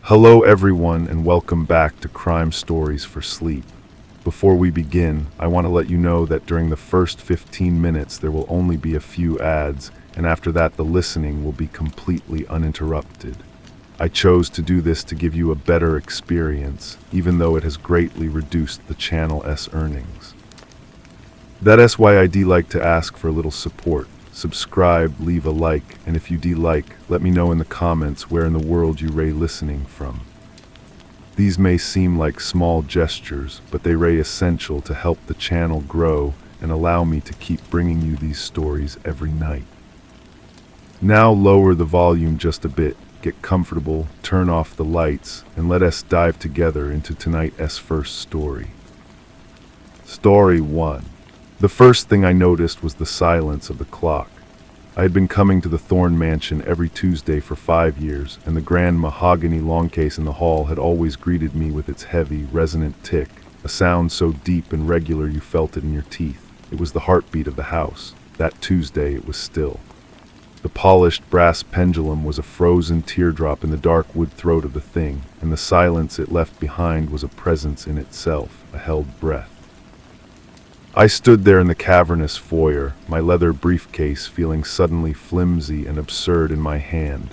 Hello, everyone, and welcome back to Crime Stories for Sleep. Before we begin, I want to let you know that during the first 15 minutes there will only be a few ads, and after that the listening will be completely uninterrupted. I chose to do this to give you a better experience, even though it has greatly reduced the channel's earnings. That's why I'd like to ask for a little support. Subscribe, leave a like, and if you like, let me know in the comments where in the world you ray listening from. These may seem like small gestures, but they ray essential to help the channel grow and allow me to keep bringing you these stories every night. Now lower the volume just a bit, get comfortable, turn off the lights, and let us dive together into tonight's first story. Story 1. The first thing I noticed was the silence of the clock. I had been coming to the Thorne mansion every Tuesday for 5 years, and the grand mahogany long case in the hall had always greeted me with its heavy, resonant tick, a sound so deep and regular you felt it in your teeth. It was the heartbeat of the house. That Tuesday it was still. The polished brass pendulum was a frozen teardrop in the dark wood throat of the thing, and the silence it left behind was a presence in itself, a held breath. I stood there in the cavernous foyer, my leather briefcase feeling suddenly flimsy and absurd in my hand,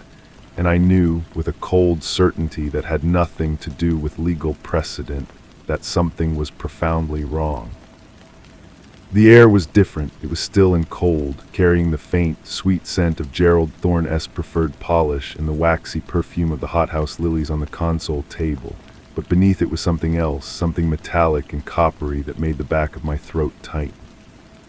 and I knew, with a cold certainty that had nothing to do with legal precedent, that something was profoundly wrong. The air was different. It was still and cold, carrying the faint, sweet scent of Gerald Thorne's preferred polish and the waxy perfume of the hothouse lilies on the console table. But beneath it was something else, something metallic and coppery that made the back of my throat tight.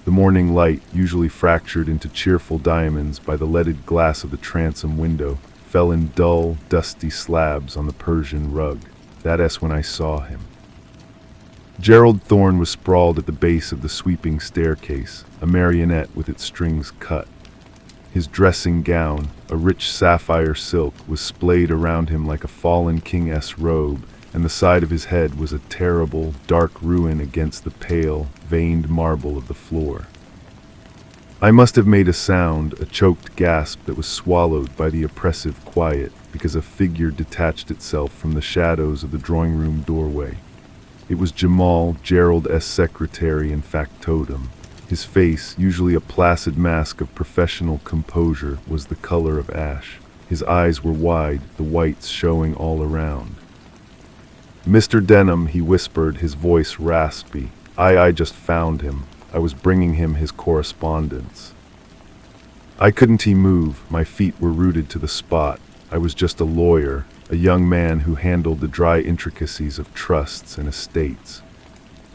The morning light, usually fractured into cheerful diamonds by the leaded glass of the transom window, fell in dull, dusty slabs on the Persian rug. That's when I saw him. Gerald Thorne was sprawled at the base of the sweeping staircase, a marionette with its strings cut. His dressing gown, a rich sapphire silk, was splayed around him like a fallen king's robe, and the side of his head was a terrible, dark ruin against the pale, veined marble of the floor. I must have made a sound, a choked gasp that was swallowed by the oppressive quiet, because a figure detached itself from the shadows of the drawing-room doorway. It was Jamal, Gerald's secretary and factotum. His face, usually a placid mask of professional composure, was the color of ash. His eyes were wide, the whites showing all around. "Mr. Denham," he whispered, his voice raspy. I just found him. I was bringing him his correspondence." I couldn't move. My feet were rooted to the spot. I was just a lawyer, a young man who handled the dry intricacies of trusts and estates.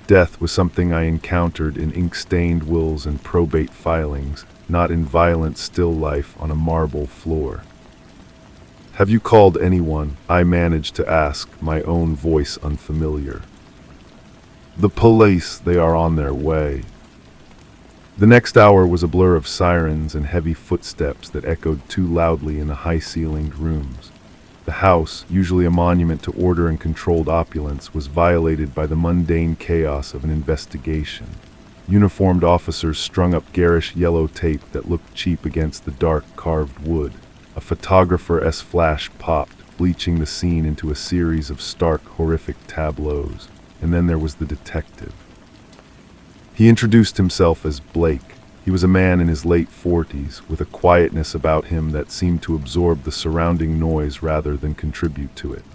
Death was something I encountered in ink-stained wills and probate filings, not in violent still life on a marble floor. "Have you called anyone?" I managed to ask, my own voice unfamiliar. "The police, they are on their way." The next hour was a blur of sirens and heavy footsteps that echoed too loudly in the high-ceilinged rooms. The house, usually a monument to order and controlled opulence, was violated by the mundane chaos of an investigation. Uniformed officers strung up garish yellow tape that looked cheap against the dark carved wood. A photographer's flash popped, bleaching the scene into a series of stark, horrific tableaus. And then there was the detective. He introduced himself as Blake. He was a man in his late 40s, with a quietness about him that seemed to absorb the surrounding noise rather than contribute to it.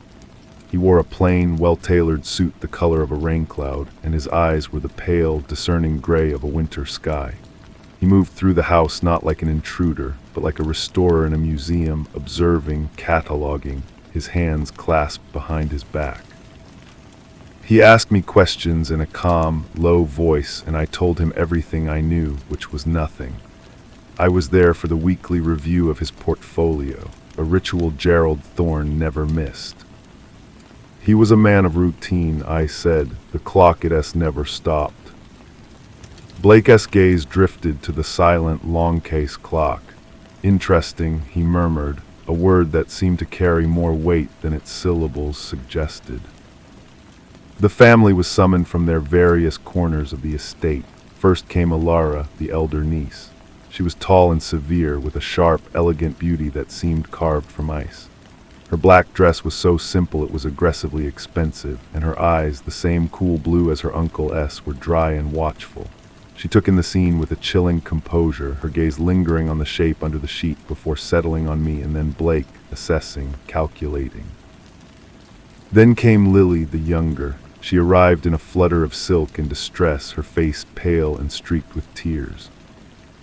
He wore a plain, well-tailored suit the color of a rain cloud, and his eyes were the pale, discerning gray of a winter sky. He moved through the house not like an intruder, but like a restorer in a museum, observing, cataloging, his hands clasped behind his back. He asked me questions in a calm, low voice, and I told him everything I knew, which was nothing. I was there for the weekly review of his portfolio, a ritual Gerald Thorne never missed. He was a man of routine, I said. The clock it has never stopped. Blake's gaze drifted to the silent, long-case clock. "Interesting," he murmured, a word that seemed to carry more weight than its syllables suggested. The family was summoned from their various corners of the estate. First came Alara, the elder niece. She was tall and severe, with a sharp, elegant beauty that seemed carved from ice. Her black dress was so simple it was aggressively expensive, and her eyes, the same cool blue as her Uncle S, were dry and watchful. She took in the scene with a chilling composure, her gaze lingering on the shape under the sheet before settling on me, and then Blake, assessing, calculating. Then came Lily, the younger. She arrived in a flutter of silk and distress, her face pale and streaked with tears.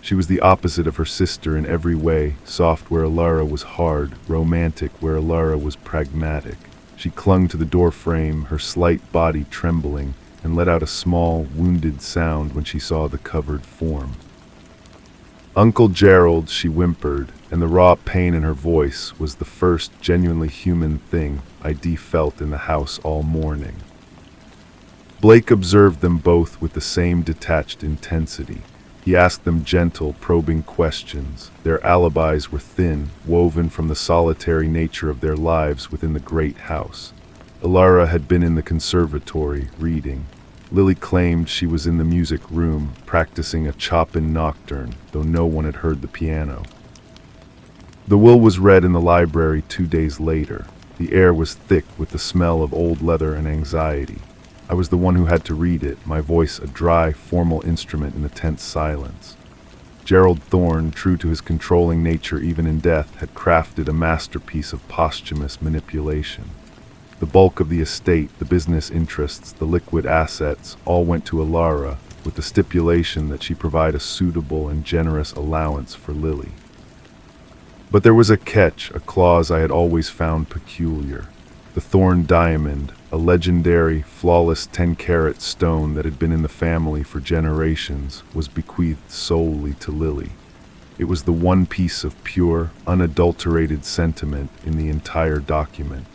She was the opposite of her sister in every way, soft where Alara was hard, romantic where Alara was pragmatic. She clung to the door frame, her slight body trembling, and let out a small, wounded sound when she saw the covered form. "Uncle Gerald," she whimpered, and the raw pain in her voice was the first genuinely human thing I felt in the house all morning. Blake observed them both with the same detached intensity. He asked them gentle, probing questions. Their alibis were thin, woven from the solitary nature of their lives within the great house. Alara had been in the conservatory, reading. Lily claimed she was in the music room, practicing a Chopin nocturne, though no one had heard the piano. The will was read in the library 2 days later. The air was thick with the smell of old leather and anxiety. I was the one who had to read it, my voice a dry, formal instrument in the tense silence. Gerald Thorne, true to his controlling nature even in death, had crafted a masterpiece of posthumous manipulation. The bulk of the estate, the business interests, the liquid assets, all went to Alara, with the stipulation that she provide a suitable and generous allowance for Lily. But there was a catch, a clause I had always found peculiar. The Thorne diamond, a legendary, flawless 10-carat stone that had been in the family for generations, was bequeathed solely to Lily. It was the one piece of pure, unadulterated sentiment in the entire document.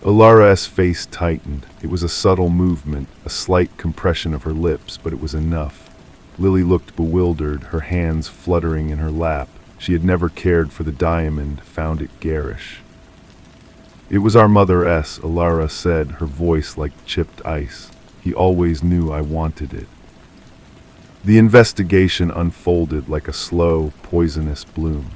Alara's face tightened. It was a subtle movement, a slight compression of her lips, but it was enough. Lily looked bewildered, her hands fluttering in her lap. She had never cared for the diamond, found it garish. "It was our Mother S," Alara said, her voice like chipped ice. "He always knew I wanted it." The investigation unfolded like a slow, poisonous bloom.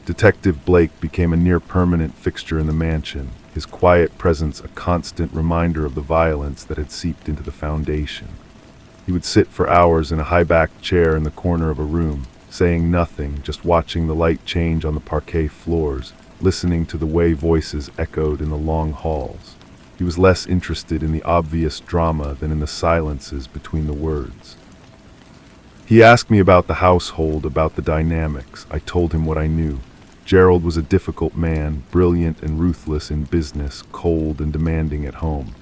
Detective Blake became a near-permanent fixture in the mansion, his quiet presence a constant reminder of the violence that had seeped into the foundation. He would sit for hours in a high-backed chair in the corner of a room, saying nothing, just watching the light change on the parquet floors, listening to the way voices echoed in the long halls. He was less interested in the obvious drama than in the silences between the words. He asked me about the household, about the dynamics. I told him what I knew. Gerald was a difficult man, brilliant and ruthless in business, cold and demanding at home.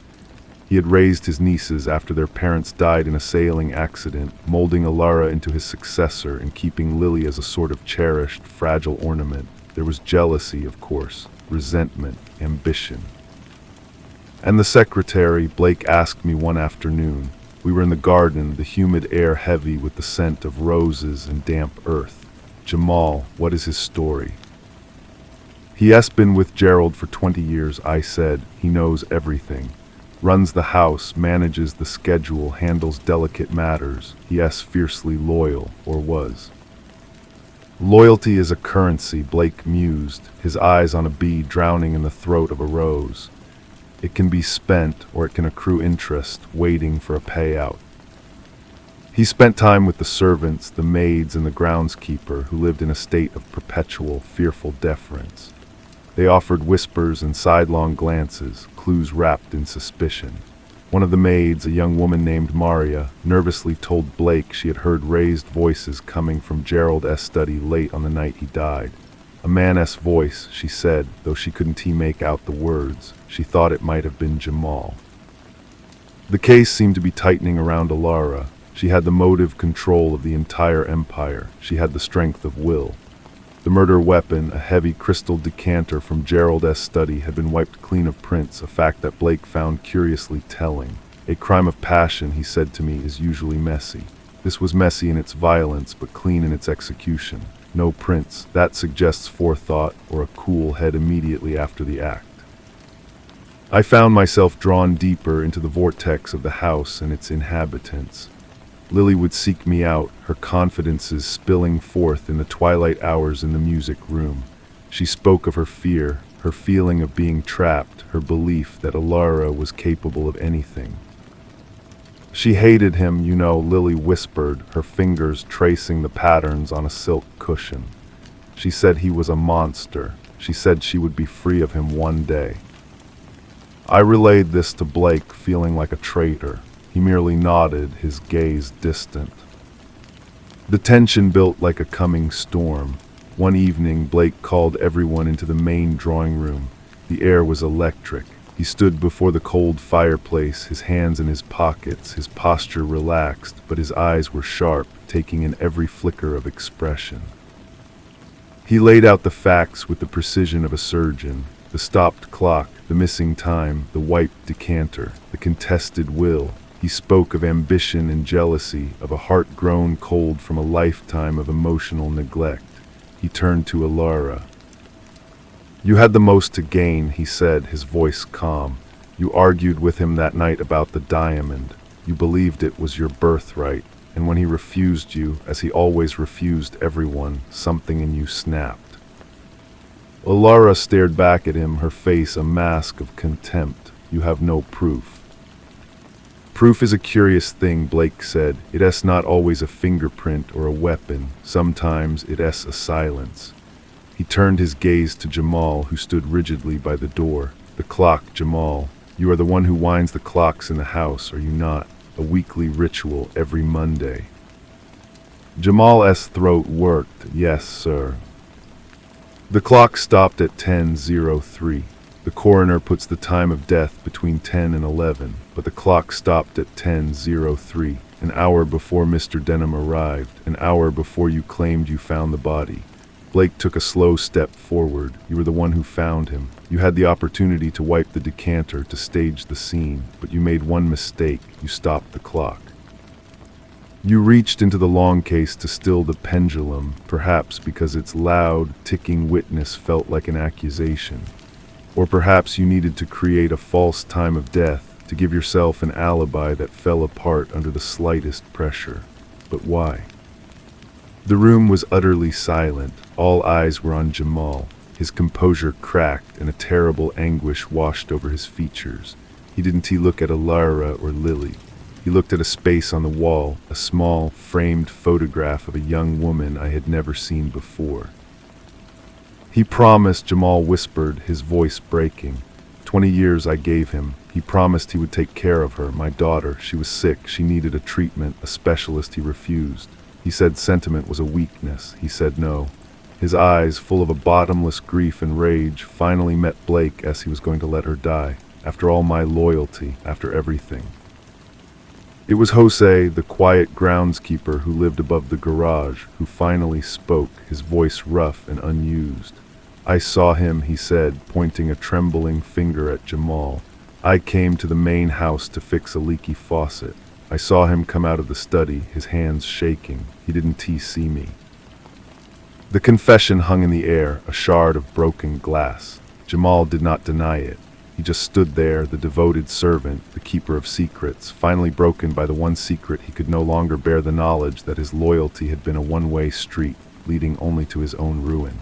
He had raised his nieces after their parents died in a sailing accident, molding Alara into his successor and keeping Lily as a sort of cherished, fragile ornament. There was jealousy, of course, resentment, ambition. And the secretary, Blake asked me one afternoon. We were in the garden, the humid air heavy with the scent of roses and damp earth. "Jamal, what is his story?" "He has been with Gerald for 20 years, I said. "He knows everything. Runs the house, manages the schedule, handles delicate matters. He is fiercely loyal, or was." "Loyalty is a currency," Blake mused, his eyes on a bee drowning in the throat of a rose. "It can be spent, or it can accrue interest, waiting for a payout." He spent time with the servants, the maids, and the groundskeeper, who lived in a state of perpetual, fearful deference. They offered whispers and sidelong glances, clues wrapped in suspicion. One of the maids, a young woman named Maria, nervously told Blake she had heard raised voices coming from Gerald's study late on the night he died. A man's voice, she said, though she couldn't make out the words. She thought it might have been Jamal. The case seemed to be tightening around Alara. She had the motive control of the entire empire. She had the strength of will. The murder weapon, a heavy crystal decanter from Gerald's study, had been wiped clean of prints, a fact that Blake found curiously telling. A crime of passion, he said to me, is usually messy. This was messy in its violence, but clean in its execution. No prints. That suggests forethought or a cool head immediately after the act. I found myself drawn deeper into the vortex of the house and its inhabitants. Lily would seek me out, her confidences spilling forth in the twilight hours in the music room. She spoke of her fear, her feeling of being trapped, her belief that Alara was capable of anything. She hated him, Lily whispered, her fingers tracing the patterns on a silk cushion. She said he was a monster. She said she would be free of him one day. I relayed this to Blake, feeling like a traitor. He merely nodded, his gaze distant. The tension built like a coming storm. One evening, Blake called everyone into the main drawing room. The air was electric. He stood before the cold fireplace, his hands in his pockets, his posture relaxed, but his eyes were sharp, taking in every flicker of expression. He laid out the facts with the precision of a surgeon. The stopped clock, the missing time, the wiped decanter, the contested will. He spoke of ambition and jealousy, of a heart grown cold from a lifetime of emotional neglect. He turned to Alara. "You had the most to gain," he said, his voice calm. "You argued with him that night about the diamond. You believed it was your birthright, and when he refused you, as he always refused everyone, something in you snapped." Alara stared back at him, her face a mask of contempt. "You have no proof." "Proof is a curious thing," Blake said. "It is not always a fingerprint or a weapon. Sometimes it is a silence." He turned his gaze to Jamal, who stood rigidly by the door. "The clock, Jamal. You are the one who winds the clocks in the house, are you not? A weekly ritual every Monday." Jamal's throat worked. "Yes, sir." The clock stopped at 10:03. The coroner puts the time of death between 10 and 11, but the clock stopped at 10:03, an hour before Mr. Denham arrived, an hour before you claimed you found the body. Blake took a slow step forward. "You were the one who found him. You had the opportunity to wipe the decanter, to stage the scene, but you made one mistake. You stopped the clock. You reached into the long case to still the pendulum, perhaps because its loud, ticking witness felt like an accusation. Or perhaps you needed to create a false time of death, to give yourself an alibi that fell apart under the slightest pressure. But why?" The room was utterly silent. All eyes were on Jamal. His composure cracked, and a terrible anguish washed over his features. He didn't look at Alara or Lily. He looked at a space on the wall, a small, framed photograph of a young woman I had never seen before. "He promised," Jamal whispered, his voice breaking. 20 years I gave him. He promised he would take care of her, my daughter. She was sick. She needed a treatment, a specialist. He refused. He said sentiment was a weakness. He said no." His eyes, full of a bottomless grief and rage, finally met Blake as he was going to let her die. "After all my loyalty, after everything." It was Jose, the quiet groundskeeper who lived above the garage, who finally spoke, his voice rough and unused. "I saw him," he said, pointing a trembling finger at Jamal. "I came to the main house to fix a leaky faucet. I saw him come out of the study, his hands shaking. He didn't see me." The confession hung in the air, a shard of broken glass. Jamal did not deny it. He just stood there, the devoted servant, the keeper of secrets, finally broken by the one secret he could no longer bear, the knowledge that his loyalty had been a one-way street, leading only to his own ruin.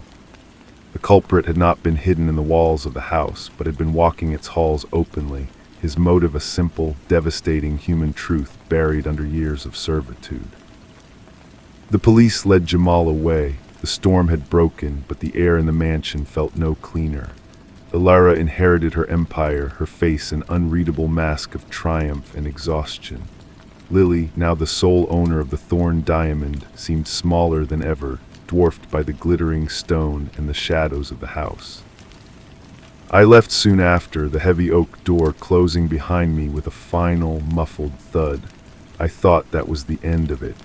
The culprit had not been hidden in the walls of the house, but had been walking its halls openly, his motive a simple, devastating human truth buried under years of servitude. The police led Jamal away. The storm had broken, but the air in the mansion felt no cleaner. Alara inherited her empire, her face an unreadable mask of triumph and exhaustion. Lily, now the sole owner of the Thorn Diamond, seemed smaller than ever, dwarfed by the glittering stone and the shadows of the house. I left soon after, the heavy oak door closing behind me with a final, muffled thud. I thought that was the end of it.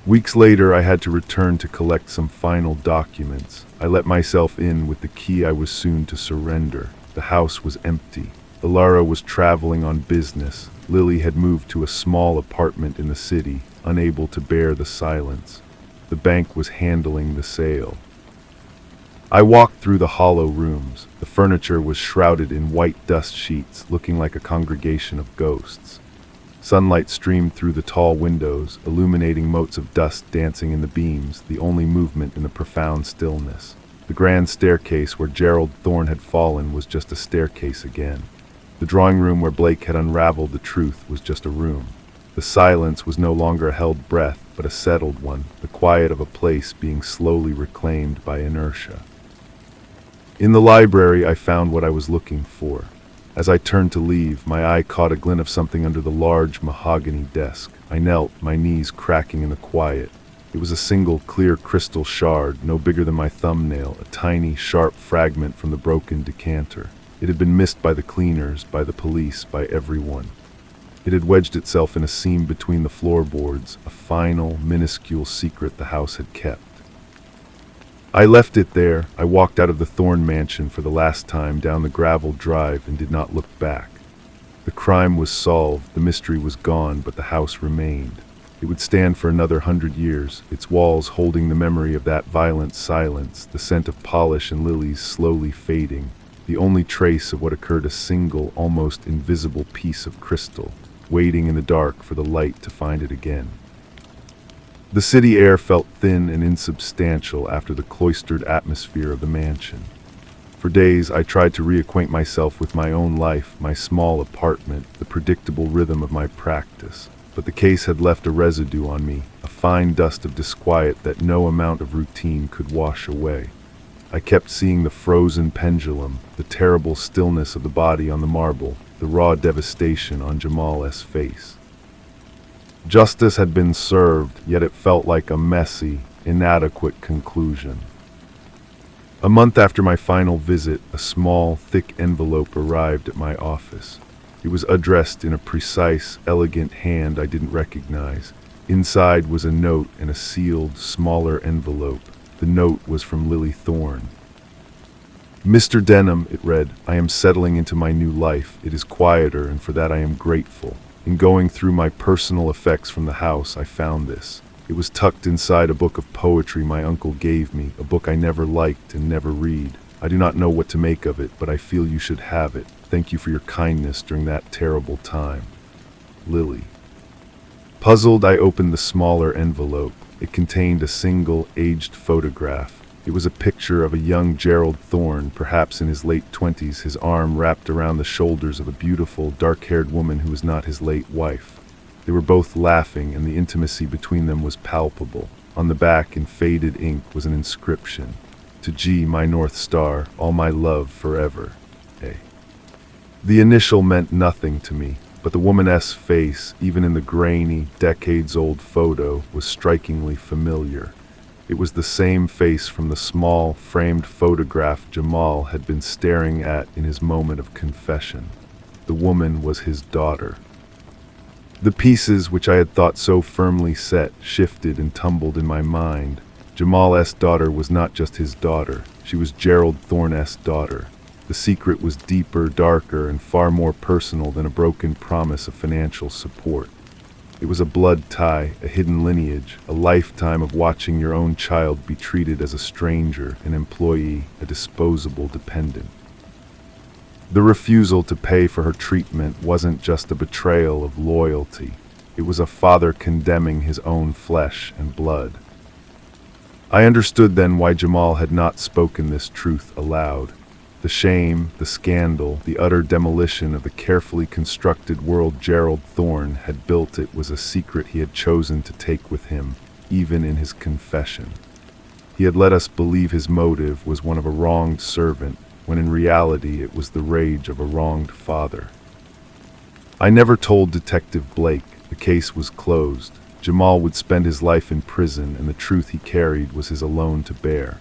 Weeks later, I had to return to collect some final documents. I let myself in with the key I was soon to surrender. The house was empty. Alara was traveling on business. Lily had moved to a small apartment in the city, unable to bear the silence. The bank was handling the sale. I walked through the hollow rooms. The furniture was shrouded in white dust sheets, looking like a congregation of ghosts. Sunlight streamed through the tall windows, illuminating motes of dust dancing in the beams, the only movement in the profound stillness. The grand staircase where Gerald Thorne had fallen was just a staircase again. The drawing room where Blake had unraveled the truth was just a room. The silence was no longer a held breath, but a settled one, the quiet of a place being slowly reclaimed by inertia. In the library, I found what I was looking for. As I turned to leave, my eye caught a glint of something under the large mahogany desk. I knelt, my knees cracking in the quiet. It was a single clear crystal shard, no bigger than my thumbnail, a tiny, sharp fragment from the broken decanter. It had been missed by the cleaners, by the police, by everyone. It had wedged itself in a seam between the floorboards, a final, minuscule secret the house had kept. I left it there. I walked out of the Thorne mansion for the last time down the gravel drive and did not look back. The crime was solved, the mystery was gone, but the house remained. It would stand for another 100 years, its walls holding the memory of that violent silence, the scent of polish and lilies slowly fading, the only trace of what occurred, a single, almost invisible piece of crystal, waiting in the dark for the light to find it again. The city air felt thin and insubstantial after the cloistered atmosphere of the mansion. For days I tried to reacquaint myself with my own life, my small apartment, the predictable rhythm of my practice. But the case had left a residue on me, a fine dust of disquiet that no amount of routine could wash away. I kept seeing the frozen pendulum, the terrible stillness of the body on the marble, the raw devastation on Jamal's face. Justice had been served, yet it felt like a messy, inadequate conclusion. A month after my final visit, a small, thick envelope arrived at my office. It was addressed in a precise, elegant hand I didn't recognize. Inside was a note and a sealed, smaller envelope. The note was from Lily Thorne. "Mr. Denham," it read, "I am settling into my new life. It is quieter, and for that I am grateful. In going through my personal effects from the house, I found this. It was tucked inside a book of poetry my uncle gave me, a book I never liked and never read. I do not know what to make of it, but I feel you should have it. Thank you for your kindness during that terrible time. Lily." Puzzled, I opened the smaller envelope. It contained a single, aged photograph. It was a picture of a young Gerald Thorne, perhaps in his late 20s, his arm wrapped around the shoulders of a beautiful, dark-haired woman who was not his late wife. They were both laughing, and the intimacy between them was palpable. On the back, in faded ink, was an inscription: "To G, my North Star, all my love forever, A." The initial meant nothing to me, but the woman's face, even in the grainy, decades-old photo, was strikingly familiar. It was the same face from the small, framed photograph Jamal had been staring at in his moment of confession. The woman was his daughter. The pieces, which I had thought so firmly set, shifted and tumbled in my mind. Jamal's daughter was not just his daughter. She was Gerald Thorne's daughter. The secret was deeper, darker, and far more personal than a broken promise of financial support. It was a blood tie, a hidden lineage, a lifetime of watching your own child be treated as a stranger, an employee, a disposable dependent. The refusal to pay for her treatment wasn't just a betrayal of loyalty. It was a father condemning his own flesh and blood. I understood then why Jamal had not spoken this truth aloud. The shame, the scandal, the utter demolition of the carefully constructed world Gerald Thorne had built, it was a secret he had chosen to take with him, even in his confession. He had let us believe his motive was one of a wronged servant, when in reality it was the rage of a wronged father. I never told Detective Blake. The case was closed. Jamal would spend his life in prison, and the truth he carried was his alone to bear.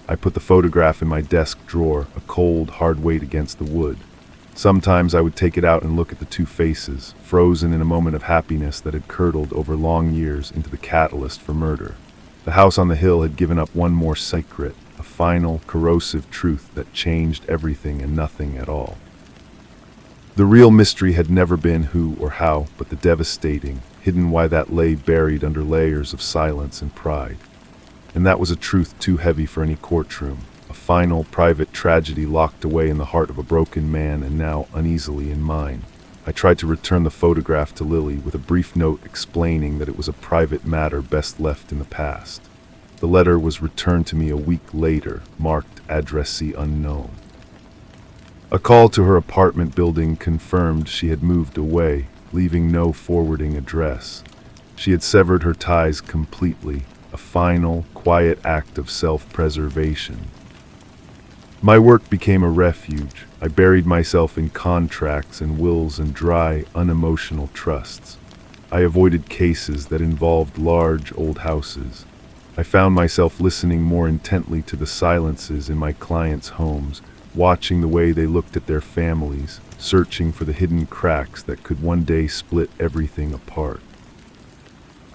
I put the photograph in my desk drawer, a cold, hard weight against the wood. Sometimes I would take it out and look at the two faces, frozen in a moment of happiness that had curdled over long years into the catalyst for murder. The house on the hill had given up one more secret, a final, corrosive truth that changed everything and nothing at all. The real mystery had never been who or how, but the devastating, hidden why that lay buried under layers of silence and pride. And that was a truth too heavy for any courtroom, a final, private tragedy locked away in the heart of a broken man and now uneasily in mine. I tried to return the photograph to Lily with a brief note explaining that it was a private matter best left in the past. The letter was returned to me a week later, marked addressee unknown. A call to her apartment building confirmed she had moved away, leaving no forwarding address. She had severed her ties completely, a final, quiet act of self-preservation. My work became a refuge. I buried myself in contracts and wills and dry, unemotional trusts. I avoided cases that involved large, old houses. I found myself listening more intently to the silences in my clients' homes, watching the way they looked at their families, searching for the hidden cracks that could one day split everything apart.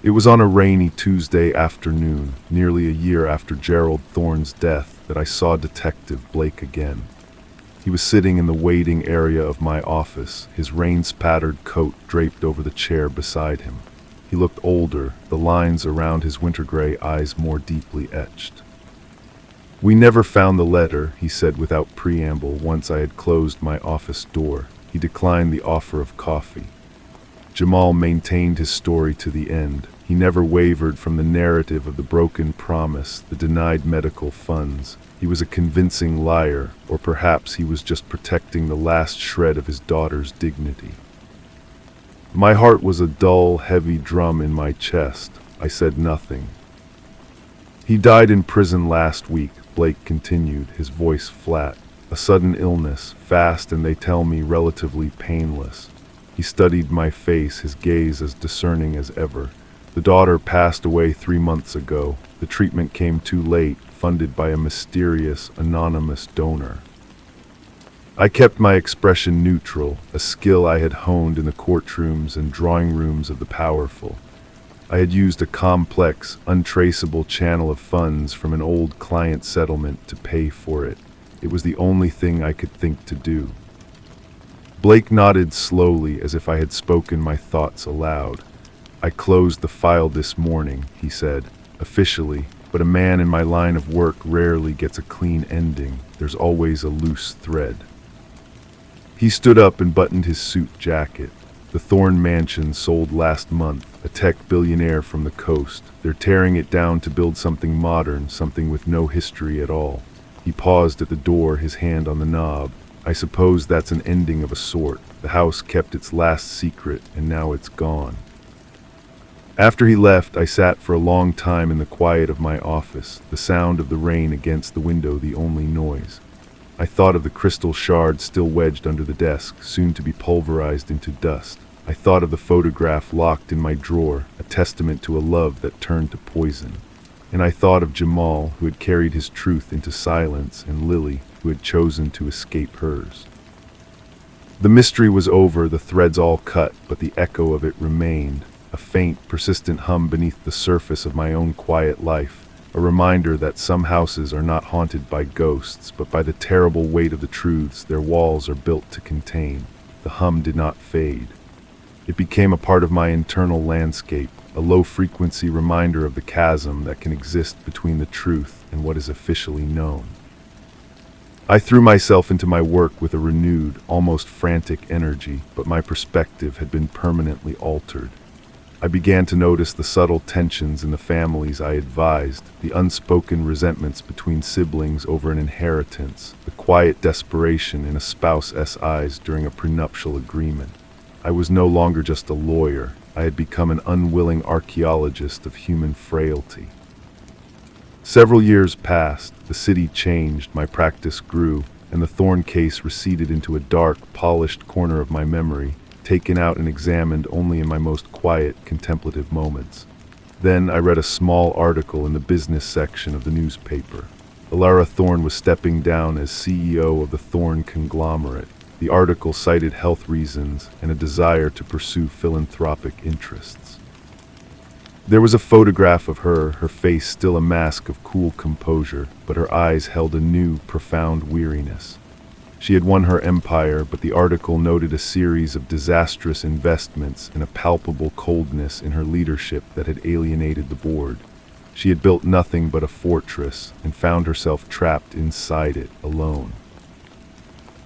It was on a rainy Tuesday afternoon, nearly a year after Gerald Thorne's death, that I saw Detective Blake again. He was sitting in the waiting area of my office, his rain-spattered coat draped over the chair beside him. He looked older, the lines around his winter-gray eyes more deeply etched. "We never found the letter," he said without preamble once I had closed my office door. He declined the offer of coffee. Jamal maintained his story to the end. He never wavered from the narrative of the broken promise, the denied medical funds. He was a convincing liar, or perhaps he was just protecting the last shred of his daughter's dignity. My heart was a dull, heavy drum in my chest. I said nothing. "He died in prison last week," Blake continued, his voice flat. "A sudden illness, fast and they tell me relatively painless." He studied my face, his gaze as discerning as ever. "The daughter passed away 3 months ago. The treatment came too late, funded by a mysterious, anonymous donor." I kept my expression neutral, a skill I had honed in the courtrooms and drawing rooms of the powerful. I had used a complex, untraceable channel of funds from an old client settlement to pay for it. It was the only thing I could think to do. Blake nodded slowly, as if I had spoken my thoughts aloud. "I closed the file this morning," he said, "officially, but a man in my line of work rarely gets a clean ending. There's always a loose thread." He stood up and buttoned his suit jacket. "The Thorne Mansion sold last month, a tech billionaire from the coast. They're tearing it down to build something modern, something with no history at all." He paused at the door, his hand on the knob. "I suppose that's an ending of a sort. The house kept its last secret, and now it's gone." After he left, I sat for a long time in the quiet of my office, the sound of the rain against the window the only noise. I thought of the crystal shard still wedged under the desk, soon to be pulverized into dust. I thought of the photograph locked in my drawer, a testament to a love that turned to poison. And I thought of Jamal, who had carried his truth into silence, and Lily, who had chosen to escape hers. The mystery was over, the threads all cut, but the echo of it remained, a faint, persistent hum beneath the surface of my own quiet life, a reminder that some houses are not haunted by ghosts, but by the terrible weight of the truths their walls are built to contain. The hum did not fade. It became a part of my internal landscape, a low-frequency reminder of the chasm that can exist between the truth and what is officially known. I threw myself into my work with a renewed, almost frantic energy, but my perspective had been permanently altered. I began to notice the subtle tensions in the families I advised, the unspoken resentments between siblings over an inheritance, the quiet desperation in a spouse's eyes during a prenuptial agreement. I was no longer just a lawyer. I had become an unwilling archaeologist of human frailty. Several years passed, the city changed, my practice grew, and the Thorne case receded into a dark, polished corner of my memory, taken out and examined only in my most quiet, contemplative moments. Then I read a small article in the business section of the newspaper. Alara Thorne was stepping down as CEO of the Thorne conglomerate. The article cited health reasons and a desire to pursue philanthropic interests. There was a photograph of her, her face still a mask of cool composure, but her eyes held a new, profound weariness. She had won her empire, but the article noted a series of disastrous investments and a palpable coldness in her leadership that had alienated the board. She had built nothing but a fortress and found herself trapped inside it, alone.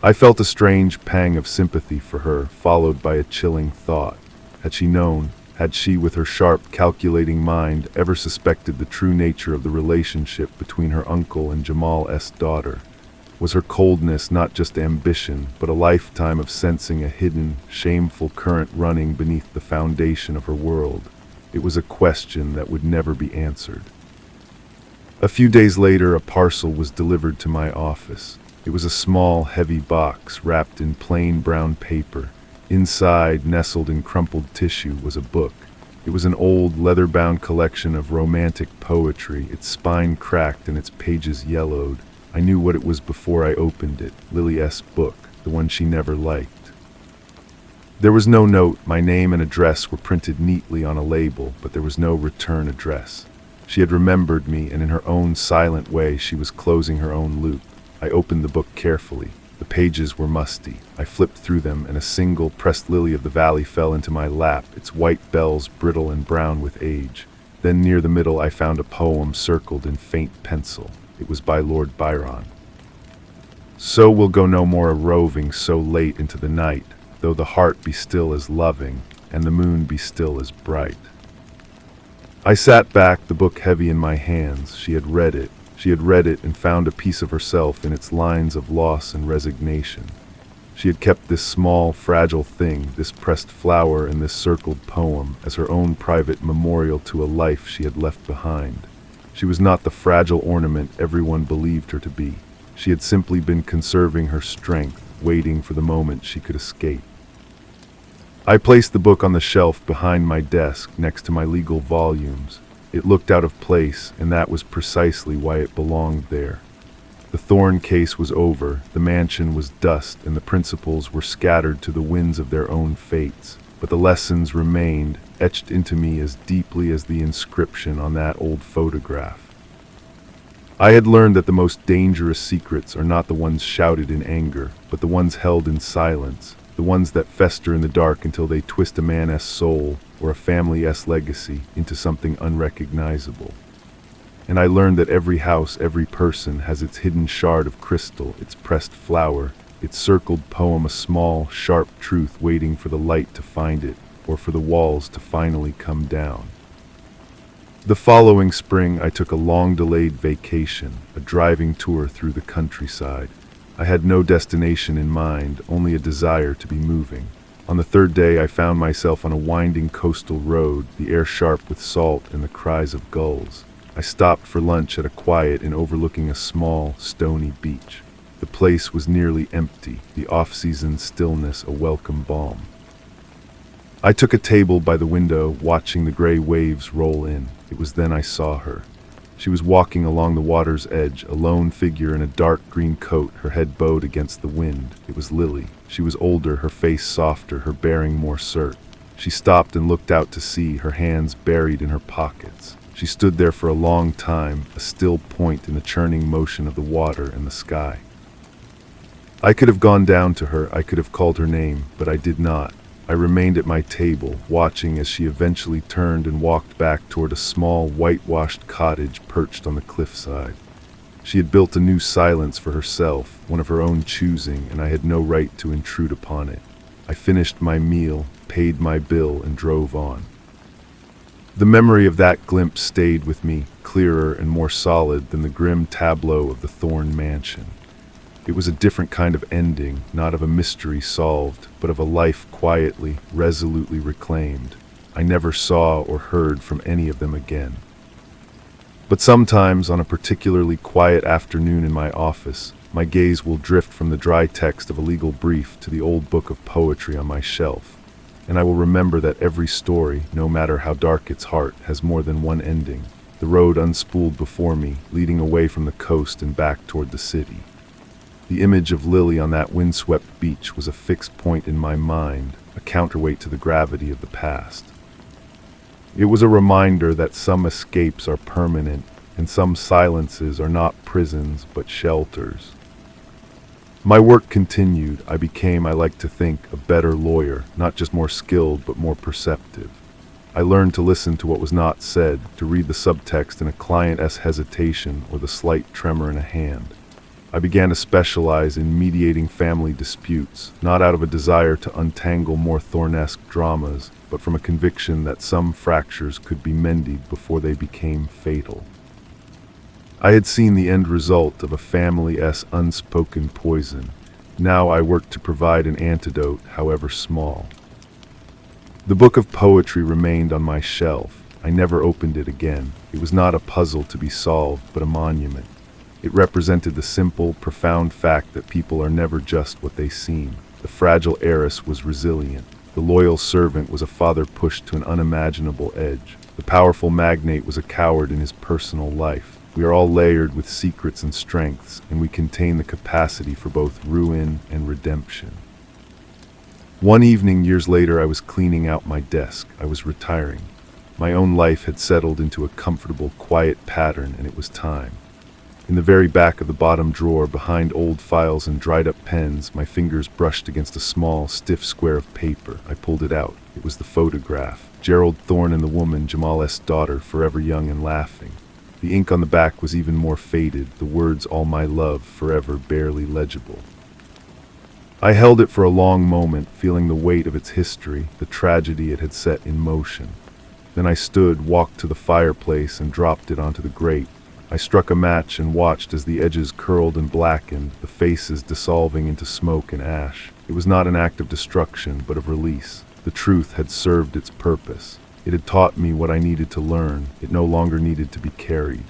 I felt a strange pang of sympathy for her, followed by a chilling thought. Had she known, Had she, with her sharp, calculating mind, ever suspected the true nature of the relationship between her uncle and Jamal's daughter? Was her coldness not just ambition, but a lifetime of sensing a hidden, shameful current running beneath the foundation of her world? It was a question that would never be answered. A few days later, a parcel was delivered to my office. It was a small, heavy box wrapped in plain brown paper. Inside, nestled in crumpled tissue, was a book. It was an old, leather-bound collection of romantic poetry, its spine cracked and its pages yellowed. I knew what it was before I opened it: Lily's book, the one she never liked. There was no note. My name and address were printed neatly on a label, but there was no return address. She had remembered me, and in her own silent way she was closing her own loop. I opened the book carefully. The pages were musty. I flipped through them, and a single pressed lily of the valley fell into my lap, its white bells brittle and brown with age. Then near the middle I found a poem circled in faint pencil. It was by Lord Byron. So will go no more a roving so late into the night, though the heart be still as loving, and the moon be still as bright. I sat back, the book heavy in my hands. She had read it. She had read it and found a piece of herself in its lines of loss and resignation. She had kept this small, fragile thing, this pressed flower and this circled poem, as her own private memorial to a life she had left behind. She was not the fragile ornament everyone believed her to be. She had simply been conserving her strength, waiting for the moment she could escape. I placed the book on the shelf behind my desk, next to my legal volumes. It looked out of place, and that was precisely why it belonged there. The thorn case was over, the mansion was dust, and the principles were scattered to the winds of their own fates. But the lessons remained, etched into me as deeply as the inscription on that old photograph. I had learned that the most dangerous secrets are not the ones shouted in anger, but the ones held in silence, the ones that fester in the dark until they twist a man's soul or a family's legacy into something unrecognizable. And I learned that every house, every person has its hidden shard of crystal, its pressed flower, its circled poem, a small, sharp truth waiting for the light to find it, or for the walls to finally come down. The following spring, I took a long-delayed vacation, a driving tour through the countryside. I had no destination in mind, only a desire to be moving. On the third day, I found myself on a winding coastal road, the air sharp with salt and the cries of gulls. I stopped for lunch at a quiet inn overlooking a small, stony beach. The place was nearly empty, the off-season stillness a welcome balm. I took a table by the window, watching the gray waves roll in. It was then I saw her. She was walking along the water's edge, a lone figure in a dark green coat, her head bowed against the wind. It was Lily. She was older, her face softer, her bearing more cert. She stopped and looked out to sea, her hands buried in her pockets. She stood there for a long time, a still point in the churning motion of the water and the sky. I could have gone down to her, I could have called her name, but I did not. I remained at my table, watching as she eventually turned and walked back toward a small, whitewashed cottage perched on the cliffside. She had built a new silence for herself, one of her own choosing, and I had no right to intrude upon it. I finished my meal, paid my bill, and drove on. The memory of that glimpse stayed with me, clearer and more solid than the grim tableau of the Thorn Mansion. It was a different kind of ending, not of a mystery solved, but of a life quietly, resolutely reclaimed. I never saw or heard from any of them again. But sometimes, on a particularly quiet afternoon in my office, my gaze will drift from the dry text of a legal brief to the old book of poetry on my shelf, and I will remember that every story, no matter how dark its heart, has more than one ending. The road unspooled before me, leading away from the coast and back toward the city. The image of Lily on that windswept beach was a fixed point in my mind, a counterweight to the gravity of the past. It was a reminder that some escapes are permanent, and some silences are not prisons but shelters. My work continued. I became, I like to think, a better lawyer, not just more skilled but more perceptive. I learned to listen to what was not said, to read the subtext in a client's hesitation or the slight tremor in a hand. I began to specialize in mediating family disputes, not out of a desire to untangle more Thornesque dramas, but from a conviction that some fractures could be mended before they became fatal. I had seen the end result of a family's unspoken poison. Now I worked to provide an antidote, however small. The book of poetry remained on my shelf. I never opened it again. It was not a puzzle to be solved, but a monument. It represented the simple, profound fact that people are never just what they seem. The fragile heiress was resilient. The loyal servant was a father pushed to an unimaginable edge. The powerful magnate was a coward in his personal life. We are all layered with secrets and strengths, and we contain the capacity for both ruin and redemption. One evening, years later, I was cleaning out my desk. I was retiring. My own life had settled into a comfortable, quiet pattern, and it was time. In the very back of the bottom drawer, behind old files and dried-up pens, my fingers brushed against a small, stiff square of paper. I pulled it out. It was the photograph. Gerald Thorne and the woman, Jamal's daughter, forever young and laughing. The ink on the back was even more faded, the words "all my love" forever barely legible. I held it for a long moment, feeling the weight of its history, the tragedy it had set in motion. Then I stood, walked to the fireplace, and dropped it onto the grate. I struck a match and watched as the edges curled and blackened, the faces dissolving into smoke and ash. It was not an act of destruction, but of release. The truth had served its purpose. It had taught me what I needed to learn. It no longer needed to be carried.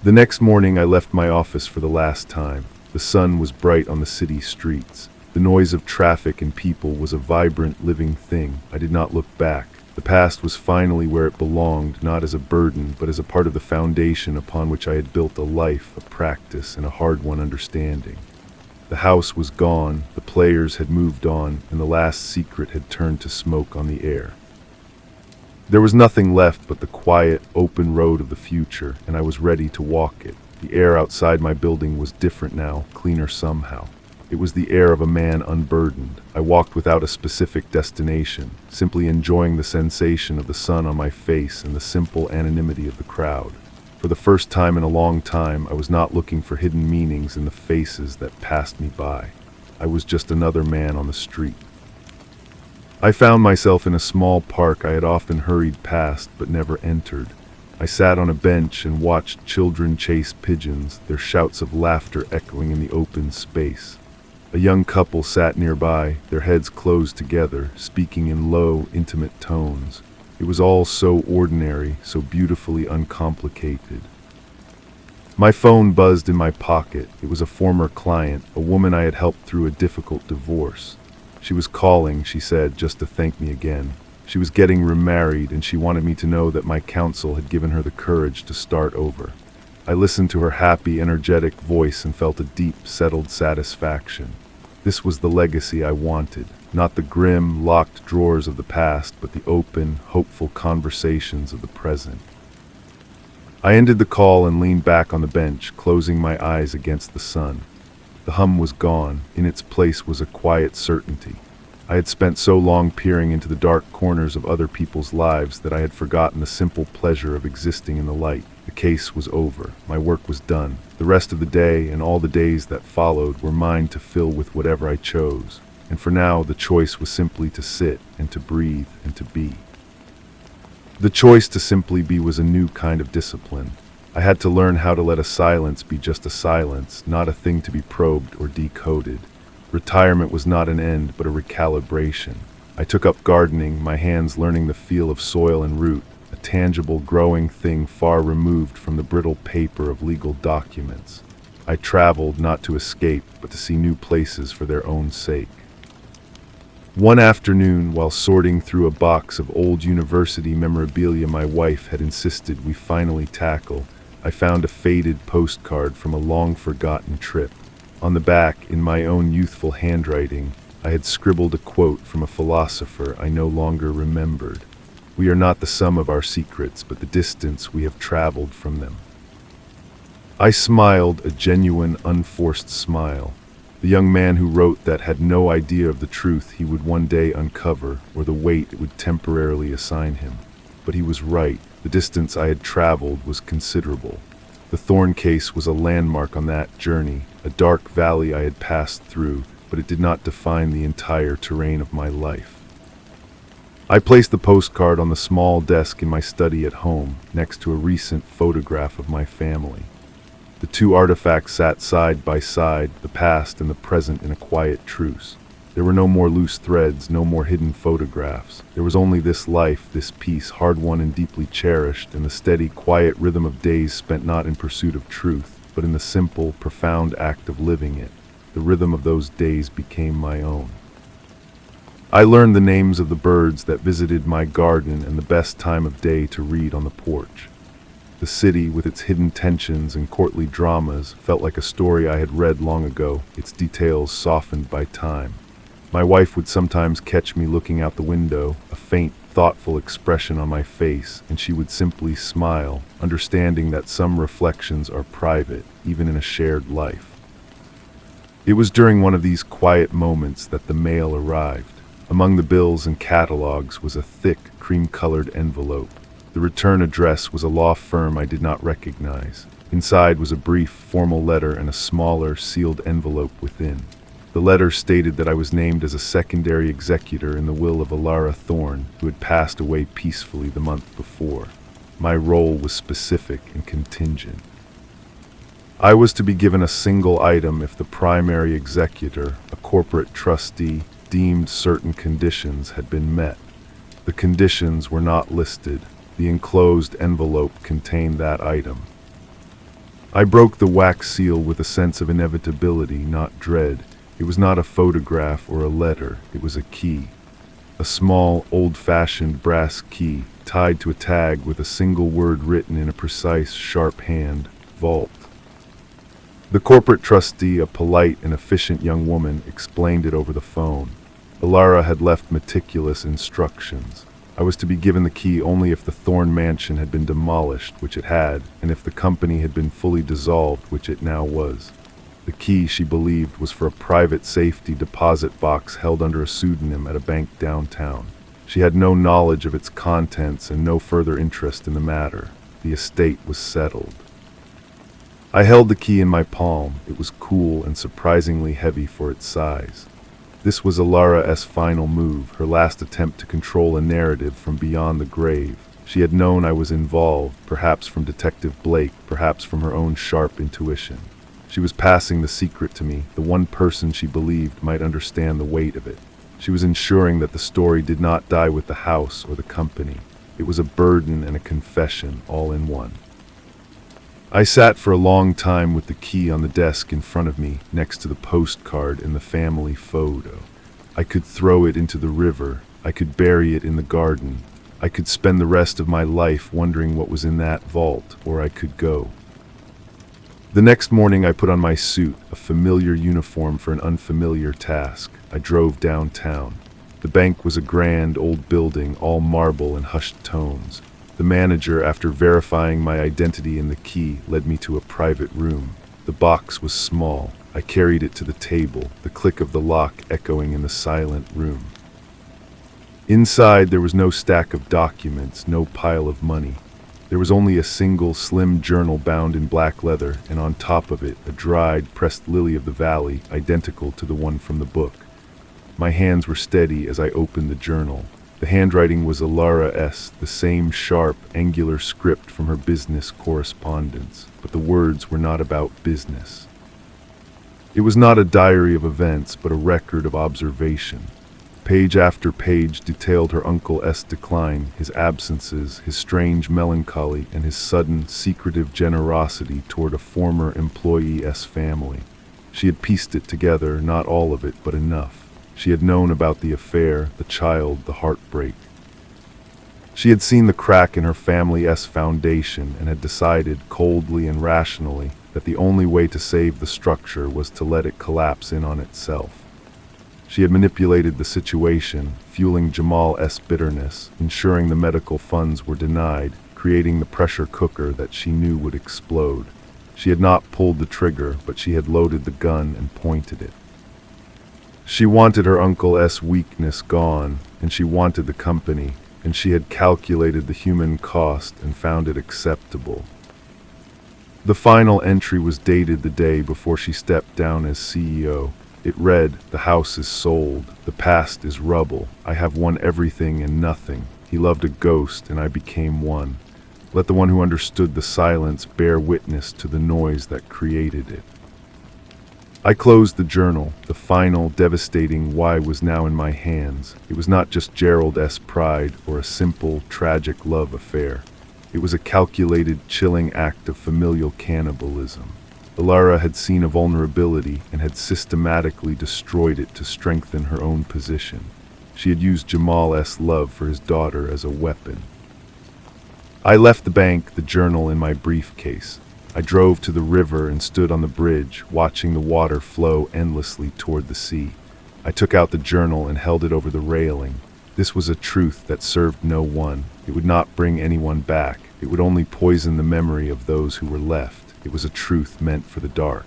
The next morning I left my office for the last time. The sun was bright on the city streets. The noise of traffic and people was a vibrant, living thing. I did not look back. The past was finally where it belonged, not as a burden, but as a part of the foundation upon which I had built a life, a practice, and a hard-won understanding. The house was gone, the players had moved on, and the last secret had turned to smoke on the air. There was nothing left but the quiet, open road of the future, and I was ready to walk it. The air outside my building was different now, cleaner somehow. It was the air of a man unburdened. I walked without a specific destination, simply enjoying the sensation of the sun on my face and the simple anonymity of the crowd. For the first time in a long time, I was not looking for hidden meanings in the faces that passed me by. I was just another man on the street. I found myself in a small park I had often hurried past but never entered. I sat on a bench and watched children chase pigeons, their shouts of laughter echoing in the open space. A young couple sat nearby, their heads closed together, speaking in low, intimate tones. It was all so ordinary, so beautifully uncomplicated. My phone buzzed in my pocket. It was a former client, a woman I had helped through a difficult divorce. She was calling, she said, just to thank me again. She was getting remarried, and she wanted me to know that my counsel had given her the courage to start over. I listened to her happy, energetic voice and felt a deep, settled satisfaction. This was the legacy I wanted, not the grim, locked drawers of the past, but the open, hopeful conversations of the present. I ended the call and leaned back on the bench, closing my eyes against the sun. The hum was gone. In its place was a quiet certainty. I had spent so long peering into the dark corners of other people's lives that I had forgotten the simple pleasure of existing in the light. The case was over. My work was done. The rest of the day and all the days that followed were mine to fill with whatever I chose. And for now, the choice was simply to sit and to breathe and to be. The choice to simply be was a new kind of discipline. I had to learn how to let a silence be just a silence, not a thing to be probed or decoded. Retirement was not an end, but a recalibration. I took up gardening, my hands learning the feel of soil and root, a tangible, growing thing far removed from the brittle paper of legal documents. I traveled not to escape, but to see new places for their own sake. One afternoon, while sorting through a box of old university memorabilia my wife had insisted we finally tackle, I found a faded postcard from a long-forgotten trip. On the back, in my own youthful handwriting, I had scribbled a quote from a philosopher I no longer remembered. "We are not the sum of our secrets, but the distance we have traveled from them." I smiled, a genuine, unforced smile. The young man who wrote that had no idea of the truth he would one day uncover, or the weight it would temporarily assign him. But he was right. The distance I had traveled was considerable. The thorn case was a landmark on that journey, a dark valley I had passed through, but it did not define the entire terrain of my life. I placed the postcard on the small desk in my study at home, next to a recent photograph of my family. The two artifacts sat side by side, the past and the present in a quiet truce. There were no more loose threads, no more hidden photographs. There was only this life, this peace, hard-won and deeply cherished, and the steady, quiet rhythm of days spent not in pursuit of truth, but in the simple, profound act of living it. The rhythm of those days became my own. I learned the names of the birds that visited my garden and the best time of day to read on the porch. The city, with its hidden tensions and courtly dramas, felt like a story I had read long ago, its details softened by time. My wife would sometimes catch me looking out the window, a faint, thoughtful expression on my face, and she would simply smile, understanding that some reflections are private, even in a shared life. It was during one of these quiet moments that the mail arrived. Among the bills and catalogs was a thick, cream-colored envelope. The return address was a law firm I did not recognize. Inside was a brief, formal letter and a smaller, sealed envelope within. The letter stated that I was named as a secondary executor in the will of Alara Thorne, who had passed away peacefully the month before. My role was specific and contingent. I was to be given a single item if the primary executor, a corporate trustee, deemed certain conditions had been met. The conditions were not listed. The enclosed envelope contained that item. I broke the wax seal with a sense of inevitability, not dread. It was not a photograph or a letter, it was a key. A small, old-fashioned brass key, tied to a tag with a single word written in a precise, sharp hand, vault. The corporate trustee, a polite and efficient young woman, explained it over the phone. Alara had left meticulous instructions. I was to be given the key only if the Thorne mansion had been demolished, which it had, and if the company had been fully dissolved, which it now was. The key, she believed, was for a private safety deposit box held under a pseudonym at a bank downtown. She had no knowledge of its contents and no further interest in the matter. The estate was settled. I held the key in my palm. It was cool and surprisingly heavy for its size. This was Alara's final move, her last attempt to control a narrative from beyond the grave. She had known I was involved, perhaps from Detective Blake, perhaps from her own sharp intuition. She was passing the secret to me, the one person she believed might understand the weight of it. She was ensuring that the story did not die with the house or the company. It was a burden and a confession, all in one. I sat for a long time with the key on the desk in front of me, next to the postcard and the family photo. I could throw it into the river. I could bury it in the garden. I could spend the rest of my life wondering what was in that vault, or I could go. The next morning I put on my suit, a familiar uniform for an unfamiliar task. I drove downtown. The bank was a grand old building, all marble and hushed tones. The manager, after verifying my identity and the key, led me to a private room. The box was small. I carried it to the table, the click of the lock echoing in the silent room. Inside there was no stack of documents, no pile of money. There was only a single slim journal bound in black leather, and on top of it a dried, pressed lily of the valley, identical to the one from the book. My hands were steady as I opened the journal. The handwriting was Alara's, the same sharp, angular script from her business correspondence, but the words were not about business. It was not a diary of events, but a record of observation. Page after page detailed her uncle's decline, his absences, his strange melancholy, and his sudden, secretive generosity toward a former employee's family. She had pieced it together, not all of it, but enough. She had known about the affair, the child, the heartbreak. She had seen the crack in her family's foundation and had decided, coldly and rationally, that the only way to save the structure was to let it collapse in on itself. She had manipulated the situation, fueling Jamal's bitterness, ensuring the medical funds were denied, creating the pressure cooker that she knew would explode. She had not pulled the trigger, but she had loaded the gun and pointed it. She wanted her uncle's weakness gone, and she wanted the company, and she had calculated the human cost and found it acceptable. The final entry was dated the day before she stepped down as CEO. It read, "The house is sold. The past is rubble. I have won everything and nothing. He loved a ghost, and I became one. Let the one who understood the silence bear witness to the noise that created it." I closed the journal. The final, devastating why was now in my hands. It was not just Gerald S. pride or a simple, tragic love affair. It was a calculated, chilling act of familial cannibalism. Ilara had seen a vulnerability and had systematically destroyed it to strengthen her own position. She had used Jamal's love for his daughter as a weapon. I left the bank, the journal in my briefcase. I drove to the river and stood on the bridge, watching the water flow endlessly toward the sea. I took out the journal and held it over the railing. This was a truth that served no one. It would not bring anyone back. It would only poison the memory of those who were left. It was a truth meant for the dark.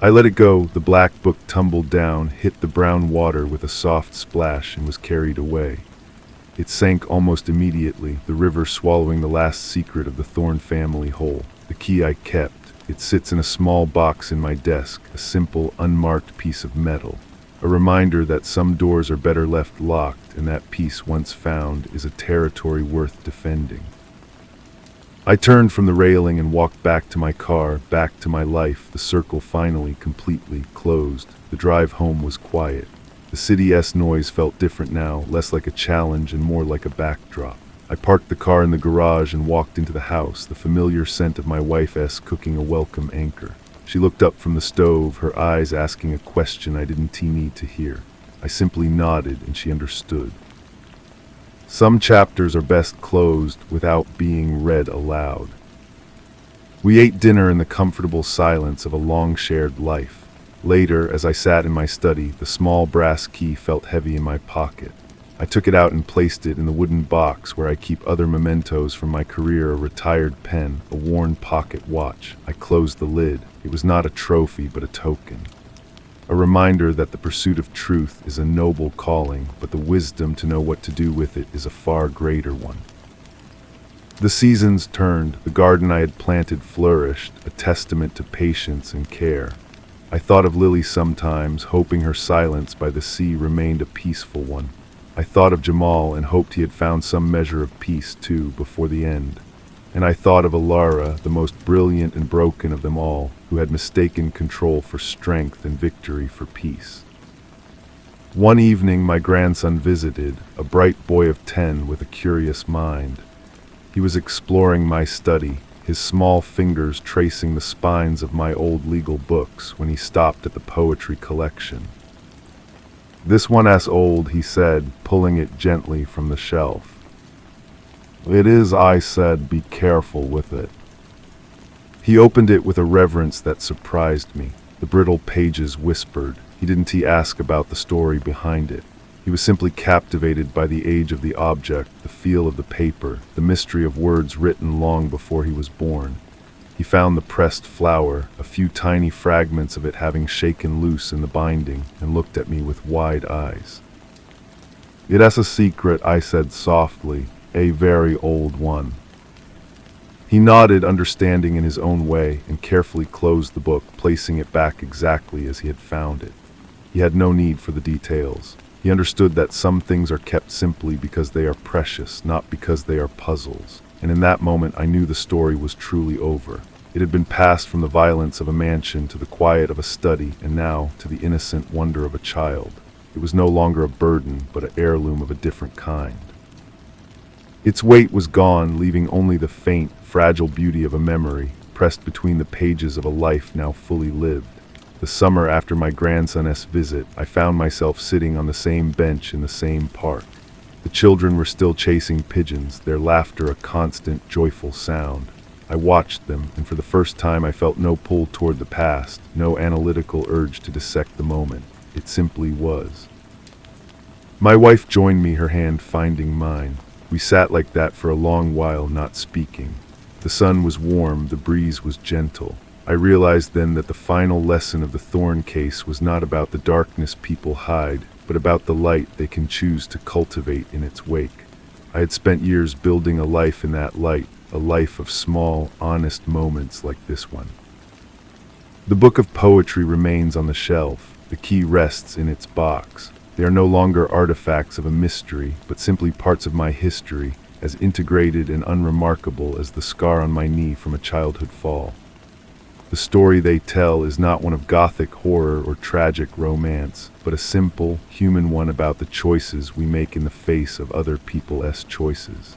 I let it go. The black book tumbled down, hit the brown water with a soft splash, and was carried away. It sank almost immediately, the river swallowing the last secret of the Thorne family whole. The key I kept. It sits in a small box in my desk, a simple, unmarked piece of metal. A reminder that some doors are better left locked, and that peace once found is a territory worth defending. I turned from the railing and walked back to my car, back to my life. The circle finally completely closed. The drive home was quiet. The city's noise felt different now, less like a challenge and more like a backdrop. I parked the car in the garage and walked into the house, the familiar scent of my wife's cooking a welcome anchor. She looked up from the stove, her eyes asking a question I didn't need to hear. I simply nodded and she understood. Some chapters are best closed without being read aloud. We ate dinner in the comfortable silence of a long shared life. Later, as I sat in my study, the small brass key felt heavy in my pocket. I took it out and placed it in the wooden box where I keep other mementos from my career, a retired pen, a worn pocket watch. I closed the lid. It was not a trophy, but a token. A reminder that the pursuit of truth is a noble calling, but the wisdom to know what to do with it is a far greater one. The seasons turned. The garden I had planted flourished, a testament to patience and care. I thought of Lily sometimes, hoping her silence by the sea remained a peaceful one. I thought of Jamal and hoped he had found some measure of peace, too, before the end. And I thought of Ilara, the most brilliant and broken of them all, who had mistaken control for strength and victory for peace. One evening my grandson visited, a bright boy of 10 with a curious mind. He was exploring my study, his small fingers tracing the spines of my old legal books when he stopped at the poetry collection. "This one's old," he said, pulling it gently from the shelf. "It is," I said, "be careful with it." He opened it with a reverence that surprised me. The brittle pages whispered. He didn't ask about the story behind it. He was simply captivated by the age of the object, the feel of the paper, the mystery of words written long before he was born. He found the pressed flower, a few tiny fragments of it having shaken loose in the binding, and looked at me with wide eyes. "It's a secret," I said softly, "a very old one." He nodded, understanding in his own way, and carefully closed the book, placing it back exactly as he had found it. He had no need for the details. He understood that some things are kept simply because they are precious, not because they are puzzles. And in that moment I knew the story was truly over. It had been passed from the violence of a mansion to the quiet of a study, and now to the innocent wonder of a child. It was no longer a burden, but an heirloom of a different kind. Its weight was gone, leaving only the faint, fragile beauty of a memory, pressed between the pages of a life now fully lived. The summer after my grandson's visit, I found myself sitting on the same bench in the same park. The children were still chasing pigeons, their laughter a constant, joyful sound. I watched them, and for the first time I felt no pull toward the past, no analytical urge to dissect the moment. It simply was. My wife joined me, her hand finding mine. We sat like that for a long while, not speaking. The sun was warm, the breeze was gentle. I realized then that the final lesson of the Thorne case was not about the darkness people hide, but about the light they can choose to cultivate in its wake. I had spent years building a life in that light, a life of small, honest moments like this one. The book of poetry remains on the shelf. The key rests in its box. They are no longer artifacts of a mystery, but simply parts of my history, as integrated and unremarkable as the scar on my knee from a childhood fall. The story they tell is not one of gothic horror or tragic romance, but a simple, human one about the choices we make in the face of other people's choices.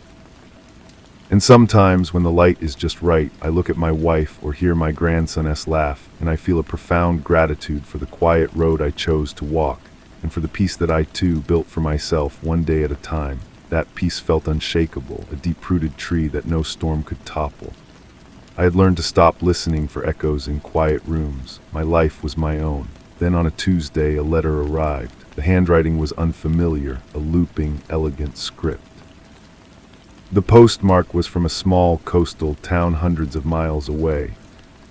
And sometimes, when the light is just right, I look at my wife or hear my grandson's laugh, and I feel a profound gratitude for the quiet road I chose to walk, and for the peace that I too built for myself one day at a time. That peace felt unshakable, a deep-rooted tree that no storm could topple. I had learned to stop listening for echoes in quiet rooms. My life was my own. Then on a Tuesday, a letter arrived. The handwriting was unfamiliar, a looping, elegant script. The postmark was from a small coastal town hundreds of miles away.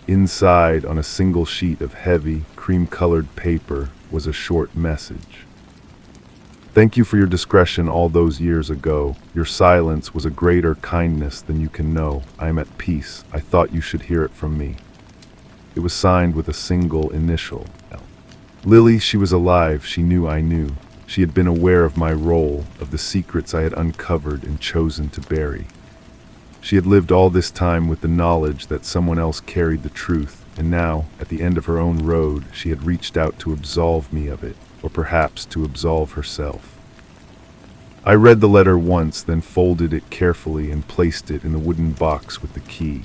Inside, on a single sheet of heavy, cream-colored paper, was a short message. Thank you for your discretion all those years ago. Your silence was a greater kindness than you can know. I am at peace. I thought you should hear it from me. It was signed with a single initial, L. Lily, she was alive. She knew I knew. She had been aware of my role, of the secrets I had uncovered and chosen to bury. She had lived all this time with the knowledge that someone else carried the truth, and now, at the end of her own road, she had reached out to absolve me of it, or perhaps to absolve herself. I read the letter once, then folded it carefully and placed it in the wooden box with the key.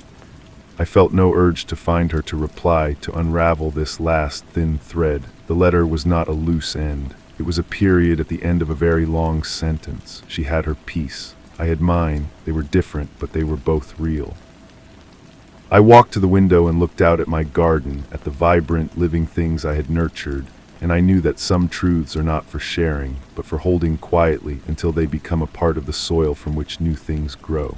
I felt no urge to find her to reply, to unravel this last thin thread. The letter was not a loose end. It was a period at the end of a very long sentence. She had her peace. I had mine. They were different, but they were both real. I walked to the window and looked out at my garden, at the vibrant, living things I had nurtured, and I knew that some truths are not for sharing, but for holding quietly until they become a part of the soil from which new things grow.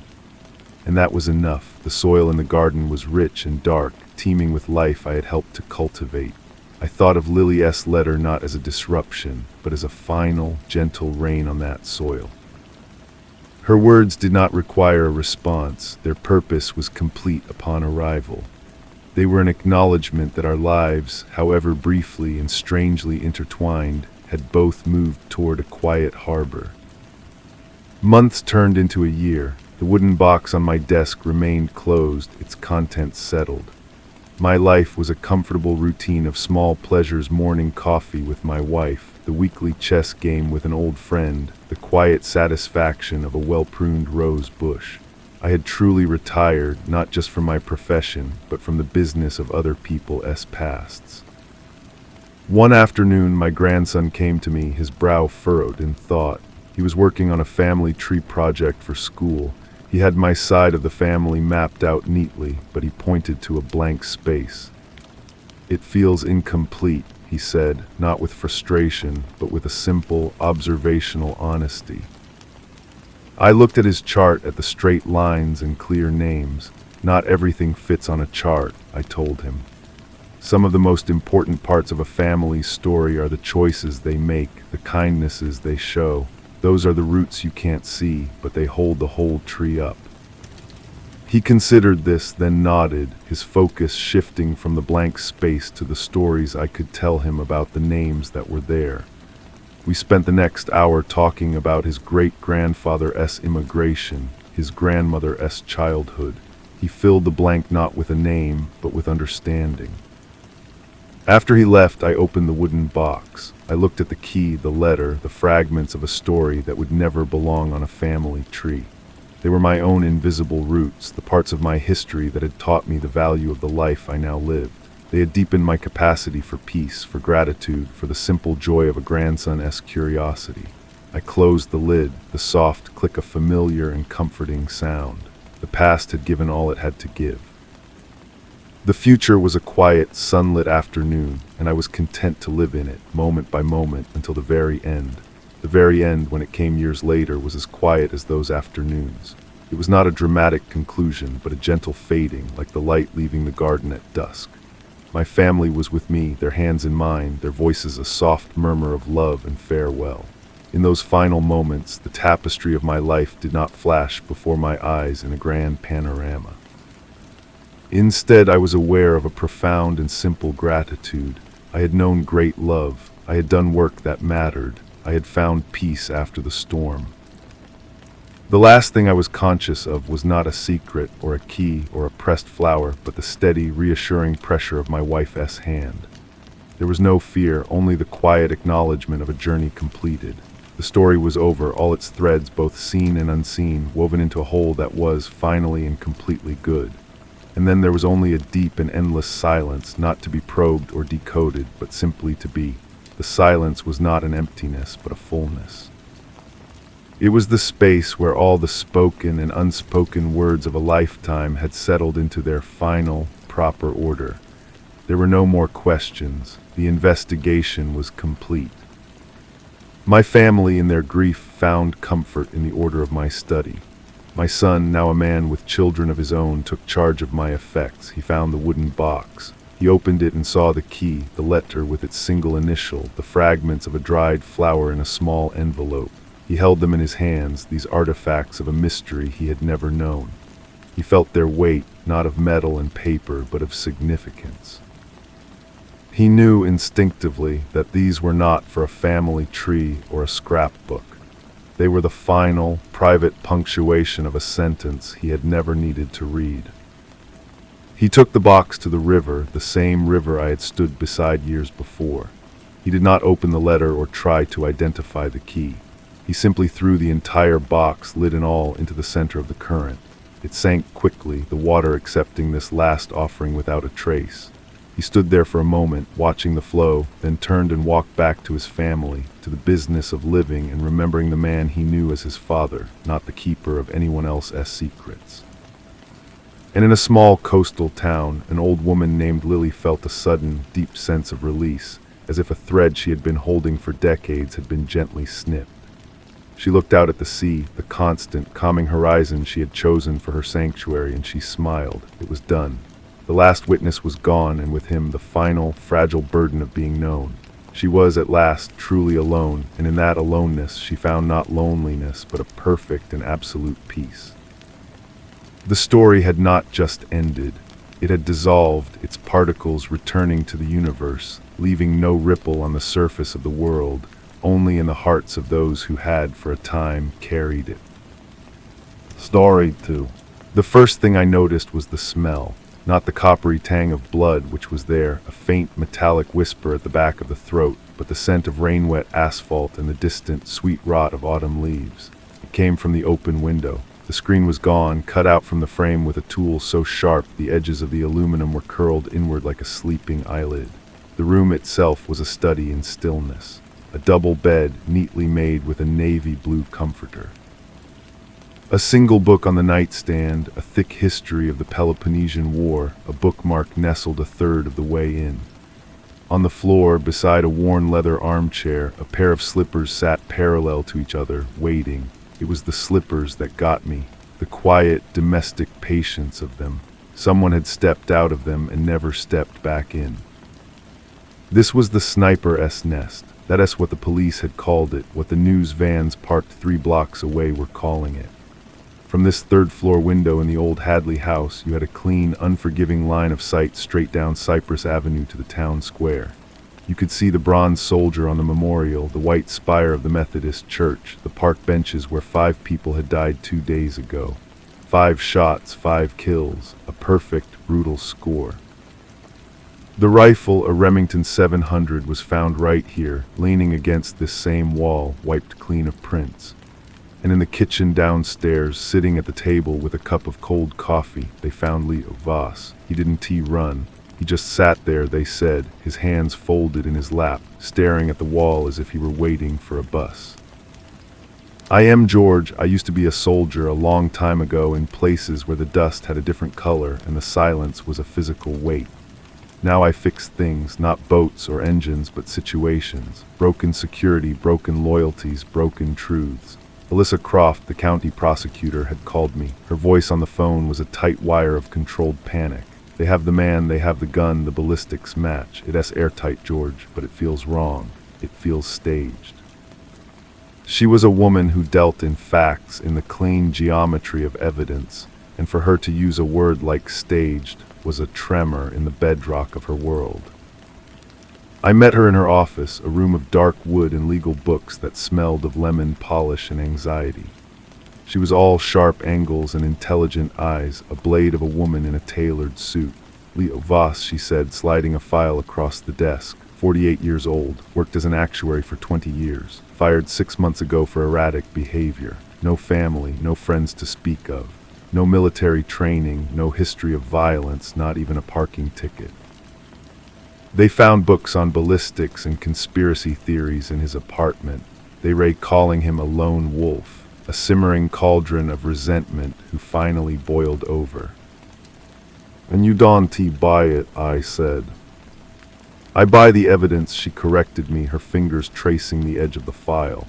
And that was enough. The soil in the garden was rich and dark, teeming with life I had helped to cultivate. I thought of Lily's letter not as a disruption, but as a final, gentle rain on that soil. Her words did not require a response. Their purpose was complete upon arrival. They were an acknowledgement that our lives, however briefly and strangely intertwined, had both moved toward a quiet harbor. Months turned into a year. The wooden box on my desk remained closed, its contents settled. My life was a comfortable routine of small pleasures: morning coffee with my wife, the weekly chess game with an old friend, the quiet satisfaction of a well-pruned rose bush. I had truly retired, not just from my profession, but from the business of other people's pasts. One afternoon, my grandson came to me, his brow furrowed in thought. He was working on a family tree project for school. He had my side of the family mapped out neatly, but he pointed to a blank space. "It feels incomplete," he said, not with frustration, but with a simple, observational honesty. I looked at his chart, at the straight lines and clear names. "Not everything fits on a chart," I told him. "Some of the most important parts of a family's story are the choices they make, the kindnesses they show. Those are the roots you can't see, but they hold the whole tree up." He considered this, then nodded, his focus shifting from the blank space to the stories I could tell him about the names that were there. We spent the next hour talking about his great-grandfather's immigration, his grandmother's childhood. He filled the blank not with a name, but with understanding. After he left, I opened the wooden box. I looked at the key, the letter, the fragments of a story that would never belong on a family tree. They were my own invisible roots, the parts of my history that had taught me the value of the life I now lived. They had deepened my capacity for peace, for gratitude, for the simple joy of a grandson's curiosity. I closed the lid, the soft click of familiar and comforting sound. The past had given all it had to give. The future was a quiet, sunlit afternoon, and I was content to live in it, moment by moment, until the very end. The very end, when it came years later, was as quiet as those afternoons. It was not a dramatic conclusion, but a gentle fading, like the light leaving the garden at dusk. My family was with me, their hands in mine, their voices a soft murmur of love and farewell. In those final moments, the tapestry of my life did not flash before my eyes in a grand panorama. Instead, I was aware of a profound and simple gratitude. I had known great love. I had done work that mattered. I had found peace after the storm. The last thing I was conscious of was not a secret or a key or a pressed flower, but the steady, reassuring pressure of my wife's hand. There was no fear, only the quiet acknowledgement of a journey completed. The story was over, all its threads, both seen and unseen, woven into a whole that was, finally and completely good. And then there was only a deep and endless silence, not to be probed or decoded, but simply to be. The silence was not an emptiness, but a fullness. It was the space where all the spoken and unspoken words of a lifetime had settled into their final, proper order. There were no more questions. The investigation was complete. My family, in their grief, found comfort in the order of my study. My son, now a man with children of his own, took charge of my effects. He found the wooden box. He opened it and saw the key, the letter with its single initial, the fragments of a dried flower in a small envelope. He held them in his hands, these artifacts of a mystery he had never known. He felt their weight, not of metal and paper, but of significance. He knew instinctively that these were not for a family tree or a scrapbook. They were the final, private punctuation of a sentence he had never needed to read. He took the box to the river, the same river I had stood beside years before. He did not open the letter or try to identify the key. He simply threw the entire box, lid and all, into the center of the current. It sank quickly, the water accepting this last offering without a trace. He stood there for a moment, watching the flow, then turned and walked back to his family, to the business of living and remembering the man he knew as his father, not the keeper of anyone else's secrets. And in a small coastal town, an old woman named Lily felt a sudden, deep sense of release, as if a thread she had been holding for decades had been gently snipped. She looked out at the sea, the constant, calming horizon she had chosen for her sanctuary, and she smiled. It was done. The last witness was gone, and with him the final, fragile burden of being known. She was at last truly alone, and in that aloneness she found not loneliness, but a perfect and absolute peace. The story had not just ended. It had dissolved, its particles returning to the universe, leaving no ripple on the surface of the world, only in the hearts of those who had, for a time, carried it. Story 2. The first thing I noticed was the smell. Not the coppery tang of blood which was there, a faint metallic whisper at the back of the throat, but the scent of rain-wet asphalt and the distant, sweet rot of autumn leaves. It came from the open window. The screen was gone, cut out from the frame with a tool so sharp the edges of the aluminum were curled inward like a sleeping eyelid. The room itself was a study in stillness. A double bed, neatly made with a navy blue comforter. A single book on the nightstand, a thick history of the Peloponnesian War, a bookmark nestled a third of the way in. On the floor, beside a worn leather armchair, a pair of slippers sat parallel to each other, waiting. It was the slippers that got me, the quiet, domestic patience of them. Someone had stepped out of them and never stepped back in. This was the sniper's nest. That is what the police had called it, what the news vans parked 3 blocks away were calling it. From this third-floor window in the old Hadley house, you had a clean, unforgiving line of sight straight down Cypress Avenue to the town square. You could see the bronze soldier on the memorial, the white spire of the Methodist church, the park benches where 5 people had died 2 days ago. 5 shots, 5 kills, a perfect, brutal score. The rifle, a Remington 700, was found right here, leaning against this same wall, wiped clean of prints. And in the kitchen downstairs, sitting at the table with a cup of cold coffee, they found Leo Voss. He didn't run. He just sat there, they said, his hands folded in his lap, staring at the wall as if he were waiting for a bus. I am George. I used to be a soldier a long time ago in places where the dust had a different color and the silence was a physical weight. Now I fix things, not boats or engines, but situations. Broken security, broken loyalties, broken truths. Alyssa Croft, the county prosecutor, had called me. Her voice on the phone was a tight wire of controlled panic. They have the man, they have the gun, the ballistics match. It's airtight, George, but it feels wrong. It feels staged. She was a woman who dealt in facts, in the clean geometry of evidence, and for her to use a word like staged was a tremor in the bedrock of her world. I met her in her office, a room of dark wood and legal books that smelled of lemon polish and anxiety. She was all sharp angles and intelligent eyes, a blade of a woman in a tailored suit. Leo Voss, she said, sliding a file across the desk. 48 years old, worked as an actuary for 20 years. Fired 6 months ago for erratic behavior. No family, no friends to speak of. No military training, no history of violence, not even a parking ticket. They found books on ballistics and conspiracy theories in his apartment. They lay calling him a lone wolf, a simmering cauldron of resentment who finally boiled over. "And you don't buy it," I said. "I buy the evidence," she corrected me, her fingers tracing the edge of the file.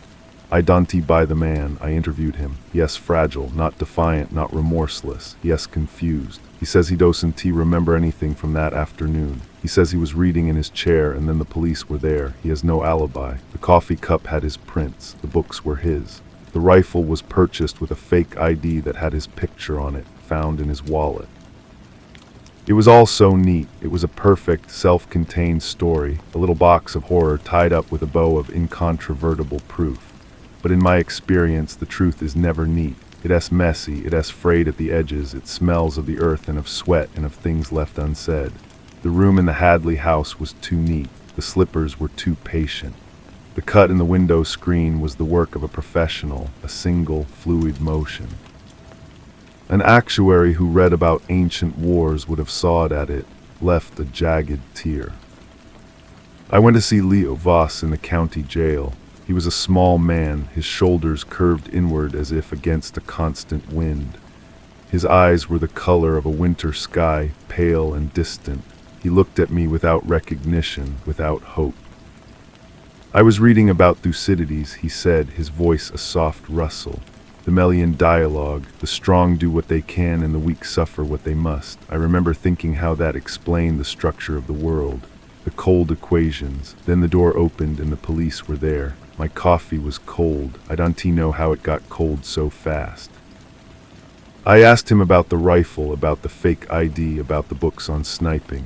"I don't buy the man." I interviewed him. Yes, fragile, not defiant, not remorseless. Yes, confused. He says he doesn't remember anything from that afternoon. He says he was reading in his chair and then the police were there. He has no alibi. The coffee cup had his prints. The books were his. The rifle was purchased with a fake ID that had his picture on it, found in his wallet. It was all so neat. It was a perfect, self-contained story, a little box of horror tied up with a bow of incontrovertible proof. But in my experience, the truth is never neat. It is messy, it is frayed at the edges, it smells of the earth and of sweat and of things left unsaid. The room in the Hadley house was too neat. The slippers were too patient. The cut in the window screen was the work of a professional, a single, fluid motion. An actuary who read about ancient wars would have sawed at it, left a jagged tear. I went to see Leo Voss in the county jail. He was a small man, his shoulders curved inward as if against a constant wind. His eyes were the color of a winter sky, pale and distant. He looked at me without recognition, without hope. "I was reading about Thucydides," he said, his voice a soft rustle. "The Melian dialogue, the strong do what they can and the weak suffer what they must." I remember thinking how that explained the structure of the world. The cold equations. Then the door opened and the police were there. My coffee was cold. I don't know how it got cold so fast. I asked him about the rifle, about the fake ID, about the books on sniping.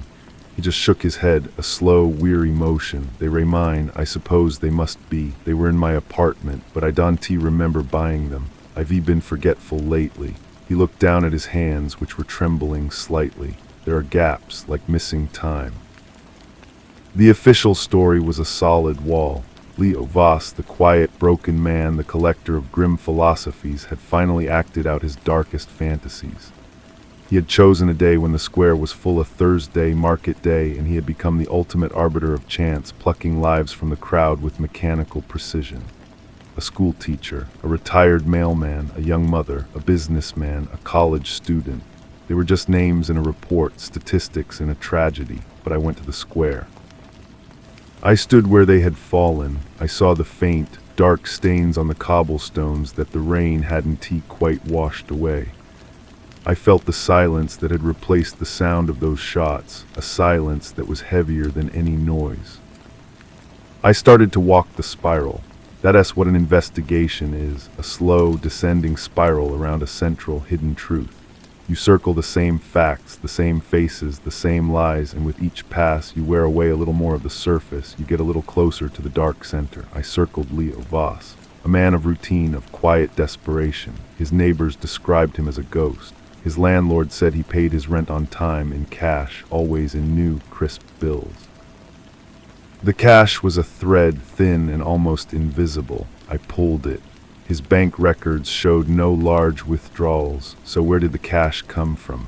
He just shook his head, a slow, weary motion. "They were mine, I suppose they must be. They were in my apartment, but I don't remember buying them. I've been forgetful lately." He looked down at his hands, which were trembling slightly. There are gaps, like missing time. The official story was a solid wall. Leo Voss, the quiet, broken man, the collector of grim philosophies, had finally acted out his darkest fantasies. He had chosen a day when the square was full of Thursday, market day, and he had become the ultimate arbiter of chance, plucking lives from the crowd with mechanical precision. A school teacher, a retired mailman, a young mother, a businessman, a college student. They were just names in a report, statistics in a tragedy, but I went to the square. I stood where they had fallen. I saw the faint, dark stains on the cobblestones that the rain hadn't quite washed away. I felt the silence that had replaced the sound of those shots, a silence that was heavier than any noise. I started to walk the spiral. That's what an investigation is, a slow, descending spiral around a central, hidden truth. You circle the same facts, the same faces, the same lies, and with each pass you wear away a little more of the surface, you get a little closer to the dark center. I circled Leo Voss, a man of routine, of quiet desperation. His neighbors described him as a ghost. His landlord said he paid his rent on time, in cash, always in new, crisp bills. The cash was a thread, thin and almost invisible. I pulled it. His bank records showed no large withdrawals, so where did the cash come from?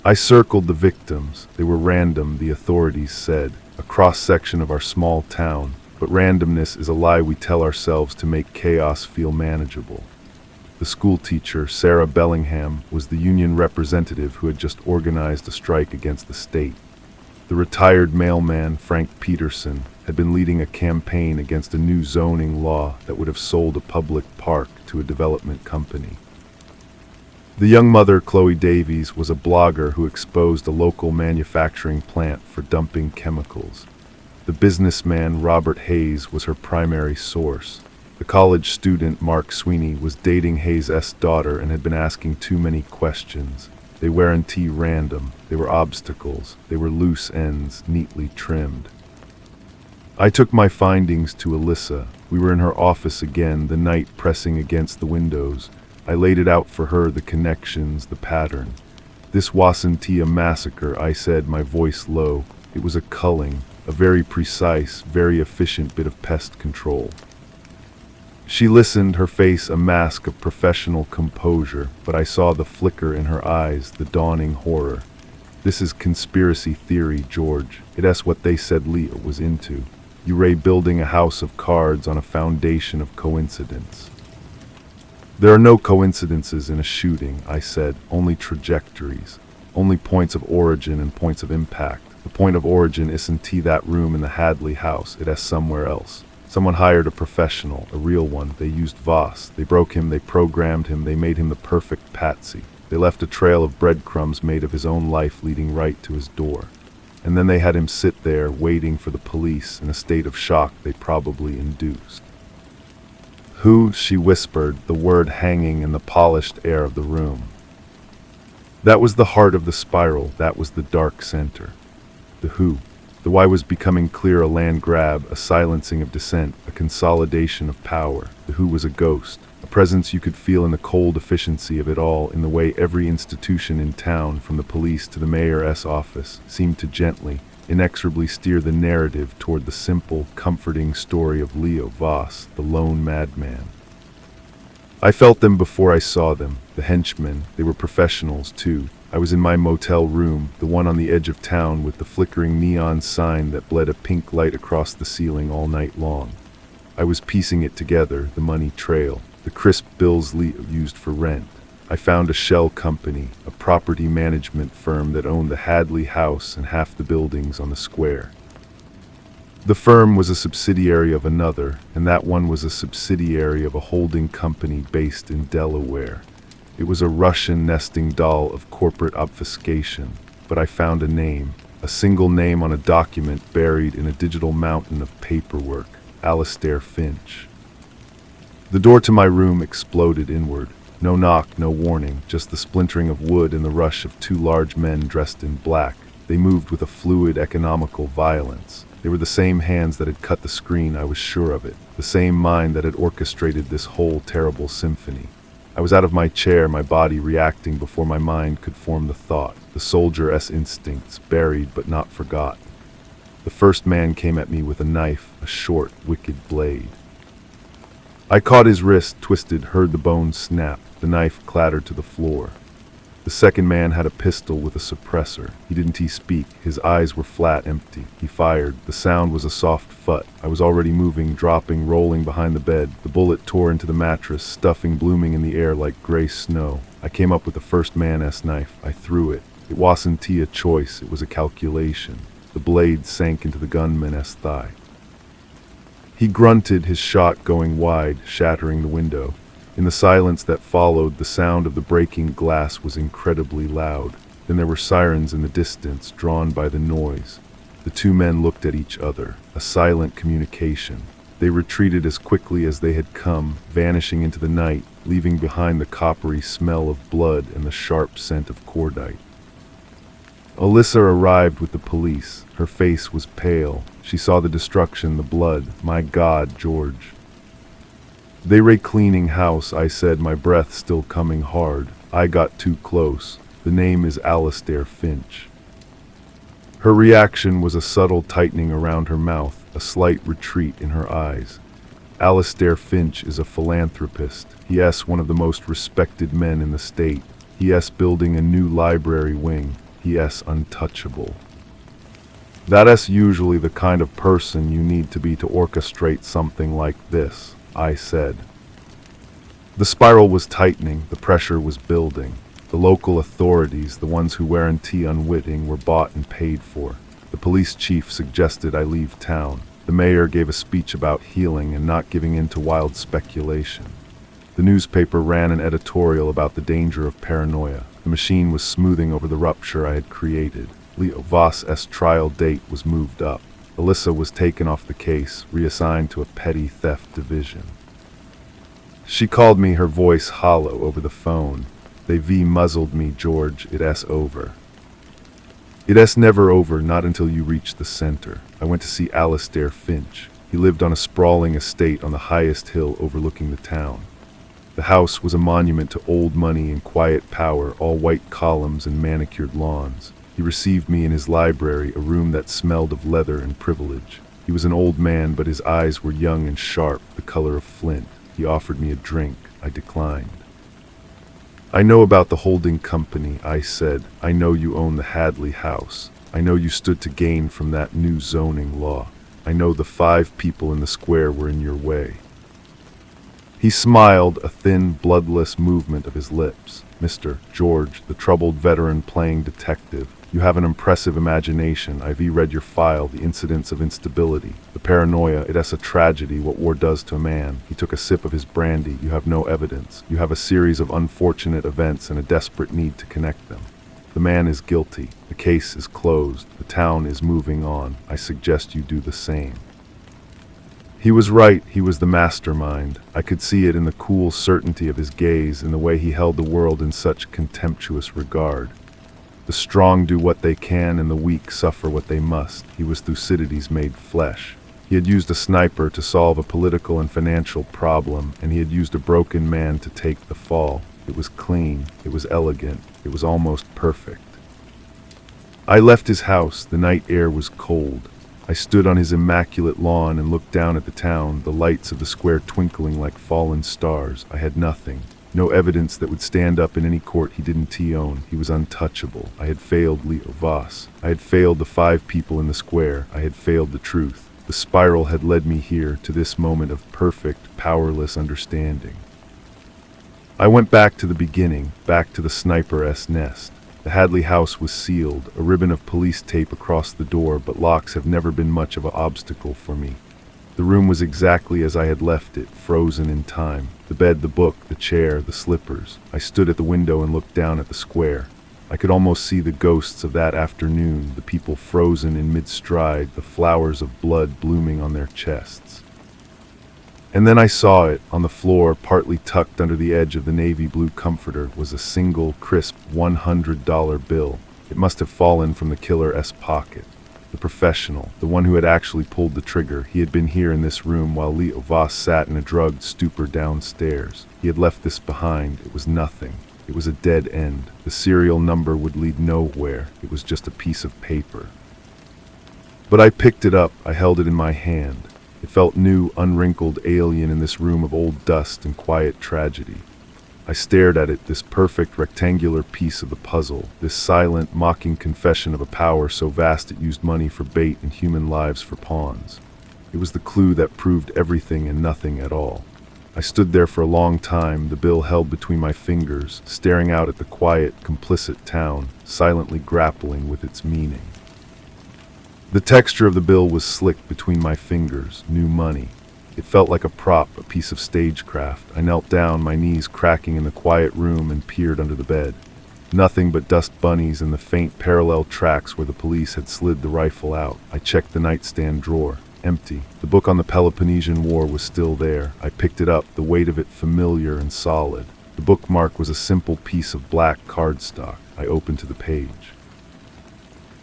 I circled the victims. They were random, the authorities said, a cross-section of our small town, but randomness is a lie we tell ourselves to make chaos feel manageable. The school teacher, Sarah Bellingham, was the union representative who had just organized a strike against the state. The retired mailman, Frank Peterson, had been leading a campaign against a new zoning law that would have sold a public park to a development company. The young mother, Chloe Davies, was a blogger who exposed a local manufacturing plant for dumping chemicals. The businessman, Robert Hayes, was her primary source. The college student, Mark Sweeney, was dating Hayes S. daughter and had been asking too many questions. They weren't random. They were obstacles. They were loose ends, neatly trimmed. I took my findings to Alyssa. We were in her office again, the night pressing against the windows. I laid it out for her, the connections, the pattern. This wasn't a massacre, I said, my voice low. It was a culling, a very precise, very efficient bit of pest control. She listened, her face a mask of professional composure, but I saw the flicker in her eyes, the dawning horror. This is conspiracy theory, George. It's what they said Leah was into. You're building a house of cards on a foundation of coincidence. There are no coincidences in a shooting, I said, only trajectories, only points of origin and points of impact. The point of origin isn't that room in the Hadley house, it's somewhere else. Someone hired a professional, a real one. They used Voss. They broke him, they programmed him, they made him the perfect patsy. They left a trail of breadcrumbs made of his own life leading right to his door. And then they had him sit there, waiting for the police, in a state of shock they probably induced. Who, she whispered, the word hanging in the polished air of the room. That was the heart of the spiral, that was the dark center. The who. The why was becoming clear, a land grab, a silencing of dissent, a consolidation of power. The who was a ghost, a presence you could feel in the cold efficiency of it all, in the way every institution in town, from the police to the mayor's office, seemed to gently, inexorably steer the narrative toward the simple, comforting story of Leo Voss, the lone madman. I felt them before I saw them, the henchmen. They were professionals, too. I was in my motel room, the one on the edge of town with the flickering neon sign that bled a pink light across the ceiling all night long. I was piecing it together, the money trail, the crisp bills Leo used for rent. I found a shell company, a property management firm that owned the Hadley house and half the buildings on the square. The firm was a subsidiary of another, and that one was a subsidiary of a holding company based in Delaware. It was a Russian nesting doll of corporate obfuscation, but I found a name, a single name on a document buried in a digital mountain of paperwork, Alistair Finch. The door to my room exploded inward. No knock, no warning, just the splintering of wood and the rush of two large men dressed in black. They moved with a fluid, economical violence. They were the same hands that had cut the screen, I was sure of it, the same mind that had orchestrated this whole terrible symphony. I was out of my chair, my body reacting before my mind could form the thought, the soldier's instincts, buried but not forgotten. The first man came at me with a knife, a short, wicked blade. I caught his wrist, twisted, heard the bones snap. The knife clattered to the floor. The second man had a pistol with a suppressor. He didn't speak. His eyes were flat, empty. He fired. The sound was a soft phut. I was already moving, dropping, rolling behind the bed. The bullet tore into the mattress, stuffing blooming in the air like gray snow. I came up with the first man's knife. I threw it. It wasn't a choice. It was a calculation. The blade sank into the gunman's thigh. He grunted, his shot going wide, shattering the window. In the silence that followed, the sound of the breaking glass was incredibly loud. Then there were sirens in the distance, drawn by the noise. The two men looked at each other, a silent communication. They retreated as quickly as they had come, vanishing into the night, leaving behind the coppery smell of blood and the sharp scent of cordite. Alyssa arrived with the police. Her face was pale. She saw the destruction, the blood. My God, George. They were cleaning house, I said, my breath still coming hard. I got too close. The name is Alistair Finch. Her reaction was a subtle tightening around her mouth, a slight retreat in her eyes. Alistair Finch is a philanthropist. He is one of the most respected men in the state. He is building a new library wing. He is untouchable. That is usually the kind of person you need to be to orchestrate something like this, I said. The spiral was tightening, the pressure was building. The local authorities, the ones who weren't unwitting, were bought and paid for. The police chief suggested I leave town. The mayor gave a speech about healing and not giving in to wild speculation. The newspaper ran an editorial about the danger of paranoia. The machine was smoothing over the rupture I had created. Leo Voss's trial date was moved up. Alyssa was taken off the case, reassigned to a petty theft division. She called me, her voice hollow over the phone. They muzzled me, George, it's over. It's never over, not until you reach the center. I went to see Alistair Finch. He lived on a sprawling estate on the highest hill overlooking the town. The house was a monument to old money and quiet power, all white columns and manicured lawns. He received me in his library, a room that smelled of leather and privilege. He was an old man, but his eyes were young and sharp, the color of flint. He offered me a drink. I declined. I know about the holding company, I said. I know you own the Hadley house. I know you stood to gain from that new zoning law. I know the 5 people in the square were in your way. He smiled, a thin, bloodless movement of his lips. Mr. George, the troubled veteran playing detective, you have an impressive imagination. I've read your file, the incidents of instability, the paranoia. It's a tragedy what war does to a man. He took a sip of his brandy. You have no evidence. You have a series of unfortunate events and a desperate need to connect them. The man is guilty. The case is closed. The town is moving on. I suggest you do the same. He was right. He was the mastermind. I could see it in the cool certainty of his gaze, in the way he held the world in such contemptuous regard. The strong do what they can and the weak suffer what they must. He was Thucydides made flesh. He had used a sniper to solve a political and financial problem, and he had used a broken man to take the fall. It was clean. It was elegant. It was almost perfect. I left his house. The night air was cold. I stood on his immaculate lawn and looked down at the town, the lights of the square twinkling like fallen stars. I had nothing. No evidence that would stand up in any court he didn't own. He was untouchable. I had failed Leo Voss. I had failed the 5 people in the square. I had failed the truth. The spiral had led me here, to this moment of perfect, powerless understanding. I went back to the beginning, back to the sniper's nest. The Hadley house was sealed, a ribbon of police tape across the door, but locks have never been much of an obstacle for me. The room was exactly as I had left it, frozen in time. The bed, the book, the chair, the slippers. I stood at the window and looked down at the square. I could almost see the ghosts of that afternoon, the people frozen in mid-stride, the flowers of blood blooming on their chests. And then I saw it. On the floor, partly tucked under the edge of the navy blue comforter, was a single, crisp $100 bill. It must have fallen from the killer's pocket. The professional, the one who had actually pulled the trigger, he had been here in this room while Leo Voss sat in a drugged stupor downstairs. He had left this behind. It was nothing. It was a dead end. The serial number would lead nowhere. It was just a piece of paper. But I picked it up. I held it in my hand. It felt new, unwrinkled, alien in this room of old dust and quiet tragedy. I stared at it, this perfect rectangular piece of the puzzle, this silent, mocking confession of a power so vast it used money for bait and human lives for pawns. It was the clue that proved everything and nothing at all. I stood there for a long time, the bill held between my fingers, staring out at the quiet, complicit town, silently grappling with its meaning. The texture of the bill was slick between my fingers, new money. It felt like a prop, a piece of stagecraft. I knelt down, my knees cracking in the quiet room, and peered under the bed. Nothing but dust bunnies and the faint parallel tracks where the police had slid the rifle out. I checked the nightstand drawer. Empty. The book on the Peloponnesian War was still there. I picked it up, the weight of it familiar and solid. The bookmark was a simple piece of black cardstock. I opened to the page.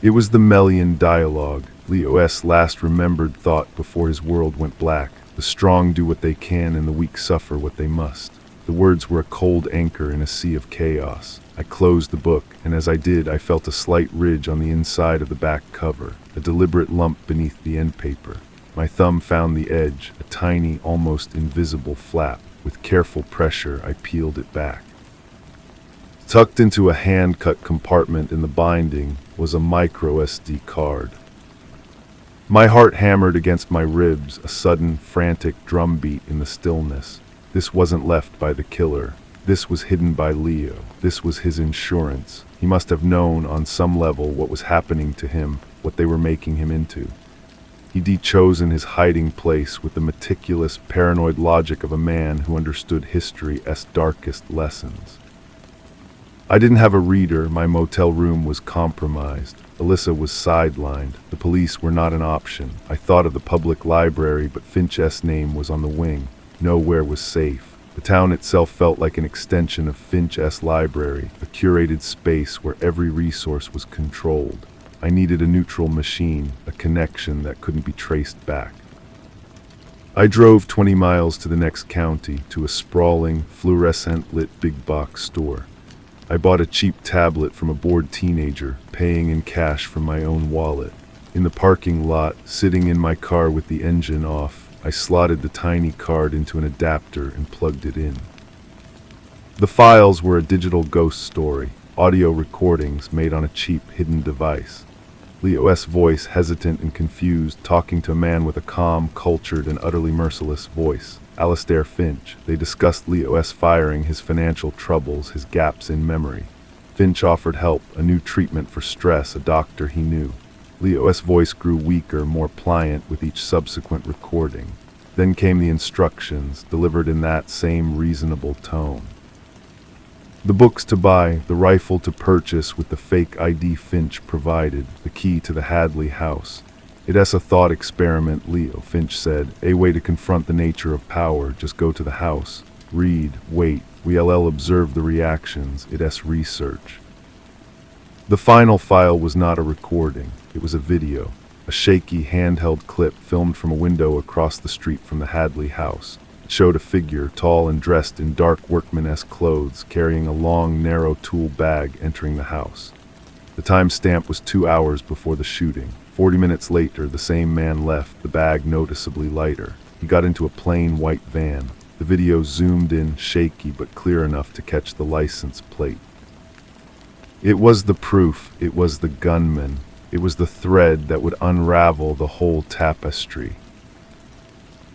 It was the Melian dialogue, Leo's last remembered thought before his world went black. The strong do what they can and the weak suffer what they must. The words were a cold anchor in a sea of chaos. I closed the book, and as I did, I felt a slight ridge on the inside of the back cover, a deliberate lump beneath the end paper. My thumb found the edge, a tiny, almost invisible flap. With careful pressure, I peeled it back. Tucked into a hand-cut compartment in the binding was a micro SD card. My heart hammered against my ribs, a sudden, frantic drumbeat in the stillness. This wasn't left by the killer. This was hidden by Leo. This was his insurance. He must have known on some level what was happening to him, what they were making him into. He'd chosen his hiding place with the meticulous, paranoid logic of a man who understood history's darkest lessons. I didn't have a reader. My motel room was compromised. Alyssa was sidelined. The police were not an option. I thought of the public library, but Finch's name was on the wing. Nowhere was safe. The town itself felt like an extension of Finch's library, a curated space where every resource was controlled. I needed a neutral machine, a connection that couldn't be traced back. I drove 20 miles to the next county, to a sprawling, fluorescent-lit big-box store. I bought a cheap tablet from a bored teenager, paying in cash from my own wallet. In the parking lot, sitting in my car with the engine off, I slotted the tiny card into an adapter and plugged it in. The files were a digital ghost story, audio recordings made on a cheap, hidden device. Leo's voice, hesitant and confused, talking to a man with a calm, cultured, and utterly merciless voice. Alistair Finch. They discussed Leo's firing, his financial troubles, his gaps in memory. Finch offered help, a new treatment for stress, a doctor he knew. Leo's voice grew weaker, more pliant with each subsequent recording. Then came the instructions, delivered in that same reasonable tone. The books to buy, the rifle to purchase with the fake ID Finch provided, the key to the Hadley house. It's a thought experiment, Leo, Finch said. A way to confront the nature of power. Just go to the house. Read, wait. We'll observe the reactions. It's research. The final file was not a recording. It was a video. A shaky, handheld clip filmed from a window across the street from the Hadley house. It showed a figure, tall and dressed in dark workman-esque clothes, carrying a long, narrow tool bag entering the house. The timestamp was 2 hours before the shooting. 40 minutes later, the same man left, the bag noticeably lighter. He got into a plain white van. The video zoomed in, shaky but clear enough to catch the license plate. It was the proof. It was the gunman. It was the thread that would unravel the whole tapestry.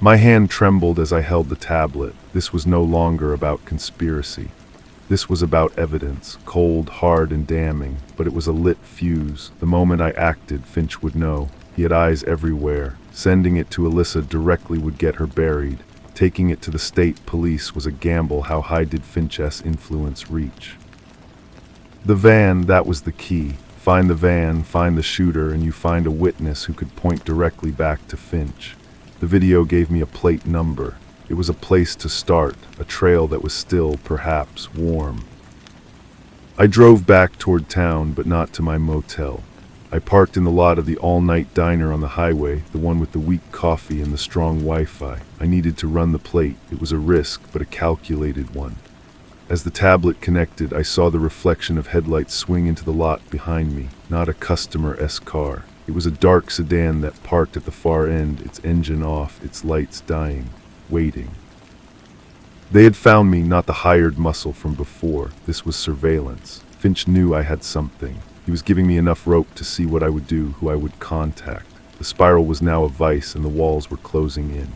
My hand trembled as I held the tablet. This was no longer about conspiracy. This was about evidence, cold, hard, and damning, but it was a lit fuse. The moment I acted, Finch would know. He had eyes everywhere. Sending it to Alyssa directly would get her buried. Taking it to the state police was a gamble. How high did Finch's influence reach? The van, that was the key. Find the van, find the shooter, and you find a witness who could point directly back to Finch. The video gave me a plate number. It was a place to start, a trail that was still, perhaps, warm. I drove back toward town, but not to my motel. I parked in the lot of the all-night diner on the highway, the one with the weak coffee and the strong Wi-Fi. I needed to run the plate. It was a risk, but a calculated one. As the tablet connected, I saw the reflection of headlights swing into the lot behind me, not a customer-esque car. It was a dark sedan that parked at the far end, its engine off, its lights dying, waiting. They had found me, not the hired muscle from before. This was surveillance. Finch knew I had something. He was giving me enough rope to see what I would do, who I would contact. The spiral was now a vice, and the walls were closing in.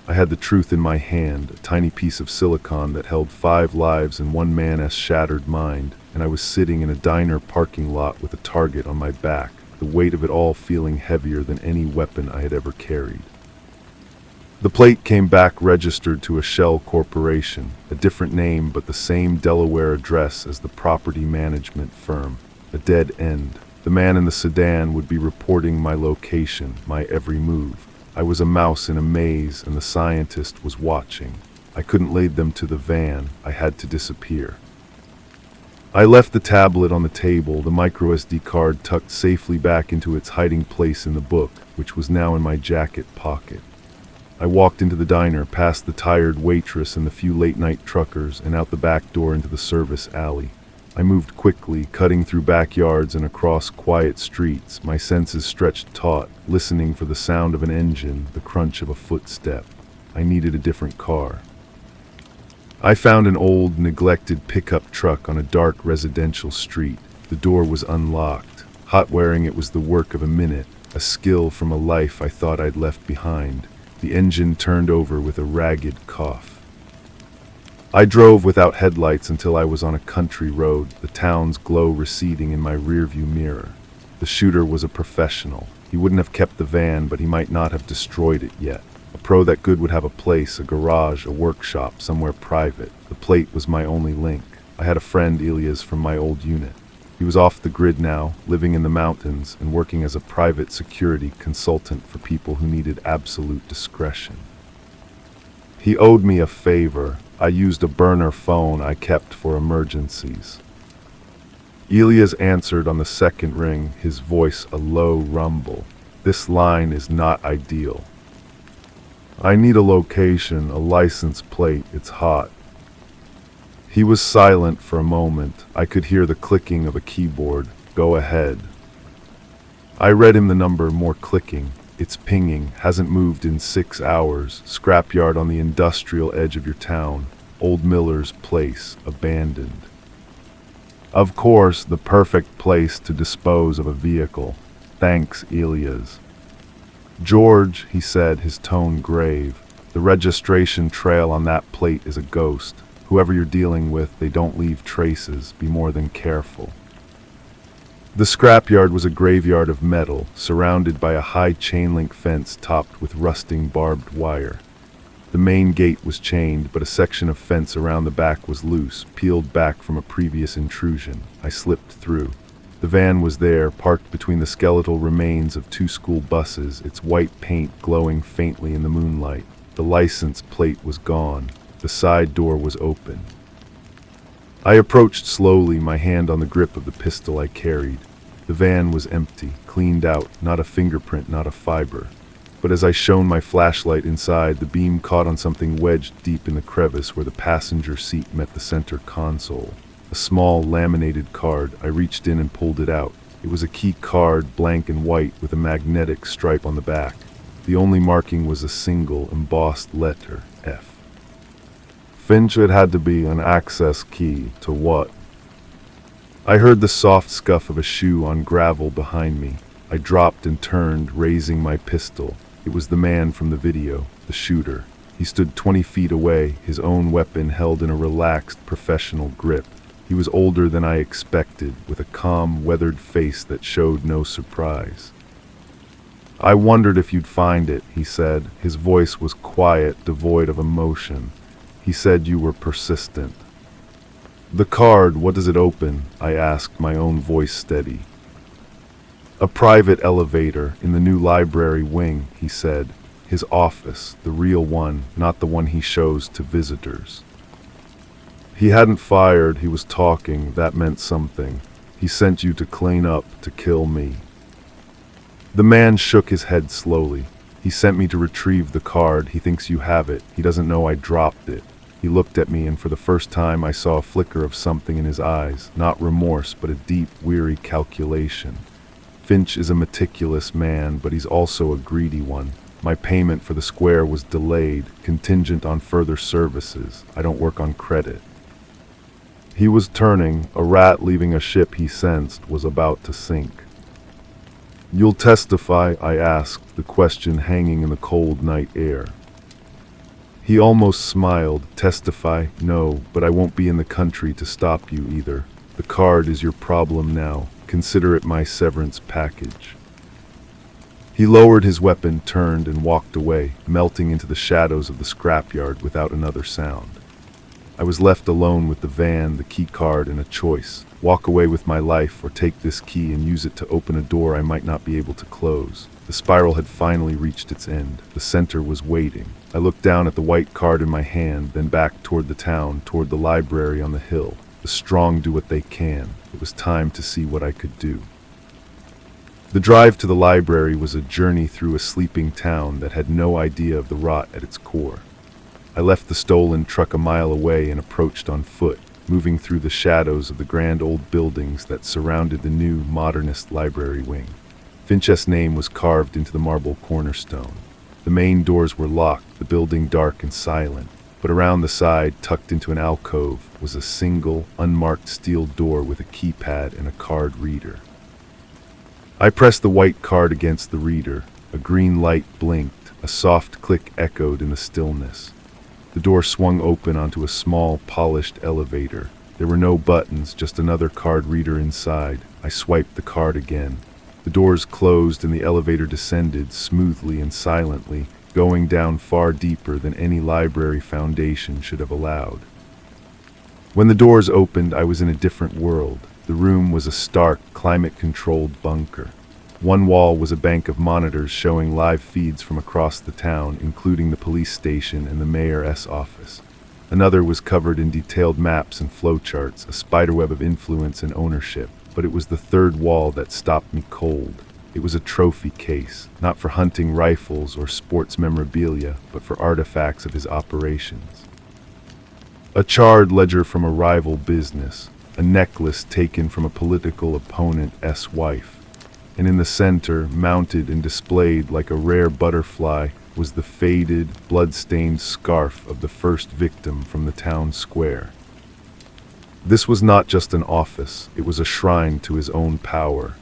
I had the truth in my hand, a tiny piece of silicon that held 5 lives and one man's shattered mind, and I was sitting in a diner parking lot with a target on my back, the weight of it all feeling heavier than any weapon I had ever carried. The plate came back registered to a shell corporation, a different name but the same Delaware address as the property management firm. A dead end. The man in the sedan would be reporting my location, my every move. I was a mouse in a maze, and the scientist was watching. I couldn't lead them to the van. I had to disappear. I left the tablet on the table, the microSD card tucked safely back into its hiding place in the book, which was now in my jacket pocket. I walked into the diner, past the tired waitress and the few late-night truckers, and out the back door into the service alley. I moved quickly, cutting through backyards and across quiet streets, my senses stretched taut, listening for the sound of an engine, the crunch of a footstep. I needed a different car. I found an old, neglected pickup truck on a dark residential street. The door was unlocked. Hot wearing it was the work of a minute, a skill from a life I thought I'd left behind. The engine turned over with a ragged cough. I drove without headlights until I was on a country road, the town's glow receding in my rearview mirror. The shooter was a professional. He wouldn't have kept the van, but he might not have destroyed it yet. A pro that good would have a place, a garage, a workshop, somewhere private. The plate was my only link. I had a friend, Elias, from my old unit. He was off the grid now, living in the mountains, and working as a private security consultant for people who needed absolute discretion. He owed me a favor. I used a burner phone I kept for emergencies. Elias answered on the second ring, his voice a low rumble. This line is not ideal. I need a location, a license plate, it's hot. He was silent for a moment. I could hear the clicking of a keyboard. Go ahead. I read him the number, more clicking. It's pinging, hasn't moved in 6 hours. Scrapyard on the industrial edge of your town. Old Miller's place, abandoned. Of course, the perfect place to dispose of a vehicle. Thanks, Elias. George, he said, his tone grave. The registration trail on that plate is a ghost. Whoever you're dealing with, they don't leave traces. Be more than careful. The scrapyard was a graveyard of metal, surrounded by a high chain-link fence topped with rusting barbed wire. The main gate was chained, but a section of fence around the back was loose, peeled back from a previous intrusion. I slipped through. The van was there, parked between the skeletal remains of 2 school buses, its white paint glowing faintly in the moonlight. The license plate was gone. The side door was open. I approached slowly, my hand on the grip of the pistol I carried. The van was empty, cleaned out, not a fingerprint, not a fiber. But as I shone my flashlight inside, the beam caught on something wedged deep in the crevice where the passenger seat met the center console. A small laminated card. I reached in and pulled it out. It was a key card, blank and white, with a magnetic stripe on the back. The only marking was a single embossed letter, F. Finch, it had to be an access key to what? I heard the soft scuff of a shoe on gravel behind me. I dropped and turned, raising my pistol. It was the man from the video, the shooter. He stood 20 feet away, his own weapon held in a relaxed, professional grip. He was older than I expected, with a calm, weathered face that showed no surprise. I wondered if you'd find it, he said. His voice was quiet, devoid of emotion. He said you were persistent. The card, what does it open? I asked, my own voice steady. A private elevator in the new library wing, he said. His office, the real one, not the one he shows to visitors. He hadn't fired, he was talking, that meant something. He sent you to clean up, to kill me. The man shook his head slowly. He sent me to retrieve the card, he thinks you have it, he doesn't know I dropped it. He looked at me and for the first time I saw a flicker of something in his eyes, not remorse, but a deep, weary calculation. Finch is a meticulous man, but he's also a greedy one. My payment for the square was delayed, contingent on further services. I don't work on credit. He was turning, a rat leaving a ship he sensed was about to sink. You'll testify, I asked, the question hanging in the cold night air. He almost smiled. Testify? No, but I won't be in the country to stop you either. The card is your problem now. Consider it my severance package. He lowered his weapon, turned, and walked away, melting into the shadows of the scrapyard without another sound. I was left alone with the van, the key card, and a choice. Walk away with my life or take this key and use it to open a door I might not be able to close. The spiral had finally reached its end. The center was waiting. I looked down at the white card in my hand, then back toward the town, toward the library on the hill. The strong do what they can. It was time to see what I could do. The drive to the library was a journey through a sleeping town that had no idea of the rot at its core. I left the stolen truck a mile away and approached on foot, moving through the shadows of the grand old buildings that surrounded the new, modernist library wing. Finch's name was carved into the marble cornerstone. The main doors were locked, the building dark and silent, but around the side, tucked into an alcove, was a single, unmarked steel door with a keypad and a card reader. I pressed the white card against the reader. A green light blinked, a soft click echoed in the stillness. The door swung open onto a small, polished elevator. There were no buttons, just another card reader inside. I swiped the card again. The doors closed and the elevator descended smoothly and silently, going down far deeper than any library foundation should have allowed. When the doors opened, I was in a different world. The room was a stark, climate-controlled bunker. One wall was a bank of monitors showing live feeds from across the town, including the police station and the mayor's office. Another was covered in detailed maps and flowcharts, a spiderweb of influence and ownership. But it was the third wall that stopped me cold. It was a trophy case, not for hunting rifles or sports memorabilia, but for artifacts of his operations. A charred ledger from a rival business, a necklace taken from a political opponent's wife, and in the center, mounted and displayed like a rare butterfly, was the faded, blood-stained scarf of the first victim from the town square. This was not just an office, it was a shrine to his own power.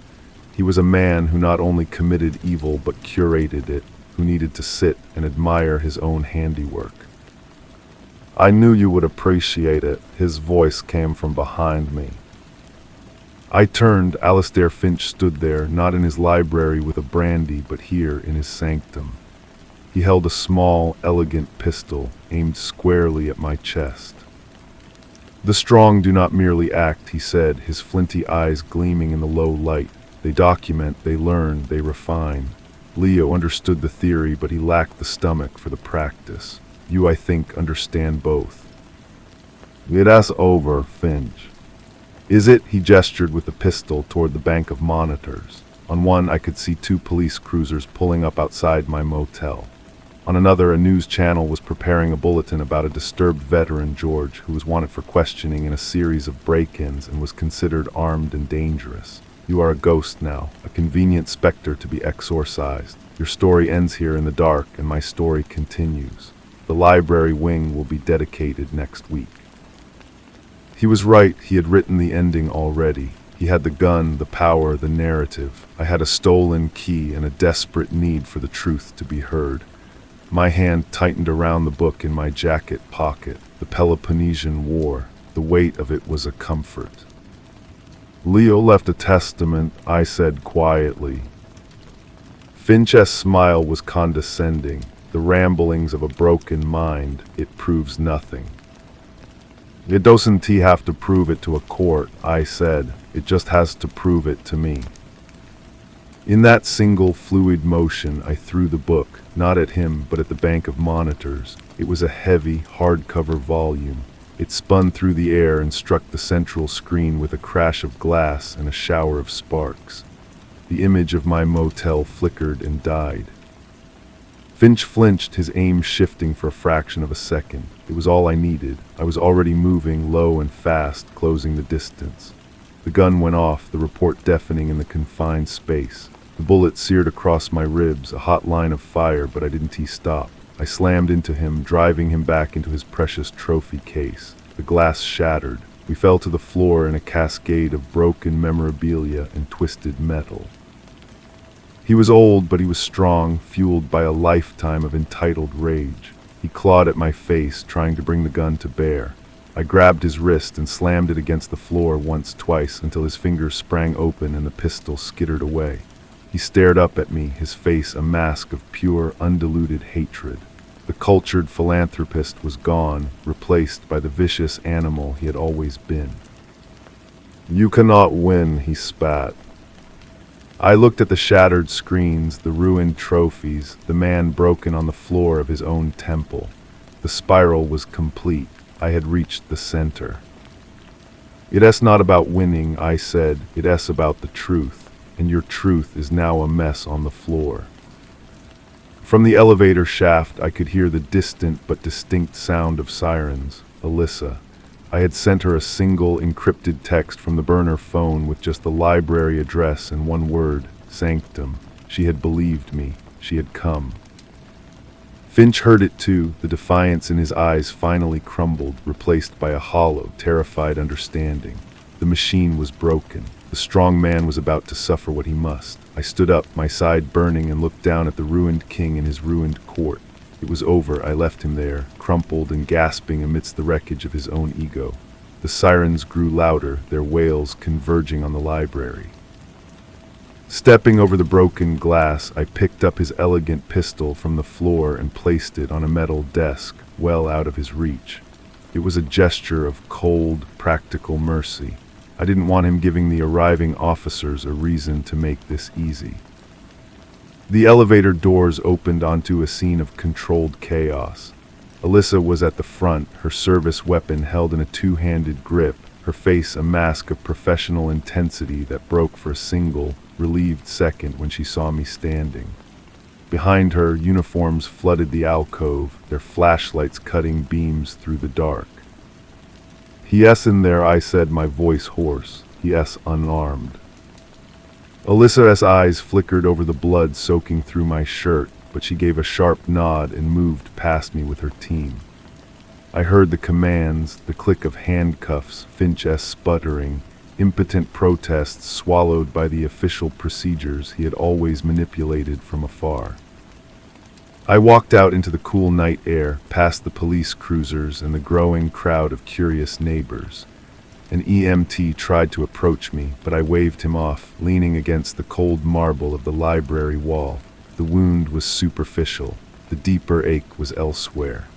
He was a man who not only committed evil but curated it, who needed to sit and admire his own handiwork. "I knew you would appreciate it," his voice came from behind me. I turned. Alistair Finch stood there, not in his library with a brandy, but here in his sanctum. He held a small, elegant pistol, aimed squarely at my chest. "The strong do not merely act," he said, his flinty eyes gleaming in the low light. "They document, they learn, they refine." Leo understood the theory, but he lacked the stomach for the practice. You, I think, understand both. "It's over, Finch." "Is it?" He gestured with the pistol toward the bank of monitors. On one, I could see 2 police cruisers pulling up outside my motel. On another, a news channel was preparing a bulletin about a disturbed veteran, George, who was wanted for questioning in a series of break-ins and was considered armed and dangerous. You are a ghost now, a convenient specter to be exorcised. Your story ends here in the dark, and my story continues. The library wing will be dedicated next week. He was right. He had written the ending already. He had the gun, the power, the narrative. I had a stolen key and a desperate need for the truth to be heard. My hand tightened around the book in my jacket pocket. The Peloponnesian War. The weight of it was a comfort. "Leo left a testament," I said quietly. Finch's smile was condescending. The ramblings of a broken mind. It proves nothing. "It doesn't have to prove it to a court," I said. "It just has to prove it to me." In that single fluid motion, I threw the book, not at him, but at the bank of monitors. It was a heavy, hardcover volume. It spun through the air and struck the central screen with a crash of glass and a shower of sparks. The image of my motel flickered and died. Finch flinched, his aim shifting for a fraction of a second. It was all I needed. I was already moving low and fast, closing the distance. The gun went off, the report deafening in the confined space. The bullet seared across my ribs, a hot line of fire, but I didn't stop. I slammed into him, driving him back into his precious trophy case. The glass shattered. We fell to the floor in a cascade of broken memorabilia and twisted metal. He was old, but he was strong, fueled by a lifetime of entitled rage. He clawed at my face, trying to bring the gun to bear. I grabbed his wrist and slammed it against the floor once, twice, until his fingers sprang open and the pistol skittered away. He stared up at me, his face a mask of pure, undiluted hatred. The cultured philanthropist was gone, replaced by the vicious animal he had always been. "You cannot win," he spat. I looked at the shattered screens, the ruined trophies, the man broken on the floor of his own temple. The spiral was complete. I had reached the center. "It's not about winning," I said. "It's about the truth, and your truth is now a mess on the floor." From the elevator shaft, I could hear the distant but distinct sound of sirens. Alyssa. I had sent her a single encrypted text from the burner phone with just the library address and one word, sanctum. She had believed me. She had come. Finch heard it too. The defiance in his eyes finally crumbled, replaced by a hollow, terrified understanding. The machine was broken. The strong man was about to suffer what he must. I stood up, my side burning, and looked down at the ruined king in his ruined court. It was over. I left him there, crumpled and gasping amidst the wreckage of his own ego. The sirens grew louder, their wails converging on the library. Stepping over the broken glass, I picked up his elegant pistol from the floor and placed it on a metal desk, well out of his reach. It was a gesture of cold, practical mercy. I didn't want him giving the arriving officers a reason to make this easy. The elevator doors opened onto a scene of controlled chaos. Alyssa was at the front, her service weapon held in a two-handed grip, her face a mask of professional intensity that broke for a single, relieved second when she saw me standing. Behind her, uniforms flooded the alcove, their flashlights cutting beams through the dark. "Yes, in there," I said, my voice hoarse. "Yes, unarmed." Alyssa's eyes flickered over the blood soaking through my shirt, but she gave a sharp nod and moved past me with her team. I heard the commands, the click of handcuffs, Finch's sputtering, impotent protests swallowed by the official procedures he had always manipulated from afar. I walked out into the cool night air, past the police cruisers and the growing crowd of curious neighbors. An EMT tried to approach me, but I waved him off, leaning against the cold marble of the library wall. The wound was superficial. The deeper ache was elsewhere.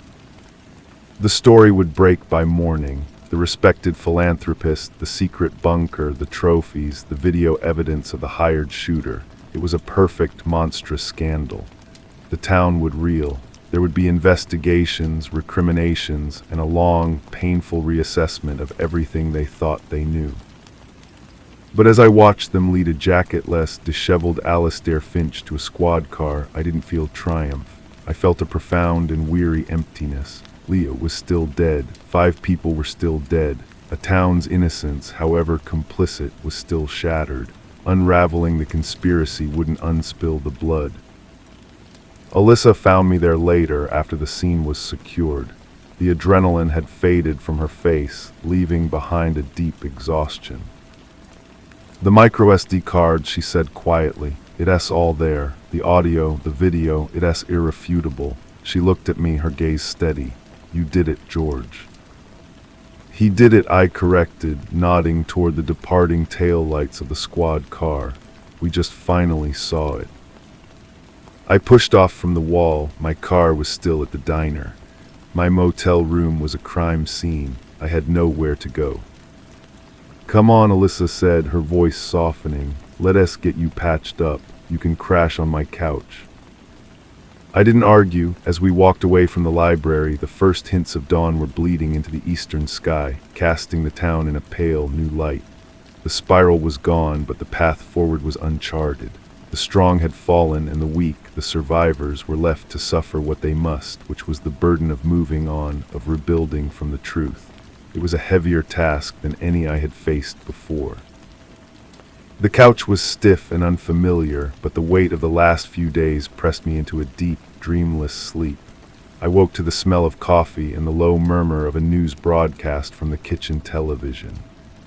The story would break by morning. The respected philanthropist, the secret bunker, the trophies, the video evidence of the hired shooter. It was a perfect, monstrous scandal. The town would reel. There would be investigations, recriminations, and a long, painful reassessment of everything they thought they knew. But as I watched them lead a jacketless, disheveled Alastair Finch to a squad car, I didn't feel triumph. I felt a profound and weary emptiness. Leo was still dead. 5 people were still dead. A town's innocence, however complicit, was still shattered. Unraveling the conspiracy wouldn't unspill the blood. Alyssa found me there later after the scene was secured. The adrenaline had faded from her face, leaving behind a deep exhaustion. "The microSD card," she said quietly. "It's all there. The audio, the video, it's irrefutable." She looked at me, her gaze steady. "You did it, George." "He did it," I corrected, nodding toward the departing taillights of the squad car. "We just finally saw it." I pushed off from the wall. My car was still at the diner. My motel room was a crime scene. I had nowhere to go. "Come on," Alyssa said, her voice softening. "Let us get you patched up. You can crash on my couch." I didn't argue. As we walked away from the library, the first hints of dawn were bleeding into the eastern sky, casting the town in a pale, new light. The spiral was gone, but the path forward was uncharted. The strong had fallen, and the weak, the survivors, were left to suffer what they must, which was the burden of moving on, of rebuilding from the truth. It was a heavier task than any I had faced before. The couch was stiff and unfamiliar, but the weight of the last few days pressed me into a deep, dreamless sleep. I woke to the smell of coffee and the low murmur of a news broadcast from the kitchen television.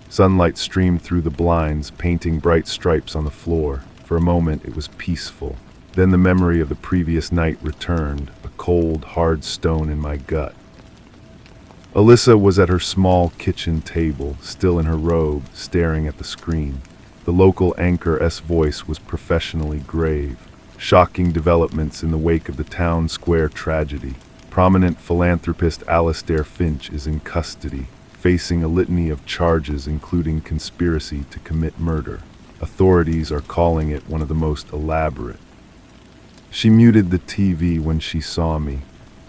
Sunlight streamed through the blinds, painting bright stripes on the floor. For a moment it was peaceful. Then the memory of the previous night returned, a cold, hard stone in my gut. Alyssa was at her small kitchen table, still in her robe, staring at the screen. The local anchor's voice was professionally grave. Shocking developments in the wake of the town square tragedy. Prominent philanthropist Alastair Finch is in custody, facing a litany of charges including conspiracy to commit murder. Authorities are calling it one of the most elaborate. She muted the TV when she saw me.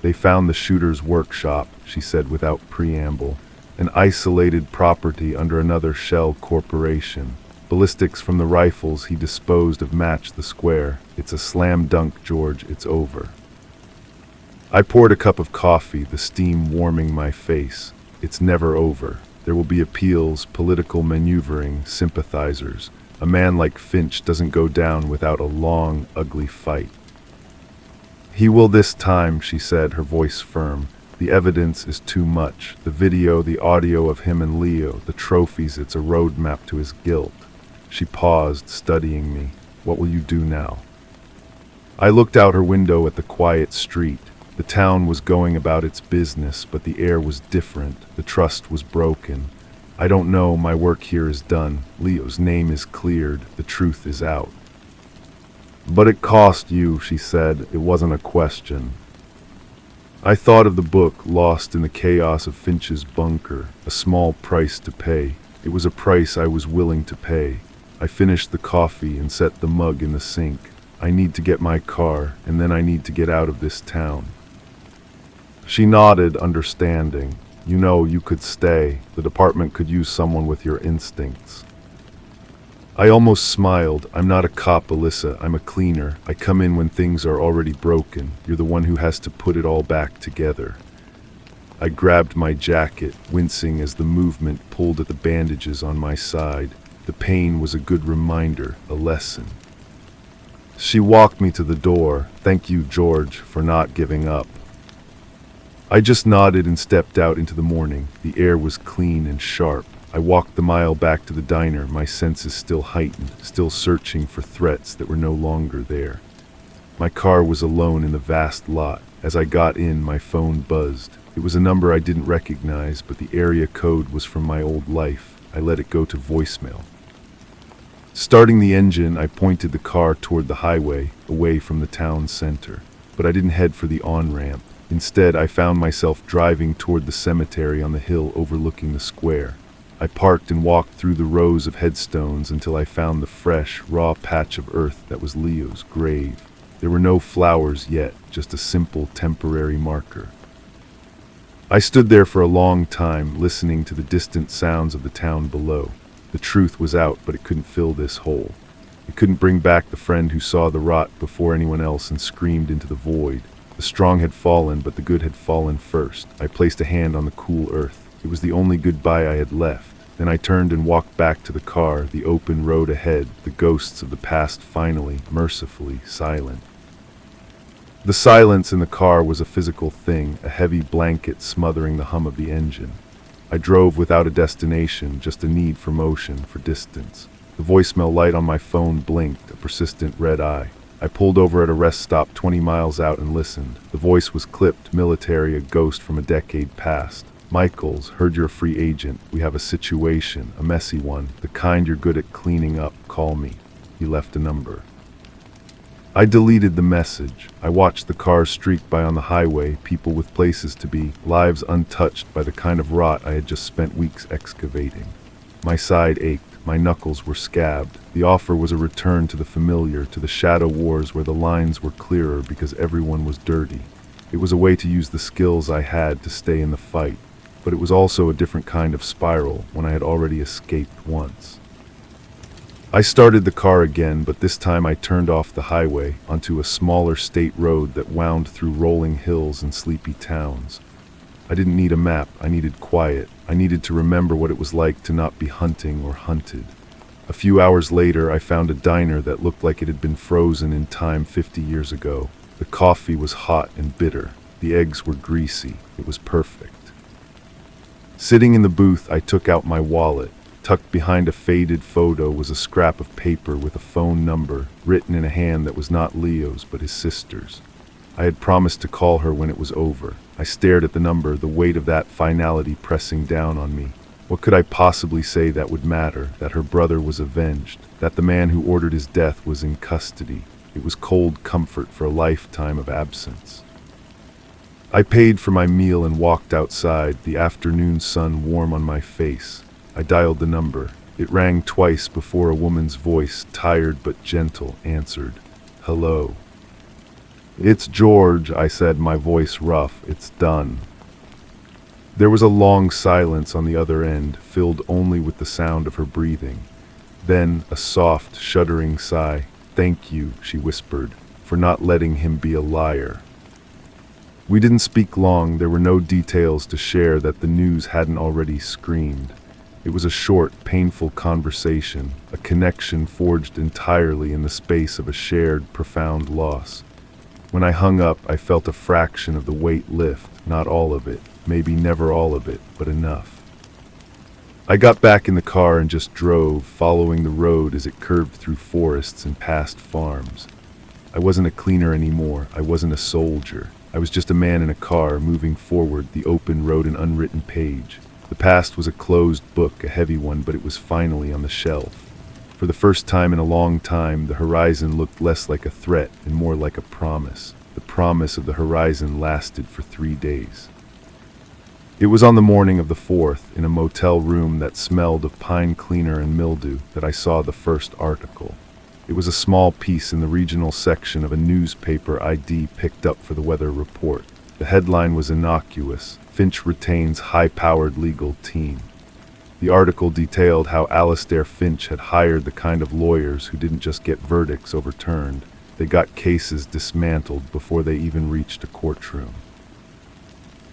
"They found the shooter's workshop," she said without preamble, "an isolated property under another shell corporation. Ballistics from the rifles he disposed of match the square. It's a slam dunk, George, it's over." I poured a cup of coffee, the steam warming my face. It's never over. There will be appeals, political maneuvering, sympathizers. A man like Finch doesn't go down without a long, ugly fight. "He will this time," she said, her voice firm. "The evidence is too much. The video, the audio of him and Leo, the trophies, it's a roadmap to his guilt." She paused, studying me. "What will you do now?" I looked out her window at the quiet street. The town was going about its business, but the air was different. The trust was broken. "I don't know, my work here is done. Leo's name is cleared. The truth is out." "But it cost you," she said. "It wasn't a question." I thought of the book, lost in the chaos of Finch's bunker. A small price to pay. It was a price I was willing to pay. I finished the coffee and set the mug in the sink. I need to get my car, and then I need to get out of this town." She nodded, understanding. "You know, you could stay. The department could use someone with your instincts." I almost smiled. "I'm not a cop, Alyssa. I'm a cleaner. I come in when things are already broken. You're the one who has to put it all back together." I grabbed my jacket, wincing as the movement pulled at the bandages on my side. The pain was a good reminder, a lesson. She walked me to the door. "Thank you, George, for not giving up." I just nodded and stepped out into the morning. The air was clean and sharp. I walked the mile back to the diner, my senses still heightened, still searching for threats that were no longer there. My car was alone in the vast lot. As I got in, my phone buzzed. It was a number I didn't recognize, but the area code was from my old life. I let it go to voicemail. Starting the engine, I pointed the car toward the highway, away from the town center. But I didn't head for the on-ramp. Instead, I found myself driving toward the cemetery on the hill overlooking the square. I parked and walked through the rows of headstones until I found the fresh, raw patch of earth that was Leo's grave. There were no flowers yet, just a simple, temporary marker. I stood there for a long time, listening to the distant sounds of the town below. The truth was out, but it couldn't fill this hole. It couldn't bring back the friend who saw the rot before anyone else and screamed into the void. The strong had fallen, but the good had fallen first. I placed a hand on the cool earth. It was the only goodbye I had left. Then I turned and walked back to the car, the open road ahead, the ghosts of the past finally, mercifully, silent. The silence in the car was a physical thing, a heavy blanket smothering the hum of the engine. I drove without a destination, just a need for motion, for distance. The voicemail light on my phone blinked, a persistent red eye. I pulled over at a rest stop 20 miles out and listened. The voice was clipped, military, a ghost from a decade past. "Michaels, heard you're a free agent. We have a situation, a messy one, the kind you're good at cleaning up. Call me." He left a number. I deleted the message. I watched the cars streak by on the highway, people with places to be, lives untouched by the kind of rot I had just spent weeks excavating. My side ached. My knuckles were scabbed. The offer was a return to the familiar, to the shadow wars where the lines were clearer because everyone was dirty. It was a way to use the skills I had to stay in the fight, but it was also a different kind of spiral when I had already escaped once. I started the car again, but this time I turned off the highway onto a smaller state road that wound through rolling hills and sleepy towns. I didn't need a map. I needed quiet. I needed to remember what it was like to not be hunting or hunted. A few hours later, I found a diner that looked like it had been frozen in time 50 years ago. The coffee was hot and bitter. The eggs were greasy. It was perfect. Sitting in the booth, I took out my wallet. Tucked behind a faded photo was a scrap of paper with a phone number, written in a hand that was not Leo's but his sister's. I had promised to call her when it was over. I stared at the number, the weight of that finality pressing down on me. What could I possibly say that would matter? That her brother was avenged, that the man who ordered his death was in custody. It was cold comfort for a lifetime of absence. I paid for my meal and walked outside, the afternoon sun warm on my face. I dialed the number. It rang twice before a woman's voice, tired but gentle, answered. "Hello." "It's George," I said, my voice rough. "It's done." There was a long silence on the other end, filled only with the sound of her breathing. Then a soft, shuddering sigh. "Thank you," she whispered, "for not letting him be a liar." We didn't speak long. There were no details to share that the news hadn't already screamed. It was a short, painful conversation, a connection forged entirely in the space of a shared, profound loss. When I hung up, I felt a fraction of the weight lift, not all of it, maybe never all of it, but enough. I got back in the car and just drove, following the road as it curved through forests and past farms. I wasn't a cleaner anymore. I wasn't a soldier. I was just a man in a car, moving forward, the open road an unwritten page. The past was a closed book, a heavy one, but it was finally on the shelf. For the first time in a long time, the horizon looked less like a threat and more like a promise. The promise of the horizon lasted for 3 days. It was on the morning of the 4th, in a motel room that smelled of pine cleaner and mildew, that I saw the first article. It was a small piece in the regional section of a newspaper ID picked up for the weather report. The headline was innocuous: Finch retains high-powered legal team. The article detailed how Alastair Finch had hired the kind of lawyers who didn't just get verdicts overturned, they got cases dismantled before they even reached a courtroom.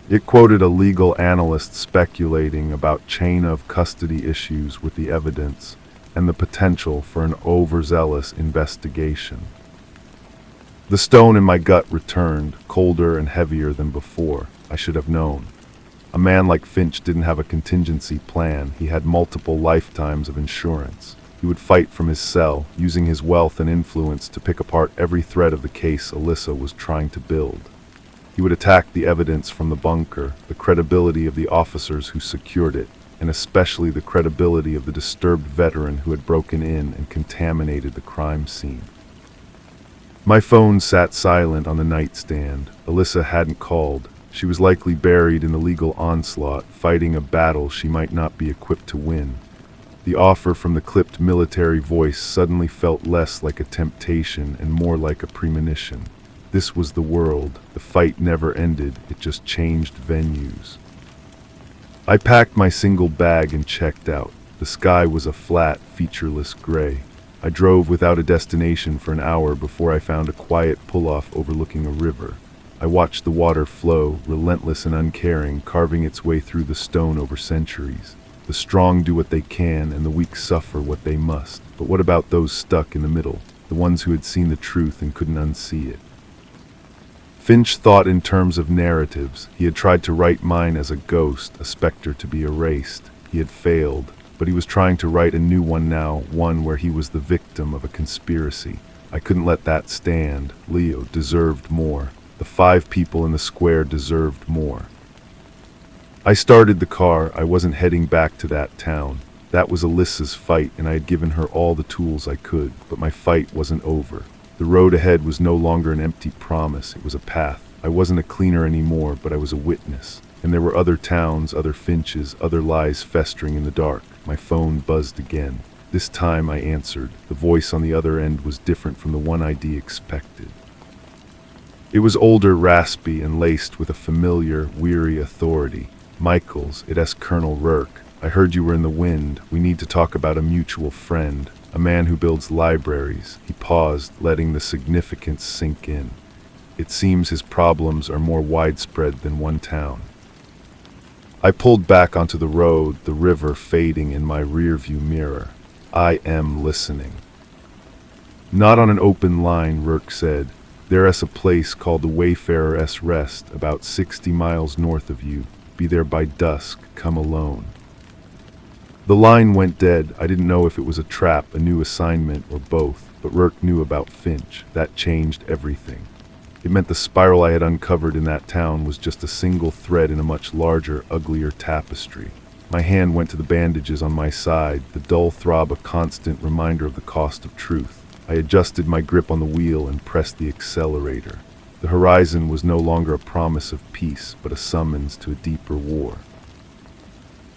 It quoted a legal analyst speculating about chain of custody issues with the evidence and the potential for an overzealous investigation. The stone in my gut returned, colder and heavier than before. I should have known. A man like Finch didn't have a contingency plan. He had multiple lifetimes of insurance. He would fight from his cell, using his wealth and influence to pick apart every thread of the case Alyssa was trying to build. He would attack the evidence from the bunker, the credibility of the officers who secured it, and especially the credibility of the disturbed veteran who had broken in and contaminated the crime scene. My phone sat silent on the nightstand. Alyssa hadn't called. She was likely buried in the legal onslaught, fighting a battle she might not be equipped to win. The offer from the clipped military voice suddenly felt less like a temptation and more like a premonition. This was the world. The fight never ended, it just changed venues. I packed my single bag and checked out. The sky was a flat, featureless gray. I drove without a destination for an hour before I found a quiet pull-off overlooking a river. I watched the water flow, relentless and uncaring, carving its way through the stone over centuries. The strong do what they can, and the weak suffer what they must. But what about those stuck in the middle, the ones who had seen the truth and couldn't unsee it? Finch thought in terms of narratives. He had tried to write mine as a ghost, a specter to be erased. He had failed, but he was trying to write a new one now, one where he was the victim of a conspiracy. I couldn't let that stand. Leo deserved more. The 5 people in the square deserved more. I started the car. I wasn't heading back to that town. That was Alyssa's fight, and I had given her all the tools I could, but my fight wasn't over. The road ahead was no longer an empty promise, it was a path. I wasn't a cleaner anymore, but I was a witness. And there were other towns, other Finches, other lies festering in the dark. My phone buzzed again. This time I answered. The voice on the other end was different from the one I'd expected. It was older, raspy, and laced with a familiar, weary authority. Michaels, it's Colonel Rourke. I heard you were in the wind. We need to talk about a mutual friend, a man who builds libraries. He paused, letting the significance sink in. It seems his problems are more widespread than one town. I pulled back onto the road, the river fading in my rearview mirror. I am listening. Not on an open line, Rourke said. There's a place called the Wayfarer's Rest, about 60 miles north of you. Be there by dusk. Come alone. The line went dead. I didn't know if it was a trap, a new assignment, or both, but Rourke knew about Finch. That changed everything. It meant the spiral I had uncovered in that town was just a single thread in a much larger, uglier tapestry. My hand went to the bandages on my side, the dull throb a constant reminder of the cost of truth. I adjusted my grip on the wheel and pressed the accelerator. The horizon was no longer a promise of peace, but a summons to a deeper war.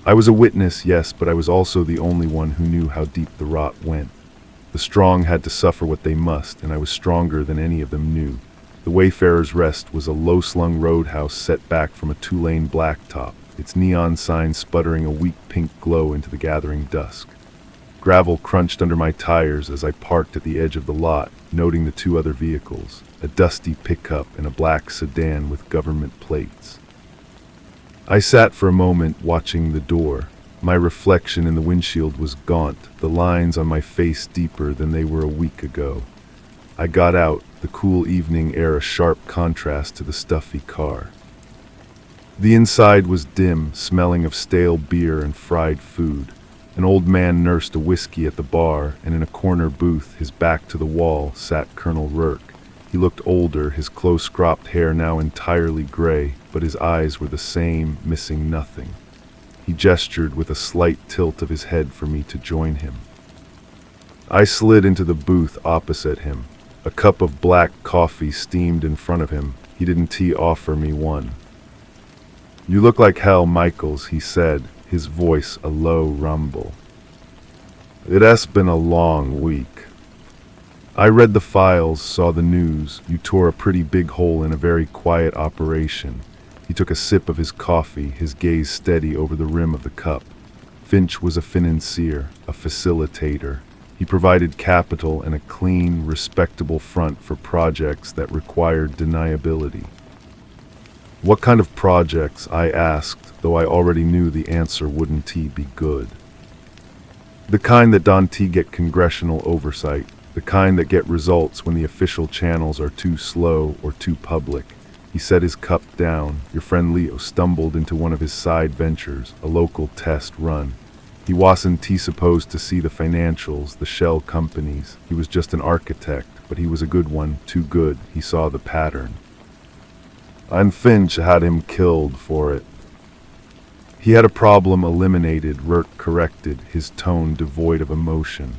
I was a witness, yes, but I was also the only one who knew how deep the rot went. The strong had to suffer what they must, and I was stronger than any of them knew. The Wayfarer's Rest was a low-slung roadhouse set back from a 2-lane blacktop, its neon sign sputtering a weak pink glow into the gathering dusk. Gravel crunched under my tires as I parked at the edge of the lot, noting the 2 other vehicles, a dusty pickup and a black sedan with government plates. I sat for a moment watching the door. My reflection in the windshield was gaunt, the lines on my face deeper than they were a week ago. I got out, the cool evening air a sharp contrast to the stuffy car. The inside was dim, smelling of stale beer and fried food. An old man nursed a whiskey at the bar, and in a corner booth, his back to the wall, sat Colonel Rourke. He looked older, his close-cropped hair now entirely gray, but his eyes were the same, missing nothing. He gestured with a slight tilt of his head for me to join him. I slid into the booth opposite him. A cup of black coffee steamed in front of him. He didn't offer me one. "You look like hell, Michaels," he said, his voice a low rumble. "It has been a long week." I read the files, saw the news. You tore a pretty big hole in a very quiet operation. He took a sip of his coffee, his gaze steady over the rim of the cup. Finch was a financier, a facilitator. He provided capital and a clean, respectable front for projects that required deniability. What kind of projects? I asked, though I already knew the answer wouldn't be good. The kind that don't get congressional oversight, the kind that get results when the official channels are too slow or too public. He set his cup down. Your friend Leo stumbled into one of his side ventures, a local test run. He wasn't supposed to see the financials, the shell companies. He was just an architect, but he was a good one, too good. He saw the pattern. And Finch had him killed for it. He had a problem eliminated, Rurt corrected, his tone devoid of emotion.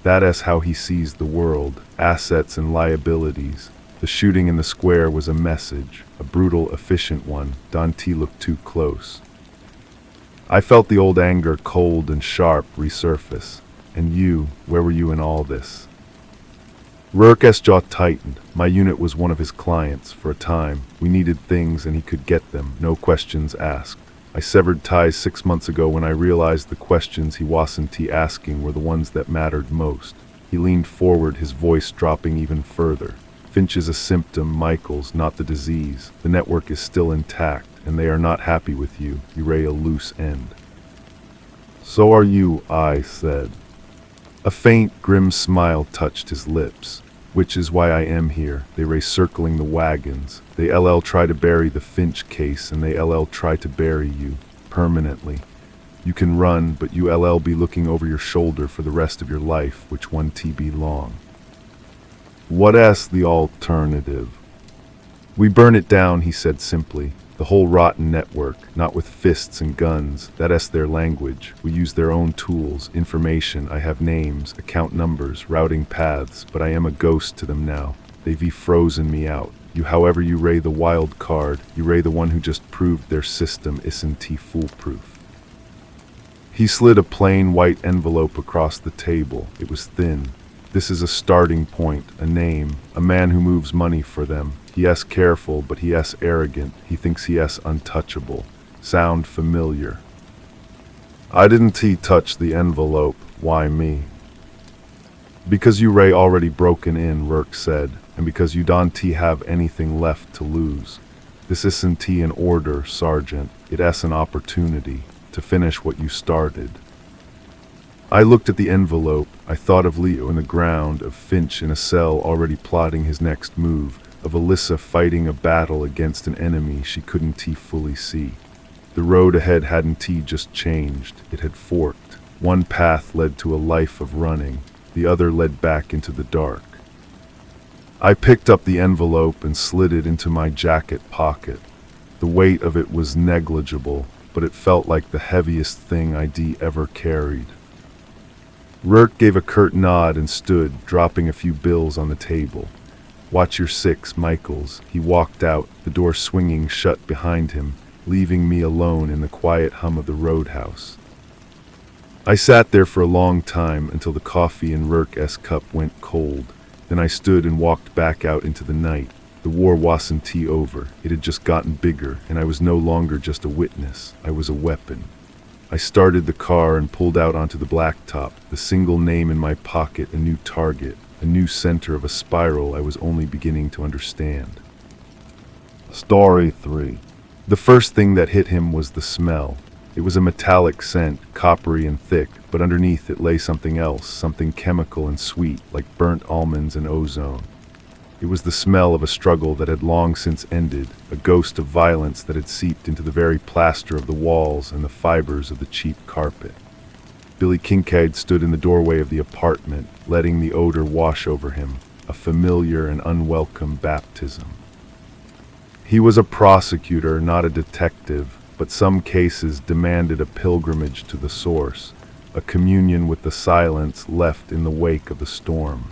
That's how he sees the world, assets and liabilities. The shooting in the square was a message, a brutal, efficient one. Dante looked too close. I felt the old anger, cold and sharp, resurface. And you, where were you in all this? Rurk's jaw tightened. My unit was one of his clients, for a time. We needed things and he could get them, no questions asked. I severed ties 6 months ago when I realized the questions he wasn't asking were the ones that mattered most. He leaned forward, his voice dropping even further. Finch is a symptom, Michael's, not the disease. The network is still intact, and they are not happy with you. You lay a loose end. So are you, I said. A faint, grim smile touched his lips. Which is why I am here. They race circling the wagons. They try to bury the Finch case, and they try to bury you. Permanently. You can run, but you be looking over your shoulder for the rest of your life, which one be long. What's the alternative? We burn it down, he said simply. The whole rotten network, not with fists and guns. That's their language. We use their own tools, information. I have names, account numbers, routing paths, but I am a ghost to them now. They've frozen me out. You, however, you ray the wild card. You ray the one who just proved their system isn't foolproof. He slid a plain white envelope across the table. It was thin. This is a starting point, a name, a man who moves money for them. He careful, but he arrogant. He thinks he untouchable. Sound familiar? I didn't touch the envelope. Why me? Because you ray already broken in, Rurk said, and because you don't have anything left to lose. This isn't an order, Sergeant. It's an opportunity to finish what you started. I looked at the envelope. I thought of Leo in the ground, of Finch in a cell already plotting his next move, of Alyssa fighting a battle against an enemy she couldn't fully see. The road ahead hadn't just changed, it had forked. One path led to a life of running, the other led back into the dark. I picked up the envelope and slid it into my jacket pocket. The weight of it was negligible, but it felt like the heaviest thing I'd ever carried. Rurt gave a curt nod and stood, dropping a few bills on the table. Watch your 6, Michaels. He walked out, the door swinging shut behind him, leaving me alone in the quiet hum of the roadhouse. I sat there for a long time until the coffee in Rurk's cup went cold. Then I stood and walked back out into the night. The war wasn't over. It had just gotten bigger, and I was no longer just a witness. I was a weapon. I started the car and pulled out onto the blacktop, the single name in my pocket, a new target, a new center of a spiral I was only beginning to understand. Story 3. The first thing that hit him was the smell. It was a metallic scent, coppery and thick, but underneath it lay something else, something chemical and sweet, like burnt almonds and ozone. It was the smell of a struggle that had long since ended, a ghost of violence that had seeped into the very plaster of the walls and the fibers of the cheap carpet. Billy Kincaid stood in the doorway of the apartment, letting the odor wash over him, a familiar and unwelcome baptism. He was a prosecutor, not a detective, but some cases demanded a pilgrimage to the source, a communion with the silence left in the wake of the storm.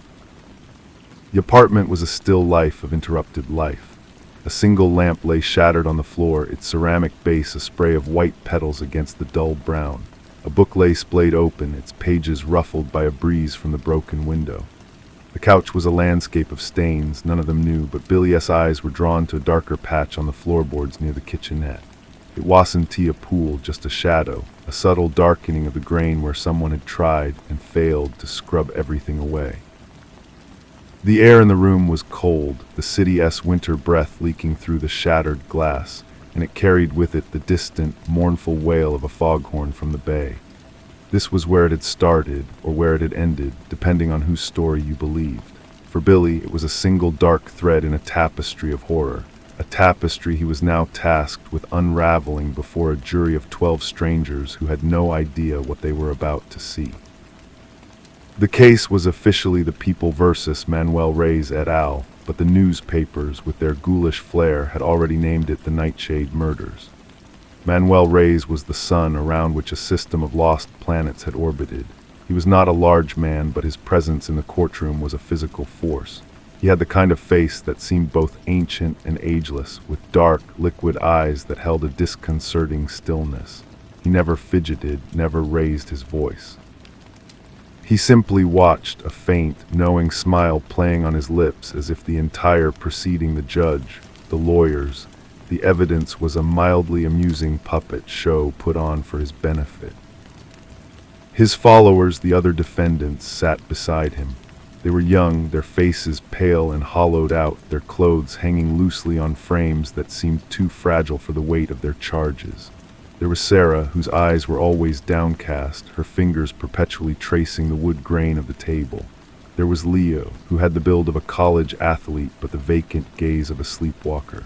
The apartment was a still life of interrupted life. A single lamp lay shattered on the floor, its ceramic base a spray of white petals against the dull brown. A book lay splayed open, its pages ruffled by a breeze from the broken window. The couch was a landscape of stains, none of them new, but Billy's eyes were drawn to a darker patch on the floorboards near the kitchenette. It wasn't a pool, just a shadow, a subtle darkening of the grain where someone had tried and failed to scrub everything away. The air in the room was cold, the city's winter breath leaking through the shattered glass, and it carried with it the distant, mournful wail of a foghorn from the bay. This was where it had started, or where it had ended, depending on whose story you believed. For Billy, it was a single dark thread in a tapestry of horror, a tapestry he was now tasked with unraveling before a jury of 12 strangers who had no idea what they were about to see. The case was officially the People versus Manuel Reyes et al., but the newspapers, with their ghoulish flair, had already named it the Nightshade Murders. Manuel Reyes was the sun around which a system of lost planets had orbited. He was not a large man, but his presence in the courtroom was a physical force. He had the kind of face that seemed both ancient and ageless, with dark, liquid eyes that held a disconcerting stillness. He never fidgeted, never raised his voice. He simply watched, a faint, knowing smile playing on his lips, as if the entire proceeding, the judge, the lawyers, the evidence was a mildly amusing puppet show put on for his benefit. His followers, the other defendants, sat beside him. They were young, their faces pale and hollowed out, their clothes hanging loosely on frames that seemed too fragile for the weight of their charges. There was Sarah, whose eyes were always downcast, her fingers perpetually tracing the wood grain of the table. There was Leo, who had the build of a college athlete but the vacant gaze of a sleepwalker.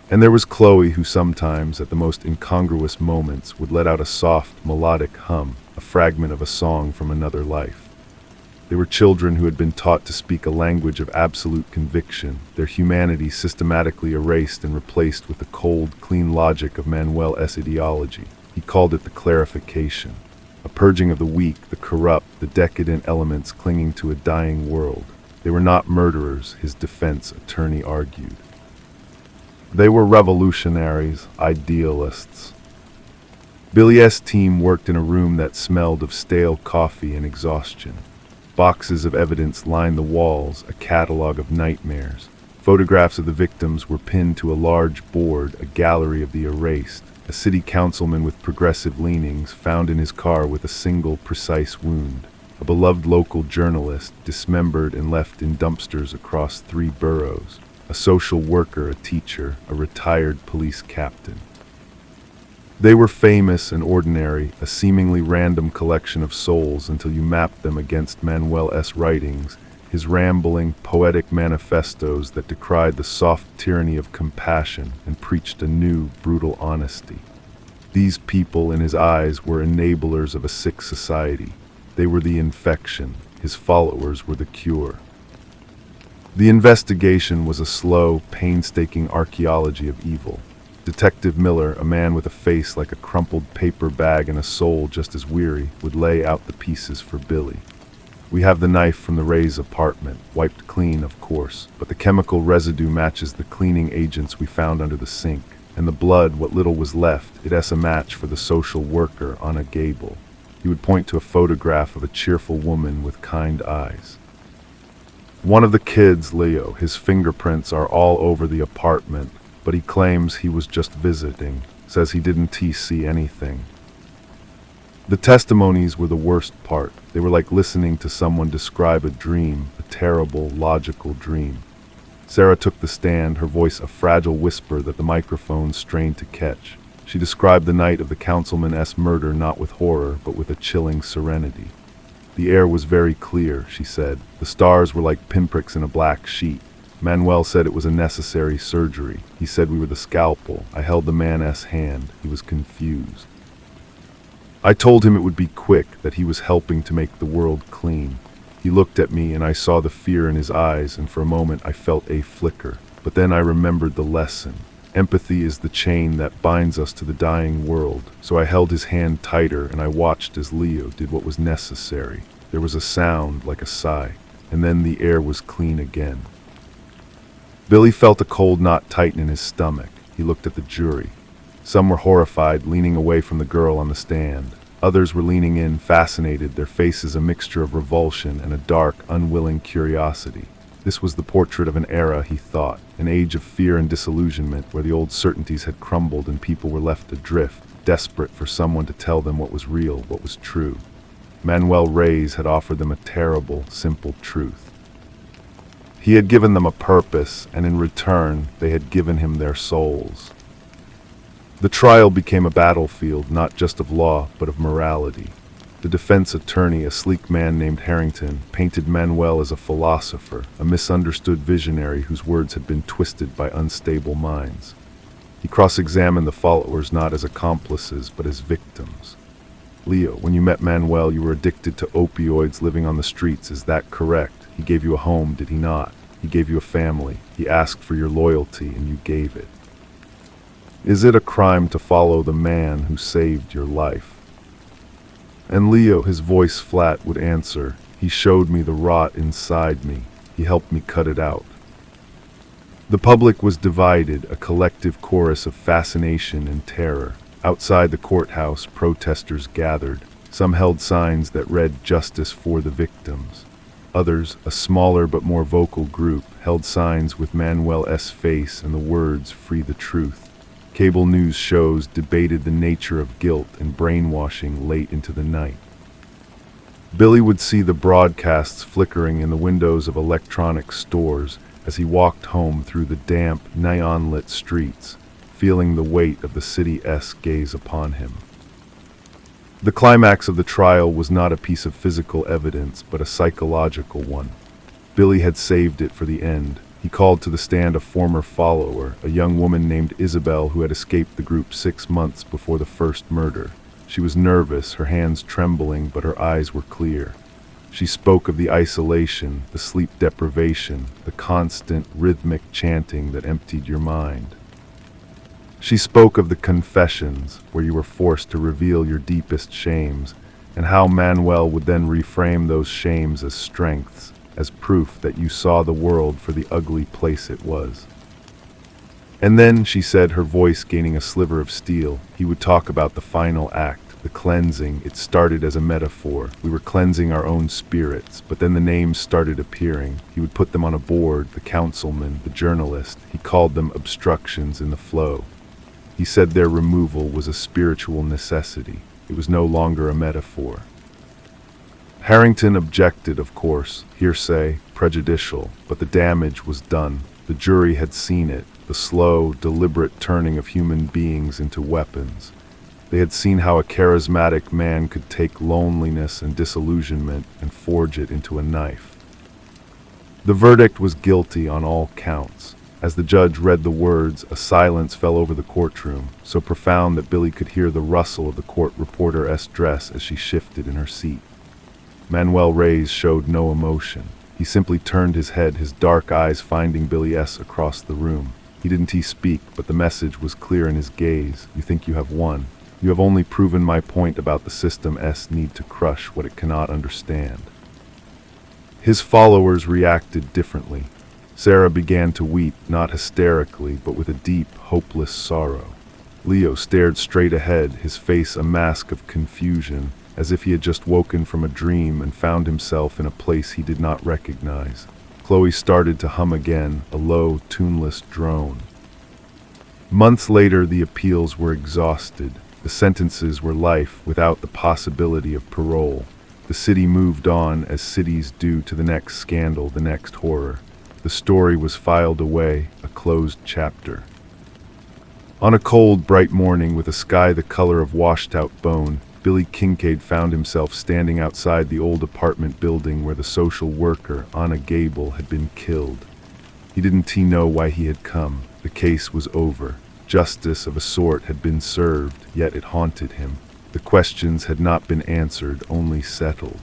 And there was Chloe, who sometimes, at the most incongruous moments, would let out a soft, melodic hum, a fragment of a song from another life. They were children who had been taught to speak a language of absolute conviction, their humanity systematically erased and replaced with the cold, clean logic of Manuel's ideology. He called it the clarification, a purging of the weak, the corrupt, the decadent elements clinging to a dying world. They were not murderers, his defense attorney argued. They were revolutionaries, idealists. Billy's team worked in a room that smelled of stale coffee and exhaustion. Boxes of evidence lined the walls, a catalog of nightmares. Photographs of the victims were pinned to a large board, a gallery of the erased. A city councilman with progressive leanings found in his car with a single precise wound. A beloved local journalist dismembered and left in dumpsters across 3 boroughs. A social worker, a teacher, a retired police captain. They were famous and ordinary, a seemingly random collection of souls until you mapped them against Manuel's writings, his rambling, poetic manifestos that decried the soft tyranny of compassion and preached a new, brutal honesty. These people, in his eyes, were enablers of a sick society. They were the infection. His followers were the cure. The investigation was a slow, painstaking archaeology of evil. Detective Miller, a man with a face like a crumpled paper bag and a soul just as weary, would lay out the pieces for Billy. We have the knife from the Reyes apartment, wiped clean, of course, but the chemical residue matches the cleaning agents we found under the sink, and the blood, what little was left, it's a match for the social worker Anna Gable. He would point to a photograph of a cheerful woman with kind eyes. One of the kids, Leo, his fingerprints are all over the apartment, but he claims he was just visiting, says he didn't see anything. The testimonies were the worst part. They were like listening to someone describe a dream, a terrible, logical dream. Sarah took the stand, her voice a fragile whisper that the microphone strained to catch. She described the night of the councilman's murder not with horror, but with a chilling serenity. The air was very clear, she said. The stars were like pinpricks in a black sheet. Manuel said it was a necessary surgery. He said we were the scalpel. I held the man's hand. He was confused. I told him it would be quick, that he was helping to make the world clean. He looked at me and I saw the fear in his eyes, and for a moment I felt a flicker. But then I remembered the lesson. Empathy is the chain that binds us to the dying world. So I held his hand tighter and I watched as Leo did what was necessary. There was a sound like a sigh, and then the air was clean again. Billy felt a cold knot tighten in his stomach. He looked at the jury. Some were horrified, leaning away from the girl on the stand. Others were leaning in, fascinated, their faces a mixture of revulsion and a dark, unwilling curiosity. This was the portrait of an era, he thought, an age of fear and disillusionment, where the old certainties had crumbled and people were left adrift, desperate for someone to tell them what was real, what was true. Manuel Reyes had offered them a terrible, simple truth. He had given them a purpose, and in return, they had given him their souls. The trial became a battlefield, not just of law, but of morality. The defense attorney, a sleek man named Harrington, painted Manuel as a philosopher, a misunderstood visionary whose words had been twisted by unstable minds. He cross-examined the followers not as accomplices, but as victims. Leo, when you met Manuel, you were addicted to opioids, living on the streets. Is that correct? He gave you a home, did he not? He gave you a family. He asked for your loyalty, and you gave it. Is it a crime to follow the man who saved your life? And Leo, his voice flat, would answer, he showed me the rot inside me. He helped me cut it out. The public was divided, a collective chorus of fascination and terror. Outside the courthouse, protesters gathered. Some held signs that read "Justice for the Victims." Others, a smaller but more vocal group, held signs with Manuel's face and the words "Free the Truth." Cable news shows debated the nature of guilt and brainwashing late into the night. Billy would see the broadcasts flickering in the windows of electronic stores as he walked home through the damp, neon-lit streets, feeling the weight of the city's gaze upon him. The climax of the trial was not a piece of physical evidence, but a psychological one. Billy had saved it for the end. He called to the stand a former follower, a young woman named Isabel who had escaped the group 6 months before the first murder. She was nervous, her hands trembling, but her eyes were clear. She spoke of the isolation, the sleep deprivation, the constant, rhythmic chanting that emptied your mind. She spoke of the confessions, where you were forced to reveal your deepest shames, and how Manuel would then reframe those shames as strengths, as proof that you saw the world for the ugly place it was. And then, she said, her voice gaining a sliver of steel, he would talk about the final act, the cleansing. It started as a metaphor. We were cleansing our own spirits, but then the names started appearing. He would put them on a board, the councilman, the journalist. He called them obstructions in the flow. He said their removal was a spiritual necessity. It was no longer a metaphor. Harrington objected, of course, hearsay, prejudicial, but the damage was done. The jury had seen it, the slow, deliberate turning of human beings into weapons. They had seen how a charismatic man could take loneliness and disillusionment and forge it into a knife. The verdict was guilty on all counts. As the judge read the words, a silence fell over the courtroom, so profound that Billy could hear the rustle of the court reporter's dress as she shifted in her seat. Manuel Reyes showed no emotion. He simply turned his head, his dark eyes finding Billy S. across the room. He didn't speak, but the message was clear in his gaze. You think you have won. You have only proven my point about the system's need to crush what it cannot understand. His followers reacted differently. Sarah began to weep, not hysterically, but with a deep, hopeless sorrow. Leo stared straight ahead, his face a mask of confusion, as if he had just woken from a dream and found himself in a place he did not recognize. Chloe started to hum again, a low, tuneless drone. Months later, the appeals were exhausted. The sentences were life without the possibility of parole. The city moved on, as cities do, to the next scandal, the next horror. The story was filed away, a closed chapter. On a cold, bright morning with a sky the color of washed-out bone, Billy Kincaid found himself standing outside the old apartment building where the social worker, Anna Gable, had been killed. He didn't know why he had come. The case was over. Justice of a sort had been served, yet it haunted him. The questions had not been answered, only settled.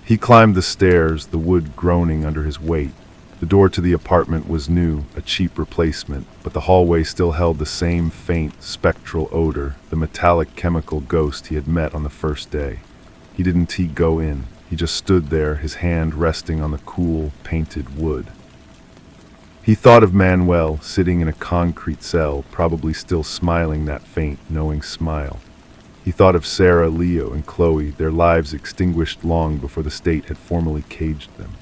He climbed the stairs, the wood groaning under his weight. The door to the apartment was new, a cheap replacement, but the hallway still held the same faint, spectral odor, the metallic chemical ghost he had met on the first day. He didn't go in. He just stood there, his hand resting on the cool, painted wood. He thought of Manuel, sitting in a concrete cell, probably still smiling that faint, knowing smile. He thought of Sarah, Leo, and Chloe, their lives extinguished long before the state had formally caged them.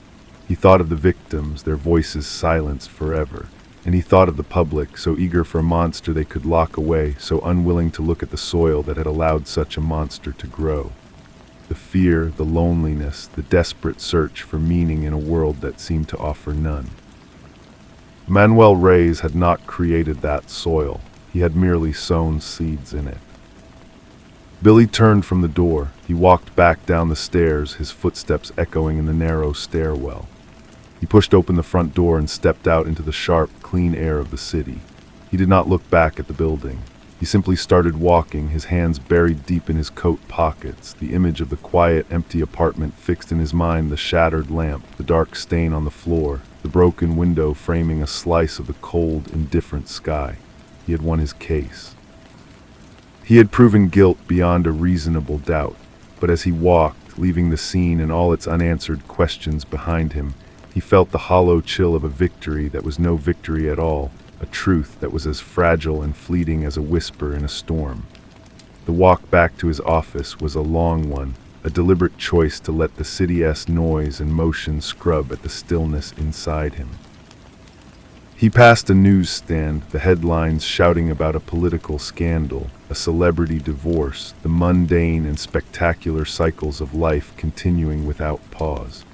He thought of the victims, their voices silenced forever. And he thought of the public, so eager for a monster they could lock away, so unwilling to look at the soil that had allowed such a monster to grow. The fear, the loneliness, the desperate search for meaning in a world that seemed to offer none. Manuel Reyes had not created that soil. He had merely sown seeds in it. Billy turned from the door. He walked back down the stairs, his footsteps echoing in the narrow stairwell. He pushed open the front door and stepped out into the sharp, clean air of the city. He did not look back at the building. He simply started walking, his hands buried deep in his coat pockets, the image of the quiet, empty apartment fixed in his mind, the shattered lamp, the dark stain on the floor, the broken window framing a slice of the cold, indifferent sky. He had won his case. He had proven guilt beyond a reasonable doubt, but as he walked, leaving the scene and all its unanswered questions behind him, he felt the hollow chill of a victory that was no victory at all, a truth that was as fragile and fleeting as a whisper in a storm. The walk back to his office was a long one, a deliberate choice to let the city's noise and motion scrub at the stillness inside him. He passed a newsstand, the headlines shouting about a political scandal, a celebrity divorce, the mundane and spectacular cycles of life continuing without pause.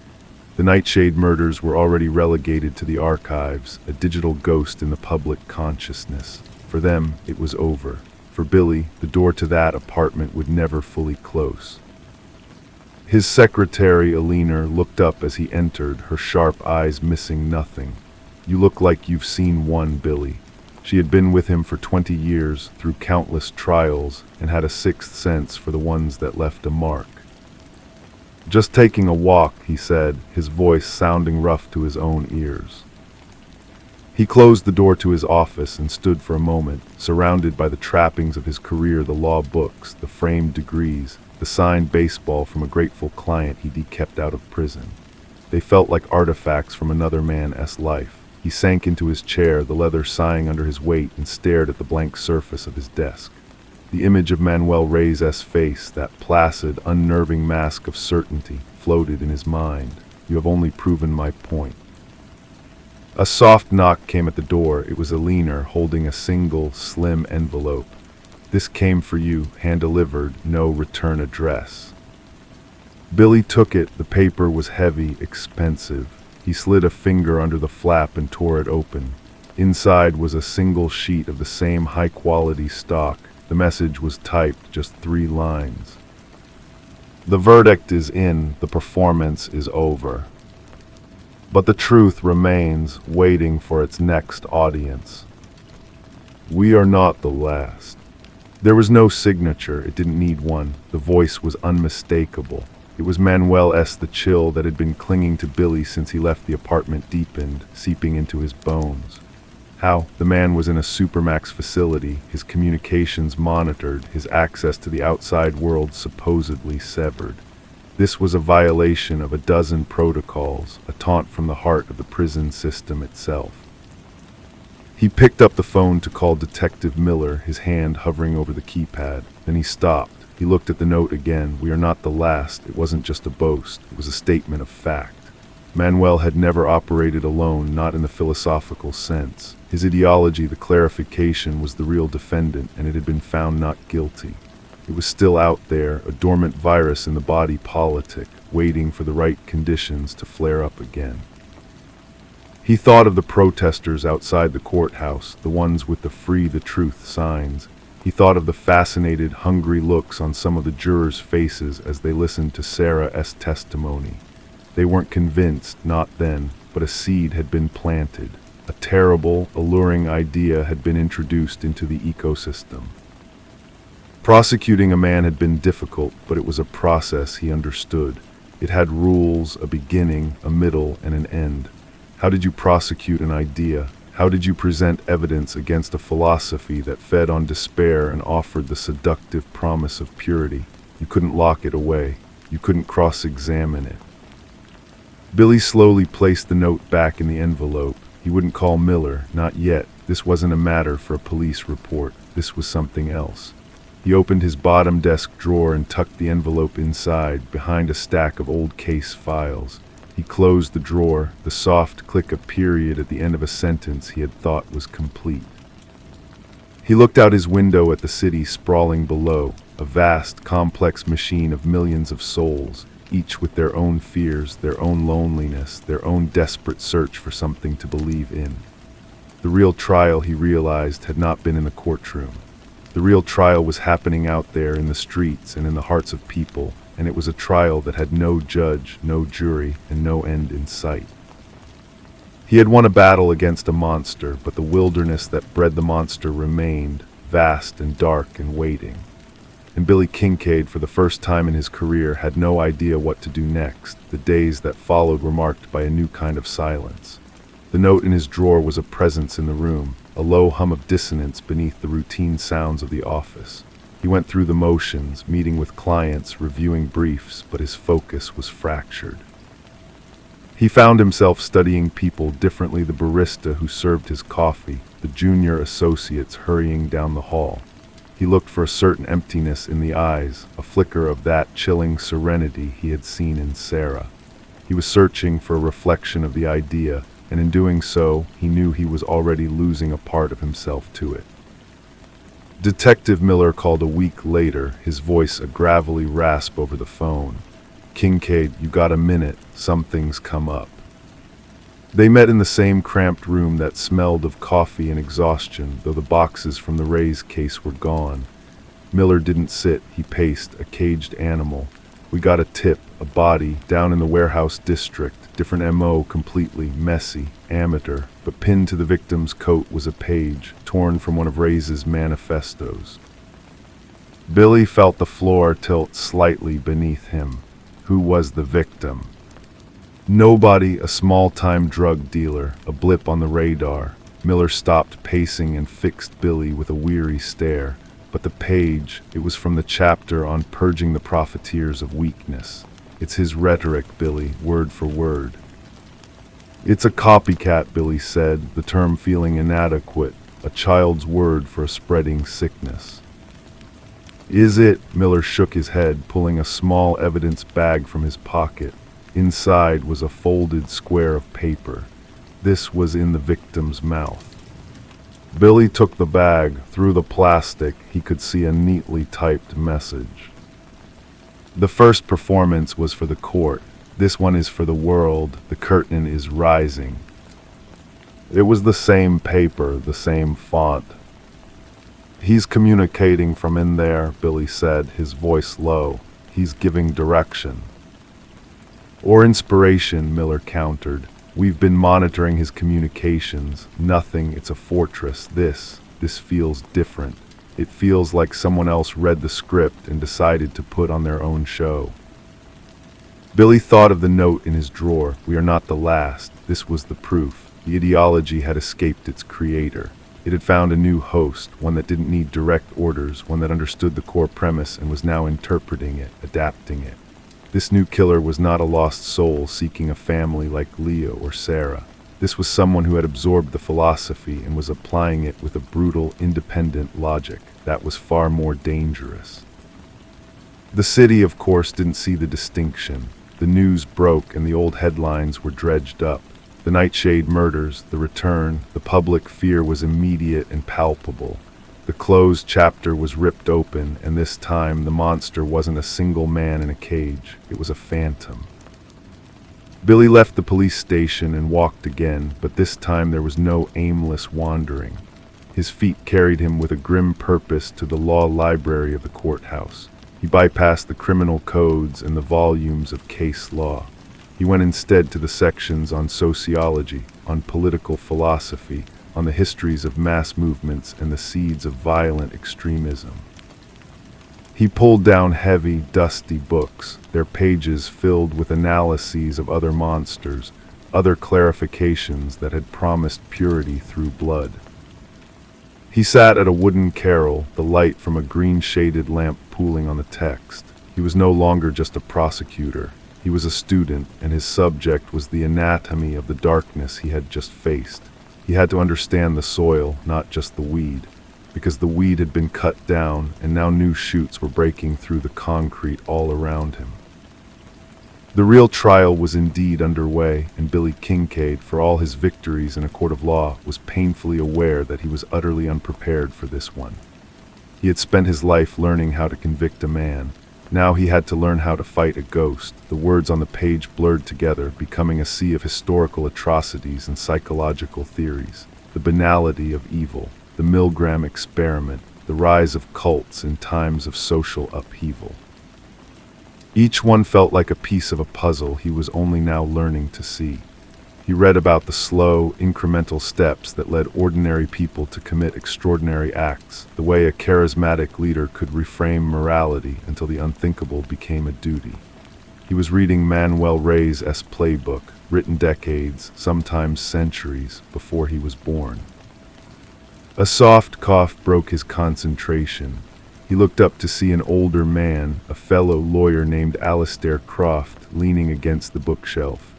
The Nightshade murders were already relegated to the archives, a digital ghost in the public consciousness. For them, it was over. For Billy, the door to that apartment would never fully close. His secretary, Alina, looked up as he entered, her sharp eyes missing nothing. "You look like you've seen one, Billy." She had been with him for 20 years, through countless trials, and had a sixth sense for the ones that left a mark. "Just taking a walk," he said, his voice sounding rough to his own ears. He closed the door to his office and stood for a moment, surrounded by the trappings of his career, the law books, the framed degrees, the signed baseball from a grateful client he'd kept out of prison. They felt like artifacts from another man's life. He sank into his chair, the leather sighing under his weight, and stared at the blank surface of his desk. The image of Manuel Reyes' face, that placid, unnerving mask of certainty, floated in his mind. "You have only proven my point." A soft knock came at the door. It was Alina, holding a single, slim envelope. "This came for you, hand-delivered, no return address." Billy took it. The paper was heavy, expensive. He slid a finger under the flap and tore it open. Inside was a single sheet of the same high-quality stock. The message was typed, just 3 lines. "The verdict is in, the performance is over. But the truth remains, waiting for its next audience. We are not the last." There was no signature, it didn't need one. The voice was unmistakable. It was Manuel's. The chill that had been clinging to Billy since he left the apartment deepened, seeping into his bones. How? The man was in a supermax facility, his communications monitored, his access to the outside world supposedly severed. This was a violation of a dozen protocols, a taunt from the heart of the prison system itself. He picked up the phone to call Detective Miller, his hand hovering over the keypad. Then he stopped. He looked at the note again. "We are not the last." It wasn't just a boast. It was a statement of fact. Manuel had never operated alone, not in the philosophical sense. His ideology, the clarification, was the real defendant, and it had been found not guilty. It was still out there, a dormant virus in the body politic, waiting for the right conditions to flare up again. He thought of the protesters outside the courthouse, the ones with the "Free the Truth" signs. He thought of the fascinated, hungry looks on some of the jurors' faces as they listened to Sarah's testimony. They weren't convinced, not then, but a seed had been planted. A terrible, alluring idea had been introduced into the ecosystem. Prosecuting a man had been difficult, but it was a process he understood. It had rules, a beginning, a middle, and an end. How did you prosecute an idea? How did you present evidence against a philosophy that fed on despair and offered the seductive promise of purity? You couldn't lock it away. You couldn't cross-examine it. Billy slowly placed the note back in the envelope. He wouldn't call Miller, not yet. This wasn't a matter for a police report. This was something else. He opened his bottom desk drawer and tucked the envelope inside, behind a stack of old case files. He closed the drawer, the soft click of period at the end of a sentence he had thought was complete. He looked out his window at the city sprawling below, a vast, complex machine of millions of souls, each with their own fears, their own loneliness, their own desperate search for something to believe in. The real trial, he realized, had not been in the courtroom. The real trial was happening out there in the streets and in the hearts of people, and it was a trial that had no judge, no jury, and no end in sight. He had won a battle against a monster, but the wilderness that bred the monster remained, vast and dark and waiting. And Billy Kincaid, for the first time in his career, had no idea what to do next. The days that followed were marked by a new kind of silence. The note in his drawer was a presence in the room, a low hum of dissonance beneath the routine sounds of the office. He went through the motions, meeting with clients, reviewing briefs, but his focus was fractured. He found himself studying people differently: the barista who served his coffee, the junior associates hurrying down the hall. He looked for a certain emptiness in the eyes, a flicker of that chilling serenity he had seen in Sarah. He was searching for a reflection of the idea, and in doing so, he knew he was already losing a part of himself to it. Detective Miller called a week later, his voice a gravelly rasp over the phone. "Kincaid, you got a minute? Something's come up." They met in the same cramped room that smelled of coffee and exhaustion, though the boxes from the Ray's case were gone. Miller didn't sit, he paced, a caged animal. "We got a tip, a body, down in the warehouse district. Different MO completely, messy, amateur, but pinned to the victim's coat was a page, torn from one of Ray's manifestos." Billy felt the floor tilt slightly beneath him. Who was the victim? Nobody, a small-time drug dealer, a blip on the radar. Miller stopped pacing and fixed Billy with a weary stare. But the page, it was from the chapter on purging the profiteers of weakness. It's his rhetoric, Billy, word for word. "It's a copycat," Billy said, the term feeling inadequate, a child's word for a spreading sickness. "Is it?" Miller shook his head, pulling a small evidence bag from his pocket. Inside was a folded square of paper. This was in the victim's mouth. Billy took the bag. Through the plastic, he could see a neatly typed message. "The first performance was for the court. This one is for the world. The curtain is rising." It was the same paper, the same font. "He's communicating from in there," Billy said, his voice low. "He's giving direction." "Or inspiration," Miller countered. "We've been monitoring his communications. Nothing, it's a fortress. This feels different. It feels like someone else read the script and decided to put on their own show." Billy thought of the note in his drawer. "We are not the last." This was the proof. The ideology had escaped its creator. It had found a new host, one that didn't need direct orders, one that understood the core premise and was now interpreting it, adapting it. This new killer was not a lost soul seeking a family like Leah or Sarah. This was someone who had absorbed the philosophy and was applying it with a brutal, independent logic that was far more dangerous. The city, of course, didn't see the distinction. The news broke and the old headlines were dredged up. The Nightshade murders, the return, the public fear was immediate and palpable. The closed chapter was ripped open, and this time the monster wasn't a single man in a cage. It was a phantom. Billy left the police station and walked again, but this time there was no aimless wandering. His feet carried him with a grim purpose to the law library of the courthouse. He bypassed the criminal codes and the volumes of case law. He went instead to the sections on sociology, on political philosophy, on the histories of mass movements and the seeds of violent extremism. He pulled down heavy, dusty books, their pages filled with analyses of other monsters, other clarifications that had promised purity through blood. He sat at a wooden carrel, the light from a green-shaded lamp pooling on the text. He was no longer just a prosecutor. He was a student, and his subject was the anatomy of the darkness he had just faced. He had to understand the soil, not just the weed. because the weed had been cut down and now new shoots were breaking through the concrete all around him. The real trial was indeed underway, and Billy Kincaid, for all his victories in a court of law, was painfully aware that he was utterly unprepared for this one. He had spent his life learning how to convict a man. Now he had to learn how to fight a ghost. The words on the page blurred together, becoming a sea of historical atrocities and psychological theories. The banality of evil, the Milgram experiment, the rise of cults in times of social upheaval. Each one felt like a piece of a puzzle he was only now learning to see. He read about the slow, incremental steps that led ordinary people to commit extraordinary acts, the way a charismatic leader could reframe morality until the unthinkable became a duty. He was reading Manuel Rey's playbook, written decades, sometimes centuries, before he was born. A soft cough broke his concentration. He looked up to see an older man, a fellow lawyer named Alistair Croft, leaning against the bookshelf.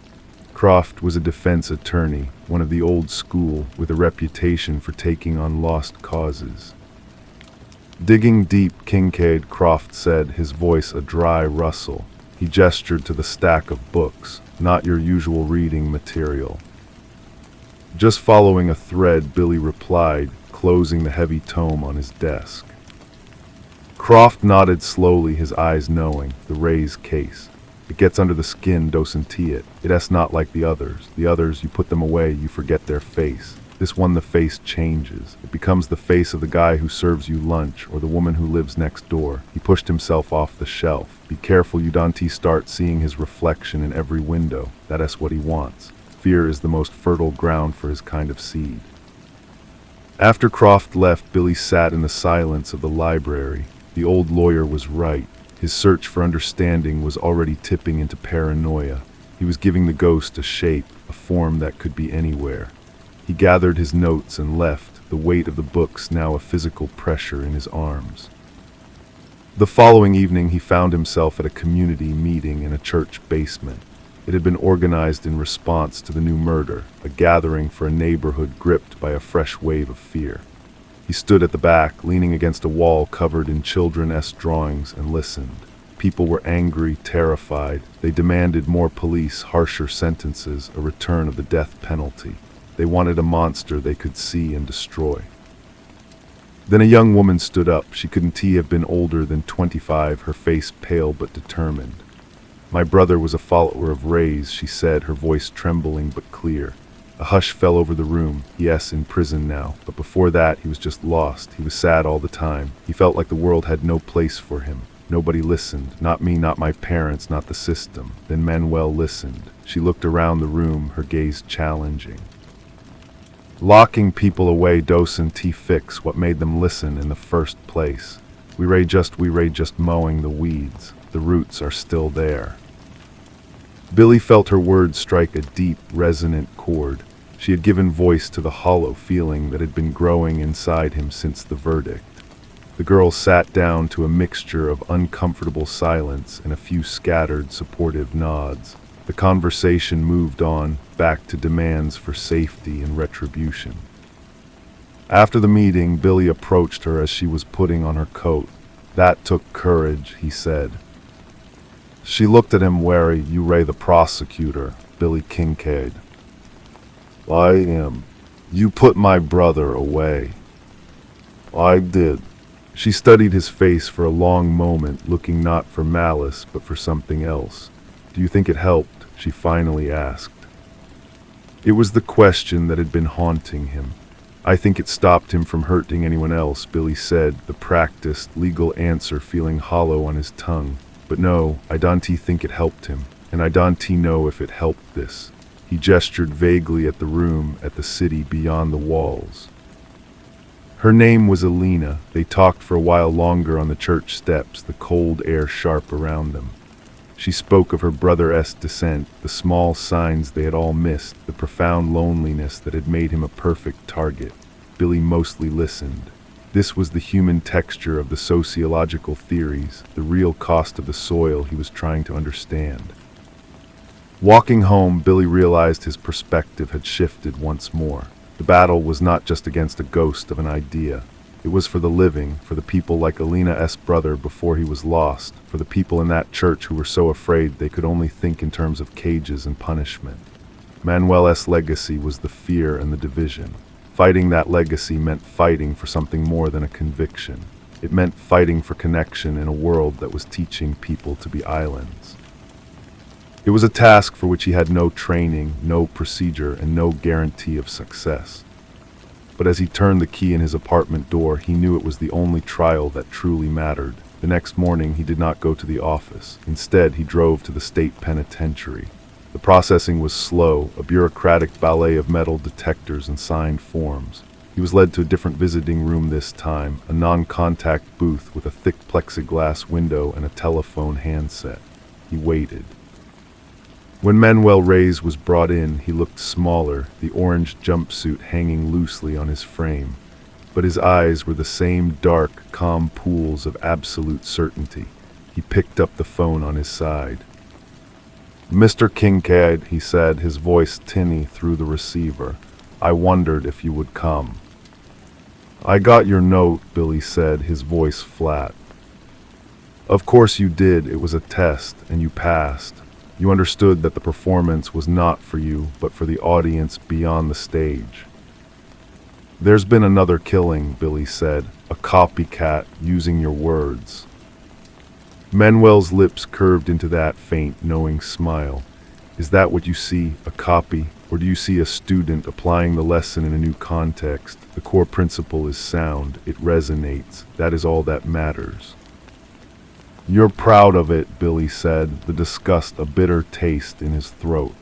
Croft was a defense attorney, one of the old school, with a reputation for taking on lost causes. Digging deep, Kincaid, Croft said, his voice a dry rustle. He gestured to the stack of books, not your usual reading material. Just following a thread, Billy replied, closing the heavy tome on his desk. Croft nodded slowly, his eyes knowing, the Ray's case. It gets under the skin, doesn't it? It's not like the others. The others, you put them away, you forget their face. This one, the face changes. It becomes the face of the guy who serves you lunch, or the woman who lives next door. He pushed himself off the shelf. Be careful you don't start seeing his reflection in every window. That's what he wants. Fear is the most fertile ground for his kind of seed. After Croft left, Billy sat in the silence of the library. The old lawyer was right. His search for understanding was already tipping into paranoia. He was giving the ghost a shape, a form that could be anywhere. He gathered his notes and left, the weight of the books now a physical pressure in his arms. The following evening he found himself at a community meeting in a church basement. It had been organized in response to the new murder, a gathering for a neighborhood gripped by a fresh wave of fear. He stood at the back, leaning against a wall covered in children's drawings, and listened. People were angry, terrified. They demanded more police, harsher sentences, a return of the death penalty. They wanted a monster they could see and destroy. Then a young woman stood up. She couldn't have been older than 25, her face pale but determined. My brother was a follower of Ray's, she said, her voice trembling but clear. A hush fell over the room. Yes, in prison now, but before that he was just lost. He was sad all the time. He felt like the world had no place for him. Nobody listened. Not me, not my parents, not the system. Then Manuel listened. She looked around the room, her gaze challenging. Locking people away doesn't fix what made them listen in the first place. We ray just mowing the weeds. The roots are still there. Billy felt her words strike a deep, resonant chord. She had given voice to the hollow feeling that had been growing inside him since the verdict. The girl sat down to a mixture of uncomfortable silence and a few scattered, supportive nods. The conversation moved on, back to demands for safety and retribution. After the meeting, Billy approached her as she was putting on her coat. That took courage, he said. She looked at him wary. You Ray the prosecutor, Billy Kincaid. I am. You put my brother away. I did. She studied his face for a long moment, looking not for malice, but for something else. Do you think it helped? She finally asked. It was the question that had been haunting him. I think it stopped him from hurting anyone else, Billy said, the practiced, legal answer feeling hollow on his tongue. But no, I don't think it helped him, and I don't know if it helped this. He gestured vaguely at the room, at the city beyond the walls. Her name was Alina. They talked for a while longer on the church steps, the cold air sharp around them. She spoke of her brother's descent, the small signs they had all missed, the profound loneliness that had made him a perfect target. Billy mostly listened. This was the human texture of the sociological theories, the real cost of the soil he was trying to understand. Walking home, Billy realized his perspective had shifted once more. The battle was not just against a ghost of an idea. It was for the living, for the people like Alina's brother before he was lost, for the people in that church who were so afraid they could only think in terms of cages and punishment. Manuel's legacy was the fear and the division. Fighting that legacy meant fighting for something more than a conviction. It meant fighting for connection in a world that was teaching people to be islands. It was a task for which he had no training, no procedure, and no guarantee of success. But as he turned the key in his apartment door, he knew it was the only trial that truly mattered. The next morning, he did not go to the office. Instead, he drove to the state penitentiary. The processing was slow, a bureaucratic ballet of metal detectors and signed forms. He was led to a different visiting room this time, a non-contact booth with a thick plexiglass window and a telephone handset. He waited. When Manuel Reyes was brought in, he looked smaller, the orange jumpsuit hanging loosely on his frame. But his eyes were the same dark, calm pools of absolute certainty. He picked up the phone on his side. "Mr. Kincaid," he said, his voice tinny through the receiver. "I wondered if you would come." "I got your note," Billy said, his voice flat. "Of course you did. It was a test, and you passed. You understood that the performance was not for you, but for the audience beyond the stage." "There's been another killing," Billy said, "a copycat using your words." Manuel's lips curved into that faint, knowing smile. "Is that what you see, a copy? Or do you see a student applying the lesson in a new context? The core principle is sound. It resonates. That is all that matters." "You're proud of it," Billy said, the disgust a bitter taste in his throat.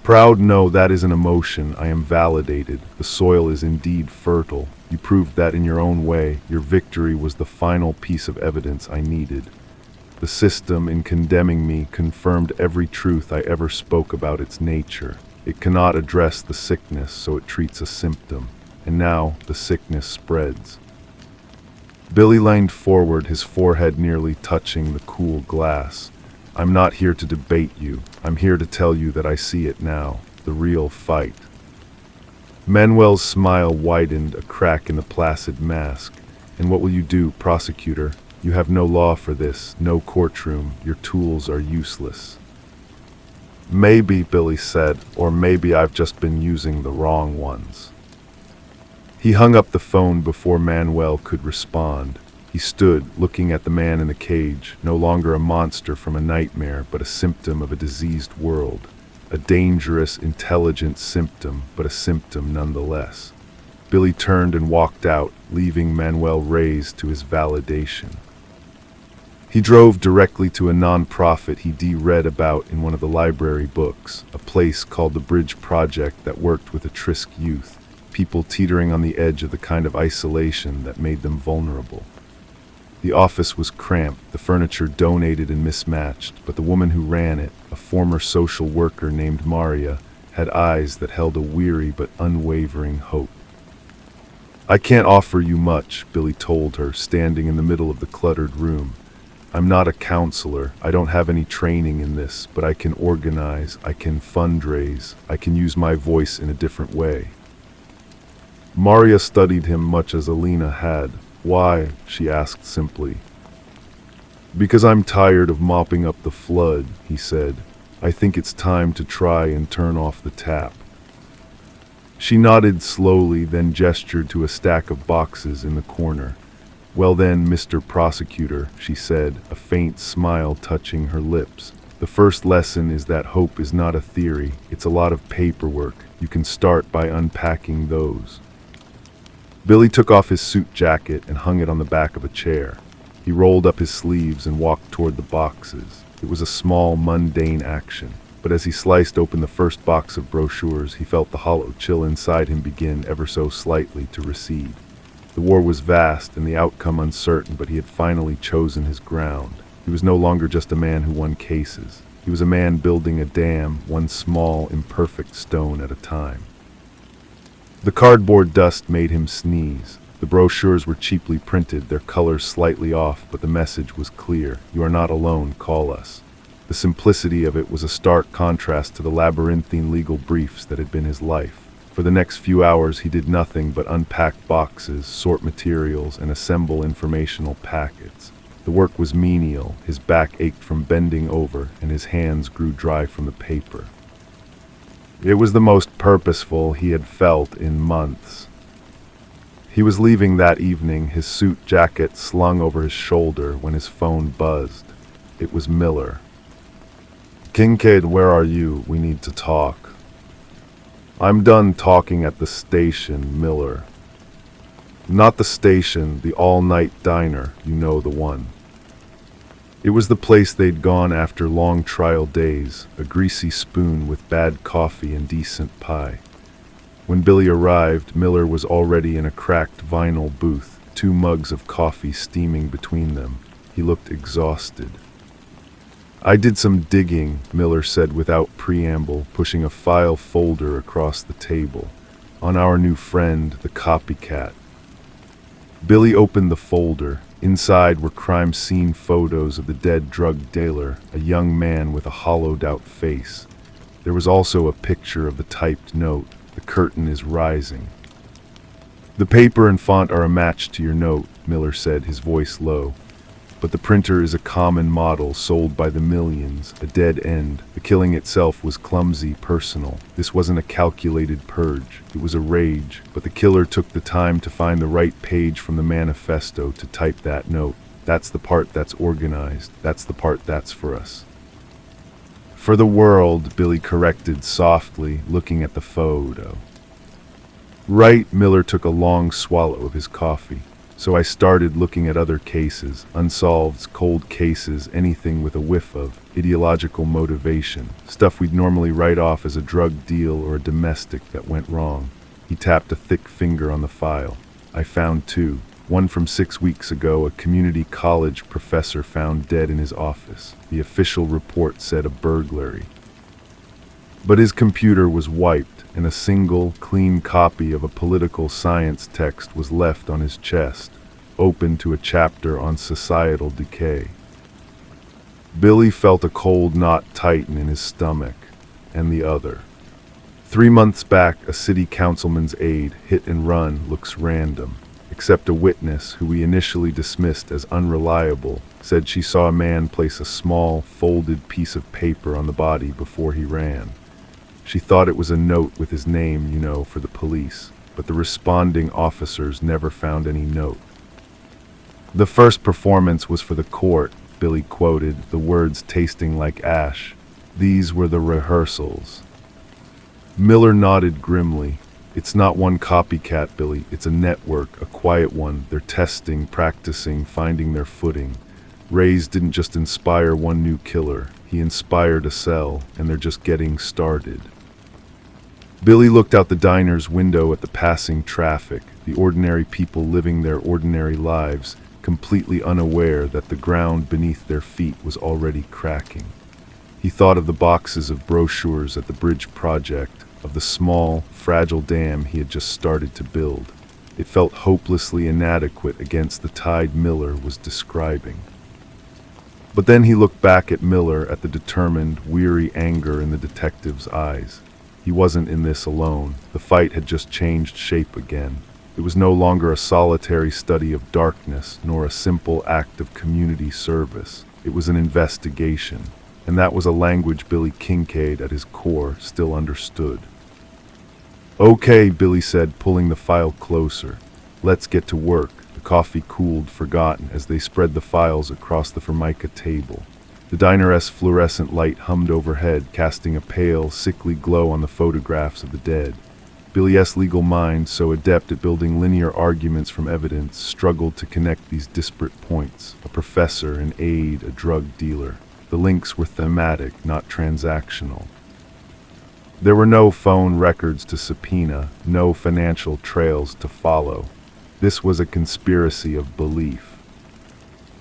"Proud? No, that is an emotion. I am validated. The soil is indeed fertile. You proved that in your own way. Your victory was the final piece of evidence I needed. The system, in condemning me, confirmed every truth I ever spoke about its nature. It cannot address the sickness, so it treats a symptom. And now the sickness spreads." Billy leaned forward, his forehead nearly touching the cool glass. "I'm not here to debate you. I'm here to tell you that I see it now, the real fight." Manuel's smile widened, a crack in the placid mask. "And what will you do, prosecutor? You have no law for this, no courtroom. Your tools are useless." "Maybe," Billy said, "or maybe I've just been using the wrong ones." He hung up the phone before Manuel could respond. He stood, looking at the man in the cage, no longer a monster from a nightmare, but a symptom of a diseased world. A dangerous, intelligent symptom, but a symptom nonetheless. Billy turned and walked out, leaving Manuel Reyes to his validation. He drove directly to a non-profit he'd read about in one of the library books, a place called the Bridge Project that worked with at-risk youth, people teetering on the edge of the kind of isolation that made them vulnerable. The office was cramped, the furniture donated and mismatched, but the woman who ran it, a former social worker named Maria, had eyes that held a weary but unwavering hope. "I can't offer you much," Billy told her, standing in the middle of the cluttered room. "I'm not a counselor. I don't have any training in this, but I can organize, I can fundraise, I can use my voice in a different way." Maria studied him much as Alina had. "Why?" she asked simply. "Because I'm tired of mopping up the flood," he said. "I think it's time to try and turn off the tap." She nodded slowly, then gestured to a stack of boxes in the corner. "Well then, Mr. Prosecutor," she said, a faint smile touching her lips. "The first lesson is that hope is not a theory. It's a lot of paperwork. You can start by unpacking those." Billy took off his suit jacket and hung it on the back of a chair. He rolled up his sleeves and walked toward the boxes. It was a small, mundane action, but as he sliced open the first box of brochures, he felt the hollow chill inside him begin ever so slightly to recede. The war was vast and the outcome uncertain, but he had finally chosen his ground. He was no longer just a man who won cases. He was a man building a dam, one small, imperfect stone at a time. The cardboard dust made him sneeze. The brochures were cheaply printed, their colors slightly off, but the message was clear. "You are not alone, call us." The simplicity of it was a stark contrast to the labyrinthine legal briefs that had been his life. For the next few hours, he did nothing but unpack boxes, sort materials, and assemble informational packets. The work was menial, his back ached from bending over, and his hands grew dry from the paper. It was the most purposeful he had felt in months. He was leaving that evening, his suit jacket slung over his shoulder, when his phone buzzed. It was Miller. "Kincaid, where are you? We need to talk." "I'm done talking at the station, Miller." "Not the station, the all-night diner, you know the one." It was the place they'd gone after long trial days, a greasy spoon with bad coffee and decent pie. When Billy arrived, Miller was already in a cracked vinyl booth, 2 mugs of coffee steaming between them. He looked exhausted. "I did some digging," Miller said without preamble, pushing a file folder across the table, "on our new friend, the copycat." Billy opened the folder. Inside were crime scene photos of the dead drug dealer, a young man with a hollowed-out face. There was also a picture of the typed note, "The curtain is rising." "The paper and font are a match to your note," Miller said, his voice low. "But the printer is a common model sold by the millions, a dead end. The killing itself was clumsy, personal. This wasn't a calculated purge. It was a rage. But the killer took the time to find the right page from the manifesto to type that note. That's the part that's organized. That's the part that's for us." "For the world," Billy corrected softly, looking at the photo. "Right," Miller took a long swallow of his coffee. "So I started looking at other cases, unsolved, cold cases, anything with a whiff of ideological motivation, stuff we'd normally write off as a drug deal or a domestic that went wrong." He tapped a thick finger on the file. "I found 2. One from 6 weeks ago, a community college professor found dead in his office. The official report said a burglary. But his computer was wiped, and a single, clean copy of a political science text was left on his chest, open to a chapter on societal decay." Billy felt a cold knot tighten in his stomach, and the other. 3 months back, a city councilman's aide, hit and run, looks random, except a witness, who we initially dismissed as unreliable, said she saw a man place a small, folded piece of paper on the body before he ran. She thought it was a note with his name, for the police, but the responding officers never found any note. "The first performance was for the court," Billy quoted, the words tasting like ash. "These were the rehearsals." Miller nodded grimly. "It's not one copycat, Billy. It's a network, a quiet one. They're testing, practicing, finding their footing. Ray's didn't just inspire one new killer. He inspired a cell, and they're just getting started." Billy looked out the diner's window at the passing traffic, the ordinary people living their ordinary lives, completely unaware that the ground beneath their feet was already cracking. He thought of the boxes of brochures at the bridge project, of the small, fragile dam he had just started to build. It felt hopelessly inadequate against the tide Miller was describing. But then he looked back at Miller, at the determined, weary anger in the detective's eyes. He wasn't in this alone. The fight had just changed shape again. It was no longer a solitary study of darkness, nor a simple act of community service. It was an investigation, and that was a language Billy Kincaid, at his core, still understood. "Okay," Billy said, pulling the file closer. "Let's get to work." The coffee cooled, forgotten, as they spread the files across the formica table. The diner's fluorescent light hummed overhead, casting a pale, sickly glow on the photographs of the dead. Billy's legal mind, so adept at building linear arguments from evidence, struggled to connect these disparate points. A professor, an aide, a drug dealer. The links were thematic, not transactional. There were no phone records to subpoena, no financial trails to follow. This was a conspiracy of belief.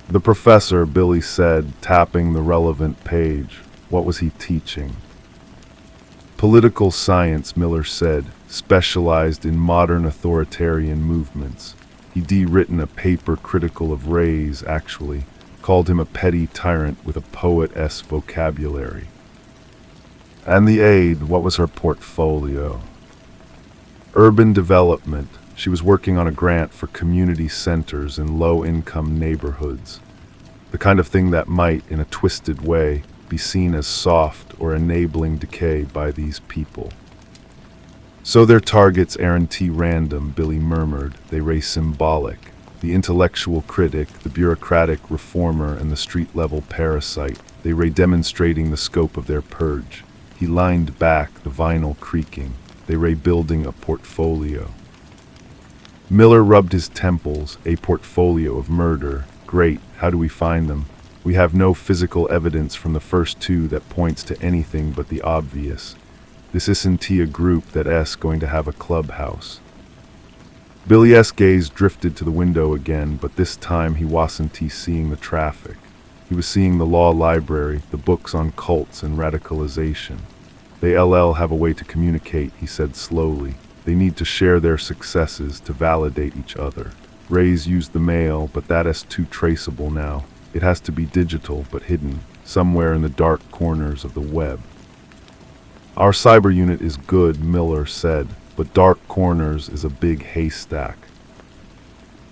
"The professor," Billy said, tapping the relevant page. What was he teaching? "Political science," Miller said, "specialized in modern authoritarian movements. He'd written a paper critical of Ray's, actually. Called him a petty tyrant with a poet-esque vocabulary." "And the aide, what was her portfolio?" Urban development. She was working on a grant for community centers in low-income neighborhoods. The kind of thing that might, in a twisted way, be seen as soft or enabling decay by these people. So their targets aren't random, Billy murmured. They ray symbolic. The intellectual critic, the bureaucratic reformer, and the street-level parasite. They ray demonstrating the scope of their purge. He leaned back, the vinyl creaking. They ray building a portfolio. Miller rubbed his temples. A portfolio of murder. Great, how do we find them? We have no physical evidence from the first two that points to anything but the obvious. This isn't a group that's going to have a clubhouse. Billy's gaze drifted to the window again, but this time he wasn't seeing the traffic. He was seeing the law library, the books on cults and radicalization. They have a way to communicate, he said slowly. They need to share their successes to validate each other. Ray's used the mail, but that is too traceable now. It has to be digital, but hidden, somewhere in the dark corners of the web. Our cyber unit is good, Miller said, but dark corners is a big haystack.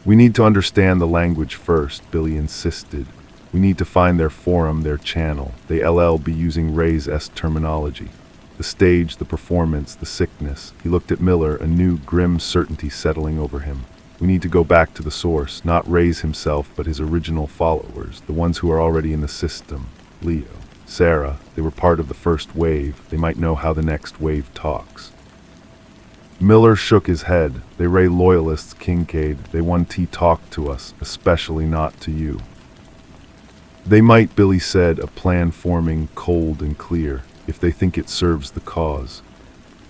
We need to understand the language first, Billy insisted. We need to find their forum, their channel. They be using Ray's terminology. The stage, the performance, the sickness. He looked at Miller, a new, grim certainty settling over him. We need to go back to the source, not Ray's himself, but his original followers, the ones who are already in the system. Leo, Sarah, they were part of the first wave. They might know how the next wave talks. Miller shook his head. They Ray loyalists, Kincaid. They want to talk to us, especially not to you. They might, Billy said, a plan forming cold and clear, if they think it serves the cause.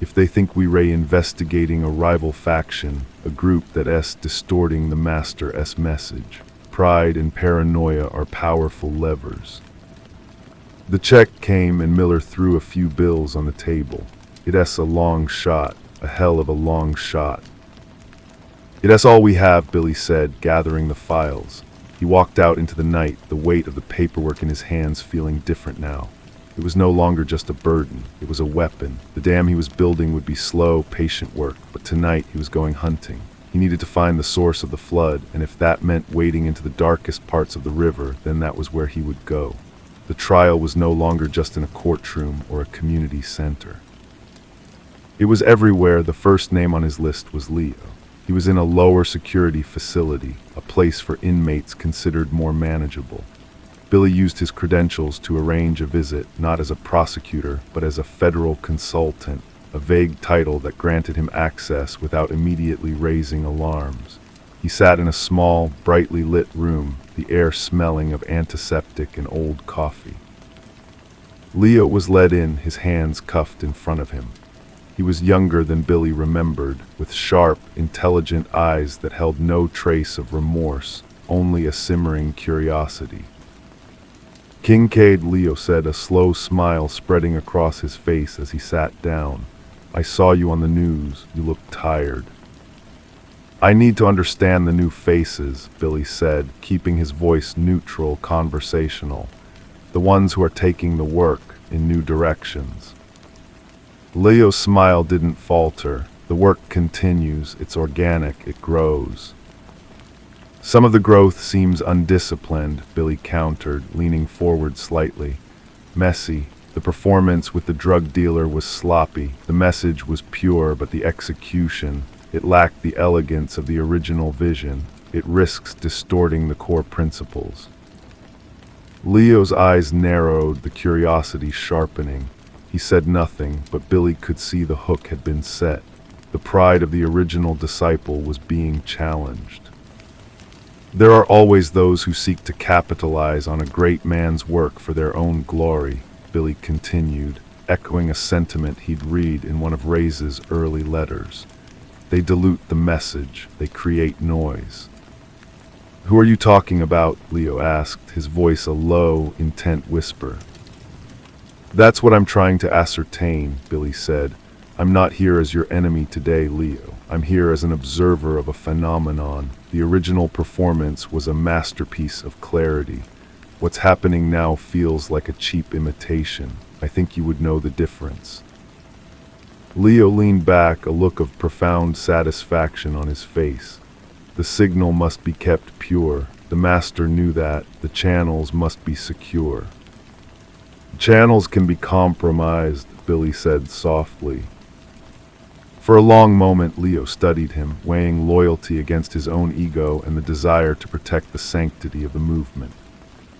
If they think we Ray investigating a rival faction, a group that distorting the master's message. Pride and paranoia are powerful levers. The check came and Miller threw a few bills on the table. It's a long shot, a hell of a long shot. It's all we have, Billy said, gathering the files. He walked out into the night, the weight of the paperwork in his hands feeling different now. It was no longer just a burden, it was a weapon. The dam he was building would be slow, patient work, but tonight he was going hunting. He needed to find the source of the flood, and if that meant wading into the darkest parts of the river, then that was where he would go. The trial was no longer just in a courtroom or a community center. It was everywhere. The first name on his list was Leo. He was in a lower security facility, a place for inmates considered more manageable. Billy used his credentials to arrange a visit, not as a prosecutor, but as a federal consultant, a vague title that granted him access without immediately raising alarms. He sat in a small, brightly lit room, the air smelling of antiseptic and old coffee. Leo was led in, his hands cuffed in front of him. He was younger than Billy remembered, with sharp, intelligent eyes that held no trace of remorse, only a simmering curiosity. Kincaid, Leo said, a slow smile spreading across his face as he sat down. I saw you on the news. You looked tired. I need to understand the new faces, Billy said, keeping his voice neutral, conversational. The ones who are taking the work in new directions. Leo's smile didn't falter. The work continues. It's organic. It grows. Some of the growth seems undisciplined, Billy countered, leaning forward slightly. Messy. The performance with the drug dealer was sloppy. The message was pure, but the execution, it lacked the elegance of the original vision. It risks distorting the core principles. Leo's eyes narrowed, the curiosity sharpening. He said nothing, but Billy could see the hook had been set. The pride of the original disciple was being challenged. There are always those who seek to capitalize on a great man's work for their own glory, Billy continued, echoing a sentiment he'd read in one of Ray's early letters. They dilute the message, they create noise. Who are you talking about? Leo asked, his voice a low, intent whisper. That's what I'm trying to ascertain, Billy said. I'm not here as your enemy today, Leo. I'm here as an observer of a phenomenon. The original performance was a masterpiece of clarity. What's happening now feels like a cheap imitation. I think you would know the difference. Leo leaned back, a look of profound satisfaction on his face. The signal must be kept pure. The master knew that. The channels must be secure. Channels can be compromised, Billy said softly. For a long moment, Leo studied him, weighing loyalty against his own ego and the desire to protect the sanctity of the movement.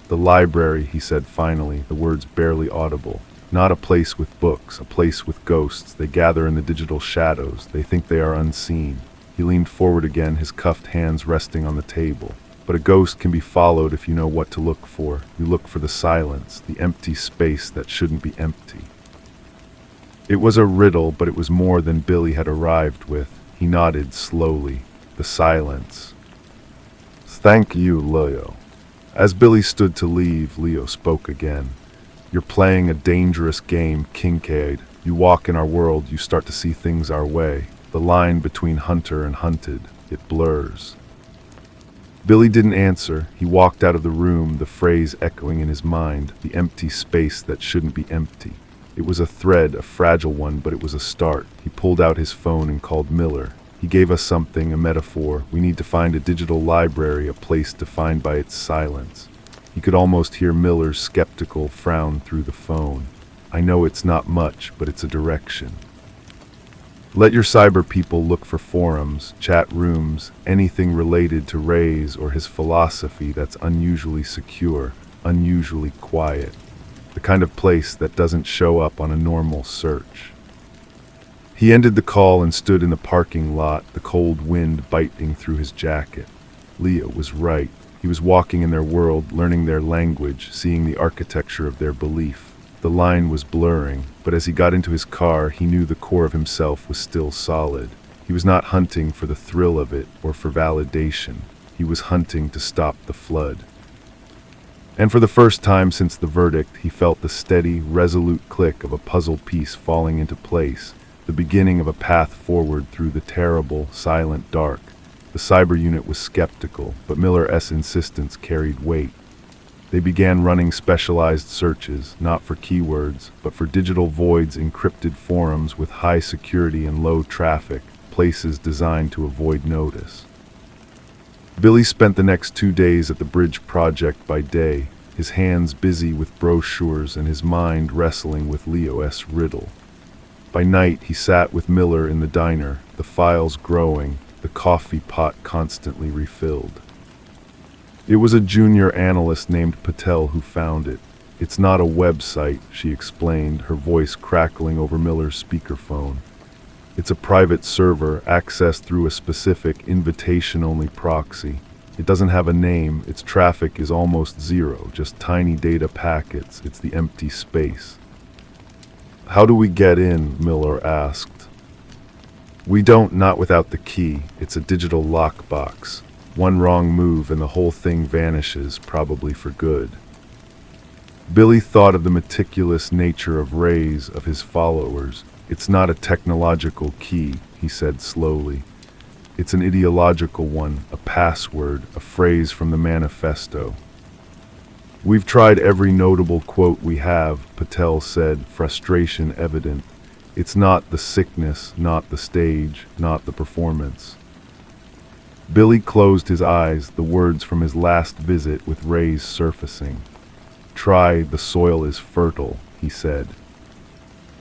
The library, he said finally, the words barely audible. Not a place with books, a place with ghosts. They gather in the digital shadows. They think they are unseen. He leaned forward again, his cuffed hands resting on the table. But a ghost can be followed if you know what to look for. You look for the silence, the empty space that shouldn't be empty. It was a riddle, but it was more than Billy had arrived with. He nodded slowly. The silence. Thank you, Leo. As Billy stood to leave, Leo spoke again. You're playing a dangerous game, Kincaid. You walk in our world, you start to see things our way. The line between hunter and hunted, it blurs. Billy didn't answer. He walked out of the room, the phrase echoing in his mind, the empty space that shouldn't be empty. It was a thread, a fragile one, but it was a start. He pulled out his phone and called Miller. He gave us something, a metaphor. We need to find a digital library, a place defined by its silence. He could almost hear Miller's skeptical frown through the phone. I know it's not much, but it's a direction. Let your cyber people look for forums, chat rooms, anything related to Ray's or his philosophy that's unusually secure, unusually quiet. The kind of place that doesn't show up on a normal search. He ended the call and stood in the parking lot, the cold wind biting through his jacket. Leo was right. He was walking in their world, learning their language, seeing the architecture of their belief. The line was blurring, but as he got into his car, he knew the core of himself was still solid. He was not hunting for the thrill of it or for validation. He was hunting to stop the flood. And for the first time since the verdict, he felt the steady, resolute click of a puzzle piece falling into place, the beginning of a path forward through the terrible, silent dark. The cyber unit was skeptical, but Miller's insistence carried weight. They began running specialized searches, not for keywords, but for digital voids, encrypted forums with high security and low traffic, places designed to avoid notice. Billy spent the next 2 days at the bridge project by day, his hands busy with brochures and his mind wrestling with Leo's riddle. By night, he sat with Miller in the diner, the files growing, the coffee pot constantly refilled. It was a junior analyst named Patel who found it. It's not a website, she explained, her voice crackling over Miller's speakerphone. It's a private server accessed through a specific invitation-only proxy. It doesn't have a name, its traffic is almost zero, just tiny data packets, it's the empty space. How do we get in? Miller asked. We don't, not without the key. It's a digital lockbox. One wrong move and the whole thing vanishes, probably for good. Billy thought of the meticulous nature of Ray's, of his followers. It's not a technological key, he said slowly. It's an ideological one, a password, a phrase from the manifesto. We've tried every notable quote we have, Patel said, frustration evident. It's not the sickness, not the stage, not the performance. Billy closed his eyes, the words from his last visit with Ray's surfacing. Try, the soil is fertile, he said.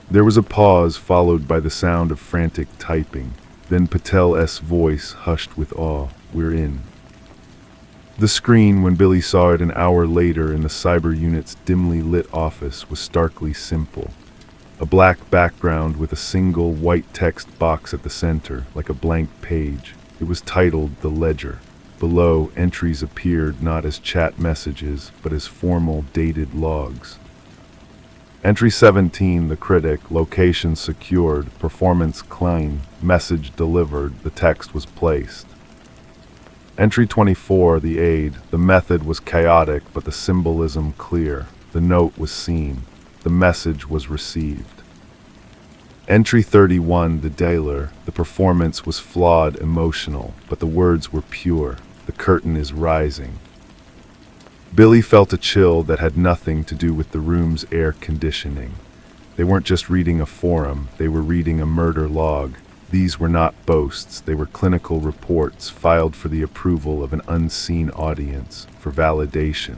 There was a pause, followed by the sound of frantic typing. Then Patel's voice hushed with awe. We're in. The screen, when Billy saw it an hour later in the cyber unit's dimly lit office, was starkly simple. A black background with a single white text box at the center, like a blank page. It was titled The Ledger. Below, entries appeared not as chat messages, but as formal, dated logs. Entry 17, the critic, location secured, performance clean, message delivered, the text was placed. Entry 24, the aide, the method was chaotic, but the symbolism clear. The note was seen. The message was received. Entry 31, the dealer, the performance was flawed, emotional, but the words were pure. The curtain is rising. Billy felt a chill that had nothing to do with the room's air conditioning. They weren't just reading a forum, they were reading a murder log. These were not boasts, they were clinical reports filed for the approval of an unseen audience, for validation.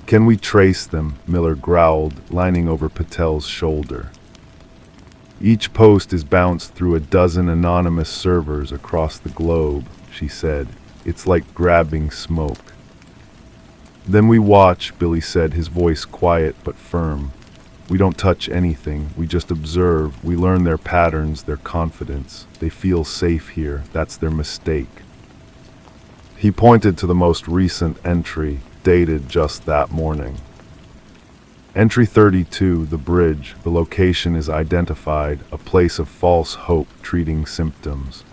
"Can we trace them?" Miller growled, lining over Patel's shoulder. "Each post is bounced through a dozen anonymous servers across the globe," she said. "It's like grabbing smoke." "Then we watch," Billy said, his voice quiet but firm. "We don't touch anything, we just observe. We learn their patterns, their confidence. They feel safe here, that's their mistake." He pointed to the most recent entry, dated just that morning. Entry 32, the bridge. The location is identified, a place of false hope treating symptoms.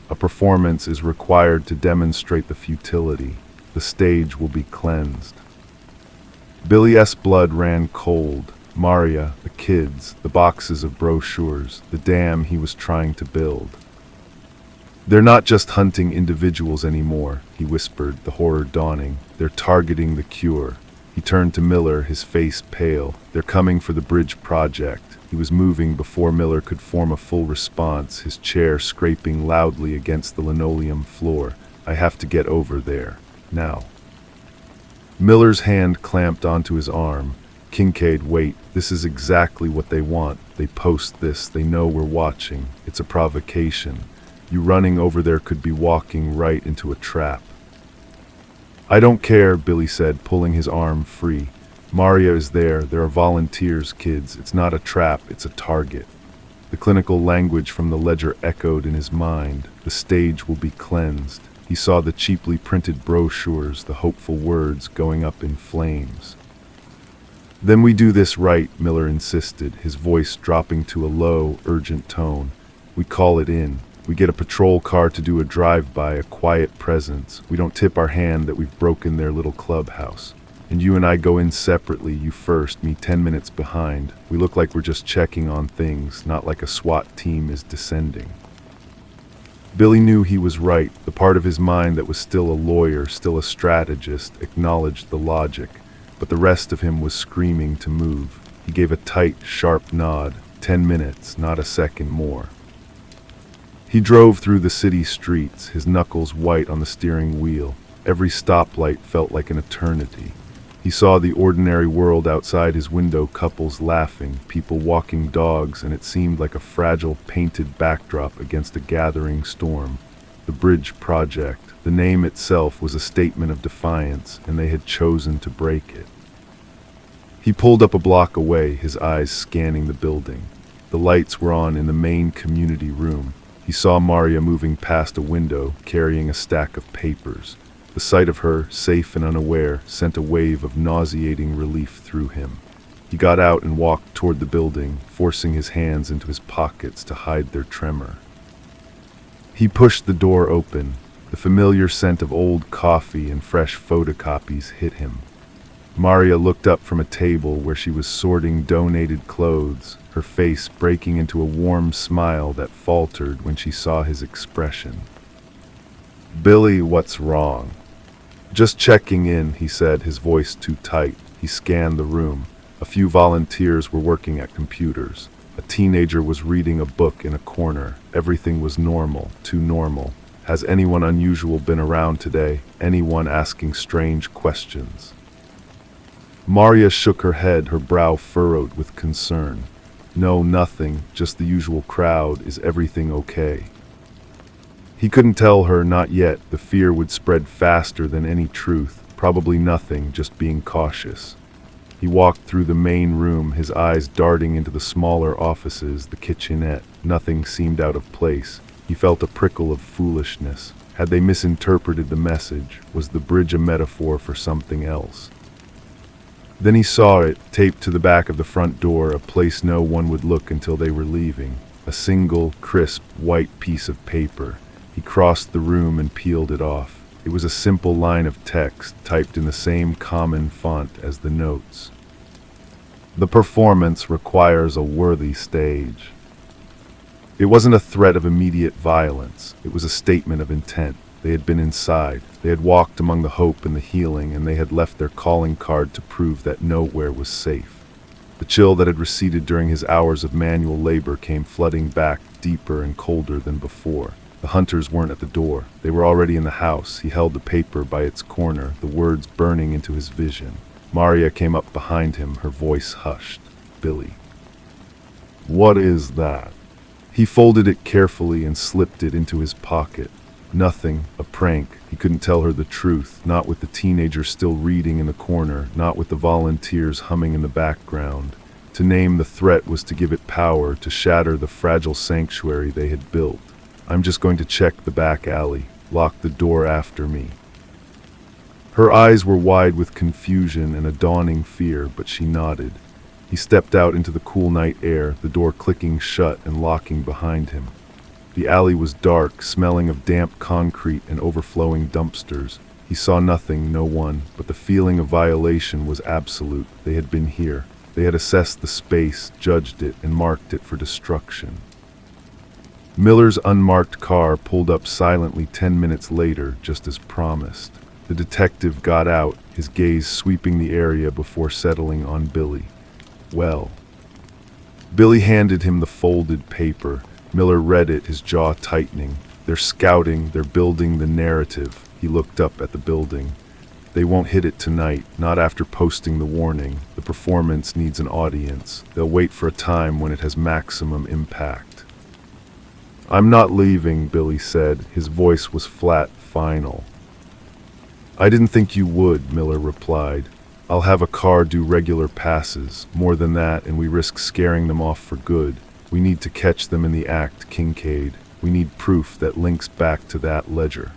A performance is required to demonstrate the futility. The stage will be cleansed. Billy's blood ran cold. Maria, the kids, the boxes of brochures, the dam he was trying to build. "They're not just hunting individuals anymore," he whispered, the horror dawning. "They're targeting the cure." He turned to Miller, his face pale. "They're coming for the bridge project." He was moving before Miller could form a full response, his chair scraping loudly against the linoleum floor. "I have to get over there. Now." Miller's hand clamped onto his arm. "Kincaid, wait. This is exactly what they want. They post this. They know we're watching. It's a provocation. You running over there could be walking right into a trap." "I don't care," Billy said, pulling his arm free. "Maria is there. There are volunteers, kids. It's not a trap, it's a target." The clinical language from the ledger echoed in his mind. The stage will be cleansed. He saw the cheaply printed brochures, the hopeful words going up in flames. "Then we do this right," Miller insisted, his voice dropping to a low, urgent tone. "We call it in. We get a patrol car to do a drive-by, a quiet presence. We don't tip our hand that we've broken their little clubhouse. And you and I go in separately, you first, me 10 minutes behind. We look like we're just checking on things, not like a SWAT team is descending." Billy knew he was right. The part of his mind that was still a lawyer, still a strategist, acknowledged the logic. But the rest of him was screaming to move. He gave a tight, sharp nod. 10 minutes, not a second more. He drove through the city streets, his knuckles white on the steering wheel. Every stoplight felt like an eternity. He saw the ordinary world outside his window, couples laughing, people walking dogs, and it seemed like a fragile, painted backdrop against a gathering storm. The bridge project. The name itself was a statement of defiance, and they had chosen to break it. He pulled up a block away, his eyes scanning the building. The lights were on in the main community room. He saw Maria moving past a window, carrying a stack of papers. The sight of her, safe and unaware, sent a wave of nauseating relief through him. He got out and walked toward the building, forcing his hands into his pockets to hide their tremor. He pushed the door open. The familiar scent of old coffee and fresh photocopies hit him. Maria looked up from a table where she was sorting donated clothes, her face breaking into a warm smile that faltered when she saw his expression. "Billy, what's wrong?" "Just checking in," he said, his voice too tight. He scanned the room. A few volunteers were working at computers. A teenager was reading a book in a corner. Everything was normal, too normal. Has anyone unusual been around today? Anyone asking strange questions? Maria shook her head, her brow furrowed with concern. "No, nothing, just the usual crowd. Is everything okay?" He couldn't tell her, not yet. The fear would spread faster than any truth. Probably nothing, just being cautious. He walked through the main room, his eyes darting into the smaller offices, the kitchenette. Nothing seemed out of place. He felt a prickle of foolishness. Had they misinterpreted the message? Was the bridge a metaphor for something else? Then he saw it, taped to the back of the front door, a place no one would look until they were leaving. A single, crisp, white piece of paper. He crossed the room and peeled it off. It was a simple line of text, typed in the same common font as the notes. "The performance requires a worthy stage." It wasn't a threat of immediate violence. It was a statement of intent. They had been inside. They had walked among the hope and the healing, and they had left their calling card to prove that nowhere was safe. The chill that had receded during his hours of manual labor came flooding back, deeper and colder than before. The hunters weren't at the door. They were already in the house. He held the paper by its corner, the words burning into his vision. Maria came up behind him, her voice hushed. "Billy." "What is that?" He folded it carefully and slipped it into his pocket. Nothing, a prank. He couldn't tell her the truth, not with the teenager still reading in the corner, not with the volunteers humming in the background. To name the threat was to give it power, to shatter the fragile sanctuary they had built. "I'm just going to check the back alley. Lock the door after me." Her eyes were wide with confusion and a dawning fear, but she nodded. He stepped out into the cool night air, the door clicking shut and locking behind him. The alley was dark, smelling of damp concrete and overflowing dumpsters. He saw nothing, no one, but the feeling of violation was absolute. They had been here. They had assessed the space, judged it, and marked it for destruction. Miller's unmarked car pulled up silently 10 minutes later, just as promised. The detective got out, his gaze sweeping the area before settling on Billy. "Well." Billy handed him the folded paper. Miller read it, his jaw tightening. "They're scouting, they're building the narrative." He looked up at the building. "They won't hit it tonight, not after posting the warning. The performance needs an audience. They'll wait for a time when it has maximum impact." "I'm not leaving," Billy said. His voice was flat, final. "I didn't think you would," Miller replied. "I'll have a car do regular passes. More than that, and we risk scaring them off for good. We need to catch them in the act, Kincaid. We need proof that links back to that ledger."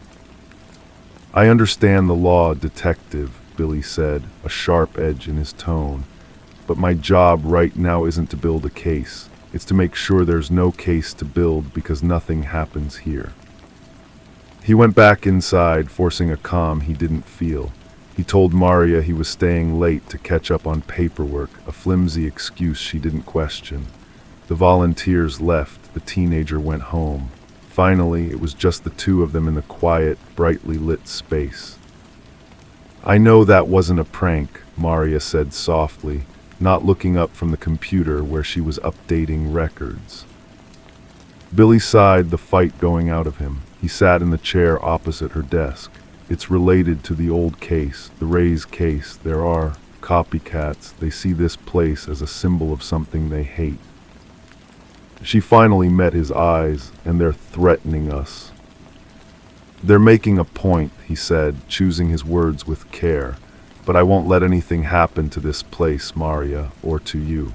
"I understand the law, detective," Billy said, a sharp edge in his tone. "But my job right now isn't to build a case. It's to make sure there's no case to build because nothing happens here." He went back inside, forcing a calm he didn't feel. He told Maria he was staying late to catch up on paperwork, a flimsy excuse she didn't question. The volunteers left, the teenager went home. Finally, it was just the two of them in the quiet, brightly lit space. "I know that wasn't a prank," Maria said softly, not looking up from the computer where she was updating records. Billy sighed, the fight going out of him. He sat in the chair opposite her desk. "It's related to the old case, the Ray's case. There are copycats. They see this place as a symbol of something they hate." She finally met his eyes, "And they're threatening us." "They're making a point," he said, choosing his words with care. "But I won't let anything happen to this place, Maria, or to you."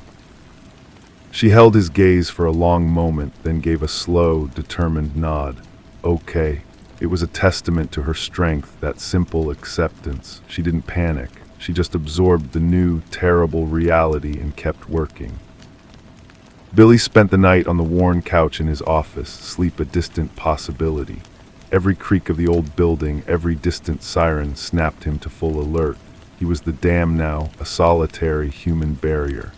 She held his gaze for a long moment, then gave a slow, determined nod. "Okay." It was a testament to her strength, that simple acceptance. She didn't panic. She just absorbed the new, terrible reality and kept working. Billy spent the night on the worn couch in his office, sleep a distant possibility. Every creak of the old building, every distant siren snapped him to full alert. He was the dam now, a solitary human barrier.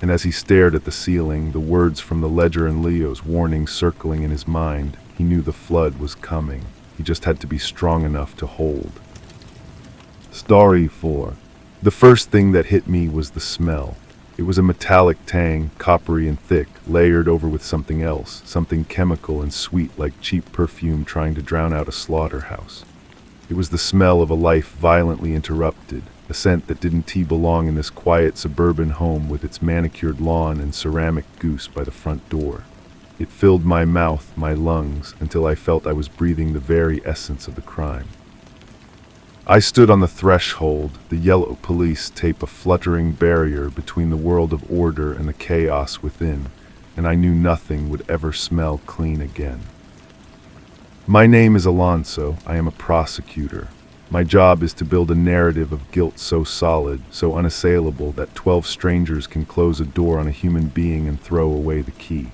And as he stared at the ceiling, the words from the ledger and Leo's warning circling in his mind, he knew the flood was coming. He just had to be strong enough to hold. Story 4. The first thing that hit me was the smell. It was a metallic tang, coppery and thick, layered over with something else, something chemical and sweet like cheap perfume trying to drown out a slaughterhouse. It was the smell of a life violently interrupted, a scent that didn't belong in this quiet suburban home with its manicured lawn and ceramic goose by the front door. It filled my mouth, my lungs, until I felt I was breathing the very essence of the crime. I stood on the threshold, the yellow police tape a fluttering barrier between the world of order and the chaos within, and I knew nothing would ever smell clean again. My name is Alonso. I am a prosecutor. My job is to build a narrative of guilt so solid, so unassailable that 12 strangers can close a door on a human being and throw away the key.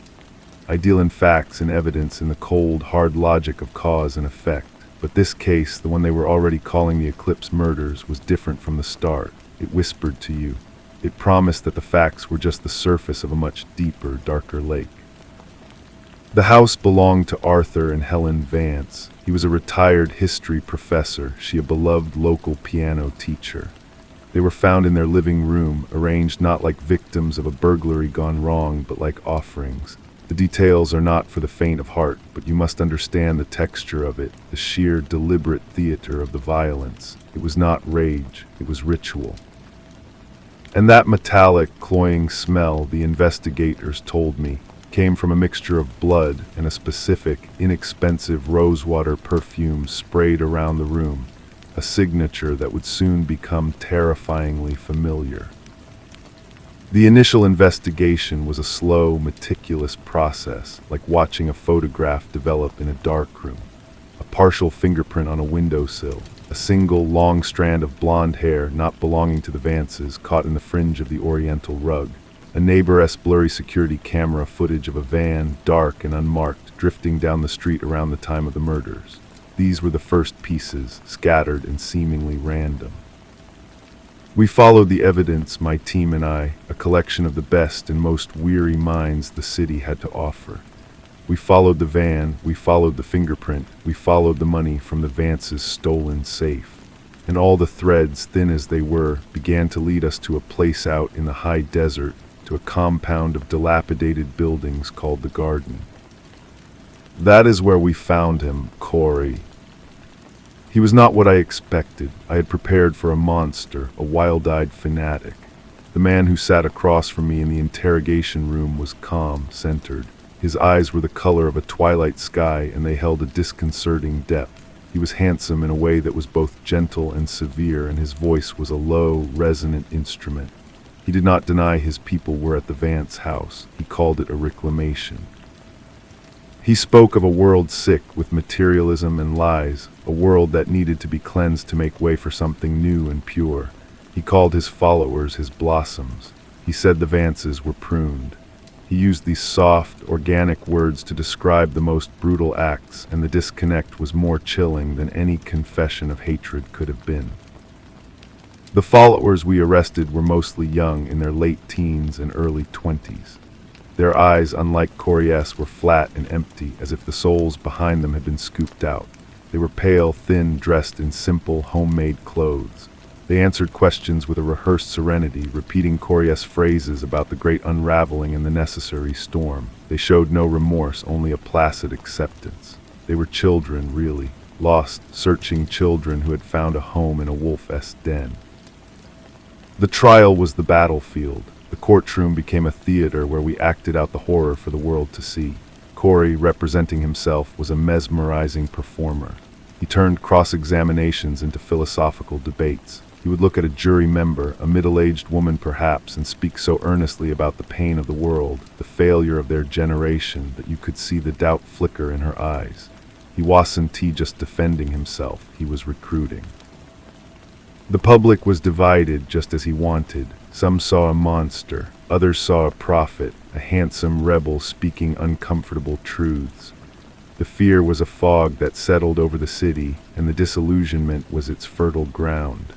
I deal in facts and evidence in the cold, hard logic of cause and effect. But this case, the one they were already calling the Eclipse murders, was different from the start. It whispered to you. It promised that the facts were just the surface of a much deeper, darker lake. The house belonged to Arthur and Helen Vance. He was a retired history professor, she a beloved local piano teacher. They were found in their living room, arranged not like victims of a burglary gone wrong, but like offerings. The details are not for the faint of heart, but you must understand the texture of it, the sheer, deliberate theater of the violence. It was not rage, it was ritual. And that metallic, cloying smell, the investigators told me, came from a mixture of blood and a specific, inexpensive rosewater perfume sprayed around the room, a signature that would soon become terrifyingly familiar. The initial investigation was a slow, meticulous process, like watching a photograph develop in a darkroom. A partial fingerprint on a windowsill, a single long strand of blonde hair not belonging to the Vances caught in the fringe of the oriental rug, a neighbor-esque blurry security camera footage of a van, dark and unmarked, drifting down the street around the time of the murders. These were the first pieces, scattered and seemingly random. We followed the evidence, my team and I, a collection of the best and most weary minds the city had to offer. We followed the van, we followed the fingerprint, we followed the money from the Vance's stolen safe. And all the threads, thin as they were, began to lead us to a place out in the high desert, to a compound of dilapidated buildings called the Garden. That is where we found him, Corey. He was not what I expected. I had prepared for a monster, a wild-eyed fanatic. The man who sat across from me in the interrogation room was calm, centered. His eyes were the color of a twilight sky, and they held a disconcerting depth. He was handsome in a way that was both gentle and severe, and his voice was a low, resonant instrument. He did not deny his people were at the Vance house. He called it a reclamation. He spoke of a world sick with materialism and lies, a world that needed to be cleansed to make way for something new and pure. He called his followers his blossoms. He said the Vances were pruned. He used these soft, organic words to describe the most brutal acts, and the disconnect was more chilling than any confession of hatred could have been. The followers we arrested were mostly young, in their late teens and early 20s. Their eyes, unlike Corey's, were flat and empty, as if the souls behind them had been scooped out. They were pale, thin, dressed in simple, homemade clothes. They answered questions with a rehearsed serenity, repeating Corey's phrases about the great unraveling and the necessary storm. They showed no remorse, only a placid acceptance. They were children, really. Lost, searching children who had found a home in a wolf-esque den. The trial was the battlefield. The courtroom became a theater where we acted out the horror for the world to see. Corey, representing himself, was a mesmerizing performer. He turned cross-examinations into philosophical debates. He would look at a jury member, a middle-aged woman perhaps, and speak so earnestly about the pain of the world, the failure of their generation, that you could see the doubt flicker in her eyes. He wasn't just defending himself, he was recruiting. The public was divided just as he wanted. Some saw a monster, others saw a prophet, a handsome rebel speaking uncomfortable truths. The fear was a fog that settled over the city, and the disillusionment was its fertile ground.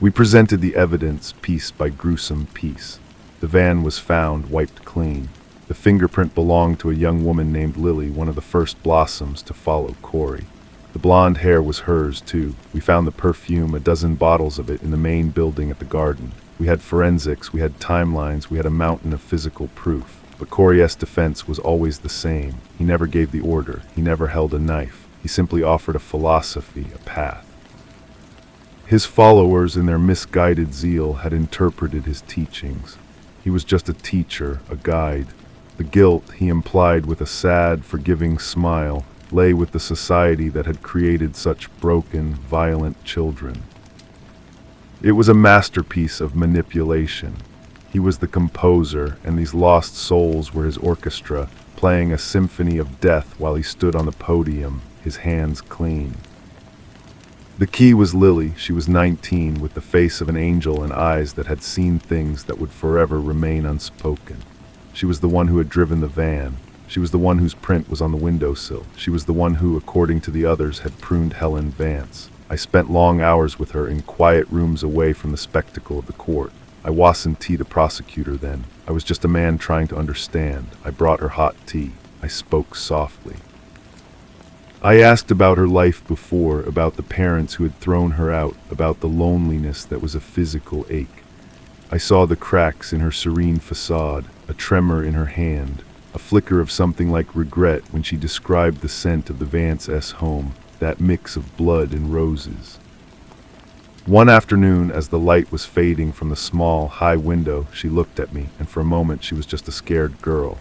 We presented the evidence piece by gruesome piece. The van was found, wiped clean. The fingerprint belonged to a young woman named Lily, one of the first blossoms to follow Corey. The blonde hair was hers, too. We found the perfume, a dozen bottles of it, in the main building at the Garden. We had forensics, we had timelines, we had a mountain of physical proof. But Corey's defense was always the same. He never gave the order. He never held a knife. He simply offered a philosophy, a path. His followers, in their misguided zeal, had interpreted his teachings. He was just a teacher, a guide. The guilt, he implied with a sad, forgiving smile, lay with the society that had created such broken, violent children. It was a masterpiece of manipulation. He was the composer, and these lost souls were his orchestra, playing a symphony of death while he stood on the podium, his hands clean. The key was Lily. She was 19, with the face of an angel and eyes that had seen things that would forever remain unspoken. She was the one who had driven the van. She was the one whose print was on the windowsill. She was the one who, according to the others, had pruned Helen Vance. I spent long hours with her in quiet rooms away from the spectacle of the court. I wasn't the prosecutor then. I was just a man trying to understand. I brought her hot tea. I spoke softly. I asked about her life before, about the parents who had thrown her out, about the loneliness that was a physical ache. I saw the cracks in her serene facade, a tremor in her hand, a flicker of something like regret when she described the scent of the Vance S. home, that mix of blood and roses. One afternoon, as the light was fading from the small, high window, she looked at me, and for a moment she was just a scared girl.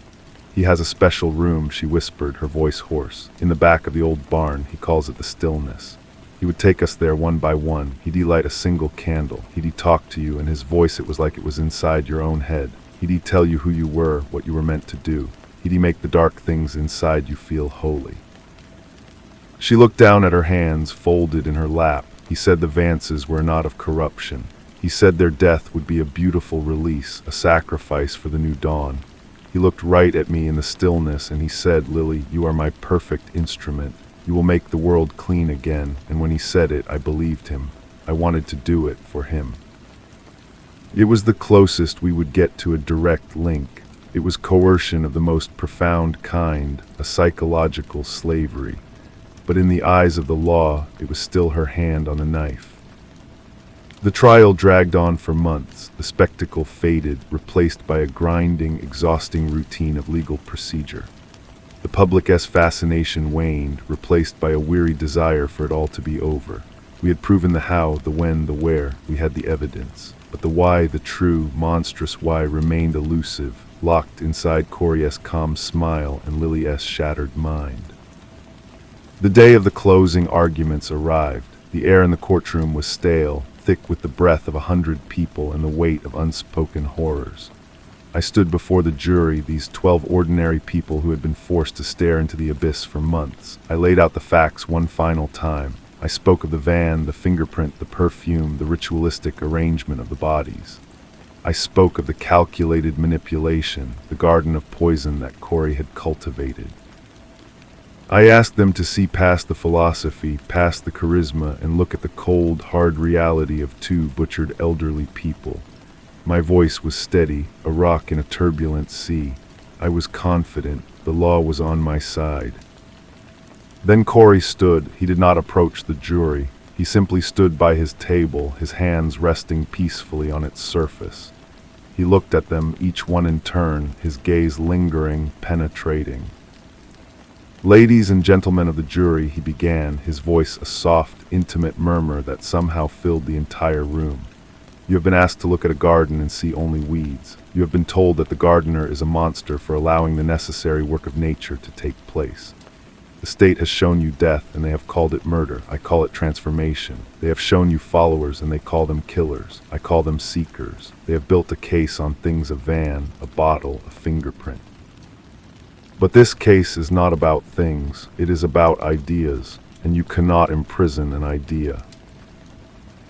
"He has a special room," she whispered, her voice hoarse. "In the back of the old barn. He calls it the stillness. He would take us there one by one. He'd light a single candle. He'd talk to you, and his voice, it was like it was inside your own head. He'd tell you who you were, what you were meant to do. He'd make the dark things inside you feel holy." She looked down at her hands, folded in her lap. "He said the Vances were not of corruption. He said their death would be a beautiful release, a sacrifice for the new dawn. He looked right at me in the stillness and he said, 'Lily, you are my perfect instrument. You will make the world clean again.' And when he said it, I believed him. I wanted to do it for him." It was the closest we would get to a direct link. It was coercion of the most profound kind, a psychological slavery. But in the eyes of the law, it was still her hand on the knife. The trial dragged on for months. The spectacle faded, replaced by a grinding, exhausting routine of legal procedure. The public's fascination waned, replaced by a weary desire for it all to be over. We had proven the how, the when, the where. We had the evidence. But the why, the true, monstrous why, remained elusive, locked inside Corey's calm smile and Lily's shattered mind. The day of the closing arguments arrived. The air in the courtroom was stale, thick with the breath of 100 people and the weight of unspoken horrors. I stood before the jury, these 12 ordinary people who had been forced to stare into the abyss for months. I laid out the facts one final time. I spoke of the van, the fingerprint, the perfume, the ritualistic arrangement of the bodies. I spoke of the calculated manipulation, the garden of poison that Corey had cultivated. I asked them to see past the philosophy, past the charisma, and look at the cold, hard reality of two butchered elderly people. My voice was steady, a rock in a turbulent sea. I was confident. The law was on my side. Then Corey stood. He did not approach the jury. He simply stood by his table, his hands resting peacefully on its surface. He looked at them, each one in turn, his gaze lingering, penetrating. "Ladies and gentlemen of the jury," he began, his voice a soft, intimate murmur that somehow filled the entire room. "You have been asked to look at a garden and see only weeds. You have been told that the gardener is a monster for allowing the necessary work of nature to take place. The state has shown you death, and they have called it murder. I call it transformation. They have shown you followers, and they call them killers. I call them seekers. They have built a case on things: a van, a bottle, a fingerprint. But this case is not about things. It is about ideas, and you cannot imprison an idea."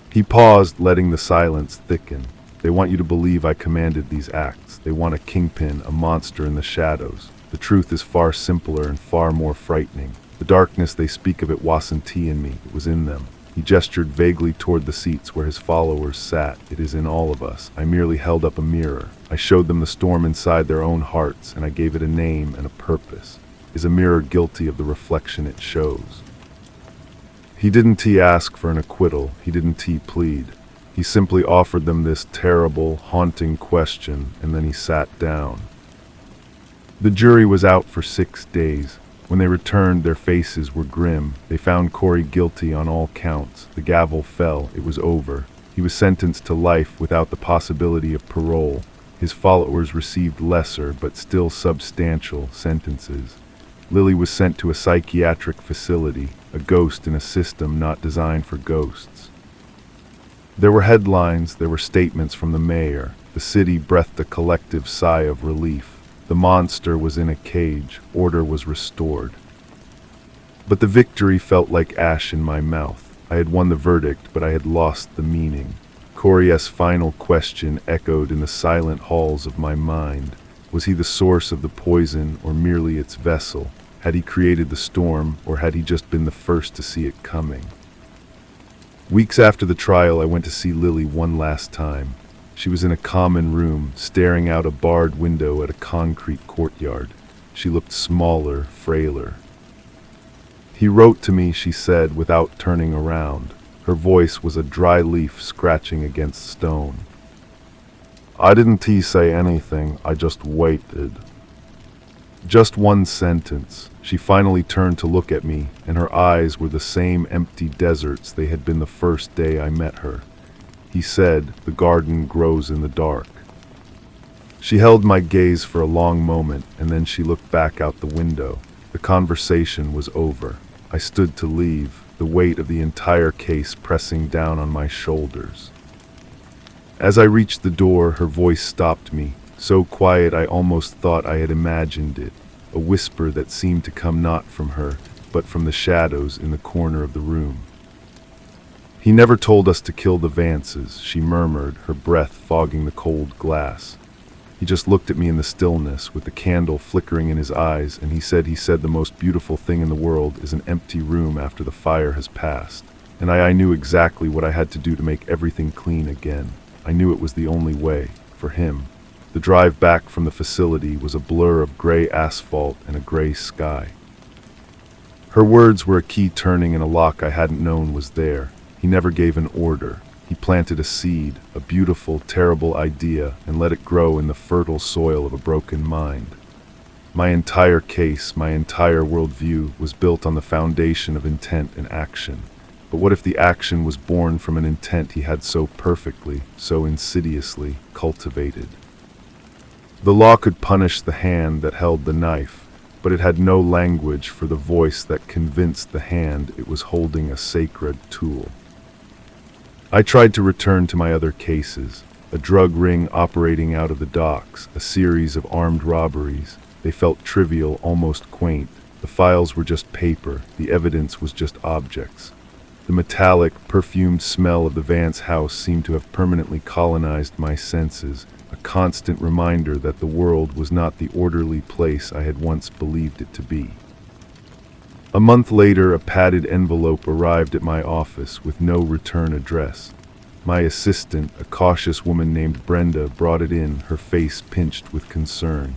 He paused, letting the silence thicken. "They want you to believe I commanded these acts. They want a kingpin, a monster in the shadows. The truth is far simpler and far more frightening. The darkness they speak of, it wasn't in me, it was in them." He gestured vaguely toward the seats where his followers sat. "It is in all of us. I merely held up a mirror. I showed them the storm inside their own hearts, and I gave it a name and a purpose. Is a mirror guilty of the reflection it shows?" He didn't ask for an acquittal. He didn't plead. He simply offered them this terrible, haunting question, and then he sat down. The jury was out for 6 days. When they returned, their faces were grim. They found Corey guilty on all counts. The gavel fell. It was over. He was sentenced to life without the possibility of parole. His followers received lesser, but still substantial, sentences. Lily was sent to a psychiatric facility, a ghost in a system not designed for ghosts. There were headlines, there were statements from the mayor. The city breathed a collective sigh of relief. The monster was in a cage. Order was restored. But the victory felt like ash in my mouth. I had won the verdict, but I had lost the meaning. Corey's final question echoed in the silent halls of my mind. Was he the source of the poison, or merely its vessel? Had he created the storm, or had he just been the first to see it coming? Weeks after the trial, I went to see Lily one last time. She was in a common room, staring out a barred window at a concrete courtyard. She looked smaller, frailer. He wrote to me, she said, without turning around. Her voice was a dry leaf scratching against stone. I didn't say anything, I just waited. Just one sentence. She finally turned to look at me, and her eyes were the same empty deserts they had been the first day I met her. He said, "The garden grows in the dark." She held my gaze for a long moment, and then she looked back out the window. The conversation was over. I stood to leave, the weight of the entire case pressing down on my shoulders. As I reached the door, her voice stopped me, so quiet I almost thought I had imagined it, a whisper that seemed to come not from her, but from the shadows in the corner of the room. "He never told us to kill the Vances," she murmured, her breath fogging the cold glass. "He just looked at me in the stillness, with the candle flickering in his eyes, and he said the most beautiful thing in the world is an empty room after the fire has passed. And I knew exactly what I had to do to make everything clean again. I knew it was the only way, for him." The drive back from the facility was a blur of gray asphalt and a gray sky. Her words were a key turning in a lock I hadn't known was there. He never gave an order. He planted a seed, a beautiful, terrible idea, and let it grow in the fertile soil of a broken mind. My entire case, my entire worldview, was built on the foundation of intent and action. But what if the action was born from an intent he had so perfectly, so insidiously cultivated? The law could punish the hand that held the knife, but it had no language for the voice that convinced the hand it was holding a sacred tool. I tried to return to my other cases, a drug ring operating out of the docks, a series of armed robberies. They felt trivial, almost quaint. The files were just paper, the evidence was just objects. The metallic, perfumed smell of the Vance house seemed to have permanently colonized my senses, a constant reminder that the world was not the orderly place I had once believed it to be. A month later, a padded envelope arrived at my office with no return address. My assistant, a cautious woman named Brenda, brought it in, her face pinched with concern.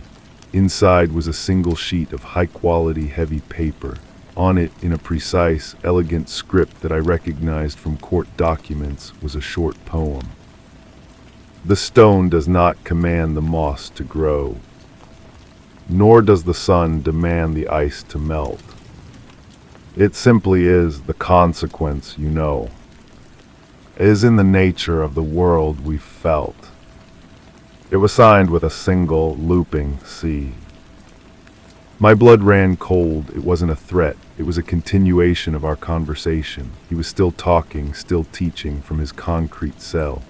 Inside was a single sheet of high-quality, heavy paper. On it, in a precise, elegant script that I recognized from court documents, was a short poem. "The stone does not command the moss to grow, nor does the sun demand the ice to melt. It simply is the consequence, you know. It is in the nature of the world we felt." It was signed with a single, looping C. My blood ran cold. It wasn't a threat. It was a continuation of our conversation. He was still talking, still teaching from his concrete cell.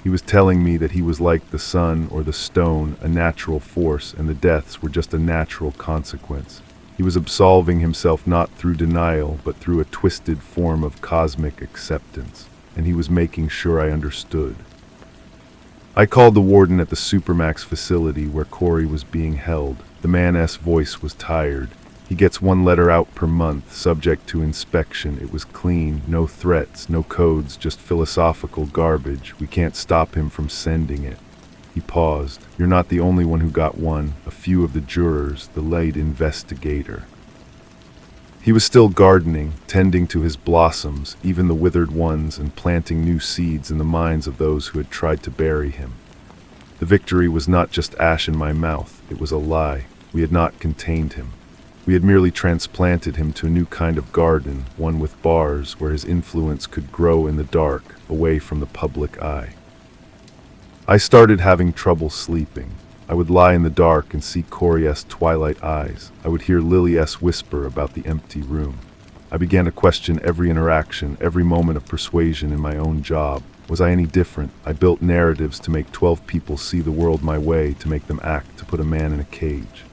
He was telling me that he was like the sun or the stone, a natural force, and the deaths were just a natural consequence. He was absolving himself not through denial, but through a twisted form of cosmic acceptance, and he was making sure I understood. I called the warden at the Supermax facility where Corey was being held. The man's voice was tired. "He gets one letter out per month, subject to inspection. It was clean, no threats, no codes, just philosophical garbage. We can't stop him from sending it." He paused. "You're not the only one who got one. A few of the jurors, the lead investigator." He was still gardening, tending to his blossoms, even the withered ones, and planting new seeds in the minds of those who had tried to bury him. The victory was not just ash in my mouth. It was a lie. We had not contained him. We had merely transplanted him to a new kind of garden, one with bars, where his influence could grow in the dark, away from the public eye. I started having trouble sleeping. I would lie in the dark and see Corey's twilight eyes. I would hear Lily's whisper about the empty room. I began to question every interaction, every moment of persuasion in my own job. Was I any different? I built narratives to make 12 people see the world my way, to make them act, to put a man in a cage.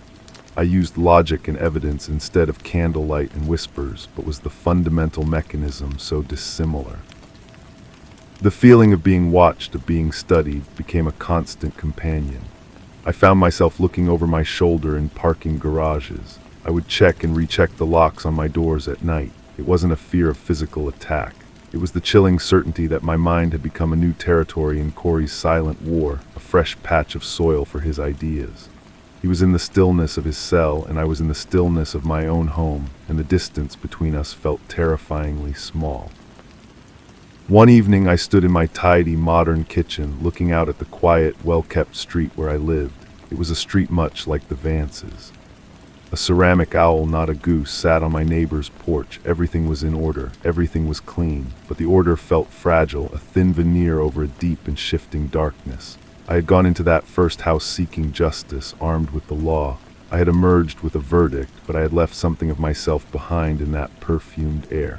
I used logic and evidence instead of candlelight and whispers, but was the fundamental mechanism so dissimilar? The feeling of being watched, of being studied, became a constant companion. I found myself looking over my shoulder in parking garages. I would check and recheck the locks on my doors at night. It wasn't a fear of physical attack. It was the chilling certainty that my mind had become a new territory in Corey's silent war, a fresh patch of soil for his ideas. He was in the stillness of his cell, and I was in the stillness of my own home, and the distance between us felt terrifyingly small. One evening I stood in my tidy, modern kitchen, looking out at the quiet, well-kept street where I lived. It was a street much like the Vances. A ceramic owl, not a goose, sat on my neighbor's porch. Everything was in order, everything was clean, but the order felt fragile, a thin veneer over a deep and shifting darkness. I had gone into that first house seeking justice, armed with the law. I had emerged with a verdict, but I had left something of myself behind in that perfumed air.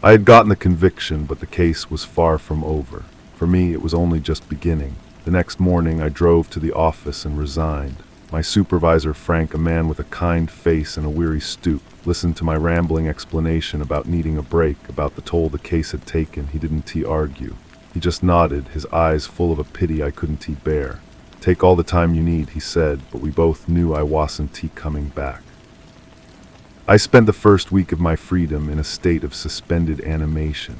I had gotten the conviction, but the case was far from over. For me, it was only just beginning. The next morning, I drove to the office and resigned. My supervisor, Frank, a man with a kind face and a weary stoop, listened to my rambling explanation about needing a break, about the toll the case had taken. He didn't argue. He just nodded, his eyes full of a pity I couldn't bear. "Take all the time you need," he said, but we both knew I wasn't coming back. I spent the first week of my freedom in a state of suspended animation.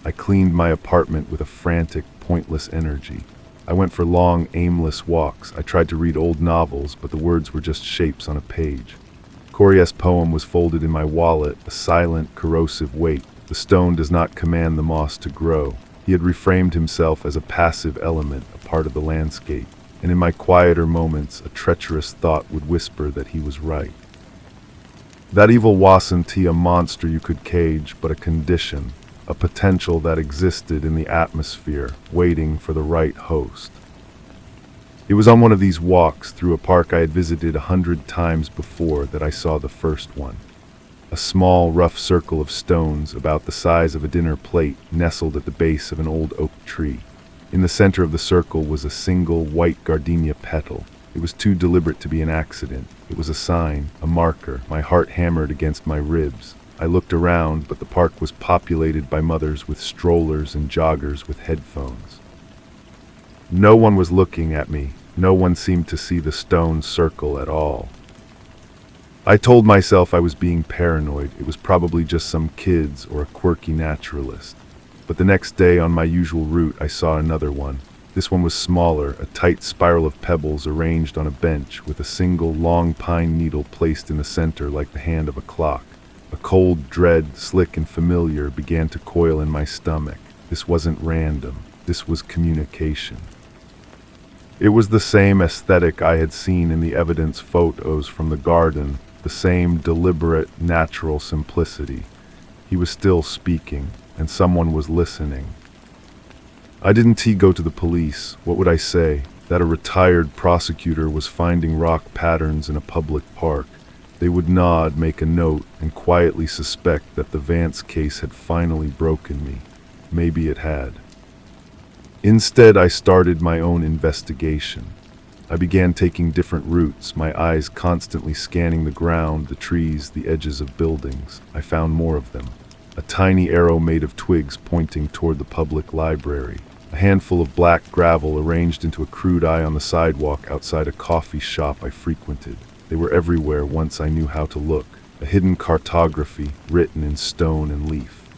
I cleaned my apartment with a frantic, pointless energy. I went for long, aimless walks. I tried to read old novels, but the words were just shapes on a page. Corey's poem was folded in my wallet, a silent, corrosive weight. The stone does not command the moss to grow. He had reframed himself as a passive element, a part of the landscape, and in my quieter moments, a treacherous thought would whisper that he was right. That evil wasn't a monster you could cage, but a condition, a potential that existed in the atmosphere, waiting for the right host. It was on one of these walks through a park I had visited 100 times before that I saw the first one. A small, rough circle of stones about the size of a dinner plate nestled at the base of an old oak tree. In the center of the circle was a single white gardenia petal. It was too deliberate to be an accident. It was a sign, a marker. My heart hammered against my ribs. I looked around, but the park was populated by mothers with strollers and joggers with headphones. No one was looking at me. No one seemed to see the stone circle at all. I told myself I was being paranoid. It was probably just some kids or a quirky naturalist. But the next day on my usual route, I saw another one. This one was smaller, a tight spiral of pebbles arranged on a bench with a single long pine needle placed in the center like the hand of a clock. A cold dread, slick and familiar, began to coil in my stomach. This wasn't random. This was communication. It was the same aesthetic I had seen in the evidence photos from the garden, the same deliberate, natural simplicity. He was still speaking, and someone was listening. I didn't go to the police. What would I say? That a retired prosecutor was finding rock patterns in a public park. They would nod, make a note, and quietly suspect that the Vance case had finally broken me. Maybe it had. Instead, I started my own investigation. I began taking different routes, my eyes constantly scanning the ground, the trees, the edges of buildings. I found more of them. A tiny arrow made of twigs pointing toward the public library. A handful of black gravel arranged into a crude eye on the sidewalk outside a coffee shop I frequented. They were everywhere once I knew how to look. A hidden cartography written in stone and leaf.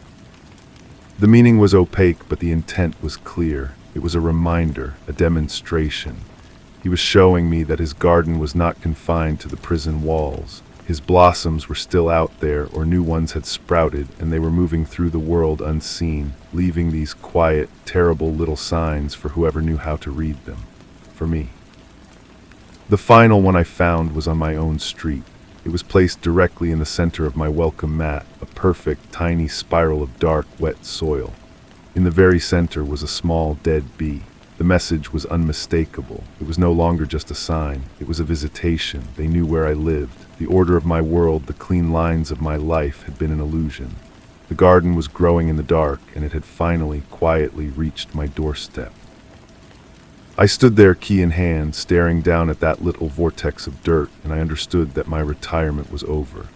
The meaning was opaque, but the intent was clear. It was a reminder, a demonstration. He was showing me that his garden was not confined to the prison walls. His blossoms were still out there, or new ones had sprouted, and they were moving through the world unseen, leaving these quiet, terrible little signs for whoever knew how to read them. For me. The final one I found was on my own street. It was placed directly in the center of my welcome mat, a perfect, tiny spiral of dark, wet soil. In the very center was a small, dead bee. The message was unmistakable. It was no longer just a sign. It was a visitation. They knew where I lived. The order of my world, the clean lines of my life had been an illusion. The garden was growing in the dark, and it had finally, quietly reached my doorstep. I stood there, key in hand, staring down at that little vortex of dirt, and I understood that my retirement was over.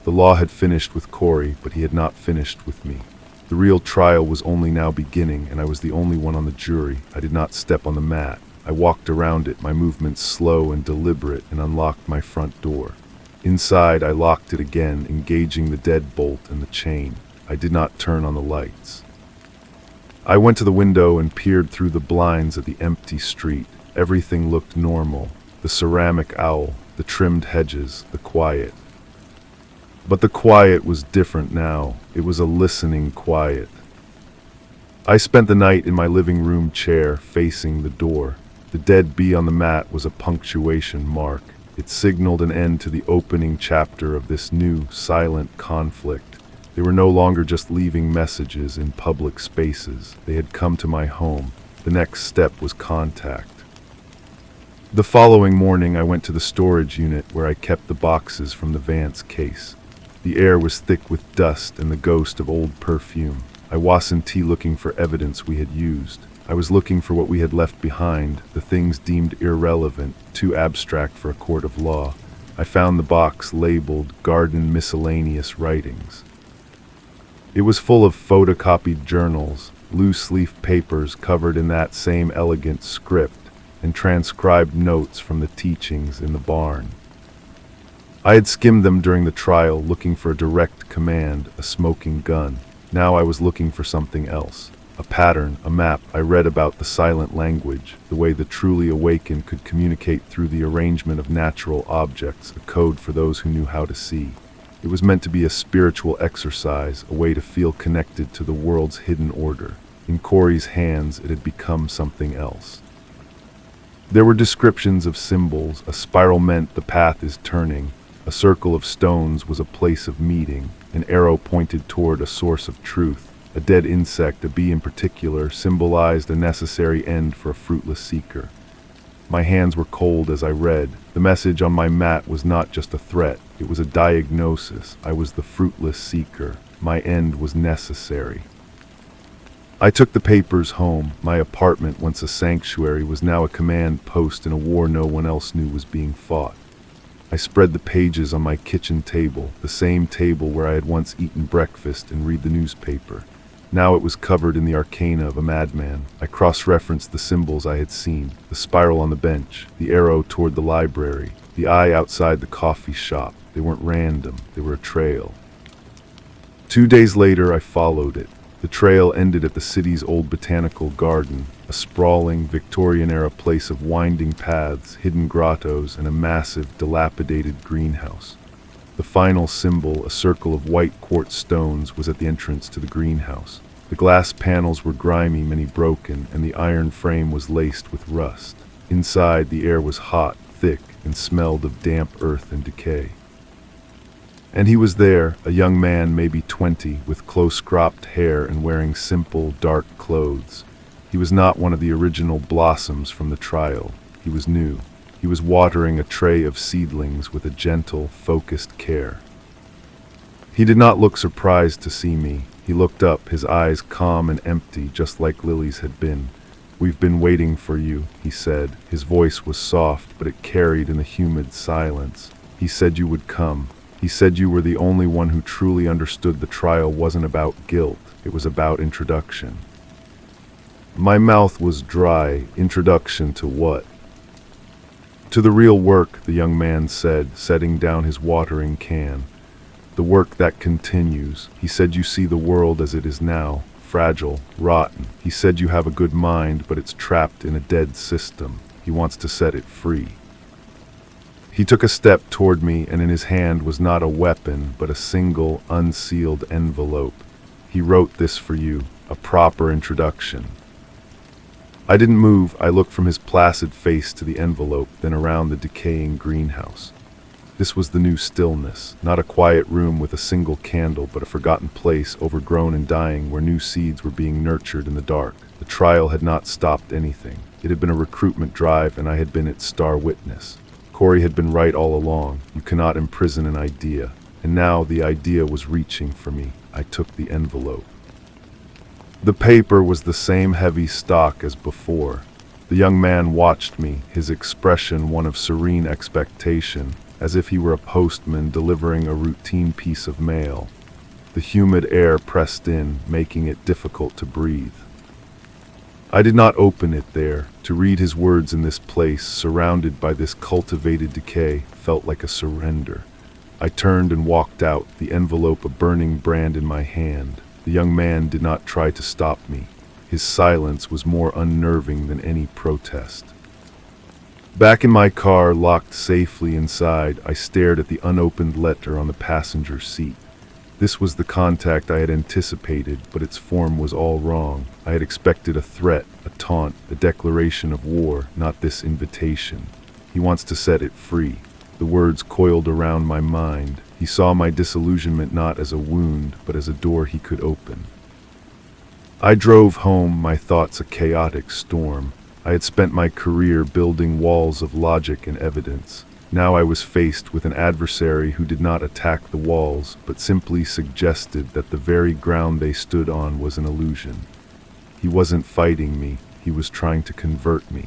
The law had finished with Corey, but he had not finished with me. The real trial was only now beginning, and I was the only one on the jury. I did not step on the mat. I walked around it, my movements slow and deliberate, and unlocked my front door. Inside, I locked it again, engaging the deadbolt and the chain. I did not turn on the lights. I went to the window and peered through the blinds at the empty street. Everything looked normal. The ceramic owl, the trimmed hedges, the quiet. But the quiet was different now. It was a listening quiet. I spent the night in my living room chair, facing the door. The dead bee on the mat was a punctuation mark. It signaled an end to the opening chapter of this new, silent conflict. They were no longer just leaving messages in public spaces. They had come to my home. The next step was contact. The following morning, I went to the storage unit where I kept the boxes from the Vance case. The air was thick with dust and the ghost of old perfume. I wasn't looking for evidence we had used. I was looking for what we had left behind, the things deemed irrelevant, too abstract for a court of law. I found the box labeled Garden Miscellaneous Writings. It was full of photocopied journals, loose-leaf papers covered in that same elegant script, and transcribed notes from the teachings in the barn. I had skimmed them during the trial, looking for a direct command, a smoking gun. Now I was looking for something else. A pattern, a map. I read about the silent language, the way the truly awakened could communicate through the arrangement of natural objects, a code for those who knew how to see. It was meant to be a spiritual exercise, a way to feel connected to the world's hidden order. In Corey's hands, it had become something else. There were descriptions of symbols. A spiral meant the path is turning. A circle of stones was a place of meeting. An arrow pointed toward a source of truth. A dead insect, a bee in particular, symbolized a necessary end for a fruitless seeker. My hands were cold as I read. The message on my mat was not just a threat. It was a diagnosis. I was the fruitless seeker. My end was necessary. I took the papers home. My apartment, once a sanctuary, was now a command post in a war no one else knew was being fought. I spread the pages on my kitchen table, the same table where I had once eaten breakfast and read the newspaper. Now it was covered in the arcana of a madman. I cross-referenced the symbols I had seen, the spiral on the bench, the arrow toward the library, the eye outside the coffee shop. They weren't random, they were a trail. 2 days later, I followed it. The trail ended at the city's old botanical garden, a sprawling Victorian-era place of winding paths, hidden grottos, and a massive, dilapidated greenhouse. The final symbol, a circle of white quartz stones, was at the entrance to the greenhouse. The glass panels were grimy, many broken, and the iron frame was laced with rust. Inside, the air was hot, thick, and smelled of damp earth and decay. And he was there, a young man, maybe 20, with close-cropped hair and wearing simple, dark clothes. He was not one of the original blossoms from the trial. He was new. He was watering a tray of seedlings with a gentle, focused care. He did not look surprised to see me. He looked up, his eyes calm and empty, just like Lily's had been. "We've been waiting for you," he said. His voice was soft, but it carried in the humid silence. "He said you would come. He said you were the only one who truly understood the trial wasn't about guilt. It was about introduction." My mouth was dry. Introduction to what? "To the real work," the young man said, setting down his watering can. "The work that continues." He said you see the world as it is now, fragile, rotten. He said you have a good mind, but it's trapped in a dead system. He wants to set it free. He took a step toward me, and in his hand was not a weapon, but a single, unsealed envelope. "He wrote this for you, a proper introduction." I didn't move. I looked from his placid face to the envelope, then around the decaying greenhouse. This was the new stillness, not a quiet room with a single candle, but a forgotten place, overgrown and dying, where new seeds were being nurtured in the dark. The trial had not stopped anything. It had been a recruitment drive, and I had been its star witness. Corey had been right all along. You cannot imprison an idea. And now the idea was reaching for me. I took the envelope. The paper was the same heavy stock as before. The young man watched me, his expression one of serene expectation, as if he were a postman delivering a routine piece of mail. The humid air pressed in, making it difficult to breathe. I did not open it there. To read his words in this place, surrounded by this cultivated decay, felt like a surrender. I turned and walked out, the envelope a burning brand in my hand. The young man did not try to stop me. His silence was more unnerving than any protest. Back in my car, locked safely inside, I stared at the unopened letter on the passenger seat. This was the contact I had anticipated, but its form was all wrong. I had expected a threat, a taunt, a declaration of war, not this invitation. He wants to set it free. The words coiled around my mind. He saw my disillusionment not as a wound, but as a door he could open. I drove home, my thoughts a chaotic storm. I had spent my career building walls of logic and evidence. Now I was faced with an adversary who did not attack the walls, but simply suggested that the very ground they stood on was an illusion. He wasn't fighting me, he was trying to convert me.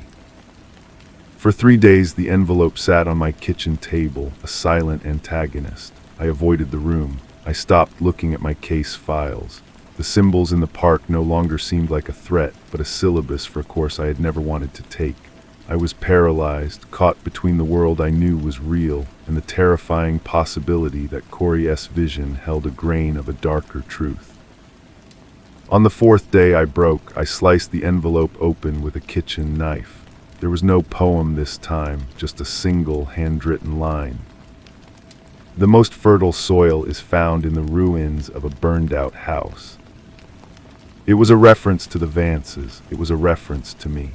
For 3 days the envelope sat on my kitchen table, a silent antagonist. I avoided the room. I stopped looking at my case files. The symbols in the park no longer seemed like a threat, but a syllabus for a course I had never wanted to take. I was paralyzed, caught between the world I knew was real and the terrifying possibility that Corey's vision held a grain of a darker truth. On the 4th day I broke. I sliced the envelope open with a kitchen knife. There was no poem this time, just a single handwritten line. The most fertile soil is found in the ruins of a burned-out house. It was a reference to the Vances. It was a reference to me.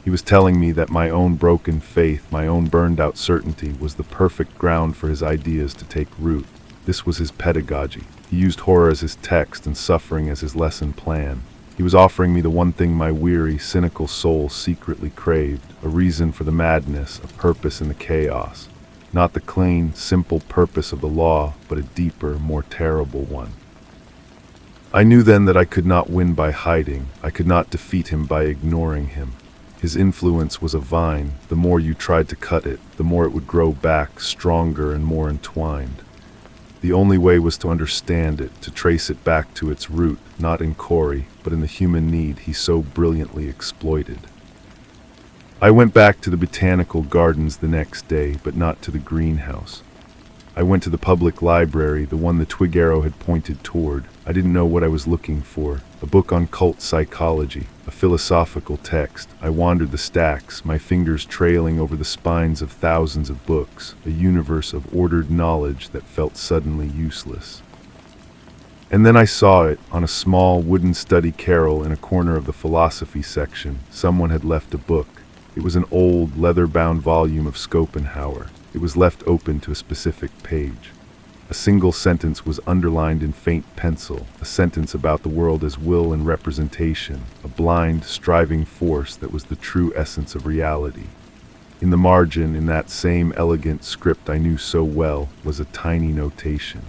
He was telling me that my own broken faith, my own burned-out certainty, was the perfect ground for his ideas to take root. This was his pedagogy. He used horror as his text and suffering as his lesson plan. He was offering me the one thing my weary, cynical soul secretly craved, a reason for the madness, a purpose in the chaos. Not the clean, simple purpose of the law, but a deeper, more terrible one. I knew then that I could not win by hiding. I could not defeat him by ignoring him. His influence was a vine. The more you tried to cut it, the more it would grow back, stronger and more entwined. The only way was to understand it, to trace it back to its root, not in Corey, but in the human need he so brilliantly exploited. I went back to the botanical gardens the next day, but not to the greenhouse. I went to the public library, the one the twig arrow had pointed toward. I didn't know what I was looking for. A book on cult psychology, a philosophical text. I wandered the stacks, my fingers trailing over the spines of thousands of books, a universe of ordered knowledge that felt suddenly useless. And then I saw it, on a small wooden study carrel in a corner of the philosophy section. Someone had left a book. It was an old, leather-bound volume of Schopenhauer. It was left open to a specific page. A single sentence was underlined in faint pencil, a sentence about the world as will and representation, a blind, striving force that was the true essence of reality. In the margin, in that same elegant script I knew so well, was a tiny notation.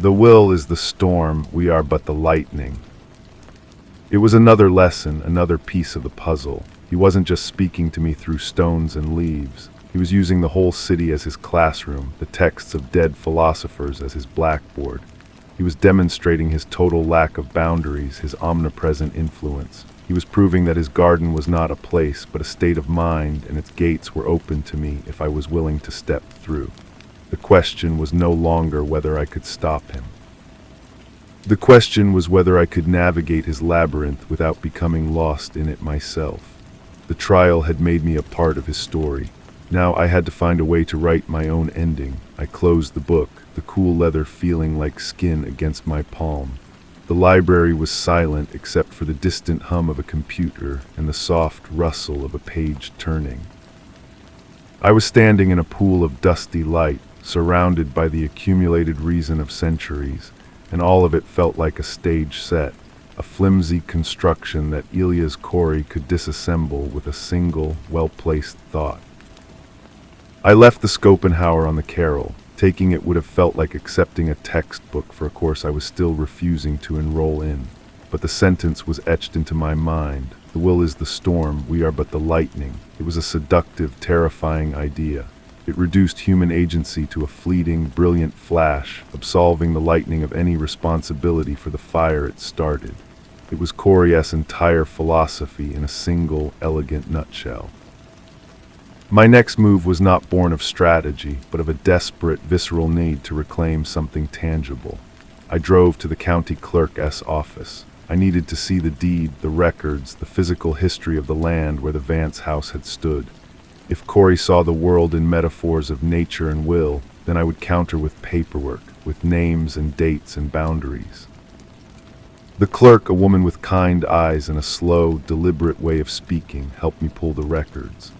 The will is the storm, we are but the lightning. It was another lesson, another piece of the puzzle. He wasn't just speaking to me through stones and leaves. He was using the whole city as his classroom, the texts of dead philosophers as his blackboard. He was demonstrating his total lack of boundaries, his omnipresent influence. He was proving that his garden was not a place, but a state of mind, and its gates were open to me if I was willing to step through. The question was no longer whether I could stop him. The question was whether I could navigate his labyrinth without becoming lost in it myself. The trial had made me a part of his story. Now I had to find a way to write my own ending. I closed the book, the cool leather feeling like skin against my palm. The library was silent except for the distant hum of a computer and the soft rustle of a page turning. I was standing in a pool of dusty light, surrounded by the accumulated reason of centuries, and all of it felt like a stage set, a flimsy construction that Elias Corey could disassemble with a single, well-placed thought. I left the Schopenhauer on the carrel. Taking it would have felt like accepting a textbook for a course I was still refusing to enroll in. But the sentence was etched into my mind. The will is the storm, we are but the lightning. It was a seductive, terrifying idea. It reduced human agency to a fleeting, brilliant flash, absolving the lightning of any responsibility for the fire it started. It was Corey's entire philosophy in a single, elegant nutshell. My next move was not born of strategy, but of a desperate, visceral need to reclaim something tangible. I drove to the county clerk's office. I needed to see the deed, the records, the physical history of the land where the Vance house had stood. If Corey saw the world in metaphors of nature and will, then I would counter with paperwork, with names and dates and boundaries. The clerk, a woman with kind eyes and a slow, deliberate way of speaking, helped me pull the records.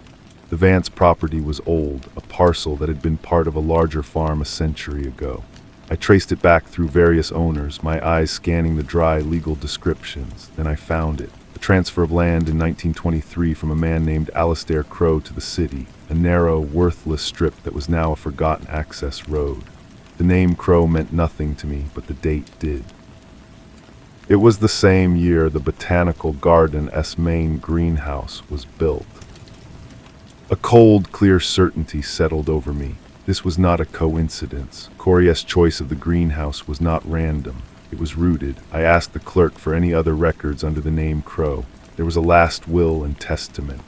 The Vance property was old, a parcel that had been part of a larger farm a century ago. I traced it back through various owners, my eyes scanning the dry legal descriptions. Then I found it. A transfer of land in 1923 from a man named Alastair Crow to the city, a narrow, worthless strip that was now a forgotten access road. The name Crow meant nothing to me, but the date did. It was the same year the Botanical Garden main greenhouse was built. A cold, clear certainty settled over me. This was not a coincidence. Corey's choice of the greenhouse was not random. It was rooted. I asked the clerk for any other records under the name Crow. There was a last will and testament.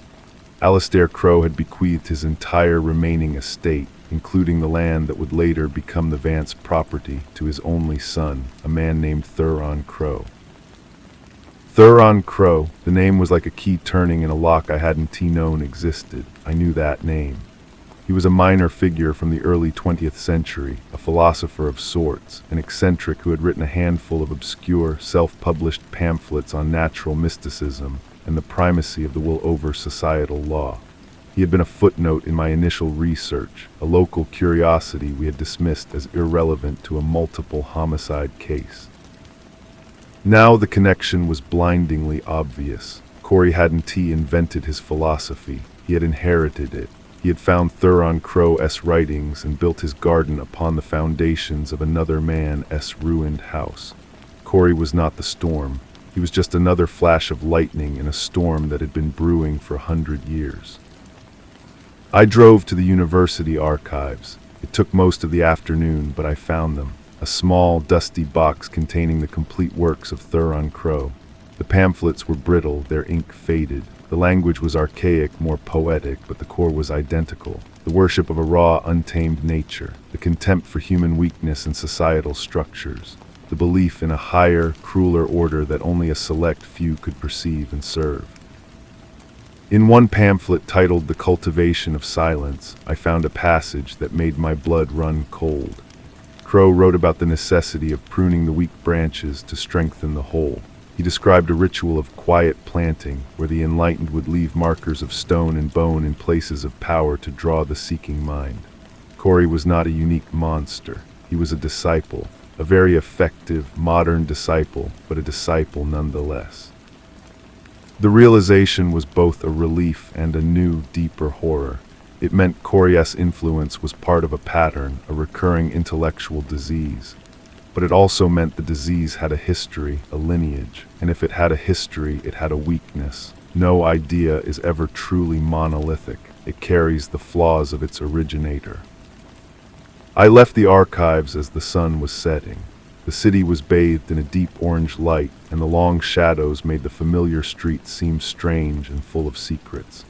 Alastair Crow had bequeathed his entire remaining estate, including the land that would later become the Vance property, to his only son, a man named Thuron Crow. Thuron Crow, the name was like a key turning in a lock I hadn't known existed. I knew that name. He was a minor figure from the early 20th century, a philosopher of sorts, an eccentric who had written a handful of obscure, self-published pamphlets on natural mysticism and the primacy of the will over societal law. He had been a footnote in my initial research, a local curiosity we had dismissed as irrelevant to a multiple homicide case. Now the connection was blindingly obvious. Corey hadn't invented his philosophy. He had inherited it. He had found Thuron Crow's writings and built his garden upon the foundations of another man's ruined house. Corey was not the storm. He was just another flash of lightning in a storm that had been brewing for 100 years. I drove to the university archives. It took most of the afternoon, but I found them. A small, dusty box containing the complete works of Thuron Crow. The pamphlets were brittle, their ink faded. The language was archaic, more poetic, but the core was identical. The worship of a raw, untamed nature. The contempt for human weakness and societal structures. The belief in a higher, crueler order that only a select few could perceive and serve. In one pamphlet titled The Cultivation of Silence, I found a passage that made my blood run cold. Crow wrote about the necessity of pruning the weak branches to strengthen the whole. He described a ritual of quiet planting, where the enlightened would leave markers of stone and bone in places of power to draw the seeking mind. Corey was not a unique monster. He was a disciple, a very effective, modern disciple, but a disciple nonetheless. The realization was both a relief and a new, deeper horror. It meant Corey's influence was part of a pattern, a recurring intellectual disease. But it also meant the disease had a history, a lineage, and if it had a history, it had a weakness. No idea is ever truly monolithic. It carries the flaws of its originator. I left the archives as the sun was setting. The city was bathed in a deep orange light, and the long shadows made the familiar streets seem strange and full of secrets.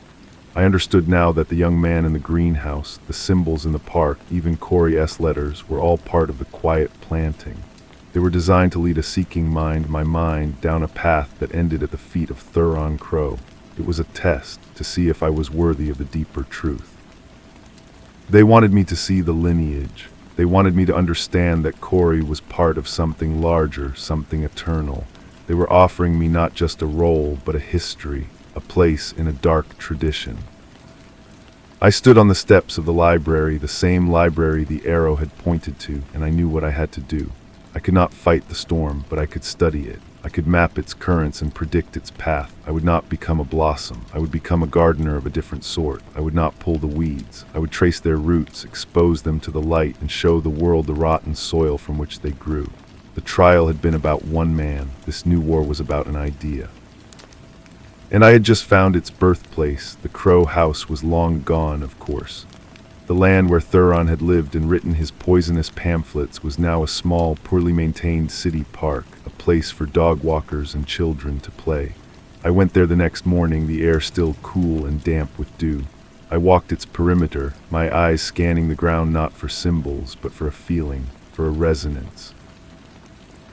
I understood now that the young man in the greenhouse, the symbols in the park, even Corey's letters, were all part of the quiet planting. They were designed to lead a seeking mind, my mind, down a path that ended at the feet of Thuron Crow. It was a test to see if I was worthy of the deeper truth. They wanted me to see the lineage. They wanted me to understand that Corey was part of something larger, something eternal. They were offering me not just a role, but a history, a place in a dark tradition. I stood on the steps of the library, the same library the arrow had pointed to, and I knew what I had to do. I could not fight the storm, but I could study it. I could map its currents and predict its path. I would not become a blossom. I would become a gardener of a different sort. I would not pull the weeds. I would trace their roots, expose them to the light, and show the world the rotten soil from which they grew. The trial had been about one man. This new war was about an idea. And I had just found its birthplace. The Crow house was long gone, of course. The land where Thuron had lived and written his poisonous pamphlets was now a small, poorly maintained city park, a place for dog walkers and children to play. I went there the next morning, the air still cool and damp with dew. I walked its perimeter, my eyes scanning the ground not for symbols, but for a feeling, for a resonance.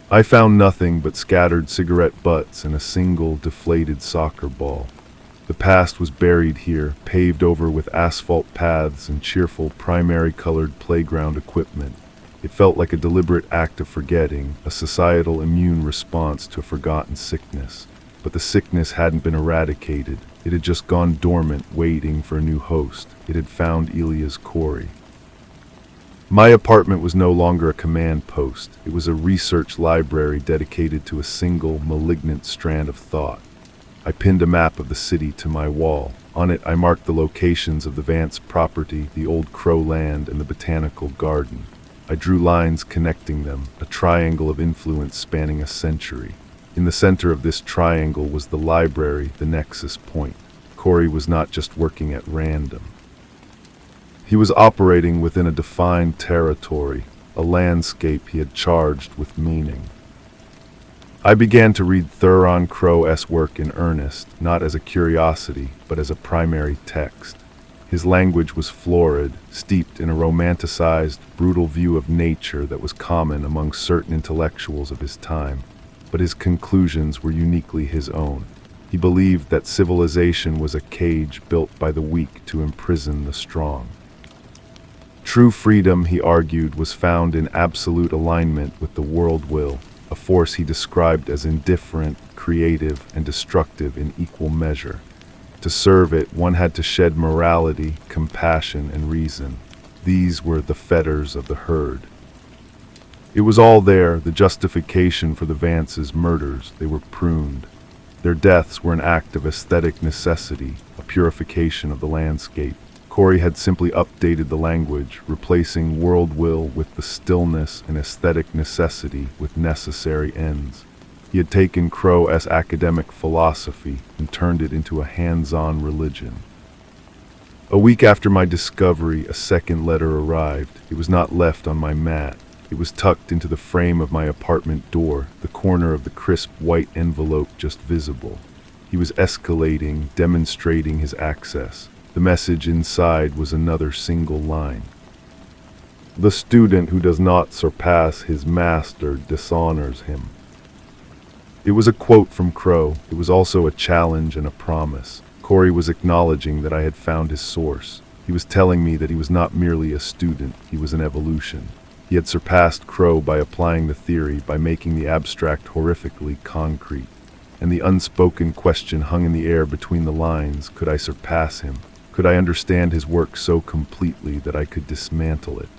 I found nothing but scattered cigarette butts and a single deflated soccer ball. The past was buried here, paved over with asphalt paths and cheerful primary-colored playground equipment. It felt like a deliberate act of forgetting, a societal immune response to a forgotten sickness. But the sickness hadn't been eradicated. It had just gone dormant, waiting for a new host. It had found Elia's Corey. My apartment was no longer a command post. It was a research library dedicated to a single, malignant strand of thought. I pinned a map of the city to my wall. On it, I marked the locations of the Vance property, the old Crow land, and the botanical garden. I drew lines connecting them, a triangle of influence spanning a century. In the center of this triangle was the library, the nexus point. Corey was not just working at random. He was operating within a defined territory, a landscape he had charged with meaning. I began to read Thuron Crow's work in earnest, not as a curiosity, but as a primary text. His language was florid, steeped in a romanticized, brutal view of nature that was common among certain intellectuals of his time, but his conclusions were uniquely his own. He believed that civilization was a cage built by the weak to imprison the strong. True freedom, he argued, was found in absolute alignment with the world will, a force he described as indifferent, creative, and destructive in equal measure. To serve it, one had to shed morality, compassion, and reason. These were the fetters of the herd. It was all there, the justification for the Vance's murders. They were pruned. Their deaths were an act of aesthetic necessity, a purification of the landscape. Corey had simply updated the language, replacing world will with the stillness and aesthetic necessity with necessary ends. He had taken Crow's academic philosophy and turned it into a hands-on religion. A week after my discovery, a second letter arrived. It was not left on my mat. It was tucked into the frame of my apartment door, the corner of the crisp white envelope just visible. He was escalating, demonstrating his access. The message inside was another single line. The student who does not surpass his master dishonors him. It was a quote from Crow. It was also a challenge and a promise. Corey was acknowledging that I had found his source. He was telling me that he was not merely a student, he was an evolution. He had surpassed Crow by applying the theory, by making the abstract horrifically concrete. And the unspoken question hung in the air between the lines: could I surpass him? Could I understand his work so completely that I could dismantle it?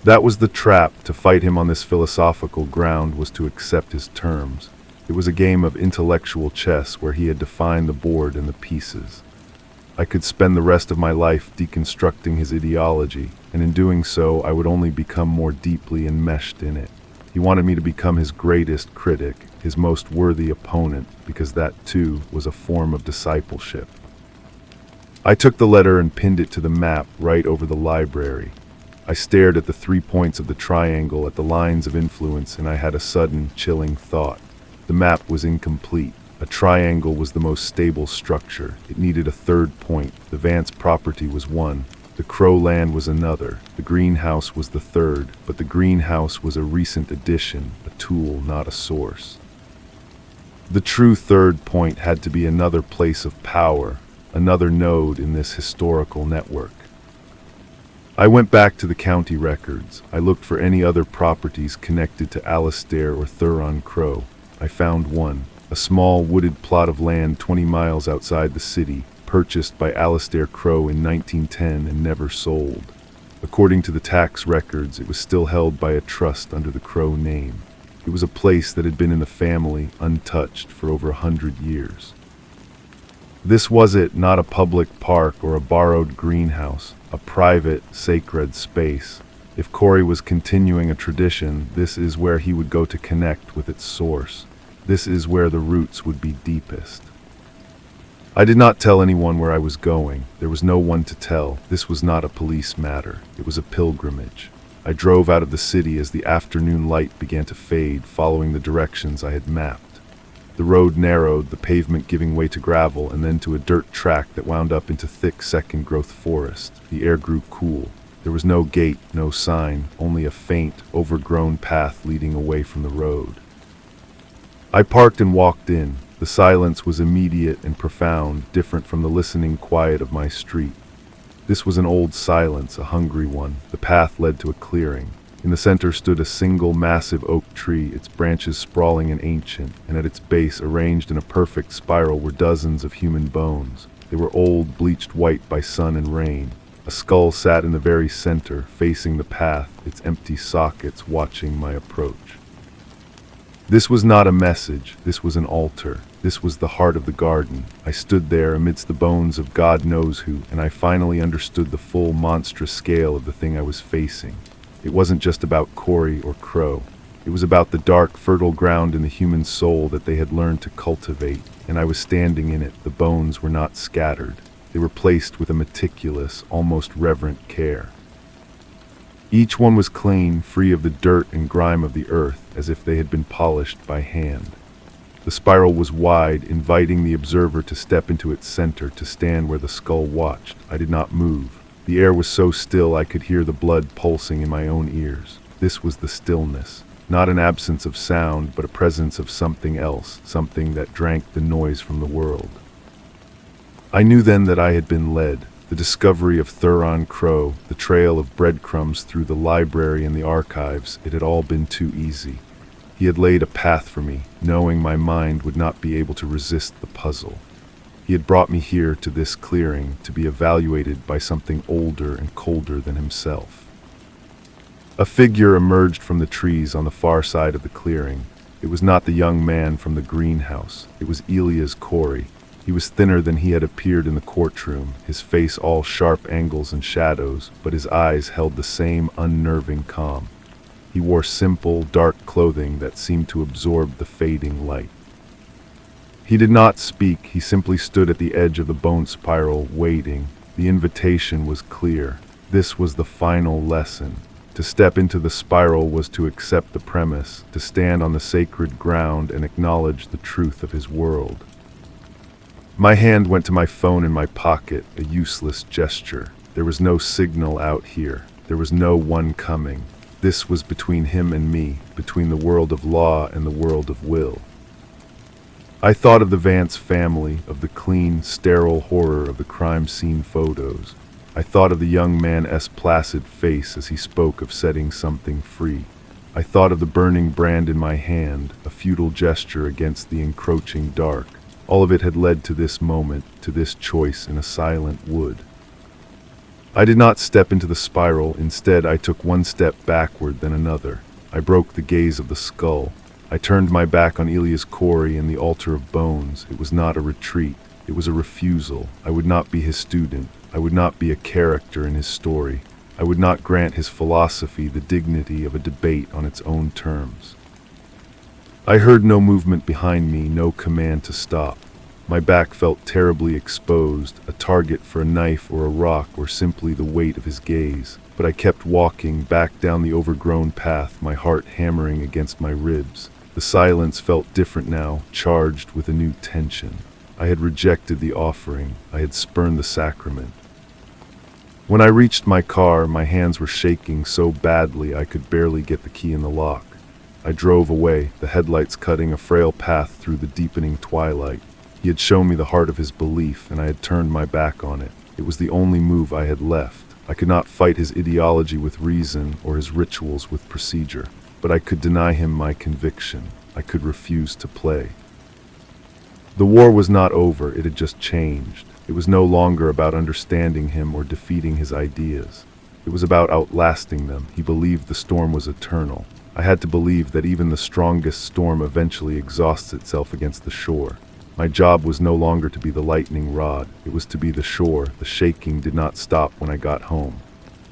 That was the trap. To fight him on this philosophical ground was to accept his terms. It was a game of intellectual chess where he had defined the board and the pieces. I could spend the rest of my life deconstructing his ideology, and in doing so I would only become more deeply enmeshed in it. He wanted me to become his greatest critic, his most worthy opponent, because that too was a form of discipleship. I took the letter and pinned it to the map right over the library. I stared at the 3 points of the triangle, at the lines of influence, and I had a sudden, chilling thought. The map was incomplete. A triangle was the most stable structure. It needed a third point. The Vance property was one. The Crow land was another. The greenhouse was the third, but the greenhouse was a recent addition, a tool, not a source. The true third point had to be another place of power, another node in this historical network. I went back to the county records. I looked for any other properties connected to Alastair or Thuron Crow. I found one, a small wooded plot of land 20 miles outside the city, purchased by Alastair Crow in 1910 and never sold. According to the tax records, it was still held by a trust under the Crow name. It was a place that had been in the family, untouched, for over 100 years. This was it, not a public park or a borrowed greenhouse, a private, sacred space. If Corey was continuing a tradition, this is where he would go to connect with its source. This is where the roots would be deepest. I did not tell anyone where I was going. There was no one to tell. This was not a police matter. It was a pilgrimage. I drove out of the city as the afternoon light began to fade, following the directions I had mapped. The road narrowed, the pavement giving way to gravel and then to a dirt track that wound up into thick second-growth forest. The air grew cool. There was no gate, no sign, only a faint, overgrown path leading away from the road. I parked and walked in. The silence was immediate and profound, different from the listening quiet of my street. This was an old silence, a hungry one. The path led to a clearing. In the center stood a single massive oak tree, its branches sprawling and ancient, and at its base, arranged in a perfect spiral, were dozens of human bones. They were old, bleached white by sun and rain. A skull sat in the very center, facing the path, its empty sockets watching my approach. This was not a message, this was an altar. This was the heart of the garden. I stood there amidst the bones of God knows who, and I finally understood the full monstrous scale of the thing I was facing. It wasn't just about Corey or Crow. It was about the dark, fertile ground in the human soul that they had learned to cultivate, and I was standing in it. The bones were not scattered. They were placed with a meticulous, almost reverent care. Each one was clean, free of the dirt and grime of the earth, as if they had been polished by hand. The spiral was wide, inviting the observer to step into its center, to stand where the skull watched. I did not move. The air was so still I could hear the blood pulsing in my own ears. This was the stillness, not an absence of sound, but a presence of something else, something that drank the noise from the world. I knew then that I had been led. The discovery of Thuron Crow, the trail of breadcrumbs through the library and the archives, it had all been too easy. He had laid a path for me, knowing my mind would not be able to resist the puzzle. He had brought me here to this clearing to be evaluated by something older and colder than himself. A figure emerged from the trees on the far side of the clearing. It was not the young man from the greenhouse. It was Elias Corey. He was thinner than he had appeared in the courtroom, his face all sharp angles and shadows, but his eyes held the same unnerving calm. He wore simple, dark clothing that seemed to absorb the fading light. He did not speak, he simply stood at the edge of the bone spiral, waiting. The invitation was clear. This was the final lesson. To step into the spiral was to accept the premise, to stand on the sacred ground and acknowledge the truth of his world. My hand went to my phone in my pocket, a useless gesture. There was no signal out here. There was no one coming. This was between him and me, between the world of law and the world of will. I thought of the Vance family, of the clean, sterile horror of the crime scene photos. I thought of the young man's placid face as he spoke of setting something free. I thought of the burning brand in my hand, a futile gesture against the encroaching dark. All of it had led to this moment, to this choice in a silent wood. I did not step into the spiral. Instead, I took one step backward, then another. I broke the gaze of the skull. I turned my back on Elias Corey and the altar of bones. It was not a retreat. It was a refusal. I would not be his student. I would not be a character in his story. I would not grant his philosophy the dignity of a debate on its own terms. I heard no movement behind me, no command to stop. My back felt terribly exposed, a target for a knife or a rock or simply the weight of his gaze. But I kept walking back down the overgrown path, my heart hammering against my ribs. The silence felt different now, charged with a new tension. I had rejected the offering. I had spurned the sacrament. When I reached my car, my hands were shaking so badly I could barely get the key in the lock. I drove away, the headlights cutting a frail path through the deepening twilight. He had shown me the heart of his belief, and I had turned my back on it. It was the only move I had left. I could not fight his ideology with reason or his rituals with procedure, but I could deny him my conviction. I could refuse to play. The war was not over, it had just changed. It was no longer about understanding him or defeating his ideas. It was about outlasting them. He believed the storm was eternal. I had to believe that even the strongest storm eventually exhausts itself against the shore. My job was no longer to be the lightning rod. It was to be the shore. The shaking did not stop when I got home.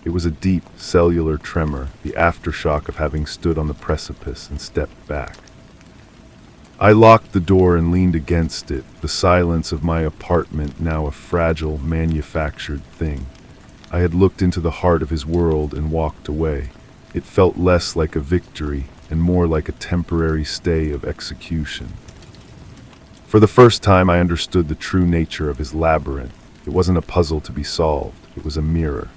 It was a deep, cellular tremor, the aftershock of having stood on the precipice and stepped back. I locked the door and leaned against it, the silence of my apartment now a fragile, manufactured thing. I had looked into the heart of his world and walked away. It felt less like a victory and more like a temporary stay of execution. For the first time, I understood the true nature of his labyrinth. It wasn't a puzzle to be solved. It was a mirror.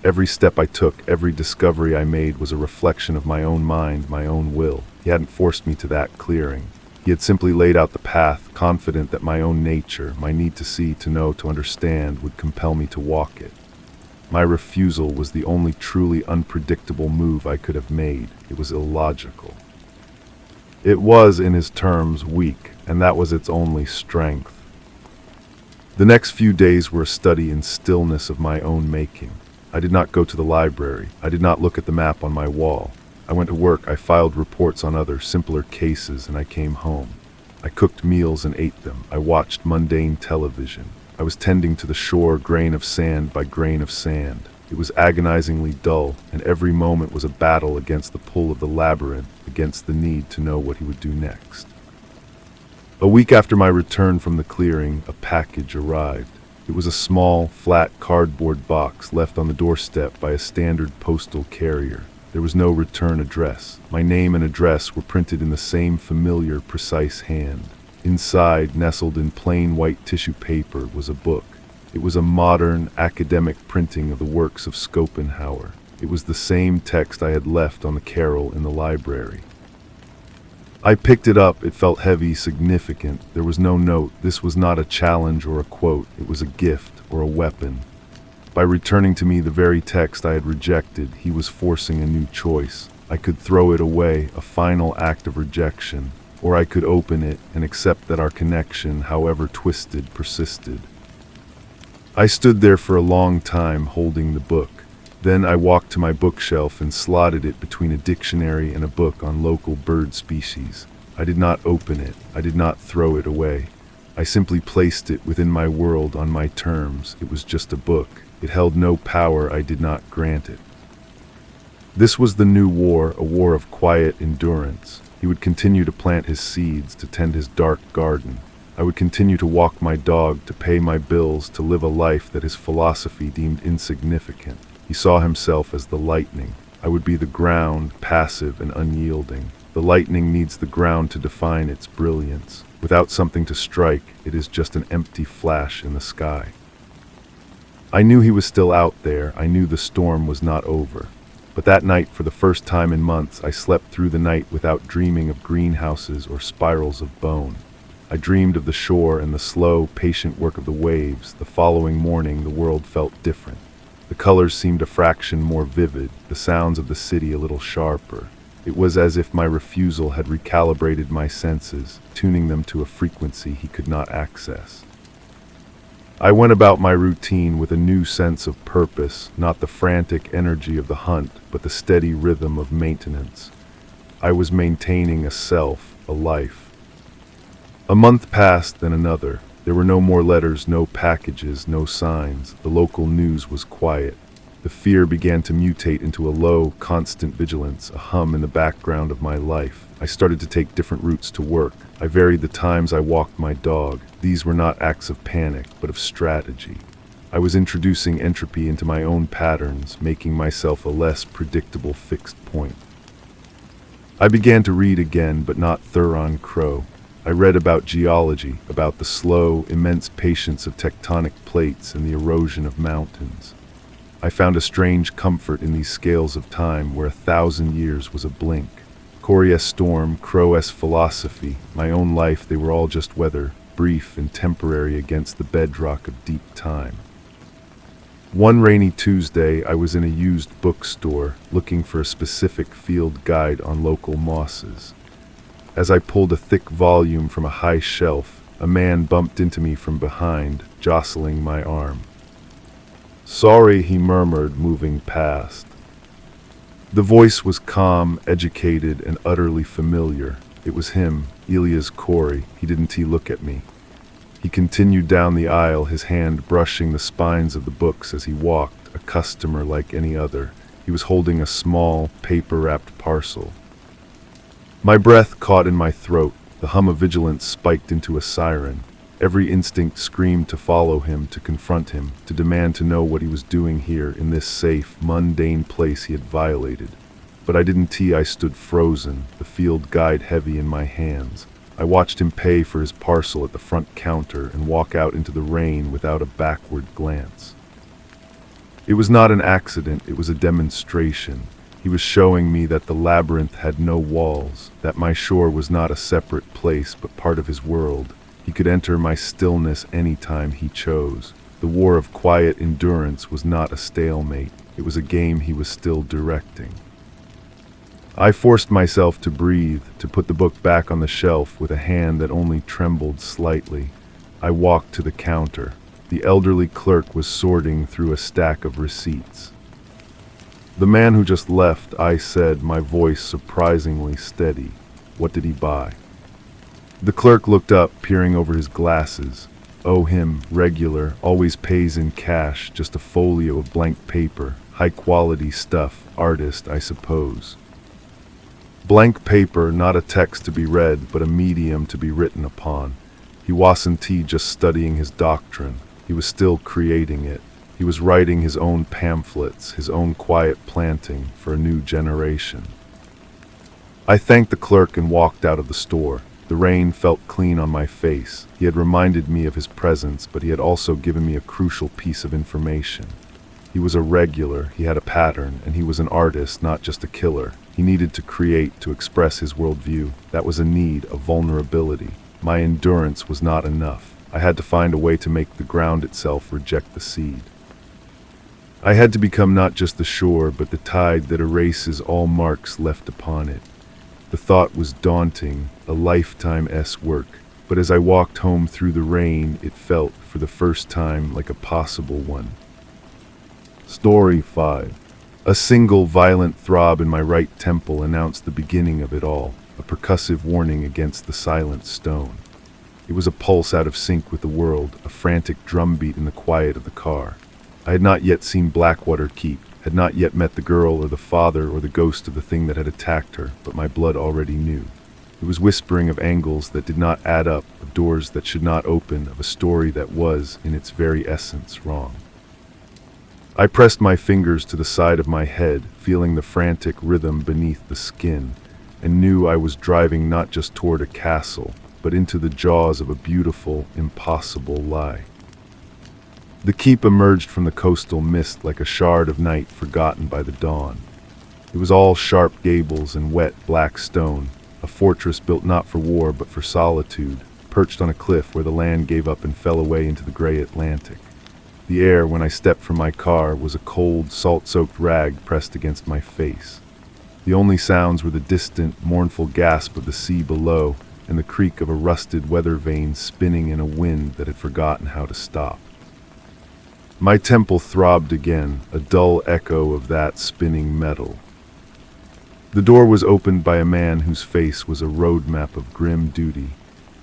Every step I took, every discovery I made was a reflection of my own mind, my own will. He hadn't forced me to that clearing. He had simply laid out the path, confident that my own nature, my need to see, to know, to understand, would compel me to walk it. My refusal was the only truly unpredictable move I could have made. It was illogical. It was, in his terms, weak, and that was its only strength. The next few days were a study in stillness of my own making. I did not go to the library. I did not look at the map on my wall. I went to work, I filed reports on other, simpler cases, and I came home. I cooked meals and ate them. I watched mundane television. I was tending to the shore, grain of sand by grain of sand. It was agonizingly dull, and every moment was a battle against the pull of the labyrinth, against the need to know what he would do next. A week after my return from the clearing, a package arrived. It was a small, flat cardboard box left on the doorstep by a standard postal carrier. There was no return address. My name and address were printed in the same familiar, precise hand. Inside, nestled in plain white tissue paper, was a book. It was a modern, academic printing of the works of Schopenhauer. It was the same text I had left on the carrel in the library. I picked it up. It felt heavy, significant. There was no note. This was not a challenge or a quote. It was a gift or a weapon. By returning to me the very text I had rejected, he was forcing a new choice. I could throw it away, a final act of rejection, or I could open it and accept that our connection, however twisted, persisted. I stood there for a long time holding the book. Then I walked to my bookshelf and slotted it between a dictionary and a book on local bird species. I did not open it. I did not throw it away. I simply placed it within my world on my terms. It was just a book. It held no power I did not grant it. This was the new war, a war of quiet endurance. He would continue to plant his seeds, to tend his dark garden. I would continue to walk my dog, to pay my bills, to live a life that his philosophy deemed insignificant. He saw himself as the lightning. I would be the ground, passive and unyielding. The lightning needs the ground to define its brilliance. Without something to strike, it is just an empty flash in the sky. I knew he was still out there. I knew the storm was not over. But that night, for the first time in months, I slept through the night without dreaming of greenhouses or spirals of bone. I dreamed of the shore and the slow, patient work of the waves. The following morning, the world felt different. The colors seemed a fraction more vivid, the sounds of the city a little sharper. It was as if my refusal had recalibrated my senses, tuning them to a frequency he could not access. I went about my routine with a new sense of purpose, not the frantic energy of the hunt, but the steady rhythm of maintenance. I was maintaining a self, a life. A month passed, then another. There were no more letters, no packages, no signs. The local news was quiet. The fear began to mutate into a low, constant vigilance, a hum in the background of my life. I started to take different routes to work. I varied the times I walked my dog. These were not acts of panic, but of strategy. I was introducing entropy into my own patterns, making myself a less predictable fixed point. I began to read again, but not Thuron Crow. I read about geology, about the slow, immense patience of tectonic plates and the erosion of mountains. I found a strange comfort in these scales of time where 1,000 years was a blink. Corey's storm, Crow's philosophy, my own life, they were all just weather, brief and temporary against the bedrock of deep time. One rainy Tuesday, I was in a used bookstore looking for a specific field guide on local mosses. As I pulled a thick volume from a high shelf, a man bumped into me from behind, jostling my arm. "Sorry," he murmured, moving past. The voice was calm, educated, and utterly familiar. It was him, Elias Corey. Didn't he look at me? He continued down the aisle, his hand brushing the spines of the books as he walked, a customer like any other. He was holding a small, paper-wrapped parcel. My breath caught in my throat. The hum of vigilance spiked into a siren. Every instinct screamed to follow him, to confront him, to demand to know what he was doing here in this safe, mundane place he had violated. But I didn't. I stood frozen, the field guide heavy in my hands. I watched him pay for his parcel at the front counter and walk out into the rain without a backward glance. It was not an accident, it was a demonstration. He He was showing me that the labyrinth had no walls, that my shore was not a separate place but part of his world. He could enter my stillness any time he chose. The war of quiet endurance was not a stalemate. It was a game he was still directing. I forced myself to breathe, to put the book back on the shelf with a hand that only trembled slightly. I walked to the counter. The elderly clerk was sorting through a stack of receipts. "The man who just left," I said, my voice surprisingly steady. "What did he buy?" The clerk looked up, peering over his glasses. "Oh, him, regular, always pays in cash, just a folio of blank paper, high-quality stuff, artist, I suppose." Blank paper, not a text to be read, but a medium to be written upon. He wasn't just studying his doctrine. He was still creating it. He was writing his own pamphlets, his own quiet planting for a new generation. I thanked the clerk and walked out of the store. The rain felt clean on my face. He had reminded me of his presence, but he had also given me a crucial piece of information. He was a regular, he had a pattern, and he was an artist, not just a killer. He needed to create, to express his worldview. That was a need, a vulnerability. My endurance was not enough. I had to find a way to make the ground itself reject the seed. I had to become not just the shore, but the tide that erases all marks left upon it. The thought was daunting, a lifetime-esque work, but as I walked home through the rain, it felt, for the first time, like a possible one. Story 5. A single violent throb in my right temple announced the beginning of it all, a percussive warning against the silent stone. It was a pulse out of sync with the world, a frantic drumbeat in the quiet of the car. I had not yet seen Blackwater Keep, had not yet met the girl or the father or the ghost of the thing that had attacked her, but my blood already knew. It was whispering of angles that did not add up, of doors that should not open, of a story that was, in its very essence, wrong. I pressed my fingers to the side of my head, feeling the frantic rhythm beneath the skin, and knew I was driving not just toward a castle, but into the jaws of a beautiful, impossible lie. The keep emerged from the coastal mist like a shard of night forgotten by the dawn. It was all sharp gables and wet, black stone, a fortress built not for war but for solitude, perched on a cliff where the land gave up and fell away into the gray Atlantic. The air, when I stepped from my car, was a cold, salt-soaked rag pressed against my face. The only sounds were the distant, mournful gasp of the sea below and the creak of a rusted weather vane spinning in a wind that had forgotten how to stop. My temple throbbed again, a dull echo of that spinning metal. The door was opened by a man whose face was a roadmap of grim duty.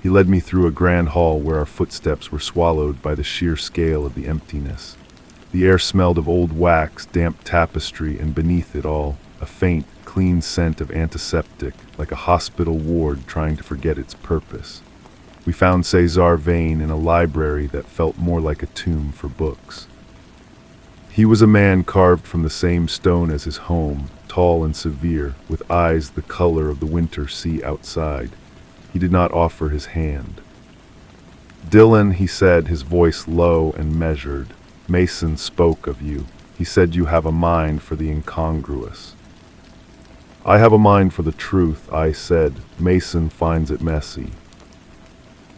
He led me through a grand hall where our footsteps were swallowed by the sheer scale of the emptiness. The air smelled of old wax, damp tapestry, and beneath it all, a faint, clean scent of antiseptic, like a hospital ward trying to forget its purpose. We found Cesar Vane in a library that felt more like a tomb for books. He was a man carved from the same stone as his home, tall and severe, with eyes the color of the winter sea outside. He did not offer his hand. "Dylan," he said, his voice low and measured, "Mason spoke of you. He said you have a mind for the incongruous." "I have a mind for the truth," I said. "Mason finds it messy."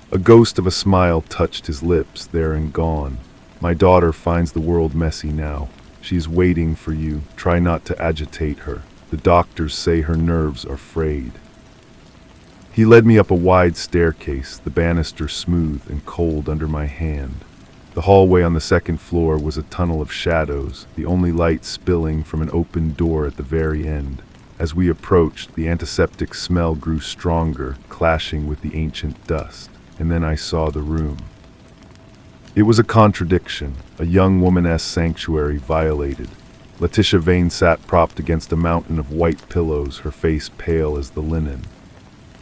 A ghost of a smile touched his lips, there and gone. "My daughter finds the world messy now. She's waiting for you. Try not to agitate her. The doctors say her nerves are frayed." He led me up a wide staircase, the banister smooth and cold under my hand. The hallway on the second floor was a tunnel of shadows, the only light spilling from an open door at the very end. As we approached, the antiseptic smell grew stronger, clashing with the ancient dust, and then I saw the room. It was a contradiction, a young woman-esque sanctuary violated. Letitia Vane sat propped against a mountain of white pillows, her face pale as the linen.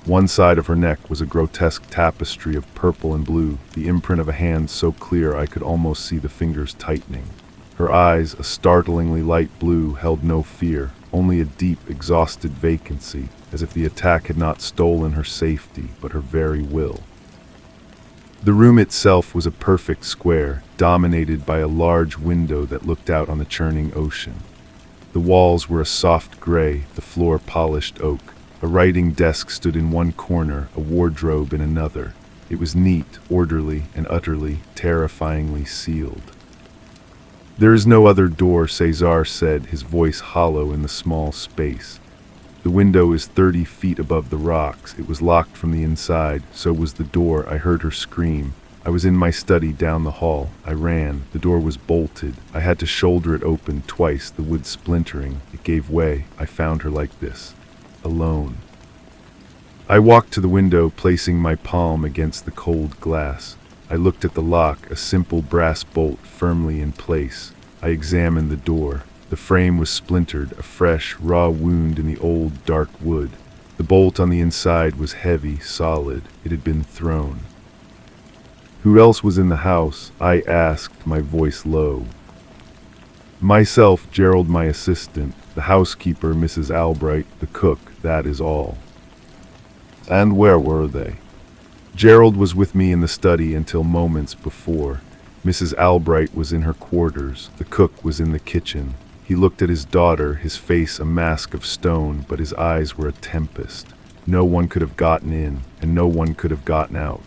One side of her neck was a grotesque tapestry of purple and blue, the imprint of a hand so clear I could almost see the fingers tightening. Her eyes, a startlingly light blue, held no fear, only a deep, exhausted vacancy, as if the attack had not stolen her safety, but her very will. The room itself was a perfect square, dominated by a large window that looked out on the churning ocean. The walls were a soft gray, the floor polished oak. A writing desk stood in one corner, a wardrobe in another. It was neat, orderly, and utterly, terrifyingly sealed. "There is no other door," Cesar said, his voice hollow in the small space. "The window is 30 feet above the rocks. It was locked from the inside, so was the door." I heard her scream. I was in my study down the hall. I ran. The door was bolted. I had to shoulder it open twice, the wood splintering. It gave way. I found her like this, alone. I walked to the window, placing my palm against the cold glass. I looked at the lock, a simple brass bolt firmly in place. I examined the door. The frame was splintered, a fresh, raw wound in the old, dark wood. The bolt on the inside was heavy, solid. It had been thrown. "Who else was in the house?" I asked, my voice low. "Myself, Gerald, my assistant, the housekeeper, Mrs. Albright, the cook, that is all." "And where were they?" "Gerald was with me in the study until moments before. Mrs. Albright was in her quarters. The cook was in the kitchen." He looked at his daughter, his face a mask of stone, but his eyes were a tempest. No one could have gotten in, and no one could have gotten out.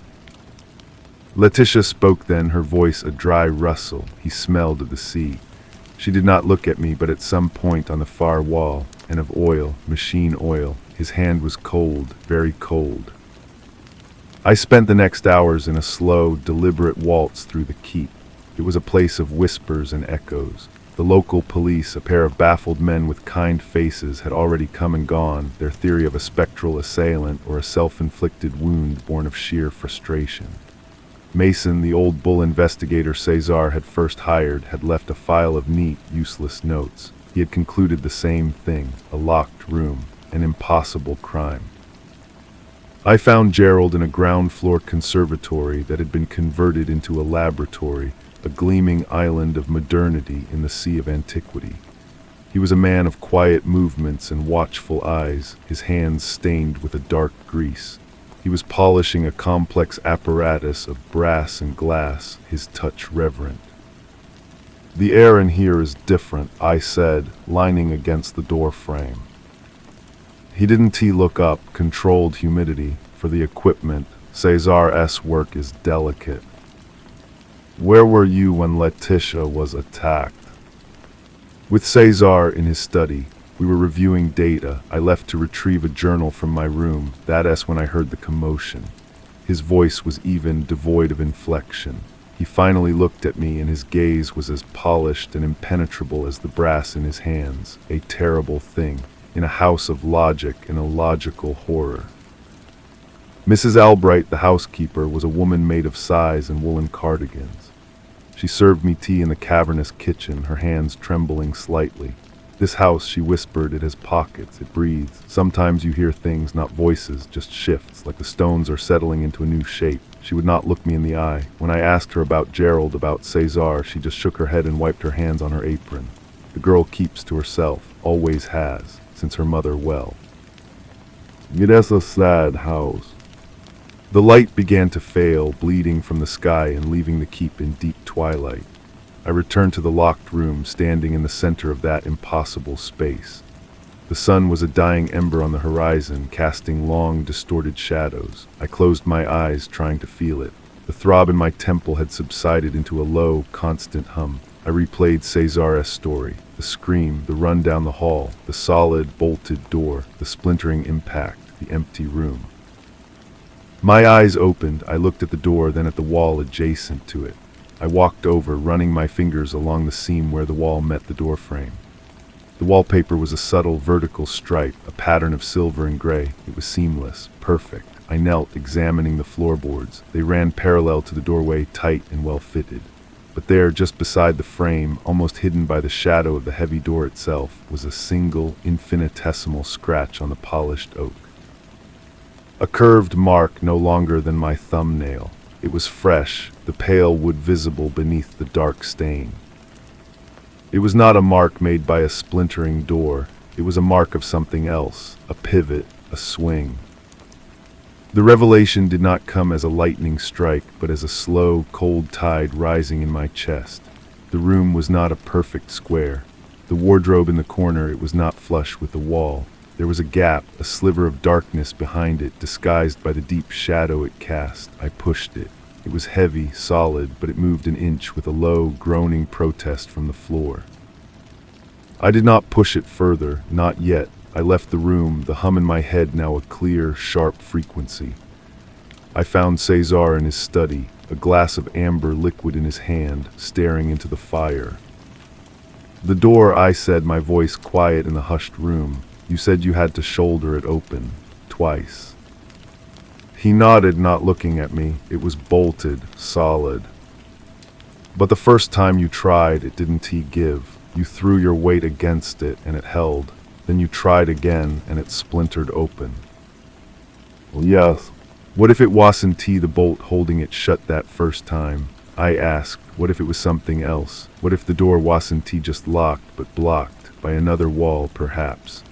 Letitia spoke then, her voice a dry rustle. He smelled of the sea. She did not look at me, but at some point on the far wall, and of oil, machine oil. His hand was cold, very cold. I spent the next hours in a slow, deliberate waltz through the keep. It was a place of whispers and echoes. The local police, a pair of baffled men with kind faces, had already come and gone, their theory of a spectral assailant or a self-inflicted wound born of sheer frustration. Mason, the old bull investigator Cesar had first hired, had left a file of neat, useless notes. He had concluded the same thing, a locked room, an impossible crime. I found Gerald in a ground-floor conservatory that had been converted into a laboratory, a gleaming island of modernity in the sea of antiquity. He was a man of quiet movements and watchful eyes, his hands stained with a dark grease. He was polishing a complex apparatus of brass and glass, his touch reverent. "The air in here is different," I said, lining against the door frame. He didn't look up, controlled humidity, for the equipment. Cesar's work is delicate. "Where were you when Letitia was attacked?" "With Cesar in his study. We were reviewing data. I left to retrieve a journal from my room. That's when I heard the commotion." His voice was even, devoid of inflection. He finally looked at me, and his gaze was as polished and impenetrable as the brass in his hands. A terrible thing, in a house of logic and illogical horror. Mrs. Albright, the housekeeper, was a woman made of size and woolen cardigans. She served me tea in the cavernous kitchen, her hands trembling slightly. "This house," she whispered, "it has pockets, it breathes. Sometimes you hear things, not voices, just shifts, like the stones are settling into a new shape." She would not look me in the eye. When I asked her about Gerald, about Cesar, she just shook her head and wiped her hands on her apron. The girl keeps to herself, always has, since her mother well. "It is a sad house." The light began to fail, bleeding from the sky and leaving the keep in deep twilight. I returned to the locked room, standing in the center of that impossible space. The sun was a dying ember on the horizon, casting long, distorted shadows. I closed my eyes, trying to feel it. The throb in my temple had subsided into a low, constant hum. I replayed Cesar's story. The scream, the run down the hall, the solid, bolted door, the splintering impact, the empty room. My eyes opened. I looked at the door, then at the wall adjacent to it. I walked over, running my fingers along the seam where the wall met the door frame. The wallpaper was a subtle vertical stripe, a pattern of silver and gray. It was seamless, perfect. I knelt, examining the floorboards. They ran parallel to the doorway, tight and well fitted. But there, just beside the frame, almost hidden by the shadow of the heavy door itself, was a single, infinitesimal scratch on the polished oak. A curved mark no longer than my thumbnail. It was fresh, the pale wood visible beneath the dark stain. It was not a mark made by a splintering door. It was a mark of something else, a pivot, a swing. The revelation did not come as a lightning strike, but as a slow, cold tide rising in my chest. The room was not a perfect square. The wardrobe in the corner, it was not flush with the wall. There was a gap, a sliver of darkness behind it, disguised by the deep shadow it cast. I pushed it. It was heavy, solid, but it moved an inch with a low, groaning protest from the floor. I did not push it further, not yet. I left the room, the hum in my head now a clear, sharp frequency. I found Cesar in his study, a glass of amber liquid in his hand, staring into the fire. "The door," I said, my voice quiet in the hushed room. "You said you had to shoulder it open. Twice." He nodded, not looking at me. It was bolted, solid. "But the first time you tried, it didn't give. You threw your weight against it, and it held. Then you tried again, and it splintered open." "Well, yes. What if it wasn't the bolt holding it shut that first time?" I asked. What if it was something else? What if the door wasn't just locked, but blocked by another wall, perhaps?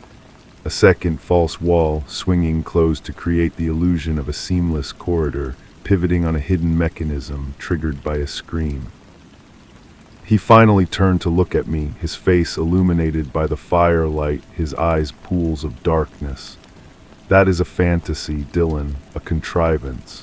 A second false wall, swinging closed to create the illusion of a seamless corridor, pivoting on a hidden mechanism triggered by a scream. He finally turned to look at me, his face illuminated by the firelight, his eyes pools of darkness. "That is a fantasy, Dylan, a contrivance."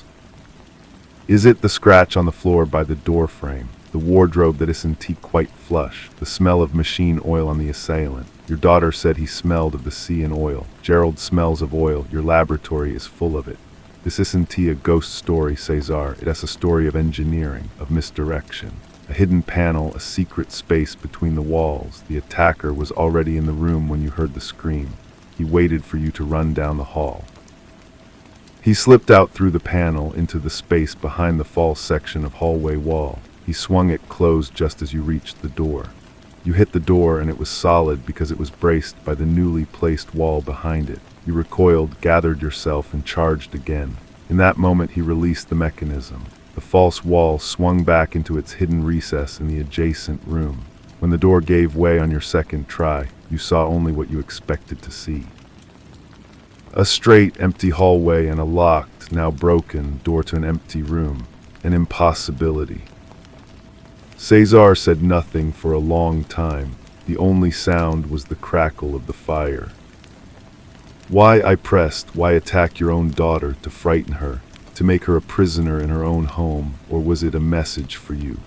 "Is it?" The scratch on the floor by the door frame, the wardrobe that isn't quite flush, the smell of machine oil on the assailant. "Your daughter said he smelled of the sea and oil. Gerald smells of oil. Your laboratory is full of it. This isn't a ghost story, Cesar. It has a story of engineering, of misdirection. A hidden panel, a secret space between the walls. The attacker was already in the room when you heard the scream. He waited for you to run down the hall." He slipped out through the panel into the space behind the false section of hallway wall. He swung it closed just as you reached the door. You hit the door and it was solid because it was braced by the newly placed wall behind it. You recoiled, gathered yourself, and charged again. In that moment he released the mechanism. The false wall swung back into its hidden recess in the adjacent room. When the door gave way on your second try, you saw only what you expected to see. A straight, empty hallway and a locked, now broken, door to an empty room. An impossibility. Cesar said nothing for a long time. The only sound was the crackle of the fire. "Why?" I pressed. "Why attack your own daughter, to frighten her, to make her a prisoner in her own home, or was it a message for you?"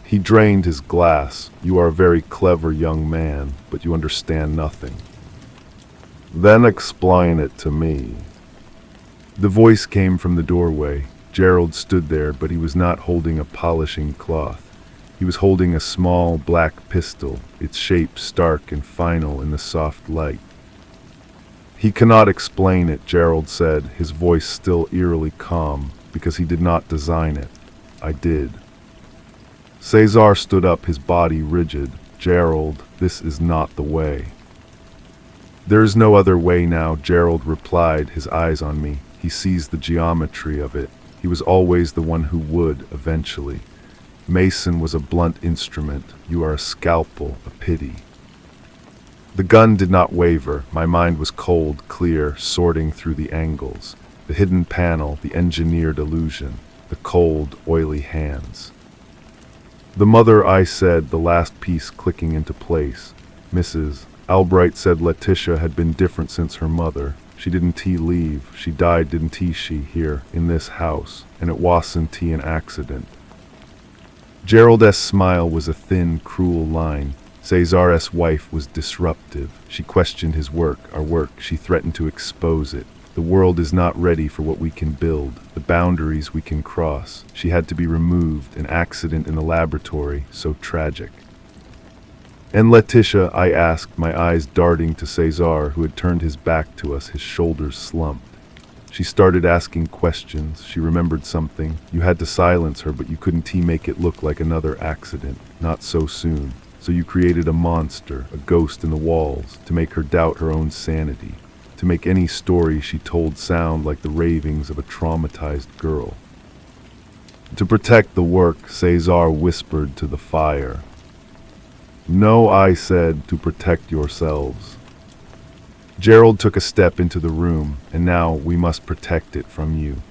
He drained his glass. "You are a very clever young man, but you understand nothing." "Then explain it to me." The voice came from the doorway. Gerald stood there, but he was not holding a polishing cloth. He was holding a small black pistol, its shape stark and final in the soft light. "He cannot explain it," Gerald said, his voice still eerily calm, "because he did not design it. I did." Cesar stood up, his body rigid. "Gerald, this is not the way." "There is no other way now," Gerald replied, his eyes on me. "He sees the geometry of it. He was always the one who would, eventually. Mason was a blunt instrument. You are a scalpel, a pity." The gun did not waver. My mind was cold, clear, sorting through the angles. The hidden panel, the engineered illusion, the cold, oily hands. "The mother," I said, the last piece clicking into place. "Mrs. Albright said Letitia had been different since her mother. She didn't leave. She died, didn't she, here, in this house, and it wasn't an accident." Gerald's smile was a thin, cruel line. Cesar's wife was disruptive. She questioned his work, our work. She threatened to expose it. The world is not ready for what we can build, the boundaries we can cross. She had to be removed, an accident in the laboratory, so tragic. "And Letitia?" I asked, my eyes darting to Cesar, who had turned his back to us, his shoulders slumped. She started asking questions. She remembered something. You had to silence her, but you couldn't make it look like another accident. Not so soon. So you created a monster, a ghost in the walls, to make her doubt her own sanity, to make any story she told sound like the ravings of a traumatized girl. "To protect the work," Cesar whispered to the fire. "No," I said, "to protect yourselves." Gerald took a step into the room, "And now we must protect it from you."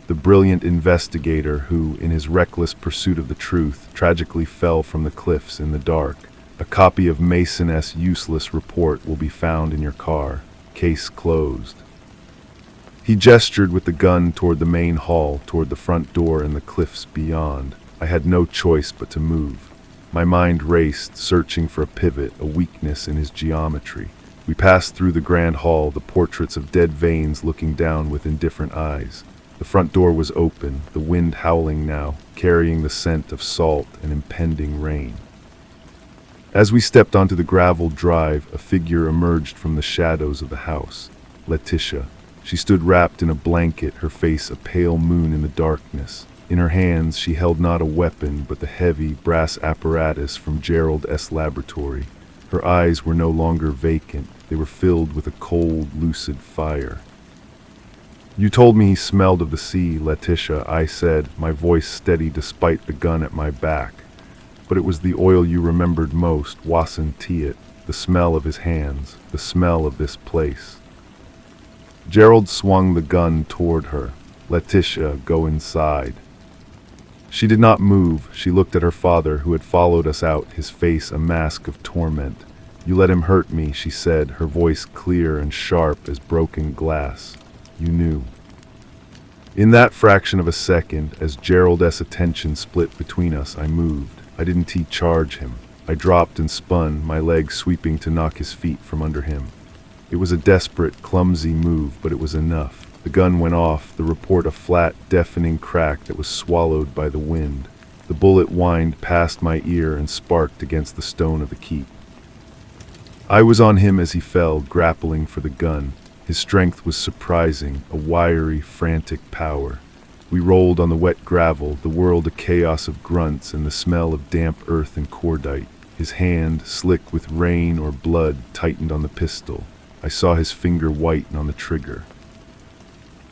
The brilliant investigator who, in his reckless pursuit of the truth, tragically fell from the cliffs in the dark. A copy of Mason's useless report will be found in your car. Case closed." He gestured with the gun toward the main hall, toward the front door and the cliffs beyond. I had no choice but to move. My mind raced, searching for a pivot, a weakness in his geometry. We passed through the grand hall, the portraits of dead veins looking down with indifferent eyes. The front door was open, the wind howling now, carrying the scent of salt and impending rain. As we stepped onto the gravel drive, a figure emerged from the shadows of the house. Letitia. She stood wrapped in a blanket, her face a pale moon in the darkness. In her hands she held not a weapon, but the heavy, brass apparatus from Gerald's laboratory. Her eyes were no longer vacant. They were filled with a cold, lucid fire. "You told me he smelled of the sea, Letitia," I said, my voice steady despite the gun at my back. "But it was the oil you remembered most, wasn't it? The smell of his hands, the smell of this place." Gerald swung the gun toward her. "Letitia, go inside." She did not move. She looked at her father, who had followed us out, his face a mask of torment. "You let him hurt me," she said, her voice clear and sharp as broken glass. "You knew." In that fraction of a second, as Gerald's attention split between us, I moved. I didn't charge him. I dropped and spun, my legs sweeping to knock his feet from under him. It was a desperate, clumsy move, but it was enough. The gun went off, the report a flat, deafening crack that was swallowed by the wind. The bullet whined past my ear and sparked against the stone of the keep. I was on him as he fell, grappling for the gun. His strength was surprising, a wiry, frantic power. We rolled on the wet gravel, the world a chaos of grunts and the smell of damp earth and cordite. His hand, slick with rain or blood, tightened on the pistol. I saw his finger whiten on the trigger.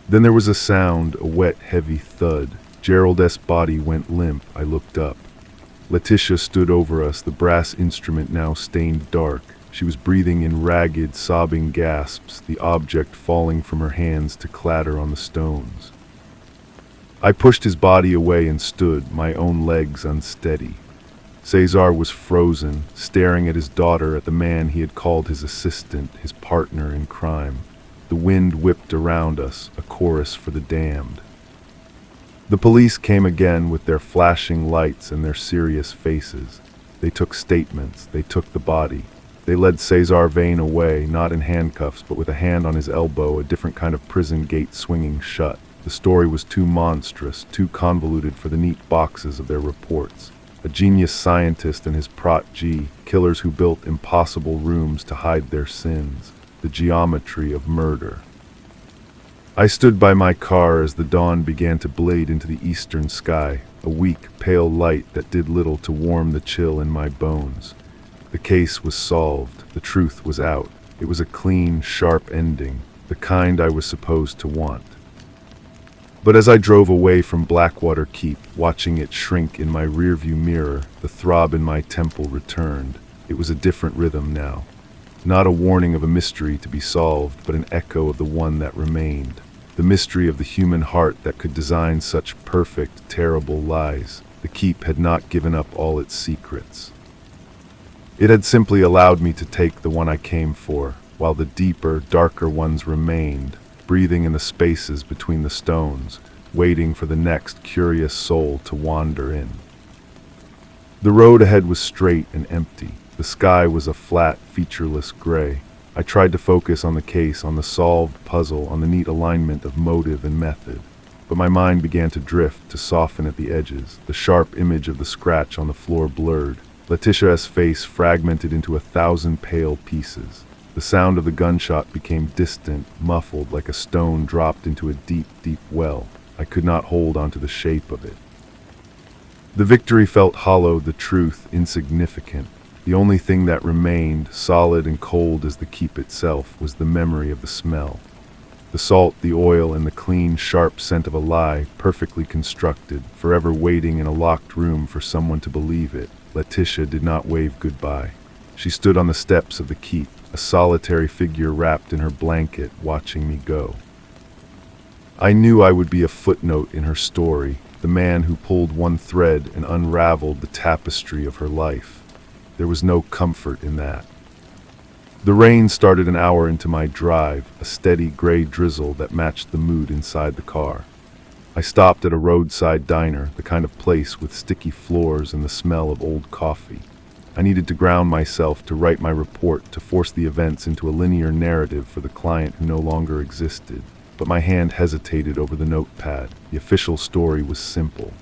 Then there was a sound, a wet, heavy thud. Gerald's body went limp. I looked up. Letitia stood over us, the brass instrument now stained dark. She was breathing in ragged, sobbing gasps, the object falling from her hands to clatter on the stones. I pushed his body away and stood, my own legs unsteady. Cesar was frozen, staring at his daughter, at the man he had called his assistant, his partner in crime. The wind whipped around us, a chorus for the damned. The police came again with their flashing lights and their serious faces. They took statements, they took the body. They led Cesar Vane away, not in handcuffs, but with a hand on his elbow, a different kind of prison gate swinging shut. The story was too monstrous, too convoluted for the neat boxes of their reports. A genius scientist and his prot-G, killers who built impossible rooms to hide their sins, the geometry of murder. I stood by my car as the dawn began to blade into the eastern sky, a weak, pale light that did little to warm the chill in my bones. The case was solved, the truth was out. It was a clean, sharp ending, the kind I was supposed to want. But as I drove away from Blackwater Keep, watching it shrink in my rearview mirror, the throb in my temple returned. It was a different rhythm now. Not a warning of a mystery to be solved, but an echo of the one that remained. The mystery of the human heart that could design such perfect, terrible lies. The Keep had not given up all its secrets. It had simply allowed me to take the one I came for, while the deeper, darker ones remained, breathing in the spaces between the stones, waiting for the next curious soul to wander in. The road ahead was straight and empty. The sky was a flat, featureless gray. I tried to focus on the case, on the solved puzzle, on the neat alignment of motive and method. But my mind began to drift, to soften at the edges. The sharp image of the scratch on the floor blurred. Letitia's face fragmented into 1,000 pale pieces. The sound of the gunshot became distant, muffled, like a stone dropped into a deep, deep well. I could not hold onto the shape of it. The victory felt hollow, the truth insignificant. The only thing that remained, solid and cold as the keep itself, was the memory of the smell. The salt, the oil, and the clean, sharp scent of a lie, perfectly constructed, forever waiting in a locked room for someone to believe it. Letitia did not wave goodbye. She stood on the steps of the keep, a solitary figure wrapped in her blanket, watching me go. I knew I would be a footnote in her story, the man who pulled one thread and unraveled the tapestry of her life. There was no comfort in that. The rain started an hour into my drive, a steady gray drizzle that matched the mood inside the car. I stopped at a roadside diner, the kind of place with sticky floors and the smell of old coffee. I needed to ground myself, to write my report, to force the events into a linear narrative for the client who no longer existed. But my hand hesitated over the notepad. The official story was simple.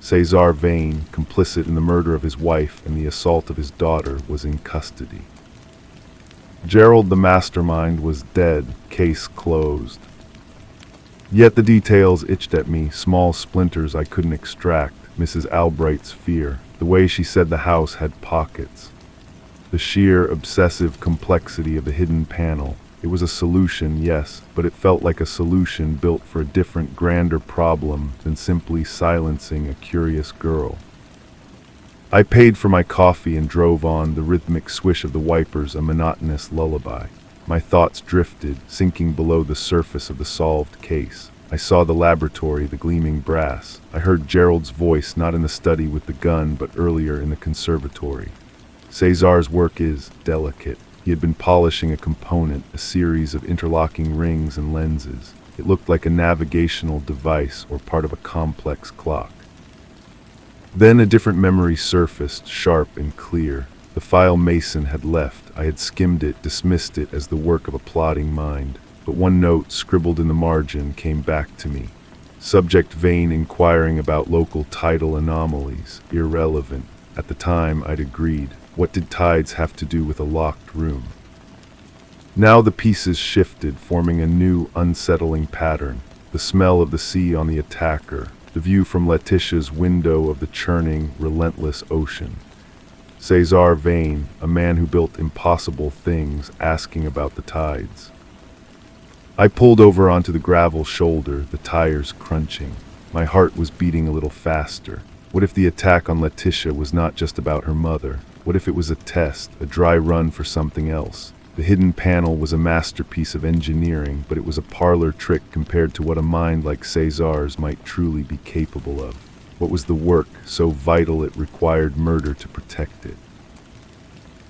Cesar Vane, complicit in the murder of his wife and the assault of his daughter, was in custody. Gerald the mastermind was dead, case closed. Yet the details itched at me, small splinters I couldn't extract. Mrs. Albright's fear, the way she said the house had pockets, the sheer obsessive complexity of the hidden panel. It was a solution, yes, but it felt like a solution built for a different, grander problem than simply silencing a curious girl. I paid for my coffee and drove on, the rhythmic swish of the wipers a monotonous lullaby. My thoughts drifted, sinking below the surface of the solved case. I saw the laboratory, the gleaming brass. I heard Gerald's voice, not in the study with the gun, but earlier in the conservatory. Cesar's work is delicate. He had been polishing a component, a series of interlocking rings and lenses. It looked like a navigational device or part of a complex clock. Then a different memory surfaced, sharp and clear. The file Mason had left. I had skimmed it, dismissed it as the work of a plodding mind. But one note, scribbled in the margin, came back to me. Subject Vane inquiring about local tidal anomalies. Irrelevant. At the time, I'd agreed. What did tides have to do with a locked room? Now the pieces shifted, forming a new, unsettling pattern. The smell of the sea on the attacker. The view from Letitia's window of the churning, relentless ocean. Cesar Vane, a man who built impossible things, asking about the tides. I pulled over onto the gravel shoulder, the tires crunching. My heart was beating a little faster. What if the attack on Letitia was not just about her mother? What if it was a test, a dry run for something else? The hidden panel was a masterpiece of engineering, but it was a parlor trick compared to what a mind like Cesar's might truly be capable of. What was the work, so vital it required murder to protect it?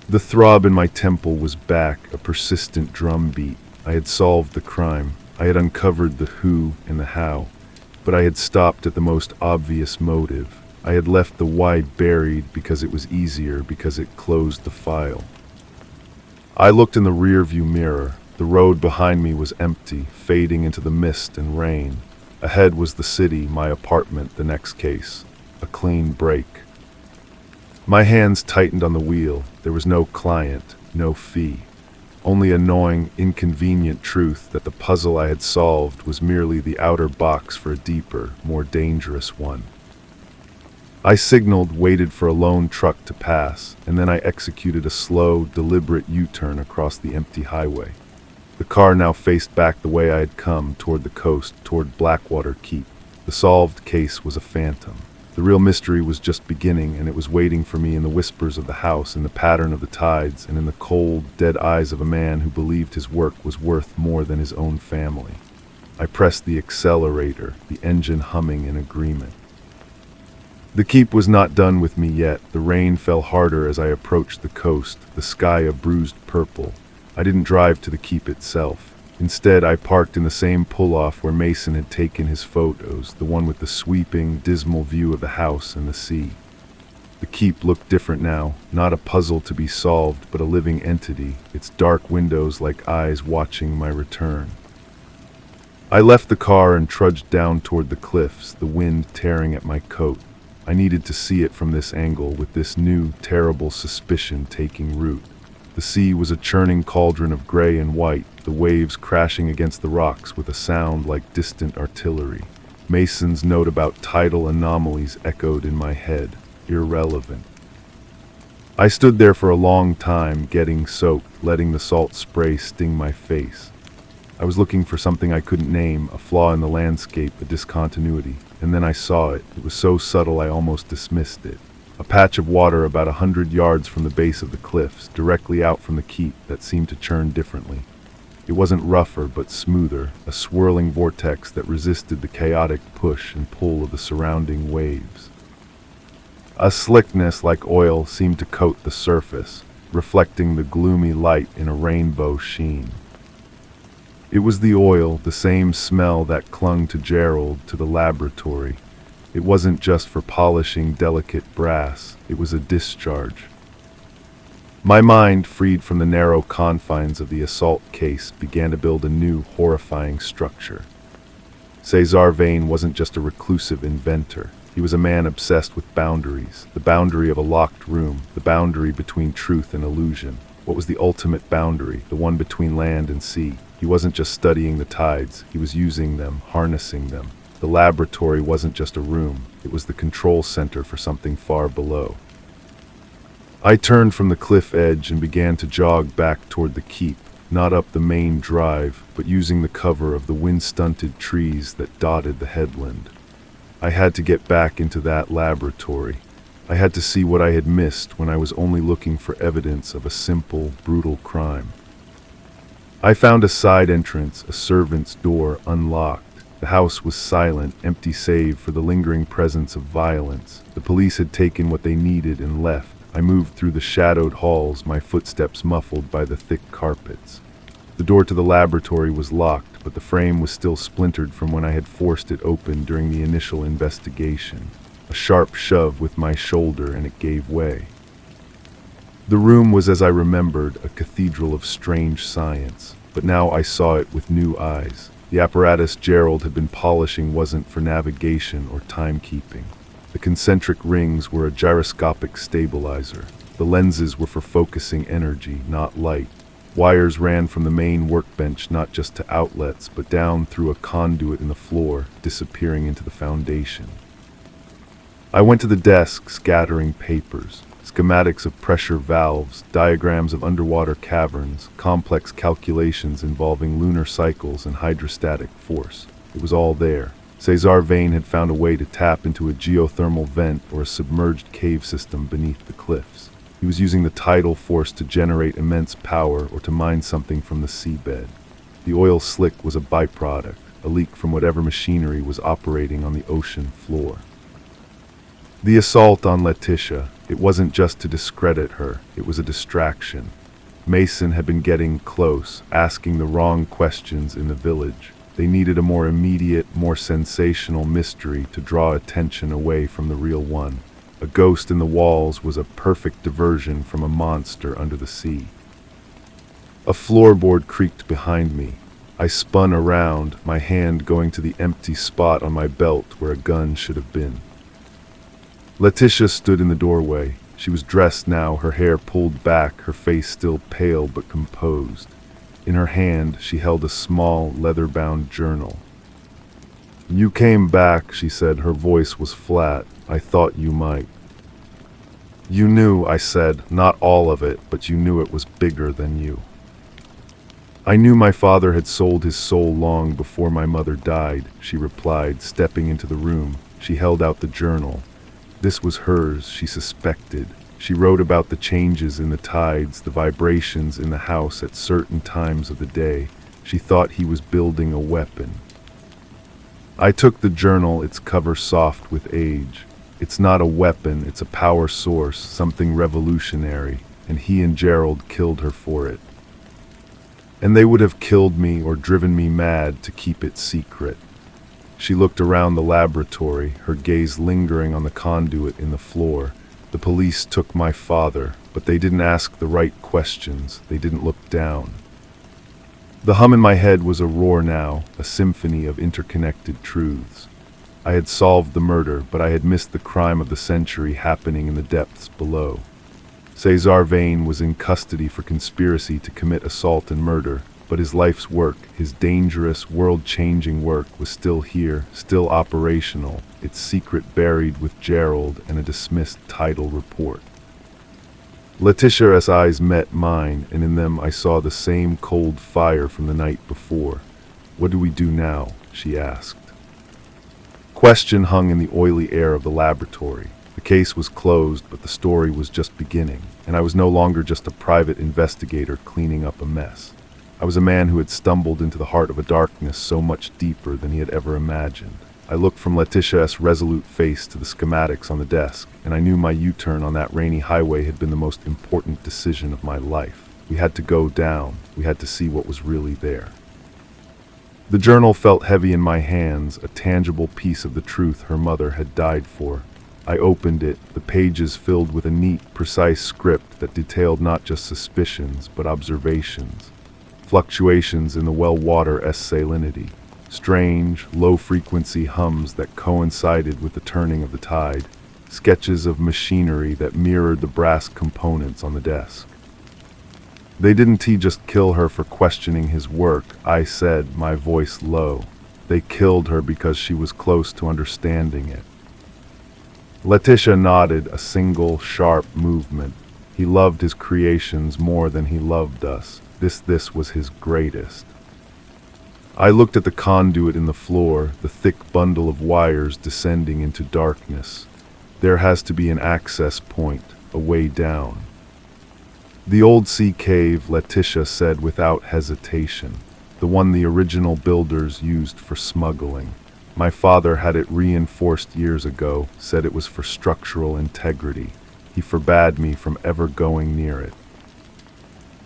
The throb in my temple was back, a persistent drumbeat. I had solved the crime. I had uncovered the who and the how. But I had stopped at the most obvious motive. I had left the why buried because it was easier, because it closed the file. I looked in the rearview mirror. The road behind me was empty, fading into the mist and rain. Ahead was the city, my apartment, the next case. A clean break. My hands tightened on the wheel. There was no client, no fee. Only a gnawing, inconvenient truth that the puzzle I had solved was merely the outer box for a deeper, more dangerous one. I signaled, waited for a lone truck to pass, and then I executed a slow, deliberate U-turn across the empty highway. The car now faced back the way I had come, toward the coast, toward Blackwater Keep. The solved case was a phantom. The real mystery was just beginning, and it was waiting for me in the whispers of the house, in the pattern of the tides, and in the cold, dead eyes of a man who believed his work was worth more than his own family. I pressed the accelerator, the engine humming in agreement. The keep was not done with me yet. The rain fell harder as I approached the coast, the sky a bruised purple. I didn't drive to the keep itself. Instead, I parked in the same pull-off where Mason had taken his photos, the one with the sweeping, dismal view of the house and the sea. The keep looked different now, not a puzzle to be solved, but a living entity, its dark windows like eyes watching my return. I left the car and trudged down toward the cliffs, the wind tearing at my coat. I needed to see it from this angle, with this new, terrible suspicion taking root. The sea was a churning cauldron of gray and white, the waves crashing against the rocks with a sound like distant artillery. Mason's note about tidal anomalies echoed in my head, irrelevant. I stood there for a long time, getting soaked, letting the salt spray sting my face. I was looking for something I couldn't name, a flaw in the landscape, a discontinuity. And then I saw it. It was so subtle I almost dismissed it. A patch of water about 100 yards from the base of the cliffs, directly out from the keep, that seemed to churn differently. It wasn't rougher, but smoother, a swirling vortex that resisted the chaotic push and pull of the surrounding waves. A slickness like oil seemed to coat the surface, reflecting the gloomy light in a rainbow sheen. It was the oil, the same smell that clung to Gerald to the laboratory. It wasn't just for polishing delicate brass, it was a discharge. My mind, freed from the narrow confines of the assault case, began to build a new, horrifying structure. Cesar Vane wasn't just a reclusive inventor. He was a man obsessed with boundaries, the boundary of a locked room, the boundary between truth and illusion. What was the ultimate boundary, the one between land and sea? He wasn't just studying the tides, he was using them, harnessing them. The laboratory wasn't just a room, it was the control center for something far below. I turned from the cliff edge and began to jog back toward the keep, not up the main drive, but using the cover of the wind-stunted trees that dotted the headland. I had to get back into that laboratory. I had to see what I had missed when I was only looking for evidence of a simple, brutal crime. I found a side entrance, a servant's door, unlocked. The house was silent, empty save for the lingering presence of violence. The police had taken what they needed and left. I moved through the shadowed halls, my footsteps muffled by the thick carpets. The door to the laboratory was locked, but the frame was still splintered from when I had forced it open during the initial investigation. A sharp shove with my shoulder and it gave way. The room was as I remembered, a cathedral of strange science, but now I saw it with new eyes. The apparatus Gerald had been polishing wasn't for navigation or timekeeping. The concentric rings were a gyroscopic stabilizer. The lenses were for focusing energy, not light. Wires ran from the main workbench not just to outlets, but down through a conduit in the floor, disappearing into the foundation. I went to the desk, scattering papers. Schematics of pressure valves, diagrams of underwater caverns, complex calculations involving lunar cycles and hydrostatic force. It was all there. Cesar Vane had found a way to tap into a geothermal vent or a submerged cave system beneath the cliffs. He was using the tidal force to generate immense power or to mine something from the seabed. The oil slick was a byproduct, a leak from whatever machinery was operating on the ocean floor. The assault on Letitia, it wasn't just to discredit her, it was a distraction. Mason had been getting close, asking the wrong questions in the village. They needed a more immediate, more sensational mystery to draw attention away from the real one. A ghost in the walls was a perfect diversion from a monster under the sea. A floorboard creaked behind me. I spun around, my hand going to the empty spot on my belt where a gun should have been. Letitia stood in the doorway. She was dressed now, her hair pulled back, her face still pale but composed. In her hand, she held a small, leather-bound journal. "You came back," she said. Her voice was flat. "I thought you might." "You knew," I said. "Not all of it, but you knew it was bigger than you." "I knew my father had sold his soul long before my mother died," she replied, stepping into the room. She held out the journal. This was hers, she suspected. She wrote about the changes in the tides, the vibrations in the house at certain times of the day. She thought he was building a weapon. I took the journal, its cover soft with age. It's not a weapon, it's a power source, something revolutionary, and he and Gerald killed her for it. And they would have killed me or driven me mad to keep it secret. She looked around the laboratory, her gaze lingering on the conduit in the floor. The police took my father, but they didn't ask the right questions. They didn't look down. The hum in my head was a roar now, a symphony of interconnected truths. I had solved the murder, but I had missed the crime of the century happening in the depths below. Cesar Vane was in custody for conspiracy to commit assault and murder, but his life's work, his dangerous, world-changing work, was still here, still operational, its secret buried with Gerald and a dismissed title report. Letitia's eyes met mine, and in them I saw the same cold fire from the night before. "What do we do now?" she asked. Question hung in the oily air of the laboratory. The case was closed, but the story was just beginning, and I was no longer just a private investigator cleaning up a mess. I was a man who had stumbled into the heart of a darkness so much deeper than he had ever imagined. I looked from Letitia's resolute face to the schematics on the desk, and I knew my U-turn on that rainy highway had been the most important decision of my life. We had to go down. We had to see what was really there. The journal felt heavy in my hands, a tangible piece of the truth her mother had died for. I opened it, the pages filled with a neat, precise script that detailed not just suspicions, but observations. Fluctuations in the well-water's salinity. Strange, low-frequency hums that coincided with the turning of the tide. Sketches of machinery that mirrored the brass components on the desk. They didn't just kill her for questioning his work, I said, my voice low. They killed her because she was close to understanding it. Letitia nodded, a single, sharp movement. He loved his creations more than he loved us. This was his greatest. I looked at the conduit in the floor, the thick bundle of wires descending into darkness. There has to be an access point, a way down. The old sea cave, Letitia said without hesitation. The one the original builders used for smuggling. My father had it reinforced years ago, said it was for structural integrity. He forbade me from ever going near it.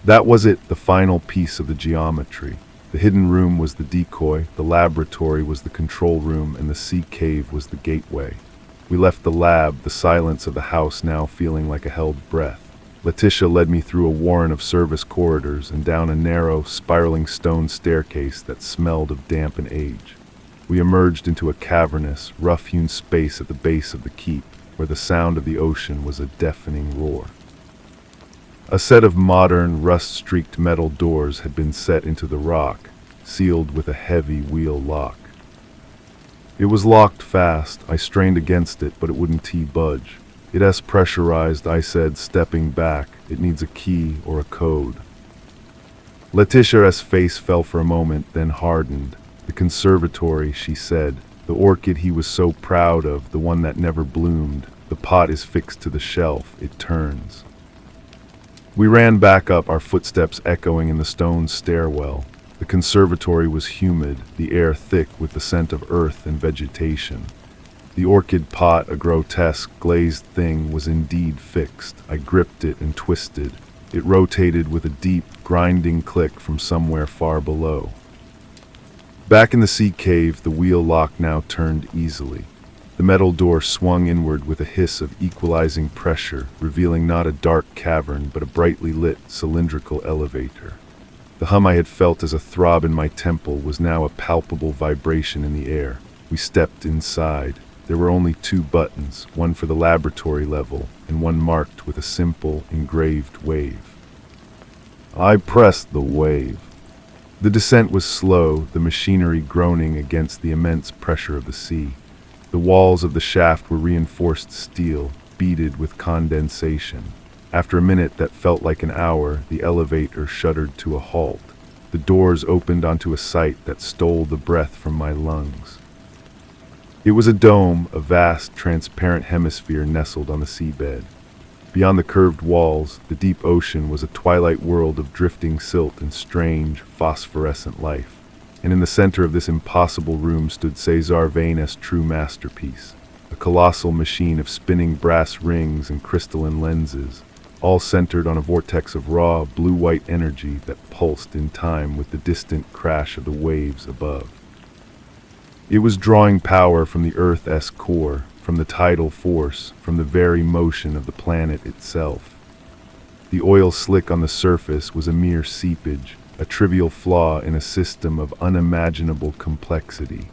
That was it, the final piece of the geometry. The hidden room was the decoy, the laboratory was the control room, and the sea cave was the gateway. We left the lab, the silence of the house now feeling like a held breath. Letitia led me through a warren of service corridors and down a narrow, spiraling stone staircase that smelled of damp and age. We emerged into a cavernous, rough-hewn space at the base of the keep, where the sound of the ocean was a deafening roar. A set of modern, rust-streaked metal doors had been set into the rock, sealed with a heavy wheel lock. It was locked fast. I strained against it, but it wouldn't budge. It's pressurized, I said, stepping back. It needs a key or a code. Letitia's face fell for a moment, then hardened. The conservatory, she said. The orchid he was so proud of, the one that never bloomed. The pot is fixed to the shelf. It turns. We ran back up, our footsteps echoing in the stone stairwell. The conservatory was humid, the air thick with the scent of earth and vegetation. The orchid pot, a grotesque, glazed thing, was indeed fixed. I gripped it and twisted. It rotated with a deep, grinding click from somewhere far below. Back in the sea cave, the wheel lock now turned easily. The metal door swung inward with a hiss of equalizing pressure, revealing not a dark cavern, but a brightly lit, cylindrical elevator. The hum I had felt as a throb in my temple was now a palpable vibration in the air. We stepped inside. There were only 2 buttons, one for the laboratory level, and one marked with a simple, engraved wave. I pressed the wave. The descent was slow, the machinery groaning against the immense pressure of the sea. The walls of the shaft were reinforced steel, beaded with condensation. After a minute that felt like an hour, the elevator shuddered to a halt. The doors opened onto a sight that stole the breath from my lungs. It was a dome, a vast, transparent hemisphere nestled on the seabed. Beyond the curved walls, the deep ocean was a twilight world of drifting silt and strange, phosphorescent life. And in the center of this impossible room stood Cesar Vane's true masterpiece, a colossal machine of spinning brass rings and crystalline lenses, all centered on a vortex of raw, blue-white energy that pulsed in time with the distant crash of the waves above. It was drawing power from the Earth's core, from the tidal force, from the very motion of the planet itself. The oil slick on the surface was a mere seepage, a trivial flaw in a system of unimaginable complexity.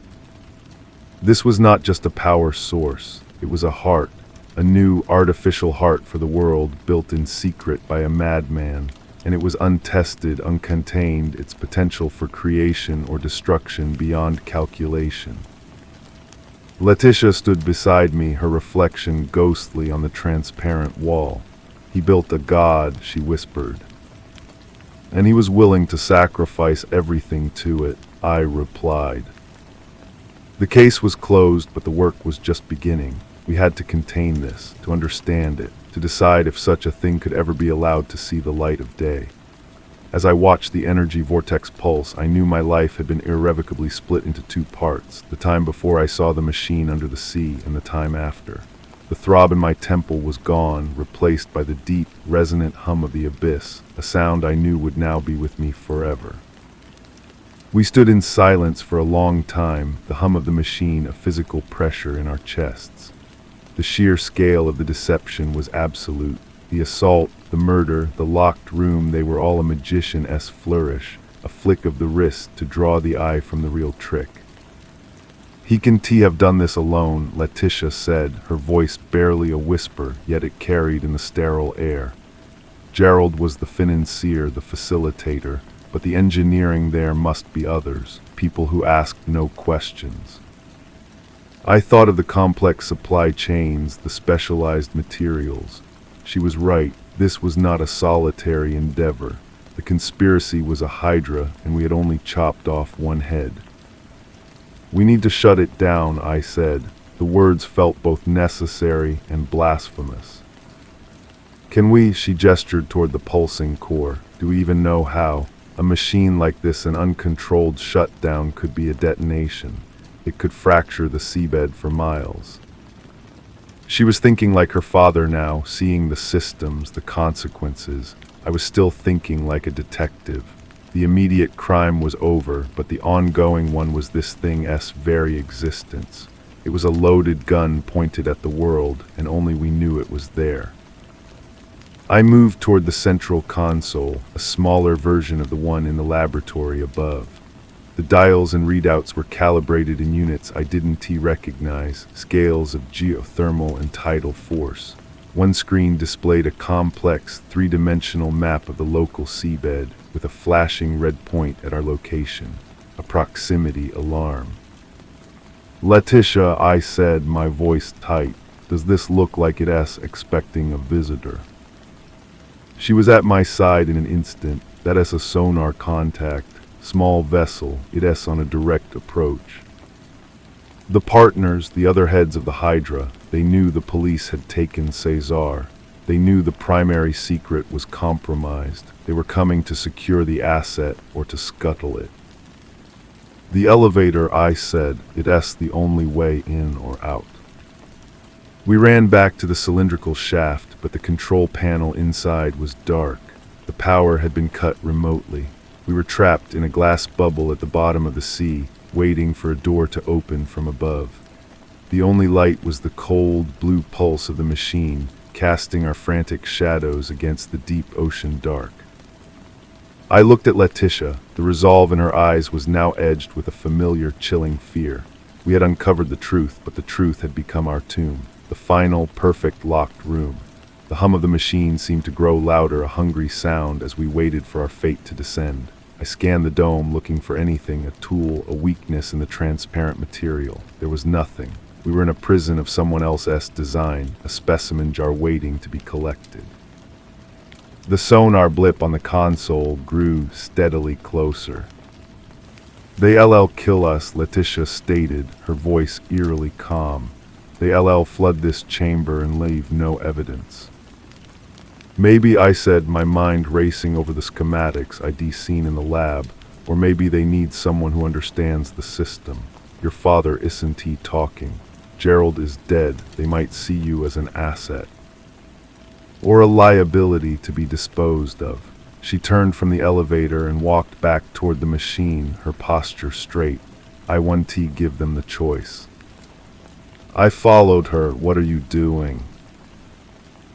This was not just a power source, it was a heart, a new artificial heart for the world, built in secret by a madman, and it was untested, uncontained, its potential for creation or destruction beyond calculation. Letitia stood beside me, her reflection ghostly on the transparent wall. He built a god, she whispered. And he was willing to sacrifice everything to it, I replied. The case was closed, but the work was just beginning. We had to contain this, to understand it, to decide if such a thing could ever be allowed to see the light of day. As I watched the energy vortex pulse, I knew my life had been irrevocably split into two parts, the time before I saw the machine under the sea and the time after. The throb in my temple was gone, replaced by the deep, resonant hum of the abyss, a sound I knew would now be with me forever. We stood in silence for a long time, the hum of the machine a physical pressure in our chests. The sheer scale of the deception was absolute. The assault, the murder, the locked room, they were all a magician-esque flourish, a flick of the wrist to draw the eye from the real trick. "He can have done this alone," Letitia said, her voice barely a whisper, yet it carried in the sterile air. Gerald was the financier, the facilitator, but the engineering there must be others, people who asked no questions. I thought of the complex supply chains, the specialized materials. She was right, this was not a solitary endeavor. The conspiracy was a hydra, and we had only chopped off one head. "We need to shut it down," I said. The words felt both necessary and blasphemous. "Can we?" She gestured toward the pulsing core. "Do we even know how? A machine like this, an uncontrolled shutdown, could be a detonation. It could fracture the seabed for miles." She was thinking like her father now, seeing the systems, the consequences. I was still thinking like a detective. The immediate crime was over, but the ongoing one was this thing's very existence. It was a loaded gun pointed at the world, and only we knew it was there. I moved toward the central console, a smaller version of the one in the laboratory above. The dials and readouts were calibrated in units I didn't recognize, scales of geothermal and tidal force. One screen displayed a complex, three-dimensional map of the local seabed, with a flashing red point at our location, a proximity alarm. "Letitia," I said, my voice tight, "does this look like it's expecting a visitor?" She was at my side in an instant. That's a sonar contact. Small vessel, it's on a direct approach. The partners, the other heads of the Hydra, they knew the police had taken Cesar. They knew the primary secret was compromised. They were coming to secure the asset or to scuttle it. "The elevator," I said, "it's the only way in or out." We ran back to the cylindrical shaft, but the control panel inside was dark. The power had been cut remotely. We were trapped in a glass bubble at the bottom of the sea, waiting for a door to open from above. The only light was the cold, blue pulse of the machine, casting our frantic shadows against the deep ocean dark. I looked at Letitia. The resolve in her eyes was now edged with a familiar, chilling fear. We had uncovered the truth, but the truth had become our tomb, the final, perfect, locked room. The hum of the machine seemed to grow louder, a hungry sound, as we waited for our fate to descend. I scanned the dome, looking for anything, a tool, a weakness in the transparent material. There was nothing. We were in a prison of someone else's design, a specimen jar waiting to be collected. The sonar blip on the console grew steadily closer. "They'll kill us," Letitia stated, her voice eerily calm. "They'll flood this chamber and leave no evidence." "Maybe," I said, my mind racing over the schematics I'd seen in the lab, "or maybe they need someone who understands the system. Your father isn't he talking. Gerald is dead. They might see you as an asset. Or a liability to be disposed of." She turned from the elevator and walked back toward the machine, her posture straight. "I want to give them the choice." I followed her. "What are you doing?"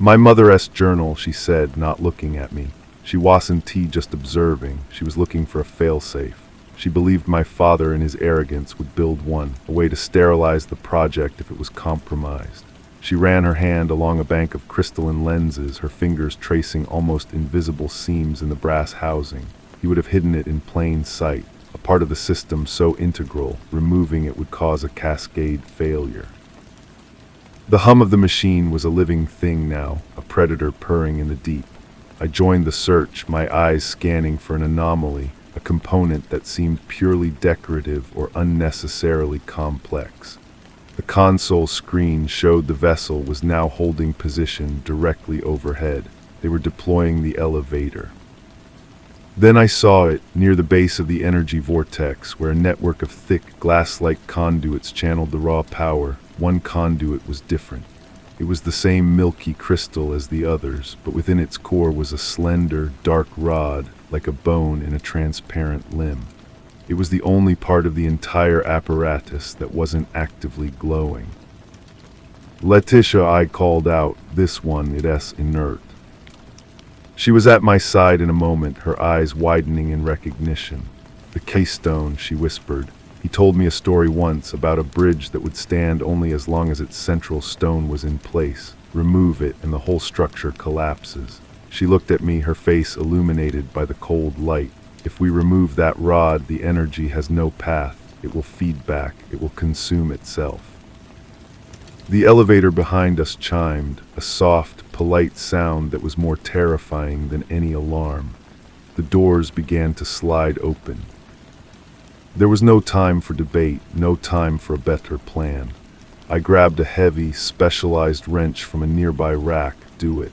"My mother's journal," she said, not looking at me. She wasn't just observing. She was looking for a failsafe. She believed my father in his arrogance would build one, a way to sterilize the project if it was compromised. She ran her hand along a bank of crystalline lenses, her fingers tracing almost invisible seams in the brass housing. He would have hidden it in plain sight, a part of the system so integral, removing it would cause a cascade failure. The hum of the machine was a living thing now, a predator purring in the deep. I joined the search, my eyes scanning for an anomaly, a component that seemed purely decorative or unnecessarily complex. The console screen showed the vessel was now holding position directly overhead. They were deploying the elevator. Then I saw it, near the base of the energy vortex, where a network of thick, glass-like conduits channeled the raw power. One conduit was different. It was the same milky crystal as the others, but within its core was a slender, dark rod, like a bone in a transparent limb. It was the only part of the entire apparatus that wasn't actively glowing. "Letitia," I called out, "this one, it is inert." She was at my side in a moment, her eyes widening in recognition. "The keystone," she whispered. "He told me a story once about a bridge that would stand only as long as its central stone was in place. Remove it and the whole structure collapses." She looked at me, her face illuminated by the cold light. "If we remove that rod, the energy has no path. It will feed back. It will consume itself." The elevator behind us chimed, a soft, polite sound that was more terrifying than any alarm. The doors began to slide open. There was no time for debate, no time for a better plan. I grabbed a heavy, specialized wrench from a nearby rack. "Do it."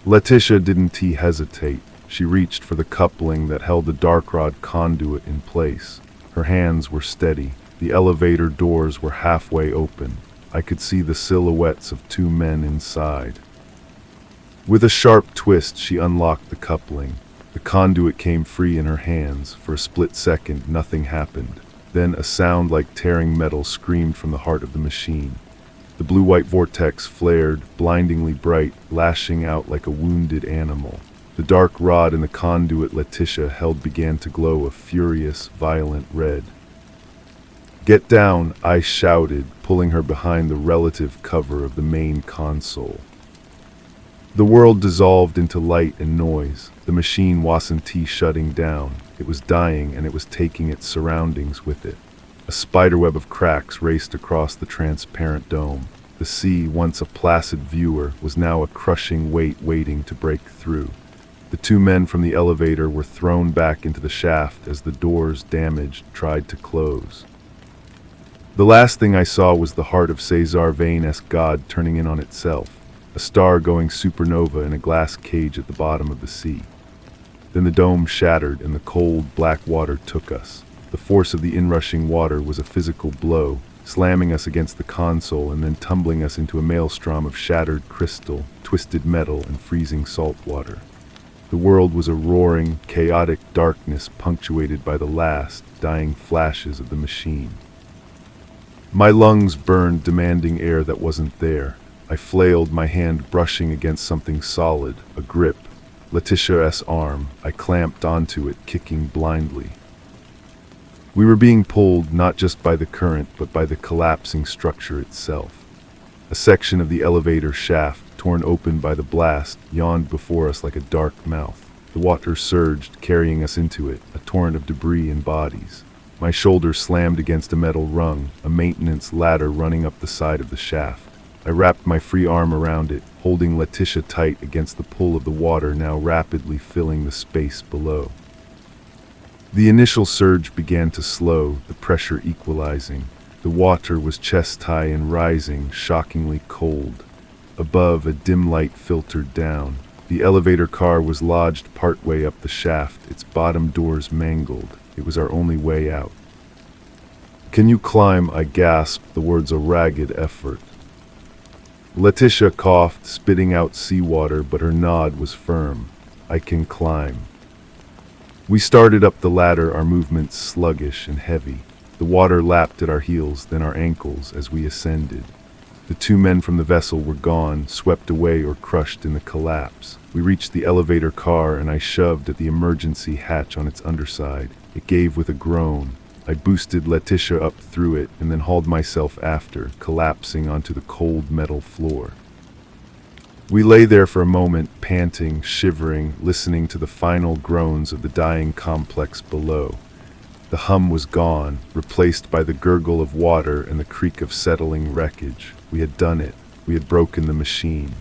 Letitia didn't hesitate. She reached for the coupling that held the dark rod conduit in place. Her hands were steady. The elevator doors were halfway open. I could see the silhouettes of two men inside. With a sharp twist, she unlocked the coupling. The conduit came free in her hands. For a split second, nothing happened. Then a sound like tearing metal screamed from the heart of the machine. The blue-white vortex flared, blindingly bright, lashing out like a wounded animal. The dark rod in the conduit Letitia held began to glow a furious, violent red. "Get down," I shouted, pulling her behind the relative cover of the main console. The world dissolved into light and noise. The machine wasn't shutting down. It was dying, and it was taking its surroundings with it. A spiderweb of cracks raced across the transparent dome. The sea, once a placid viewer, was now a crushing weight waiting to break through. The two men from the elevator were thrown back into the shaft as the doors, damaged, tried to close. The last thing I saw was the heart of Cesar Vane's god turning in on itself, a star going supernova in a glass cage at the bottom of the sea. Then the dome shattered and the cold, black water took us. The force of the inrushing water was a physical blow, slamming us against the console and then tumbling us into a maelstrom of shattered crystal, twisted metal, and freezing salt water. The world was a roaring, chaotic darkness punctuated by the last, dying flashes of the machine. My lungs burned, demanding air that wasn't there. I flailed, my hand brushing against something solid, a grip. Letitia's arm. I clamped onto it, kicking blindly. We were being pulled not just by the current, but by the collapsing structure itself. A section of the elevator shaft, torn open by the blast, yawned before us like a dark mouth. The water surged, carrying us into it, a torrent of debris and bodies. My shoulder slammed against a metal rung, a maintenance ladder running up the side of the shaft. I wrapped my free arm around it, holding Letitia tight against the pull of the water now rapidly filling the space below. The initial surge began to slow, the pressure equalizing. The water was chest-high and rising, shockingly cold. Above, a dim light filtered down. The elevator car was lodged partway up the shaft, its bottom doors mangled. It was our only way out. "Can you climb?" I gasped, the words a ragged effort. Letitia coughed, spitting out seawater, but her nod was firm. "I can climb." We started up the ladder, our movements sluggish and heavy. The water lapped at our heels, then our ankles as we ascended. The two men from the vessel were gone, swept away or crushed in the collapse. We reached the elevator car and I shoved at the emergency hatch on its underside. It gave with a groan. I boosted Letitia up through it and then hauled myself after, collapsing onto the cold metal floor. We lay there for a moment, panting, shivering, listening to the final groans of the dying complex below. The hum was gone, replaced by the gurgle of water and the creak of settling wreckage. We had done it. We had broken the machine.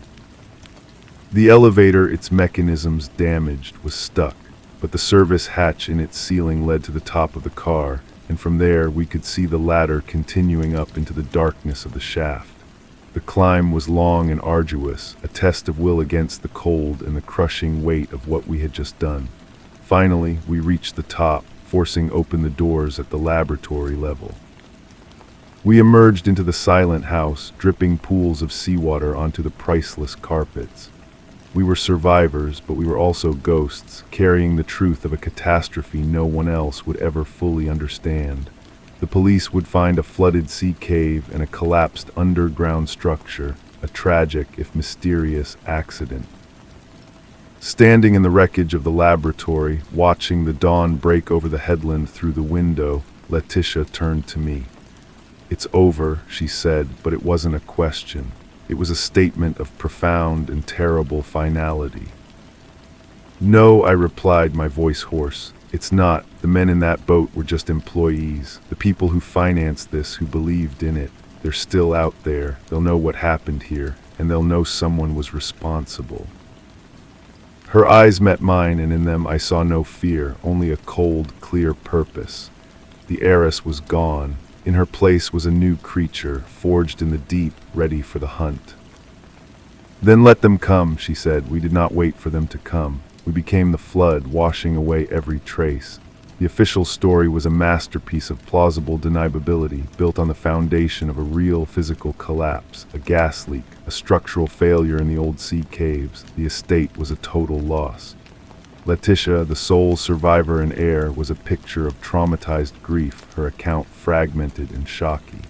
The elevator, its mechanisms damaged, was stuck, but the service hatch in its ceiling led to the top of the car, and from there we could see the ladder continuing up into the darkness of the shaft. The climb was long and arduous, a test of will against the cold and the crushing weight of what we had just done. Finally, we reached the top, forcing open the doors at the laboratory level. We emerged into the silent house, dripping pools of seawater onto the priceless carpets. We were survivors, but we were also ghosts, carrying the truth of a catastrophe no one else would ever fully understand. The police would find a flooded sea cave and a collapsed underground structure, a tragic, if mysterious, accident. Standing in the wreckage of the laboratory, watching the dawn break over the headland through the window, Letitia turned to me. "It's over," she said, but it wasn't a question. It was a statement of profound and terrible finality. "No," I replied, my voice hoarse. "It's not. The men in that boat were just employees. The people who financed this, who believed in it. They're still out there. They'll know what happened here, and they'll know someone was responsible." Her eyes met mine, and in them I saw no fear, only a cold, clear purpose. The heiress was gone. In her place was a new creature, forged in the deep, ready for the hunt. "Then let them come," she said. We did not wait for them to come. We became the flood, washing away every trace. The official story was a masterpiece of plausible deniability, built on the foundation of a real physical collapse, a gas leak, a structural failure in the old sea caves. The estate was a total loss. Letitia, the sole survivor and heir, was a picture of traumatized grief, her account fragmented and shocky.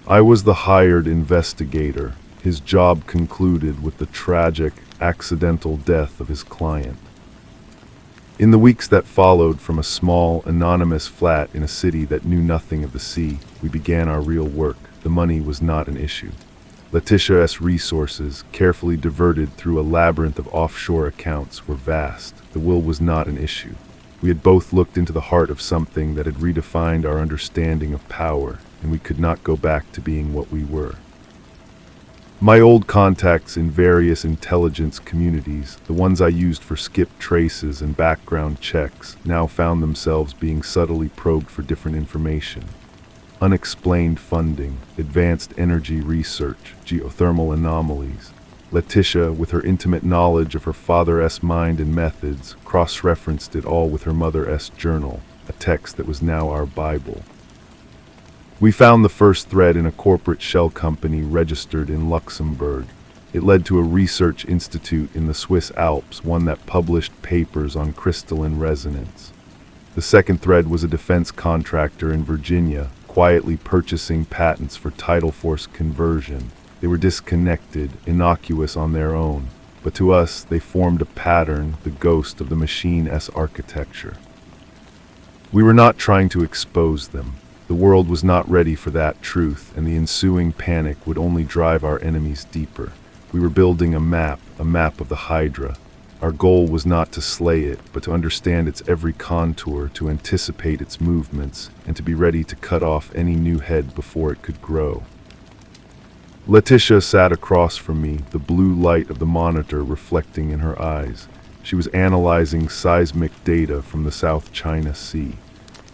I was the hired investigator, his job concluded with the tragic, accidental death of his client. In the weeks that followed, from a small, anonymous flat in a city that knew nothing of the sea, we began our real work. The money was not an issue. Letitia's resources, carefully diverted through a labyrinth of offshore accounts, were vast. The will was not an issue. We had both looked into the heart of something that had redefined our understanding of power, and we could not go back to being what we were. My old contacts in various intelligence communities, the ones I used for skip traces and background checks, now found themselves being subtly probed for different information. Unexplained funding, advanced energy research, geothermal anomalies. Letitia, with her intimate knowledge of her father's mind and methods, cross-referenced it all with her mother's journal, a text that was now our Bible. We found the first thread in a corporate shell company registered in Luxembourg. It led to a research institute in the Swiss Alps, one that published papers on crystalline resonance. The second thread was a defense contractor in Virginia, quietly purchasing patents for tidal force conversion. They were disconnected, innocuous on their own, but to us they formed a pattern, the ghost of the machine's architecture. We were not trying to expose them. The world was not ready for that truth, and the ensuing panic would only drive our enemies deeper. We were building a map of the Hydra. Our goal was not to slay it, but to understand its every contour, to anticipate its movements, and to be ready to cut off any new head before it could grow. Letitia sat across from me, the blue light of the monitor reflecting in her eyes. She was analyzing seismic data from the South China Sea.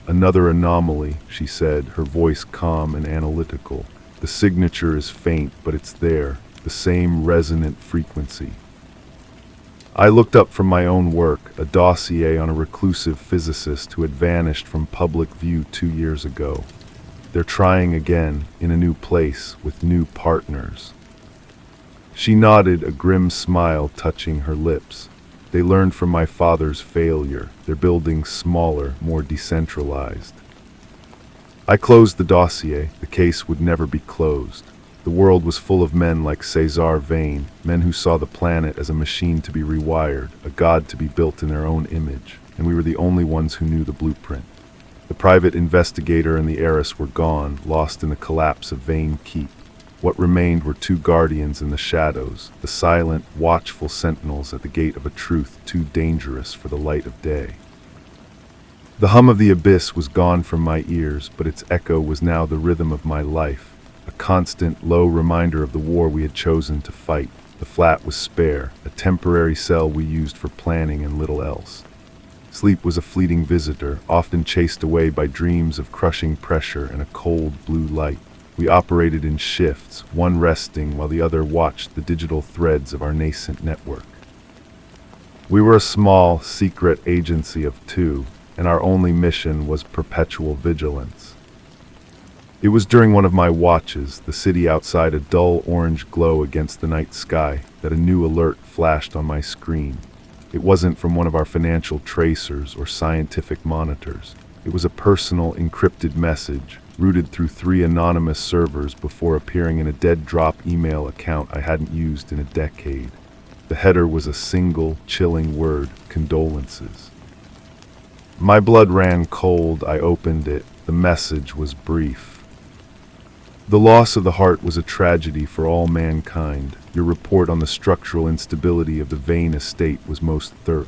"Another anomaly," she said, her voice calm and analytical. "The signature is faint, but it's there, the same resonant frequency." I looked up from my own work, a dossier on a reclusive physicist who had vanished from public view 2 years ago. They're trying again, in a new place, with new partners. She nodded, a grim smile touching her lips. "They learned from my father's failure. They're building smaller, more decentralized." I closed the dossier. The case would never be closed. The world was full of men like César Vane, men who saw the planet as a machine to be rewired, a god to be built in their own image, and we were the only ones who knew the blueprint. The private investigator and the heiress were gone, lost in the collapse of Vane Keep. What remained were two guardians in the shadows, the silent, watchful sentinels at the gate of a truth too dangerous for the light of day. The hum of the abyss was gone from my ears, but its echo was now the rhythm of my life. A constant, low reminder of the war we had chosen to fight. The flat was spare, a temporary cell we used for planning and little else. Sleep was a fleeting visitor, often chased away by dreams of crushing pressure and a cold blue light. We operated in shifts, one resting while the other watched the digital threads of our nascent network. We were a small, secret agency of two, and our only mission was perpetual vigilance. It was during one of my watches, the city outside a dull orange glow against the night sky, that a new alert flashed on my screen. It wasn't from one of our financial tracers or scientific monitors. It was a personal, encrypted message, routed through 3 anonymous servers before appearing in a dead-drop email account I hadn't used in a decade. The header was a single, chilling word: condolences. My blood ran cold. I opened it. The message was brief. The loss of the heart was a tragedy for all mankind. Your report on the structural instability of the Vane estate was most thorough.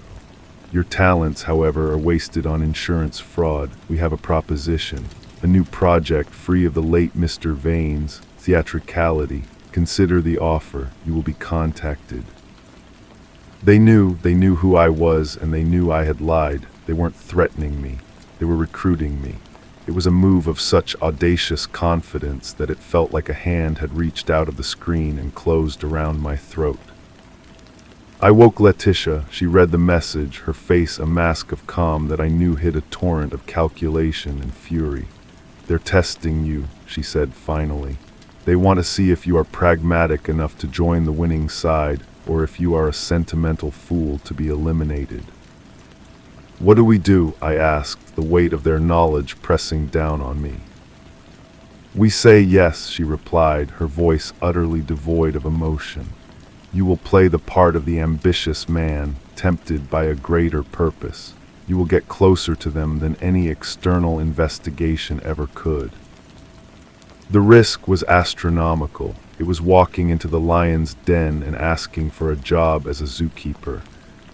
Your talents, however, are wasted on insurance fraud. We have a proposition. A new project free of the late Mr. Vane's theatricality. Consider the offer. You will be contacted. They knew who I was, and they knew I had lied. They weren't threatening me. They were recruiting me. It was a move of such audacious confidence that it felt like a hand had reached out of the screen and closed around my throat. I woke Letitia. She read the message, her face a mask of calm that I knew hid a torrent of calculation and fury. "They're testing you," she said finally. "They want to see if you are pragmatic enough to join the winning side, or if you are a sentimental fool to be eliminated." "What do we do?" I asked, the weight of their knowledge pressing down on me. "We say yes," she replied, her voice utterly devoid of emotion. "You will play the part of the ambitious man, tempted by a greater purpose. You will get closer to them than any external investigation ever could." The risk was astronomical. It was walking into the lion's den and asking for a job as a zookeeper.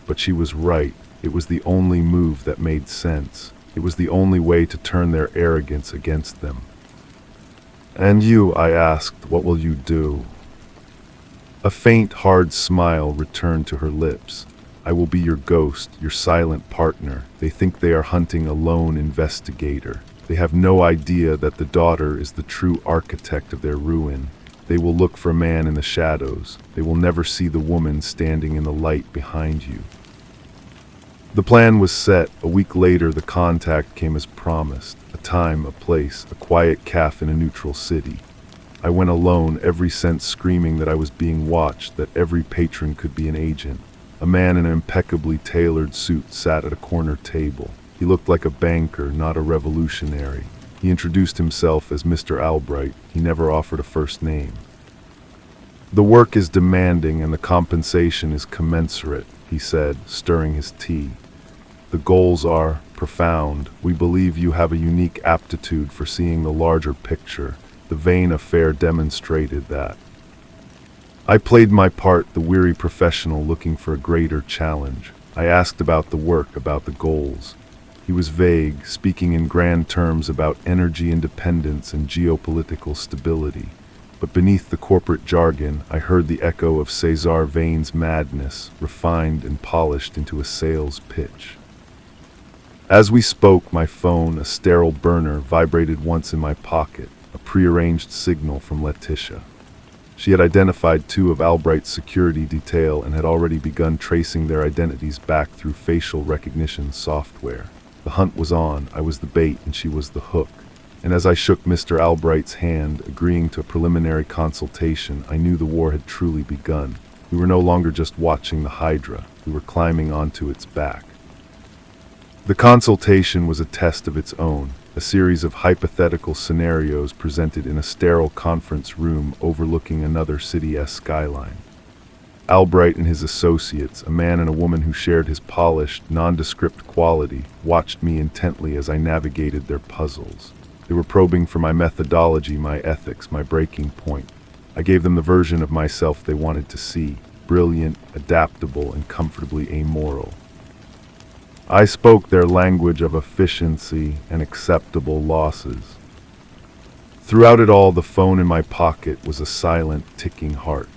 But she was right. It was the only move that made sense. It was the only way to turn their arrogance against them. "And you," I asked, "what will you do?" A faint, hard smile returned to her lips. "I will be your ghost, your silent partner. They think they are hunting a lone investigator. They have no idea that the daughter is the true architect of their ruin. They will look for a man in the shadows. They will never see the woman standing in the light behind you." The plan was set. A week later, the contact came as promised. A time, a place, a quiet cafe in a neutral city. I went alone, every sense screaming that I was being watched, that every patron could be an agent. A man in an impeccably tailored suit sat at a corner table. He looked like a banker, not a revolutionary. He introduced himself as Mr. Albright. He never offered a first name. "The work is demanding and the compensation is commensurate," he said, stirring his tea. "The goals are profound. We believe you have a unique aptitude for seeing the larger picture. The Vane affair demonstrated that." I played my part, the weary professional looking for a greater challenge. I asked about the work, about the goals. He was vague, speaking in grand terms about energy independence and geopolitical stability. But beneath the corporate jargon, I heard the echo of Cesar Vane's madness, refined and polished into a sales pitch. As we spoke, my phone, a sterile burner, vibrated once in my pocket, a prearranged signal from Letitia. She had identified 2 of Albright's security detail and had already begun tracing their identities back through facial recognition software. The hunt was on. I was the bait and she was the hook. And as I shook Mr. Albright's hand, agreeing to a preliminary consultation, I knew the war had truly begun. We were no longer just watching the Hydra. We were climbing onto its back. The consultation was a test of its own, a series of hypothetical scenarios presented in a sterile conference room overlooking another city-esque skyline. Albright and his associates, a man and a woman who shared his polished, nondescript quality, watched me intently as I navigated their puzzles. They were probing for my methodology, my ethics, my breaking point. I gave them the version of myself they wanted to see, brilliant, adaptable, and comfortably amoral. I spoke their language of efficiency and acceptable losses. Throughout it all, the phone in my pocket was a silent, ticking heart.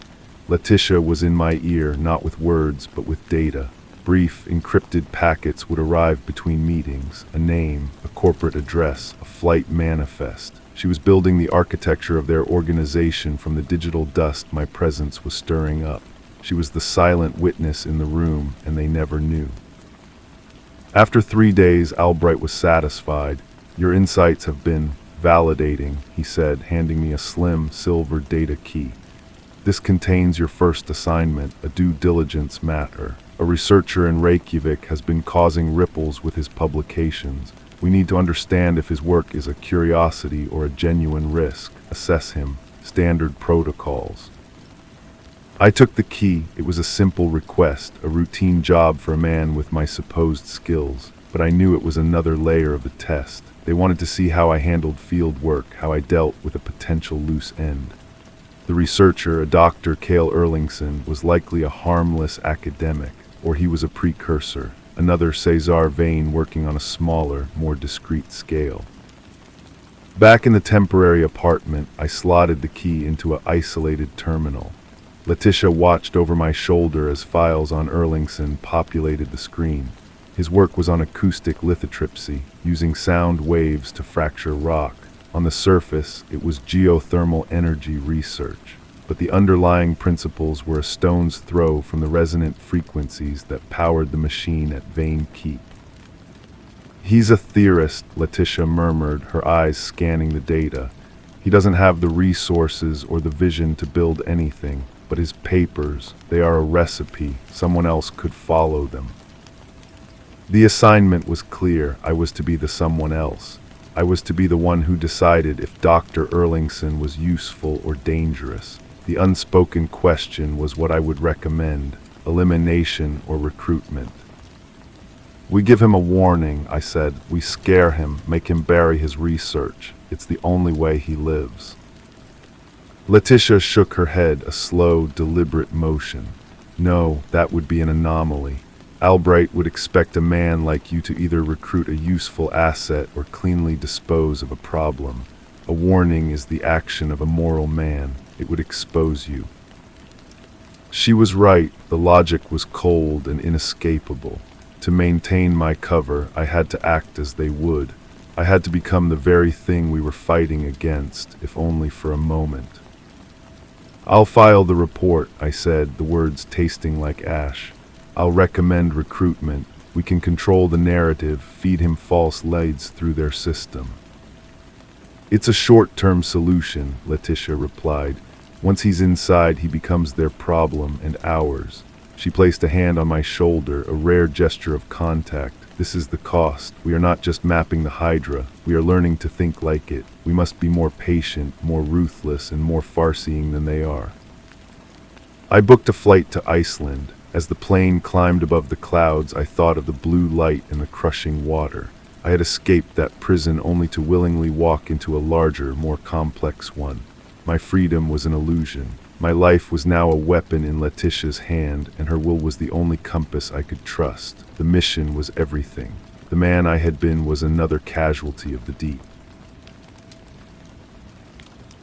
Letitia was in my ear, not with words, but with data. Brief, encrypted packets would arrive between meetings, a name, a corporate address, a flight manifest. She was building the architecture of their organization from the digital dust my presence was stirring up. She was the silent witness in the room, and they never knew. After 3 days, Albright was satisfied. "Your insights have been validating," he said, handing me a slim silver data key. "This contains your first assignment, a due diligence matter. A researcher in Reykjavik has been causing ripples with his publications. We need to understand if his work is a curiosity or a genuine risk. Assess him. Standard protocols." I took the key. It was a simple request, a routine job for a man with my supposed skills, but I knew it was another layer of the test. They wanted to see how I handled field work, how I dealt with a potential loose end. The researcher, a Dr. Cale Erlingson, was likely a harmless academic, or he was a precursor, another Cesar Vane working on a smaller, more discreet scale. Back in the temporary apartment, I slotted the key into an isolated terminal. Letitia watched over my shoulder as files on Erlingson populated the screen. His work was on acoustic lithotripsy, using sound waves to fracture rock. On the surface, it was geothermal energy research, but the underlying principles were a stone's throw from the resonant frequencies that powered the machine at Vane Keep. "He's a theorist," Letitia murmured, her eyes scanning the data. "He doesn't have the resources or the vision to build anything. But his papers, they are a recipe. Someone else could follow them." The assignment was clear. I was to be the someone else. I was to be the one who decided if Dr. Erlingson was useful or dangerous. The unspoken question was what I would recommend, elimination or recruitment. "We give him a warning," I said. "We scare him, make him bury his research. It's the only way he lives." Letitia shook her head, a slow, deliberate motion. "No, that would be an anomaly. Albright would expect a man like you to either recruit a useful asset or cleanly dispose of a problem. A warning is the action of a moral man. It would expose you." She was right. The logic was cold and inescapable. To maintain my cover, I had to act as they would. I had to become the very thing we were fighting against, if only for a moment. "I'll file the report," I said, the words tasting like ash. "I'll recommend recruitment. We can control the narrative, feed him false leads through their system." "It's a short-term solution," Letitia replied. "Once he's inside, he becomes their problem and ours." She placed a hand on my shoulder, a rare gesture of contact. "This is the cost. We are not just mapping the Hydra. We are learning to think like it. We must be more patient, more ruthless, and more far-seeing than they are." I booked a flight to Iceland. As the plane climbed above the clouds, I thought of the blue light and the crushing water. I had escaped that prison only to willingly walk into a larger, more complex one. My freedom was an illusion. My life was now a weapon in Letitia's hand, and her will was the only compass I could trust. The mission was everything. The man I had been was another casualty of the deep.